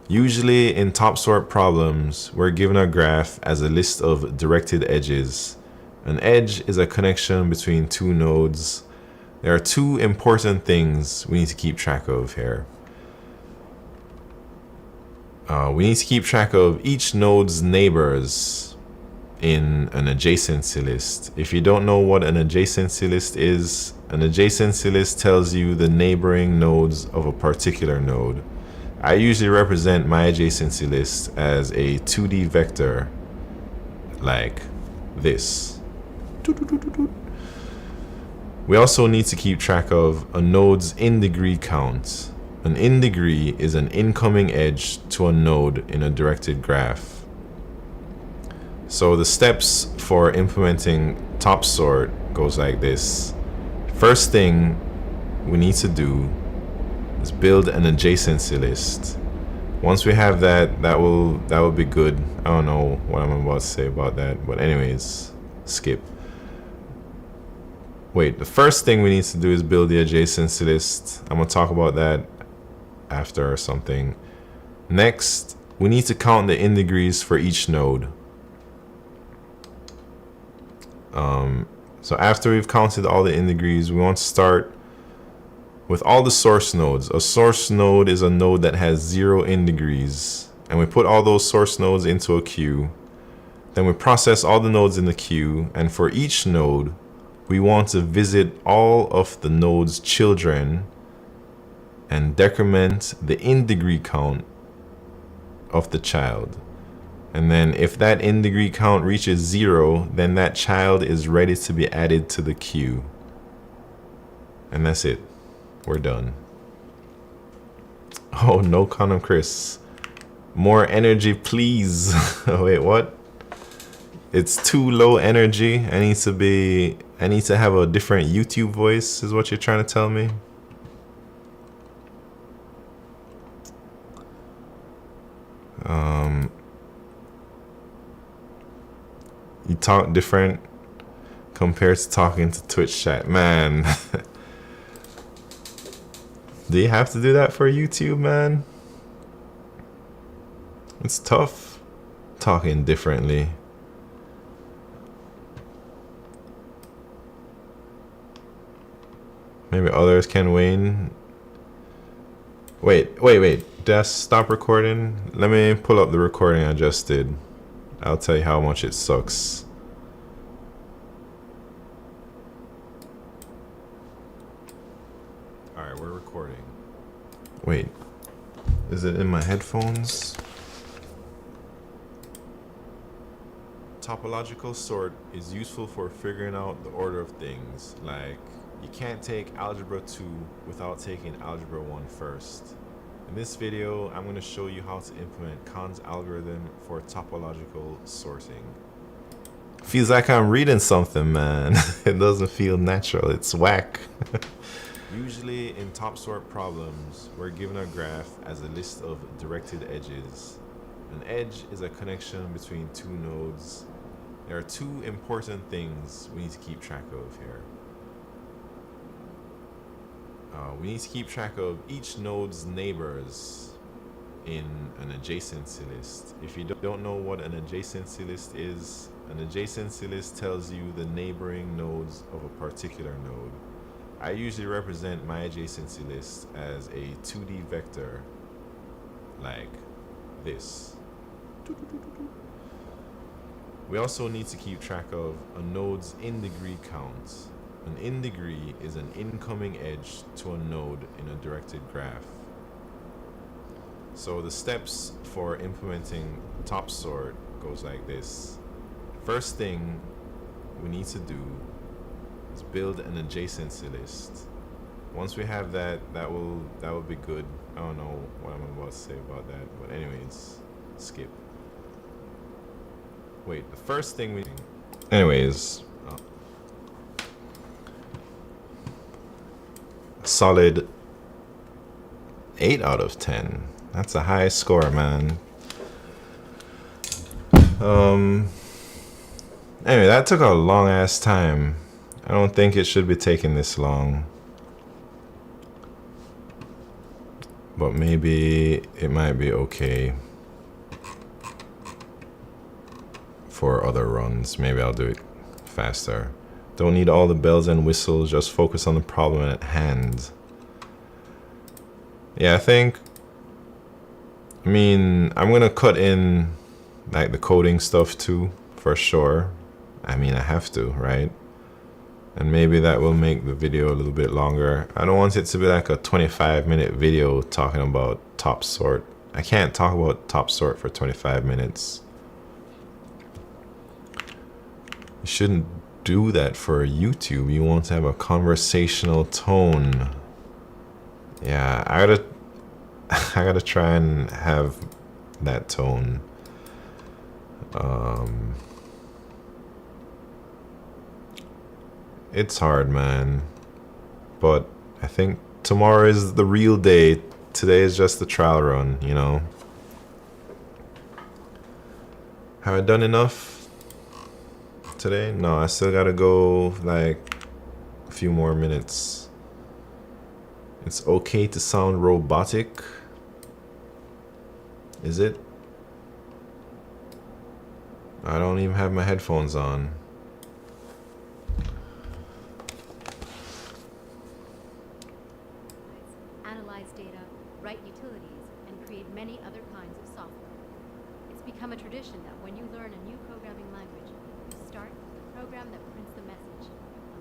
Usually in top sort problems, we're given a graph as a list of directed edges. An edge is a connection between two nodes. There are two important things we need to keep track of here. We need to keep track of each node's neighbors in an adjacency list. If you don't know what an adjacency list is, An adjacency list tells you the neighboring nodes of a particular node. I usually represent my adjacency list as a 2D vector like this. We also need to keep track of a node's in-degree count. An in-degree is an incoming edge to a node in a directed graph. So the steps for implementing top sort goes like this. First thing we need to do is build an adjacency list. Once we have that, that will be good. I don't know what I'm about to say about that, but anyways, skip. Wait, the first thing we need to do is build the adjacency list. I'm gonna talk about that after or something. Next, we need to count the in-degrees for each node. So after we've counted all the in-degrees, we want to start with all the source nodes. A source node is a node that has 0 in-degrees, and we put all those source nodes into a queue. Then we process all the nodes in the queue, and for each node, we want to visit all of the node's children and decrement the in-degree count of the child. And then if that in-degree count reaches 0, then that child is ready to be added to the queue. And that's it. We're done. Oh, no condom Chris. More energy, please. Wait, what? It's too low energy. I need to have a different YouTube voice, is what you're trying to tell me? You talk different compared to talking to Twitch chat. Man. Do you have to do that for YouTube, man? It's tough talking differently. Maybe others can win. Wait. Did I stop recording? Let me pull up the recording I just did. I'll tell you how much it sucks. Alright, we're recording. Wait. Is it in my headphones? Topological sort is useful for figuring out the order of things. Like, you can't take algebra 2 without taking algebra 1 first. In this video, I'm going to show you how to implement Kahn's algorithm for topological sorting. Feels like I'm reading something, man. It doesn't feel natural, it's whack. Usually in top sort problems, we're given a graph as a list of directed edges. An edge is a connection between two nodes. There are two important things we need to keep track of here. We need to keep track of each node's neighbors in an adjacency list. If you don't know what an adjacency list is, an adjacency list tells you the neighboring nodes of a particular node. I usually represent my adjacency list as a 2D vector like this. We also need to keep track of a node's in-degree count. An in-degree is an incoming edge to a node in a directed graph. So the steps for implementing top sort goes like this. First thing we need to do is build an adjacency list. Once we have that, that will be good. I don't know what I'm about to say about that, but anyways, skip. Wait, the first thing we... Anyways... solid 8 out of 10. That's a high score, man. Anyway, that took a long ass time. I don't think it should be taking this long. But maybe it might be okay for other runs. Maybe I'll do it faster. Don't need all the bells and whistles, just focus on the problem at hand. Yeah, I mean, I'm gonna cut in like the coding stuff too, for sure. I mean, I have to, right? And maybe that will make the video a little bit longer. I don't want it to be like a 25-minute video talking about top sort. I can't talk about top sort for 25 minutes. You shouldn't do that for YouTube. You want to have a conversational tone. Yeah, I gotta try and have that tone. It's hard, man. But I think tomorrow is the real day. Today is just the trial run, you know. Have I done enough today? No, I still gotta go like a few more minutes. It's okay to sound robotic. Is it? I don't even have my headphones on. Analyze data, write utilities, and create many other kinds of software. It's become a tradition that when you learn a new programming language, you start with the program that prints the message.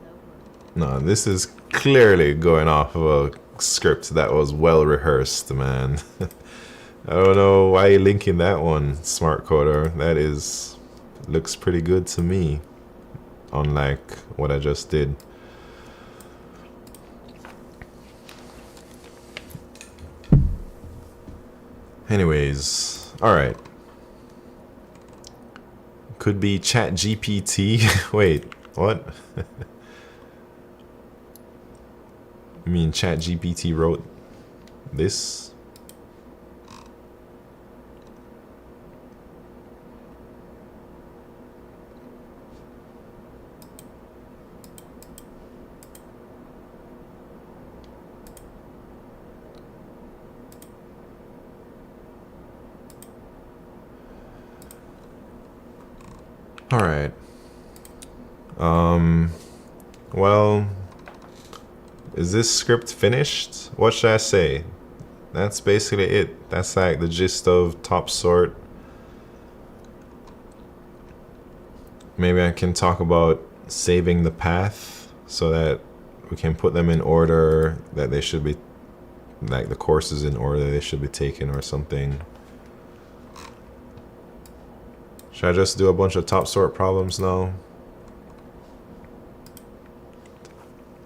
Hello world. No, this is clearly going off of a script that was well rehearsed, man. I don't know why you're linking that one, Smart Coder. That looks pretty good to me, unlike what I just did. Anyways, all right. Could be ChatGPT. Wait, what? You mean ChatGPT wrote this? All right. Well, is this script finished? What should I say? That's basically it. That's like the gist of top sort. Maybe I can talk about saving the path so that we can put them in order that they should be, like the courses in order they should be taken or something. Should I just do a bunch of top sort problems now?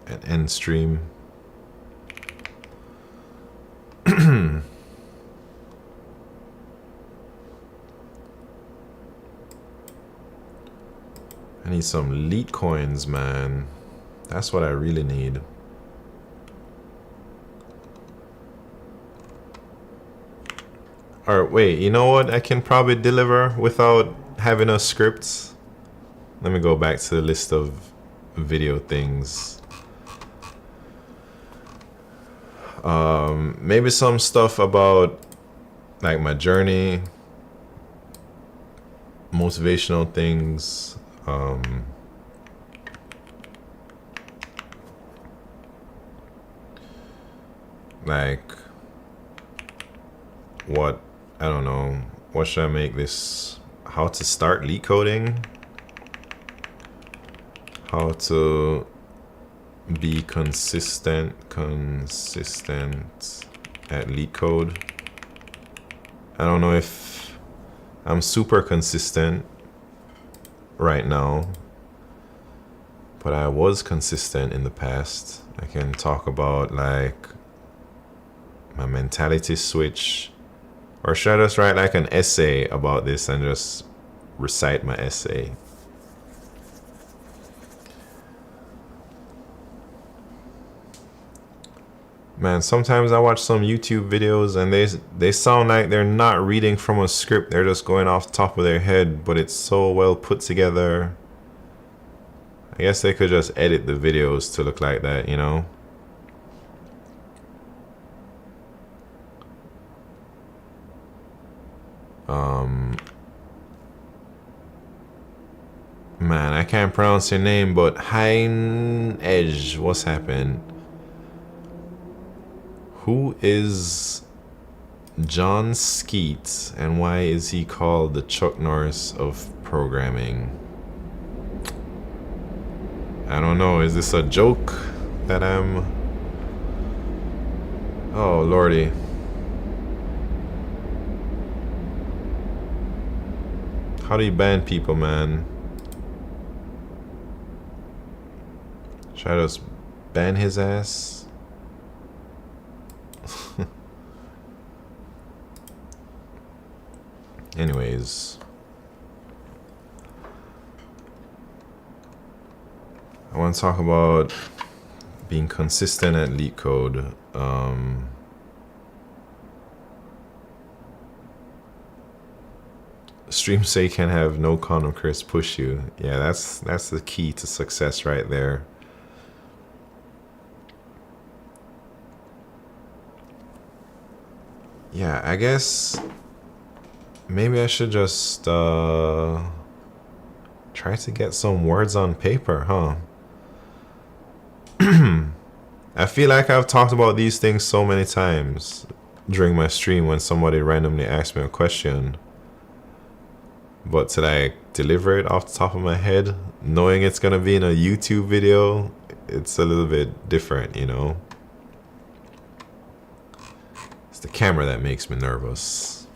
And end stream. I need some LeetCode coins, man. That's what I really need. Alright, wait, you know what? I can probably deliver without having a script. Let me go back to the list of video things. Maybe some stuff about like my journey, motivational things, like what, I don't know, what should I make this? How to start leak coding, how to be consistent at LeetCode. I don't know if I'm super consistent right now, but I was consistent in the past. I can talk about like my mentality switch, or should I just write like an essay about this and just recite my essay? Man, sometimes I watch some YouTube videos and they sound like they're not reading from a script. They're just going off the top of their head, but it's so well put together. I guess they could just edit the videos to look like that, you know? Man, I can't pronounce your name, but Hein Edge, what's happened? Who is John Skeet, and why is he called the Chuck Norris of programming? I don't know. Is this a joke that I'm... Oh, lordy. How do you ban people, man? Should I just ban his ass? Anyways. I want to talk about being consistent at LeetCode. Stream say can have no condom Chris push you. Yeah, that's the key to success right there. Yeah, I guess maybe I should just try to get some words on paper, huh? I feel like I've talked about these things so many times during my stream when somebody randomly asked me a question. But to like deliver it off the top of my head, knowing it's gonna be in a YouTube video, it's a little bit different, you know? It's the camera that makes me nervous.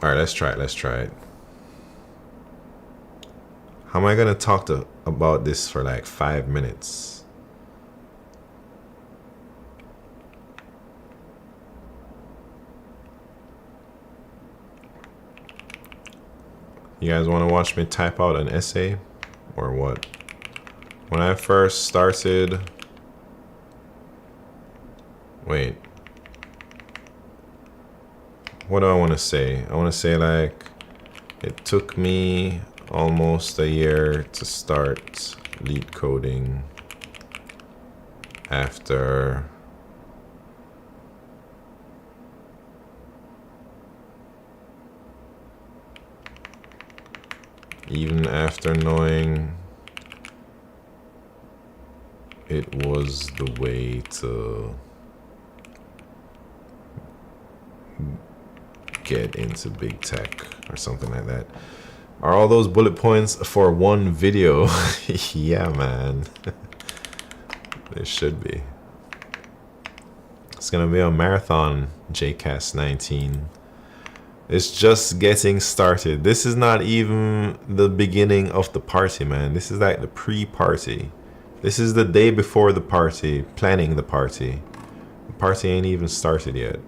Alright, let's try it. How am I gonna talk about this for like 5 minutes? You guys want to watch me type out an essay or what? When I first started... Wait. What do I want to say? I want to say like it took me almost a year to start lead coding after even after knowing it was the way to get into big tech or something like that. Are all those bullet points for one video? Yeah, man. There should be. It's gonna be a marathon, JCast 19. It's just getting started. This is not even the beginning of the party, man. This is like the pre-party. This is the day before the party, planning the party. The party ain't even started yet.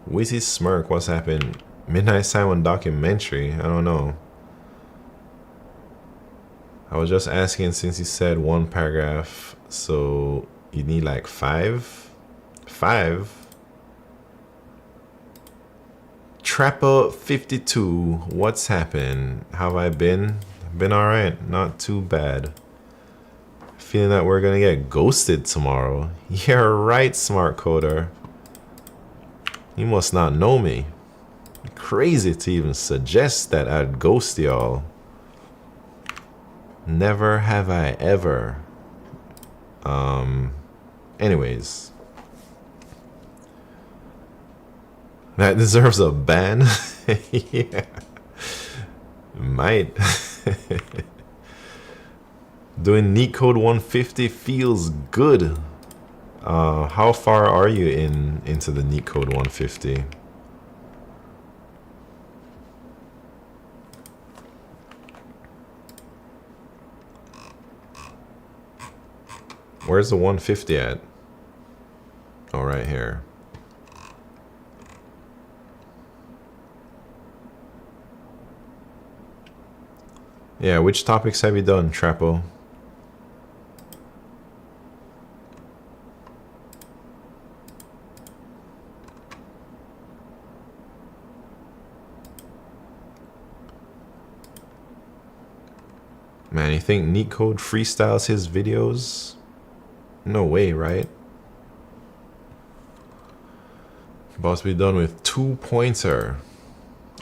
Witty Smirk, what's happened? Midnight Simon documentary? I don't know. I was just asking since you said one paragraph, so you need like 5? 5? Trapper 52, what's happened? How have I been? Been alright, not too bad. Feeling that we're gonna get ghosted tomorrow. You're right, smart coder. You must not know me. Crazy to even suggest that I'd ghost y'all. Never have I ever. Anyways. That deserves a ban? Yeah. Might. Doing LeetCode 150 feels good. How far are you into the LeetCode 150? Where's the 150 at? Oh, right here. Yeah, which topics have you done, Trapo? Man, you think LeetCode freestyles his videos? No way, right? About to be done with 2-pointer.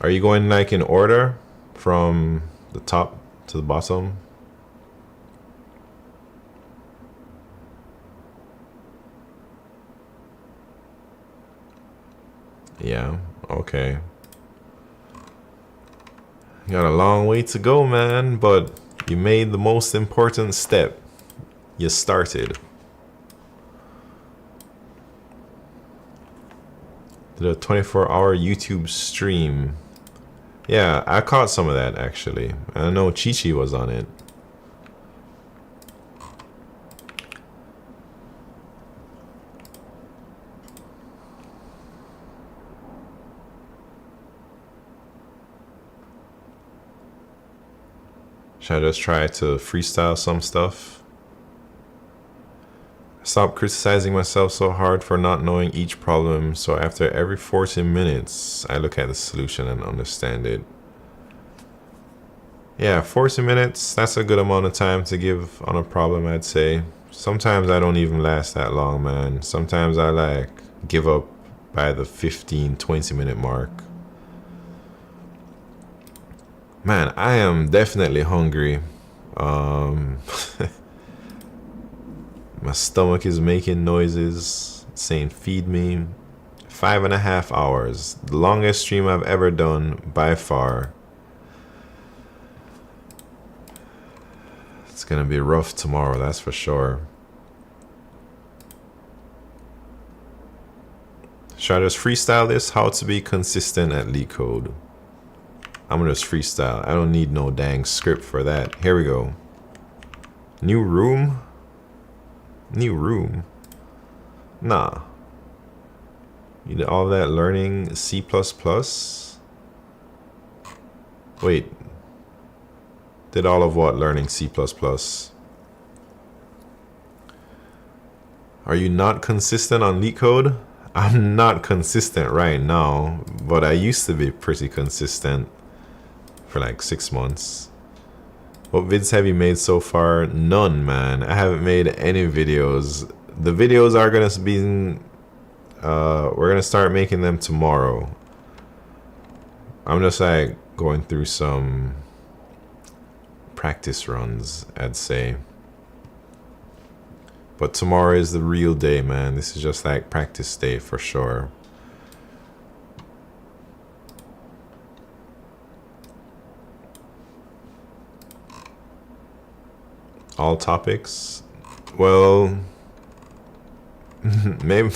Are you going like in order from the top to the bottom? Yeah, okay. You got a long way to go, man, but you made the most important step. You started. Did a 24-hour YouTube stream. Yeah, I caught some of that actually. I know Chi-Chi was on it. Should I just try to freestyle some stuff? Stop criticizing myself so hard for not knowing each problem, so after every 40 minutes, I look at the solution and understand it. Yeah, 40 minutes, that's a good amount of time to give on a problem, I'd say. Sometimes I don't even last that long, man. Sometimes I like give up by the 15-20 minute mark. Man, I am definitely hungry. My stomach is making noises, saying feed me. 5.5 hours, the longest stream I've ever done by far. It's gonna be rough tomorrow, that's for sure. Should I just freestyle this? How to be consistent at LeetCode. I'm gonna just freestyle. I don't need no dang script for that. Here we go. New room? New room? Nah. You did all that learning C++? Wait. Did all of what learning C++? Are you not consistent on LeetCode? I'm not consistent right now, but I used to be pretty consistent for like 6 months. What vids have you made so far? None, man. I haven't made any videos. The videos are gonna be we're gonna start making them tomorrow. I'm just like going through some practice runs, I'd say. But tomorrow is the real day, man. This is just like practice day for sure. All topics? Well, maybe,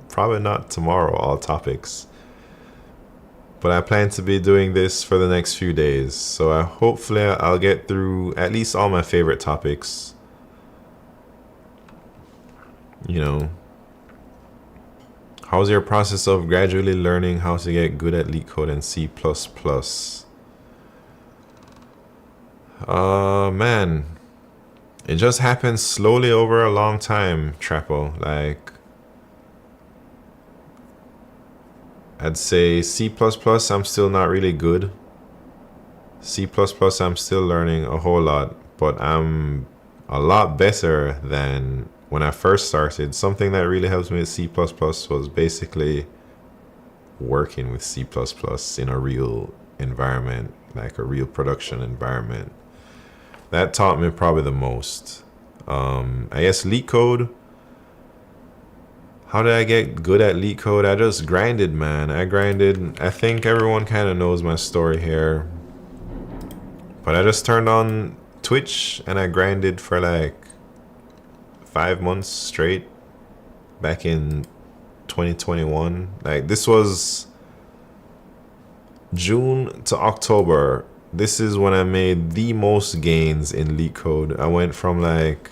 probably not tomorrow, all topics. But I plan to be doing this for the next few days. So hopefully I'll get through at least all my favorite topics. You know. How's your process of gradually learning how to get good at LeetCode and C++? Man. It just happens slowly over a long time, Trapo. Like, I'd say C++, I'm still not really good. C++, I'm still learning a whole lot, but I'm a lot better than when I first started. Something that really helped me with C++ was basically working with C++ in a real environment, like a real production environment. That taught me probably the most. I guess LeetCode. How did I get good at LeetCode? I just grinded, man. I grinded. I think everyone kind of knows my story here. But I just turned on Twitch and I grinded for like 5 months straight back in 2021. Like, this was June to October. This is when I made the most gains in LeetCode. I went from like,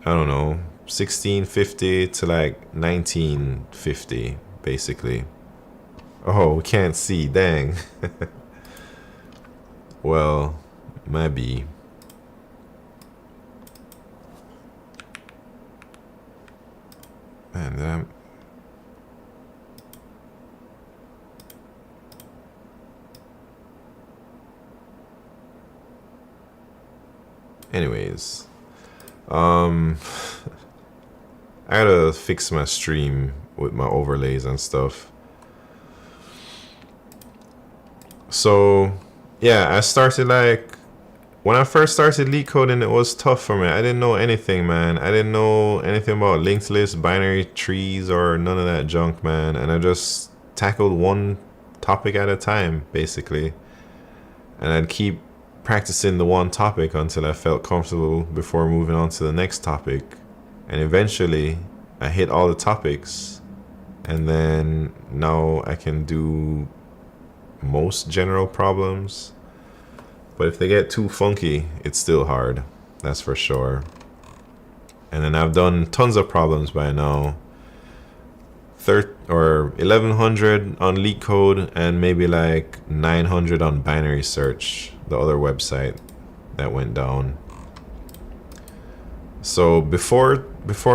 I don't know, 1650 to like 1950, basically. Oh, we can't see, dang. Well, maybe. Man, damn. Anyways, I gotta fix my stream with my overlays and stuff. So yeah, I started like, when I first started LeetCoding, it was tough for me. I didn't know anything, man. I didn't know anything about linked lists, binary trees, or none of that junk, man. And I just tackled one topic at a time, basically. And I'd keep practicing the one topic until I felt comfortable before moving on to the next topic. And eventually, I hit all the topics. And then now I can do most general problems. But if they get too funky, it's still hard. That's for sure. And then I've done tons of problems by now. 1100 on LeetCode and maybe like 900 on Binary Search, the other website that went down. So before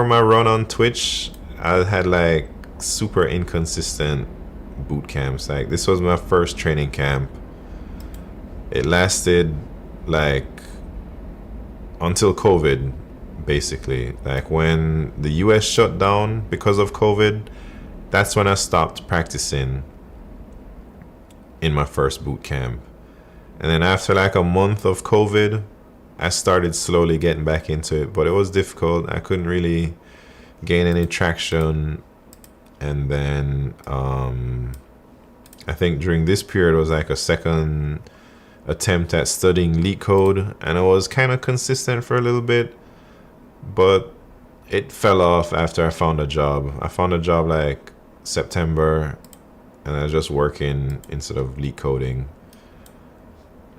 my run on Twitch, I had like super inconsistent boot camps. Like this was my first training camp. It lasted like until COVID, basically. Like when the US shut down because of COVID, that's when I stopped practicing in my first boot camp. And then after like a month of COVID, I started slowly getting back into it, but it was difficult. I couldn't really gain any traction. And then I think during this period was like a second attempt at studying LeetCode, and I was kind of consistent for a little bit, but it fell off after I found a job. I found a job like September, and I was just working instead of LeetCoding.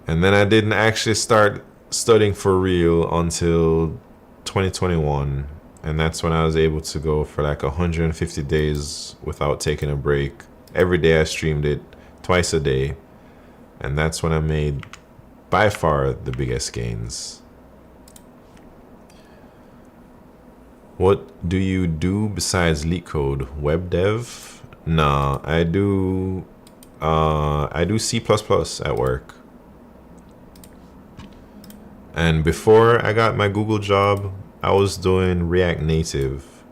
And then I didn't actually start studying for real until 2021, and that's when I was able to go for like 150 days without taking a break. Every day I streamed it, twice a day, and that's when I made by far the biggest gains. What do you do besides LeetCode? Web dev? Nah, I do C++ at work. And before I got my Google job, I was doing React Native.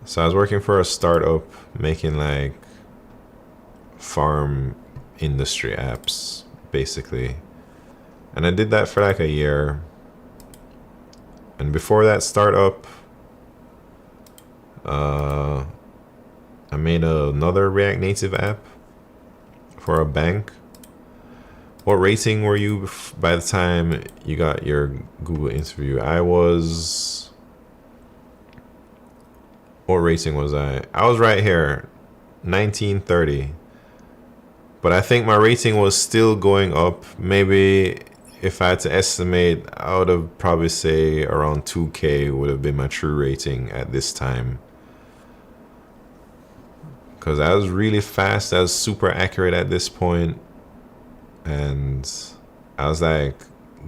So I was working for a startup making like farm industry apps, basically. And I did that for like a year. And before that startup, I made another React Native app for a bank. What rating were you by the time you got your Google interview? What rating was I? I was right here, 1930. But I think my rating was still going up. Maybe if I had to estimate, I would have probably say around 2K would have been my true rating at this time. Because I was really fast, I was super accurate at this point. And I was like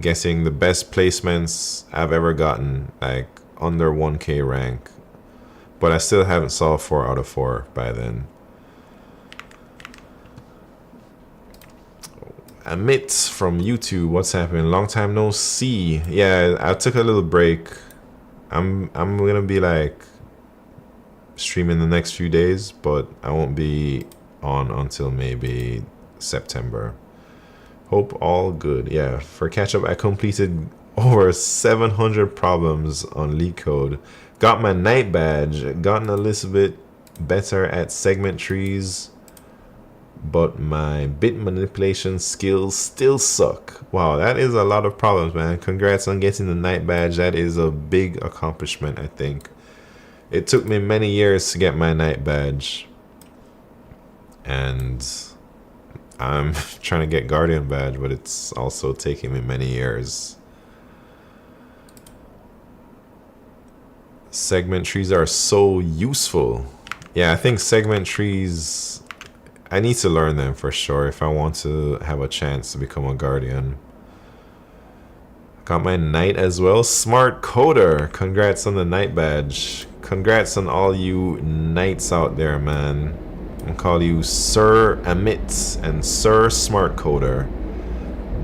getting the best placements I've ever gotten, like under 1K rank. But I still haven't saw 4 out of 4 by then. Amit from YouTube, what's happening? Long time no see. Yeah, I took a little break. I'm gonna be like streaming the next few days, but I won't be on until maybe September. Hope all good. Yeah, for catch up, I completed over 700 problems on LeetCode. Got my night badge. Gotten a little bit better at segment trees, but my bit manipulation skills still suck. Wow, that is a lot of problems, man. Congrats on getting the night badge. That is a big accomplishment, I think. It took me many years to get my night badge. And I'm trying to get Guardian badge, but it's also taking me many years. Segment trees are so useful. Yeah, I think segment trees, I need to learn them for sure if I want to have a chance to become a Guardian. Got my Knight as well. Smart Coder. Congrats on the Knight badge. Congrats on all you Knights out there, man. I'll call you Sir Amit and Sir Smart Coder.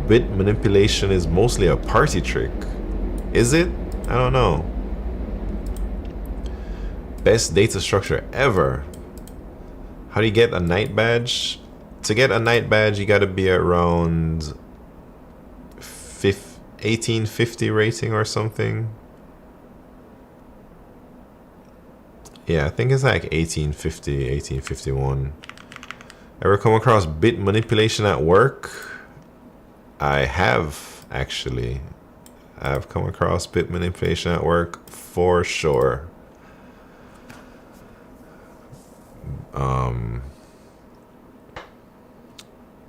Bit manipulation is mostly a party trick. Is it? I don't know. Best data structure ever. How do you get a Knight badge? To get a Knight badge, you gotta be around 1850 rating or something. Yeah, I think it's like 1850, 1851. Ever come across bit manipulation at work? I have, actually. I've come across bit manipulation at work for sure.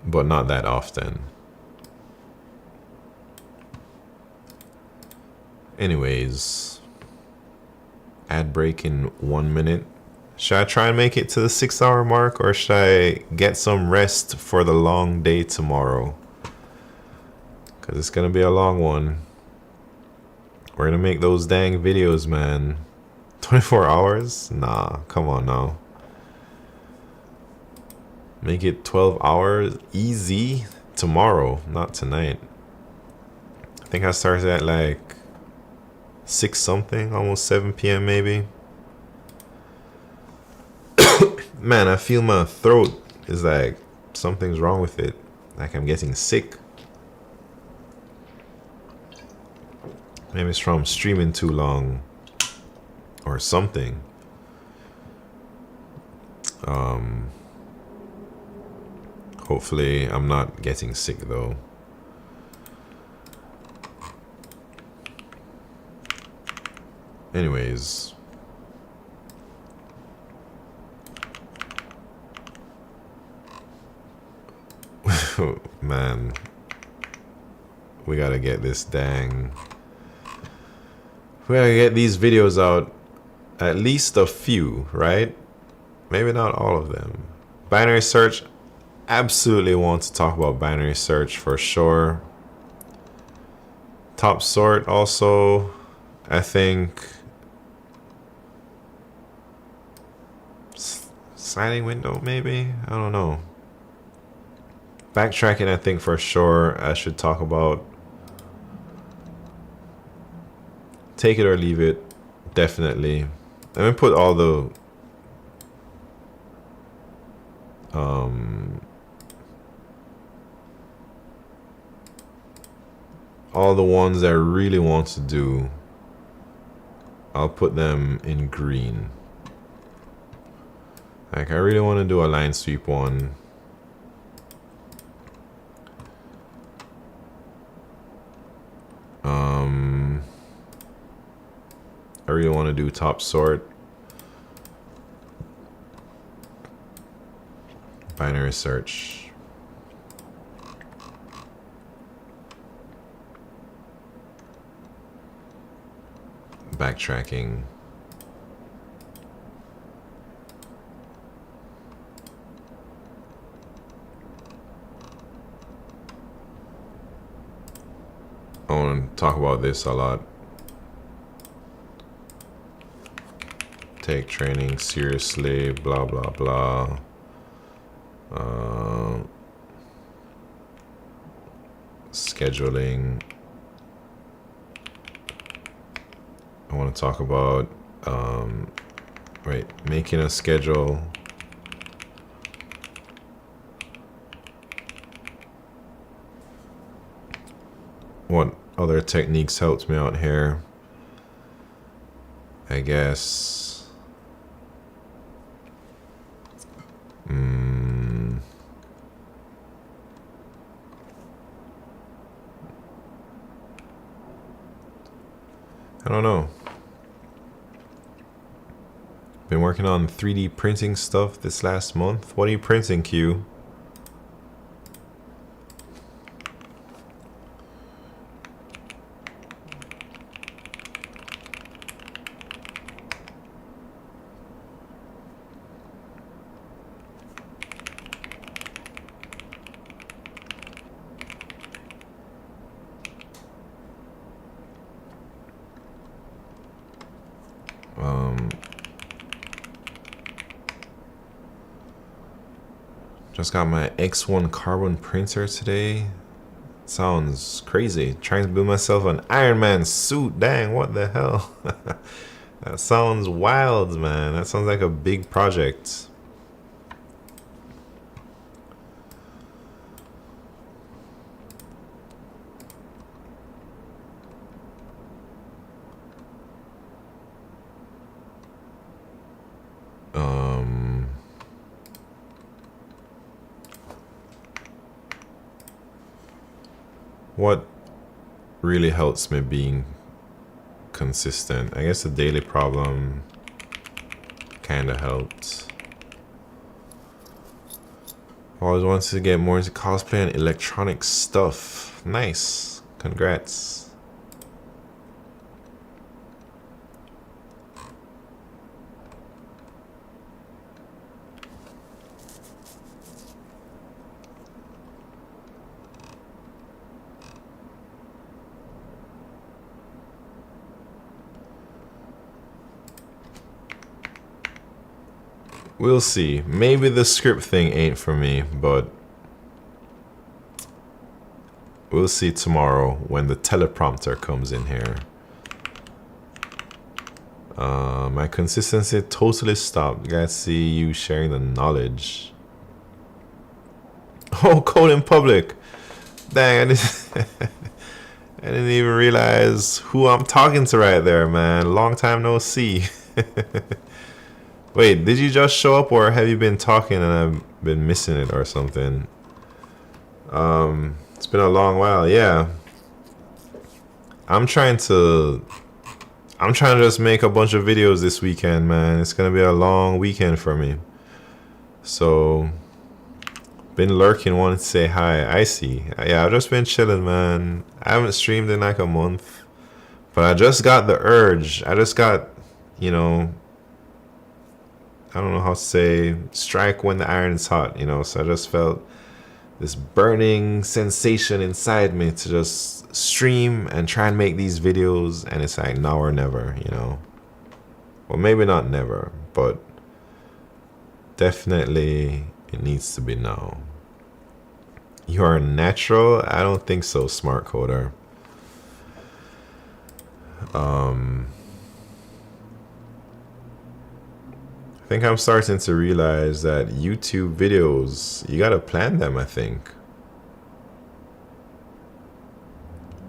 But not that often. Anyways, ad break in 1 minute. Should I try and make it to the 6 hour mark, or should I get some rest for the long day tomorrow? Because it's going to be a long one. We're going to make those dang videos, man. 24 hours? Nah, come on now. Make it 12 hours easy tomorrow, not tonight. I think I started at like 6 something, almost 7 p.m. maybe. Man, I feel my throat is like something's wrong with it. Like I'm getting sick. Maybe it's from streaming too long or something. Hopefully I'm not getting sick though. Anyways. Man. We gotta get this dang. We gotta get these videos out. At least a few, right? Maybe not all of them. Binary search. Absolutely want to talk about binary search for sure. Top sort also, I think. Sliding window maybe? I don't know. Backtracking, I think for sure I should talk about. Take it or leave it, definitely. Let me put all the ones I really want to do. I'll put them in green. Like I really want to do a line sweep one. I really want to do top sort. Binary search. Backtracking. I want to talk about this a lot. Take training seriously, blah blah blah. Scheduling. I want to talk about making a schedule. What other techniques helped me out here? I guess I don't know. Been working on 3D printing stuff this last month. What are you printing, Q? Just got my X1 carbon printer today. Sounds crazy. Trying to build myself an Iron Man suit. Dang, what the hell? That sounds wild, man. That sounds like a big project. What really helps me being consistent? I guess the daily problem kind of helped. Always wanted to get more into cosplay and electronic stuff. Nice. Congrats. We'll see. Maybe the script thing ain't for me, but we'll see tomorrow when the teleprompter comes in here. My consistency totally stopped. Guys, see you sharing the knowledge. Oh, code in public. Dang, I didn't even realize who I'm talking to right there, man. Long time no see. Wait, did you just show up or have you been talking and I've been missing it or something? It's been a long while, yeah. I'm trying to just make a bunch of videos this weekend, man. It's gonna be a long weekend for me. So, been lurking, wanting to say hi. I see. Yeah, I've just been chilling, man. I haven't streamed in like a month. But I just got the urge. I just got, you know, I don't know how to say, strike when the iron's hot, you know. So I just felt this burning sensation inside me to just stream and try and make these videos. And it's like now or never, you know. Well, maybe not never, but definitely it needs to be now. You are natural? I don't think so, smart coder. I think I'm starting to realize that YouTube videos, you gotta plan them, I think.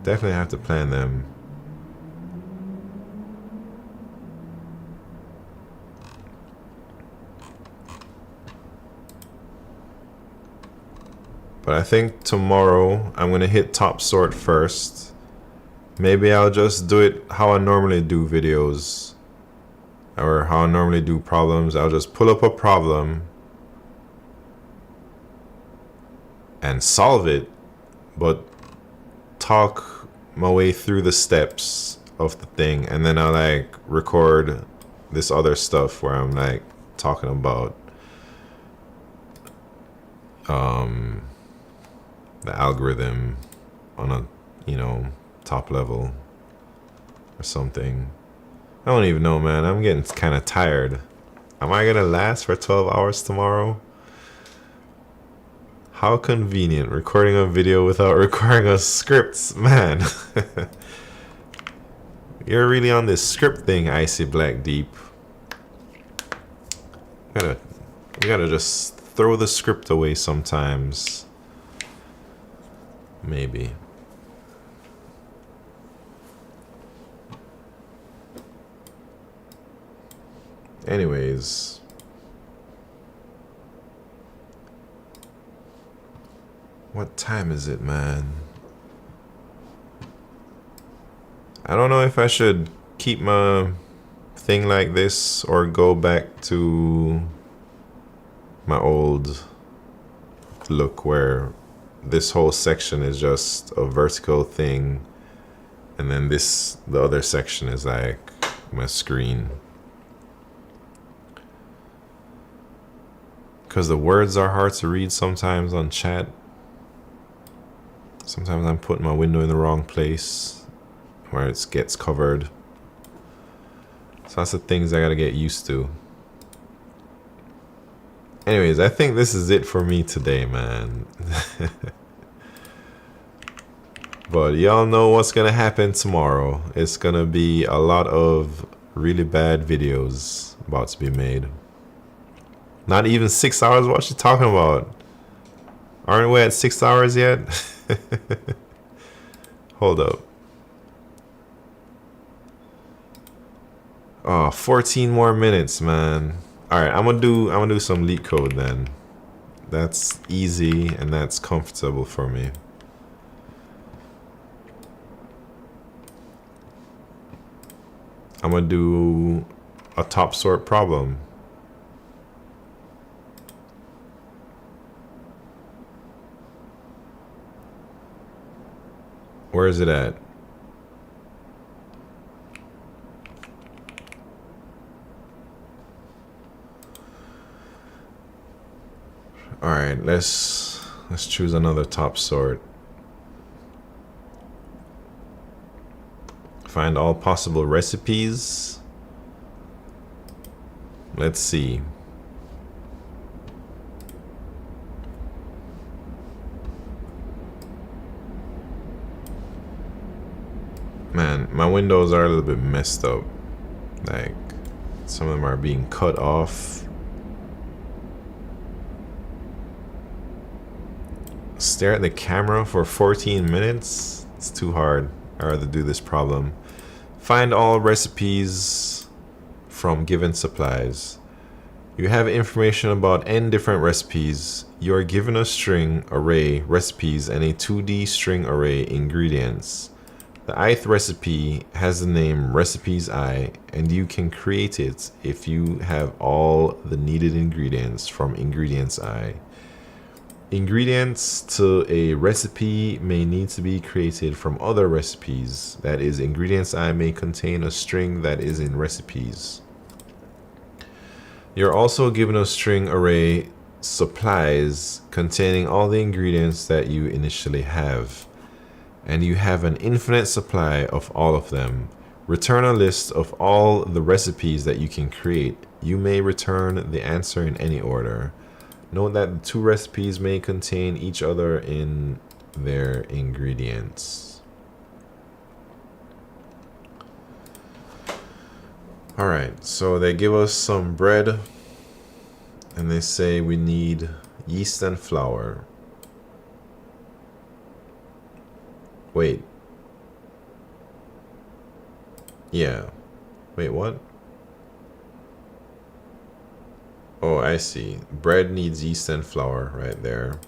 Definitely have to plan them. But I think tomorrow I'm gonna hit top sort first. Maybe I'll just do it how I normally do videos. Or how I normally do problems. I'll just pull up a problem and solve it, but talk my way through the steps of the thing, and then I'll like record this other stuff where I'm like talking about the algorithm on a, you know, top level or something. I don't even know, man. I'm getting kind of tired. Am I gonna last for 12 hours tomorrow? How convenient, recording a video without recording a script, man. You're really on this script thing, Icy Black Deep. We gotta just throw the script away sometimes. Maybe. Anyways, what time is it, man? I don't know if I should keep my thing like this or go back to my old look where this whole section is just a vertical thing and then the other section is like my screen. Because the words are hard to read sometimes on chat. Sometimes I'm putting my window in the wrong place where it gets covered. So that's the things I gotta get used to. Anyways, I think this is it for me today, man. But y'all know what's gonna happen tomorrow. It's gonna be a lot of really bad videos about to be made. Not even 6 hours? What you talking about? Aren't we at 6 hours yet? Hold up. Oh, 14 more minutes, man. Alright, I'm gonna do some LeetCode then. That's easy and that's comfortable for me. I'm gonna do a top sort problem. Where is it at? All right, let's choose another top sort. Find all possible recipes. Let's see. Man, my windows are a little bit messed up. Like, some of them are being cut off. Stare at the camera for 14 minutes? It's too hard. I'd rather do this problem. Find all recipes from given supplies. You have information about n different recipes. You are given a string array recipes and a 2D string array ingredients. The ith recipe has the name recipes I, and you can create it if you have all the needed ingredients from ingredients I. Ingredients to a recipe may need to be created from other recipes. That is, ingredients I may contain a string that is in recipes. You're also given a string array supplies containing all the ingredients that you initially have. And you have an infinite supply of all of them. Return a list of all the recipes that you can create. You may return the answer in any order. Note that the two recipes may contain each other in their ingredients. Alright, so they give us some bread and they say we need yeast and flour. Wait. Yeah. Wait, what? Oh, I see. Bread needs yeast and flour right there.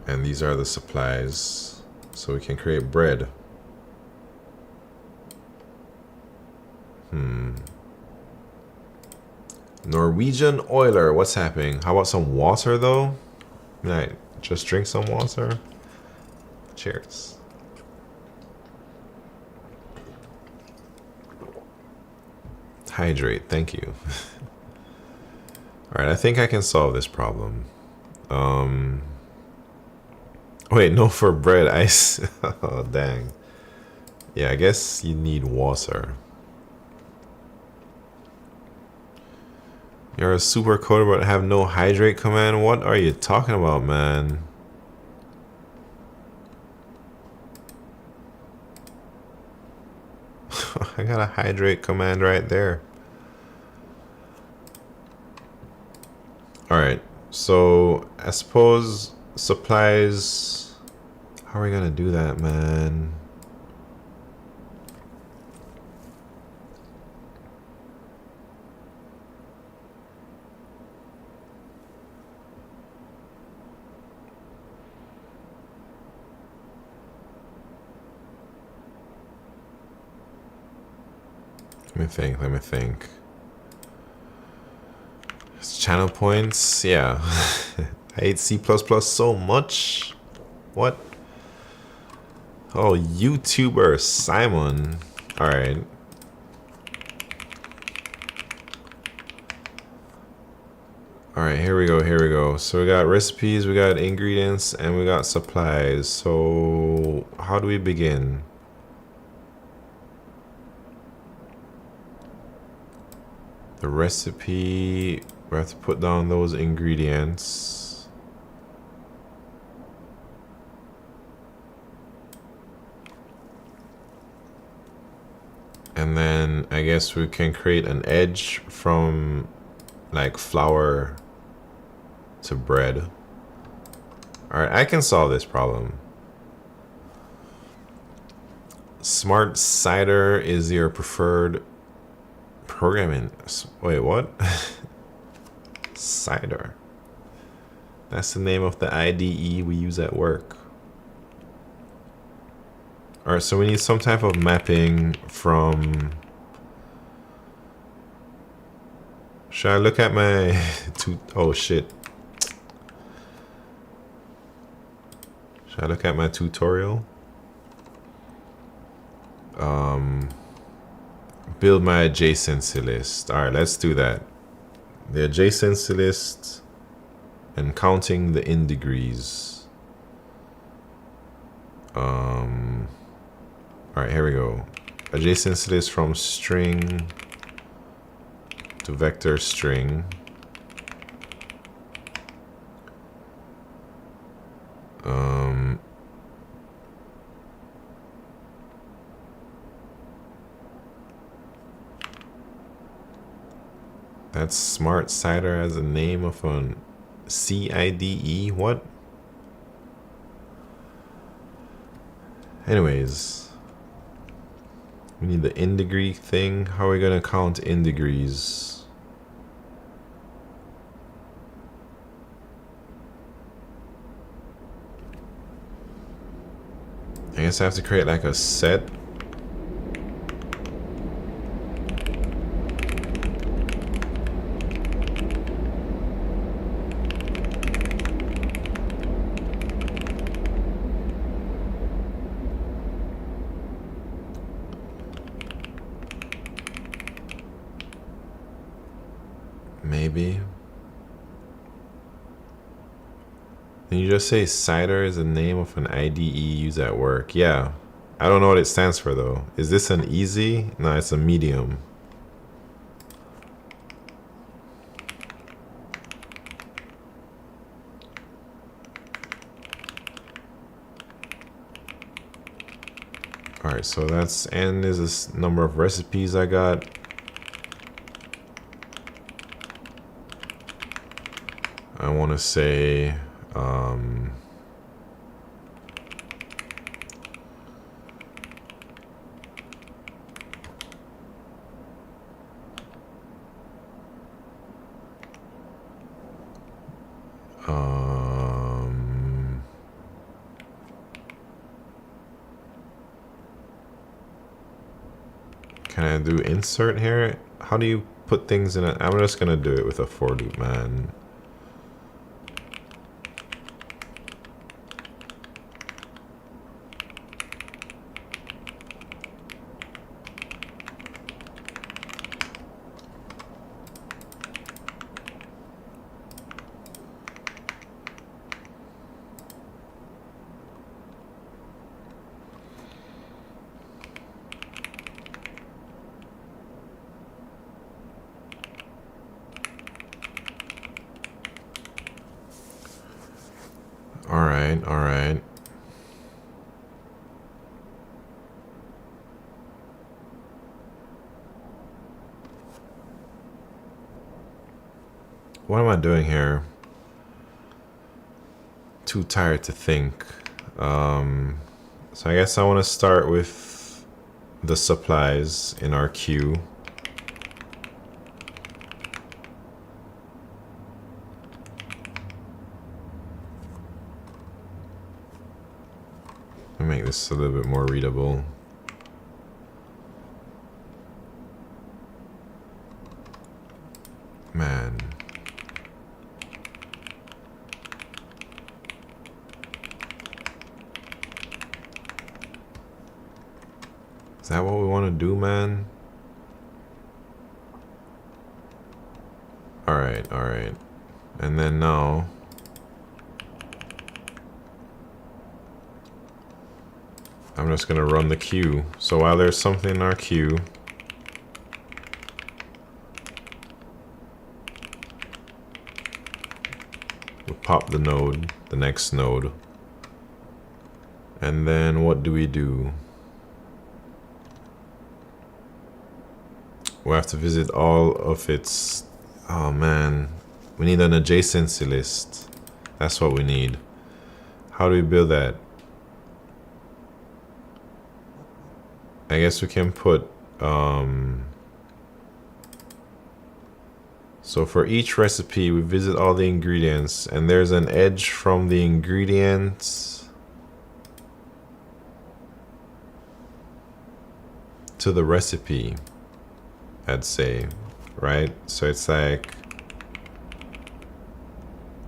And these are the supplies. So we can create bread. Norwegian Oiler, what's happening? How about some water though? Can I just drink some water? Cheers. Hydrate, thank you. Alright, I think I can solve this problem. Wait, no, for bread, ice. Oh, dang. Yeah, I guess you need water. You're a super coder but have no hydrate command? What are you talking about, man? I got a hydrate command right there. Alright, so I suppose supplies. How are we gonna do that, man? Let me think. It's channel points, yeah. I hate C++ so much. What? Oh, YouTuber Simon. Alright. Alright, here we go. So we got recipes, we got ingredients, and we got supplies. So how do we begin? The recipe, we have to put down those ingredients. And then I guess we can create an edge from like flour to bread. Alright, I can solve this problem. Smart Cider is your preferred programming. Wait, what? Cider. That's the name of the IDE we use at work. All right, so we need some type of mapping from. Should I look at my oh shit. Should I look at my tutorial? Build my adjacency list. All right, let's do that. The adjacency list and counting the in degrees. All right, here we go. Adjacency list from string to vector string. That's Smart Cider as a name of an CIDE. What? Anyways, we need the in degree thing. How are we gonna count in degrees? I guess I have to create like a set. Maybe. Can you just say cider is the name of an IDE used at work? Yeah. I don't know what it stands for though. Is this an easy? No, it's a medium. Alright, so that's N is this number of recipes I got. I want to say can I do insert here? How do you put things in it? I'm just gonna do it with a for loop, man. All right. What am I doing here? Too tired to think. So I guess I want to start with the supplies in our queue. Make this a little bit more readable. Man. Is that what we want to do, man? All right. And then now I'm just gonna run the queue. So while there's something in our queue, we'll pop the node, the next node. And then what do? We'll have to visit all of its, oh man, we need an adjacency list. That's what we need. How do we build that? I guess we can put, so for each recipe, we visit all the ingredients, and there's an edge from the ingredients to the recipe, I'd say, right? So it's like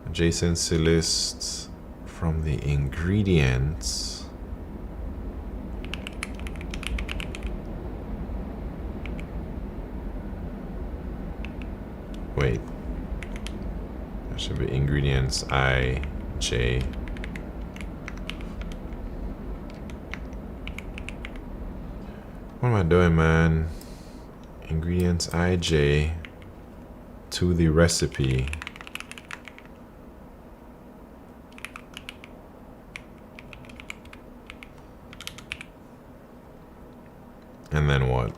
adjacency list from the ingredients. Wait, that should be ingredients I, J. What am I doing, man? Ingredients IJ to the recipe. And then what?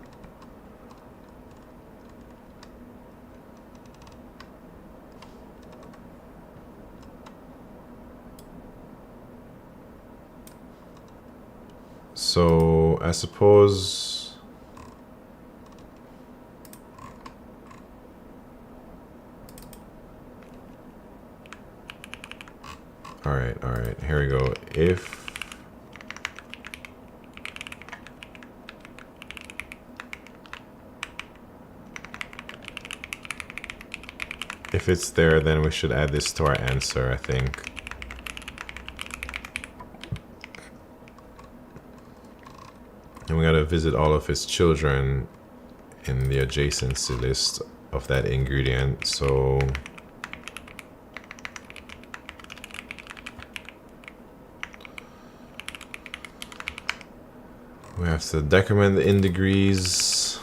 So I suppose all right, here we go. If it's there, then we should add this to our answer, I think. And we gotta visit all of his children in the adjacency list of that ingredient. So we have to decrement in degrees.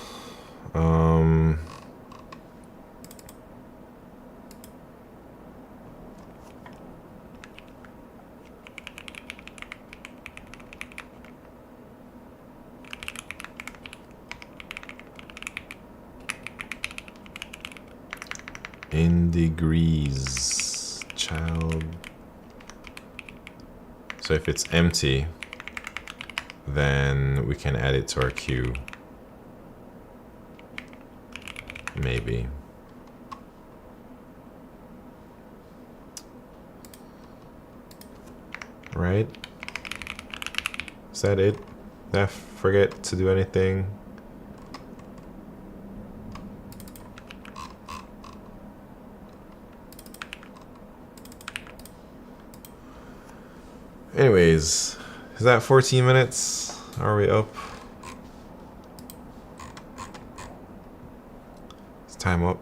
In degrees, child. So if it's empty, then we can add it to our queue. Maybe. Right? Is that it? Did I forget to do anything? Anyways, is that 14 minutes? Are we up? Is time up?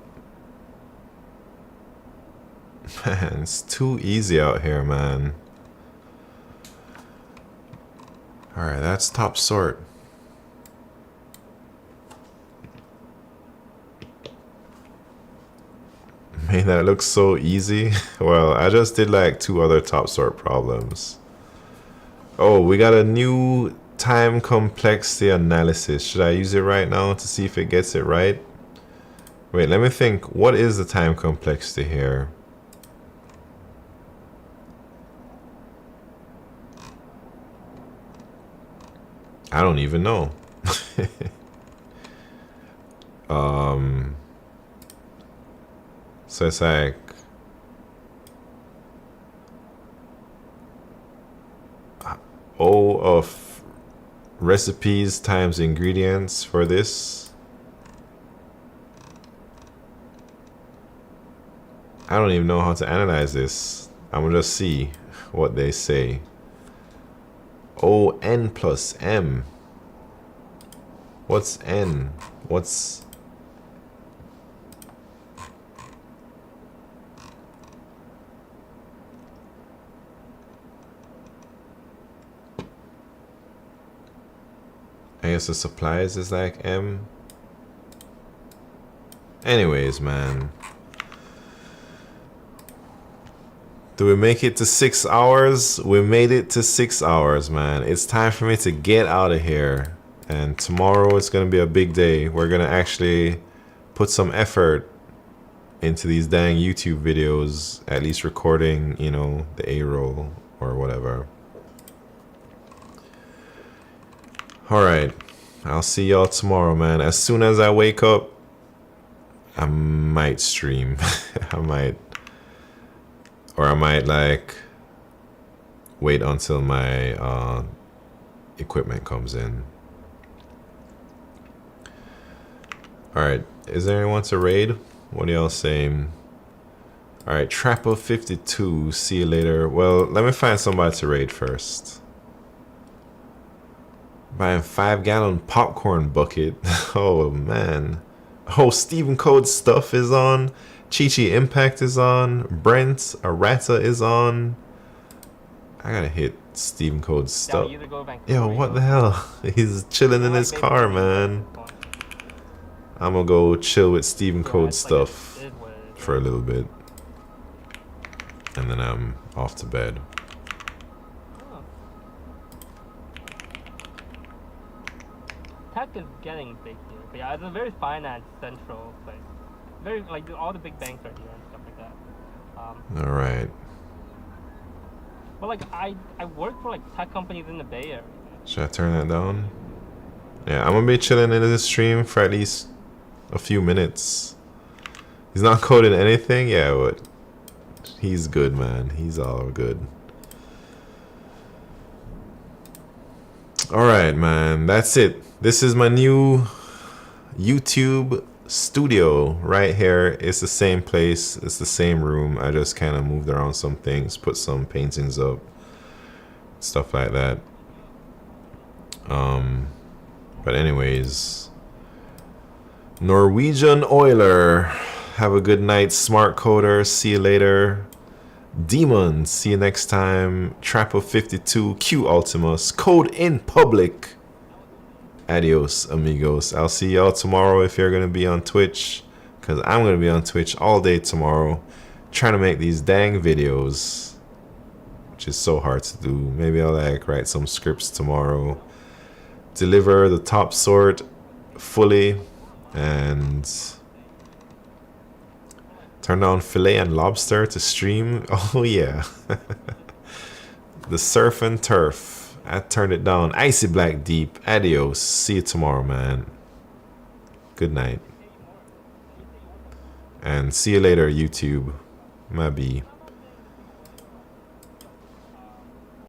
Man, it's too easy out here, man. Alright, that's top sort. Man, that looks so easy. Well, I just did like 2 other top sort problems. Oh, we got a new time complexity analysis. Should I use it right now to see if it gets it right? Wait, let me think. What is the time complexity here? I don't even know. So it's like O of recipes times ingredients for this. I don't even know how to analyze this. I'm gonna just see what they say. O n plus m. What's n? What's... I guess the supplies is like M. Anyways, man. Do we make it to 6 hours? We made it to 6 hours, man. It's time for me to get out of here. And tomorrow it's gonna be a big day. We're gonna actually put some effort into these dang YouTube videos. At least recording, you know, the A-roll or whatever. Alright, I'll see y'all tomorrow, man. As soon as I wake up, I might stream. I might like wait until my equipment comes in. Alright, is there anyone to raid? What are y'all saying? Alright, Trapper52, see you later. Well, let me find somebody to raid first. Buying 5-gallon popcorn bucket. Oh, man. Oh, Stephen Code stuff is on. Chi-Chi Impact is on. Brent Arata is on. I gotta hit Stephen Code stuff. Yo, what the hell? He's chilling in his car, man. I'm gonna go chill with Stephen Code stuff for a little bit. And then I'm off to bed. Tech is getting big here, but yeah, it's a very finance central place. Very like all the big banks are here and stuff like that. All right. But like I work for like tech companies in the Bay Area. Should I turn that down? Yeah, I'm gonna be chilling into the stream for at least a few minutes. He's not coding anything, yeah, but he's good, man. He's all good. All right, man. That's it. This is my new YouTube studio right here. It's the same place. It's the same room. I just kind of moved around some things, put some paintings up, stuff like that. But anyways, Norwegian Oiler, have a good night. Smart Coder, see you later. Demon, see you next time. Trapper52, Q Ultimus, Code in Public. Adios, amigos. I'll see y'all tomorrow if you're gonna be on Twitch, because I'm gonna be on Twitch all day tomorrow, trying to make these dang videos, which is so hard to do. Maybe I'll like write some scripts tomorrow, deliver the top sort fully, and turn on filet and lobster to stream. Oh yeah. The surf and turf. I turned it down. Icy Black Deep. Adios. See you tomorrow, man. Good night. And see you later, YouTube. Maybe.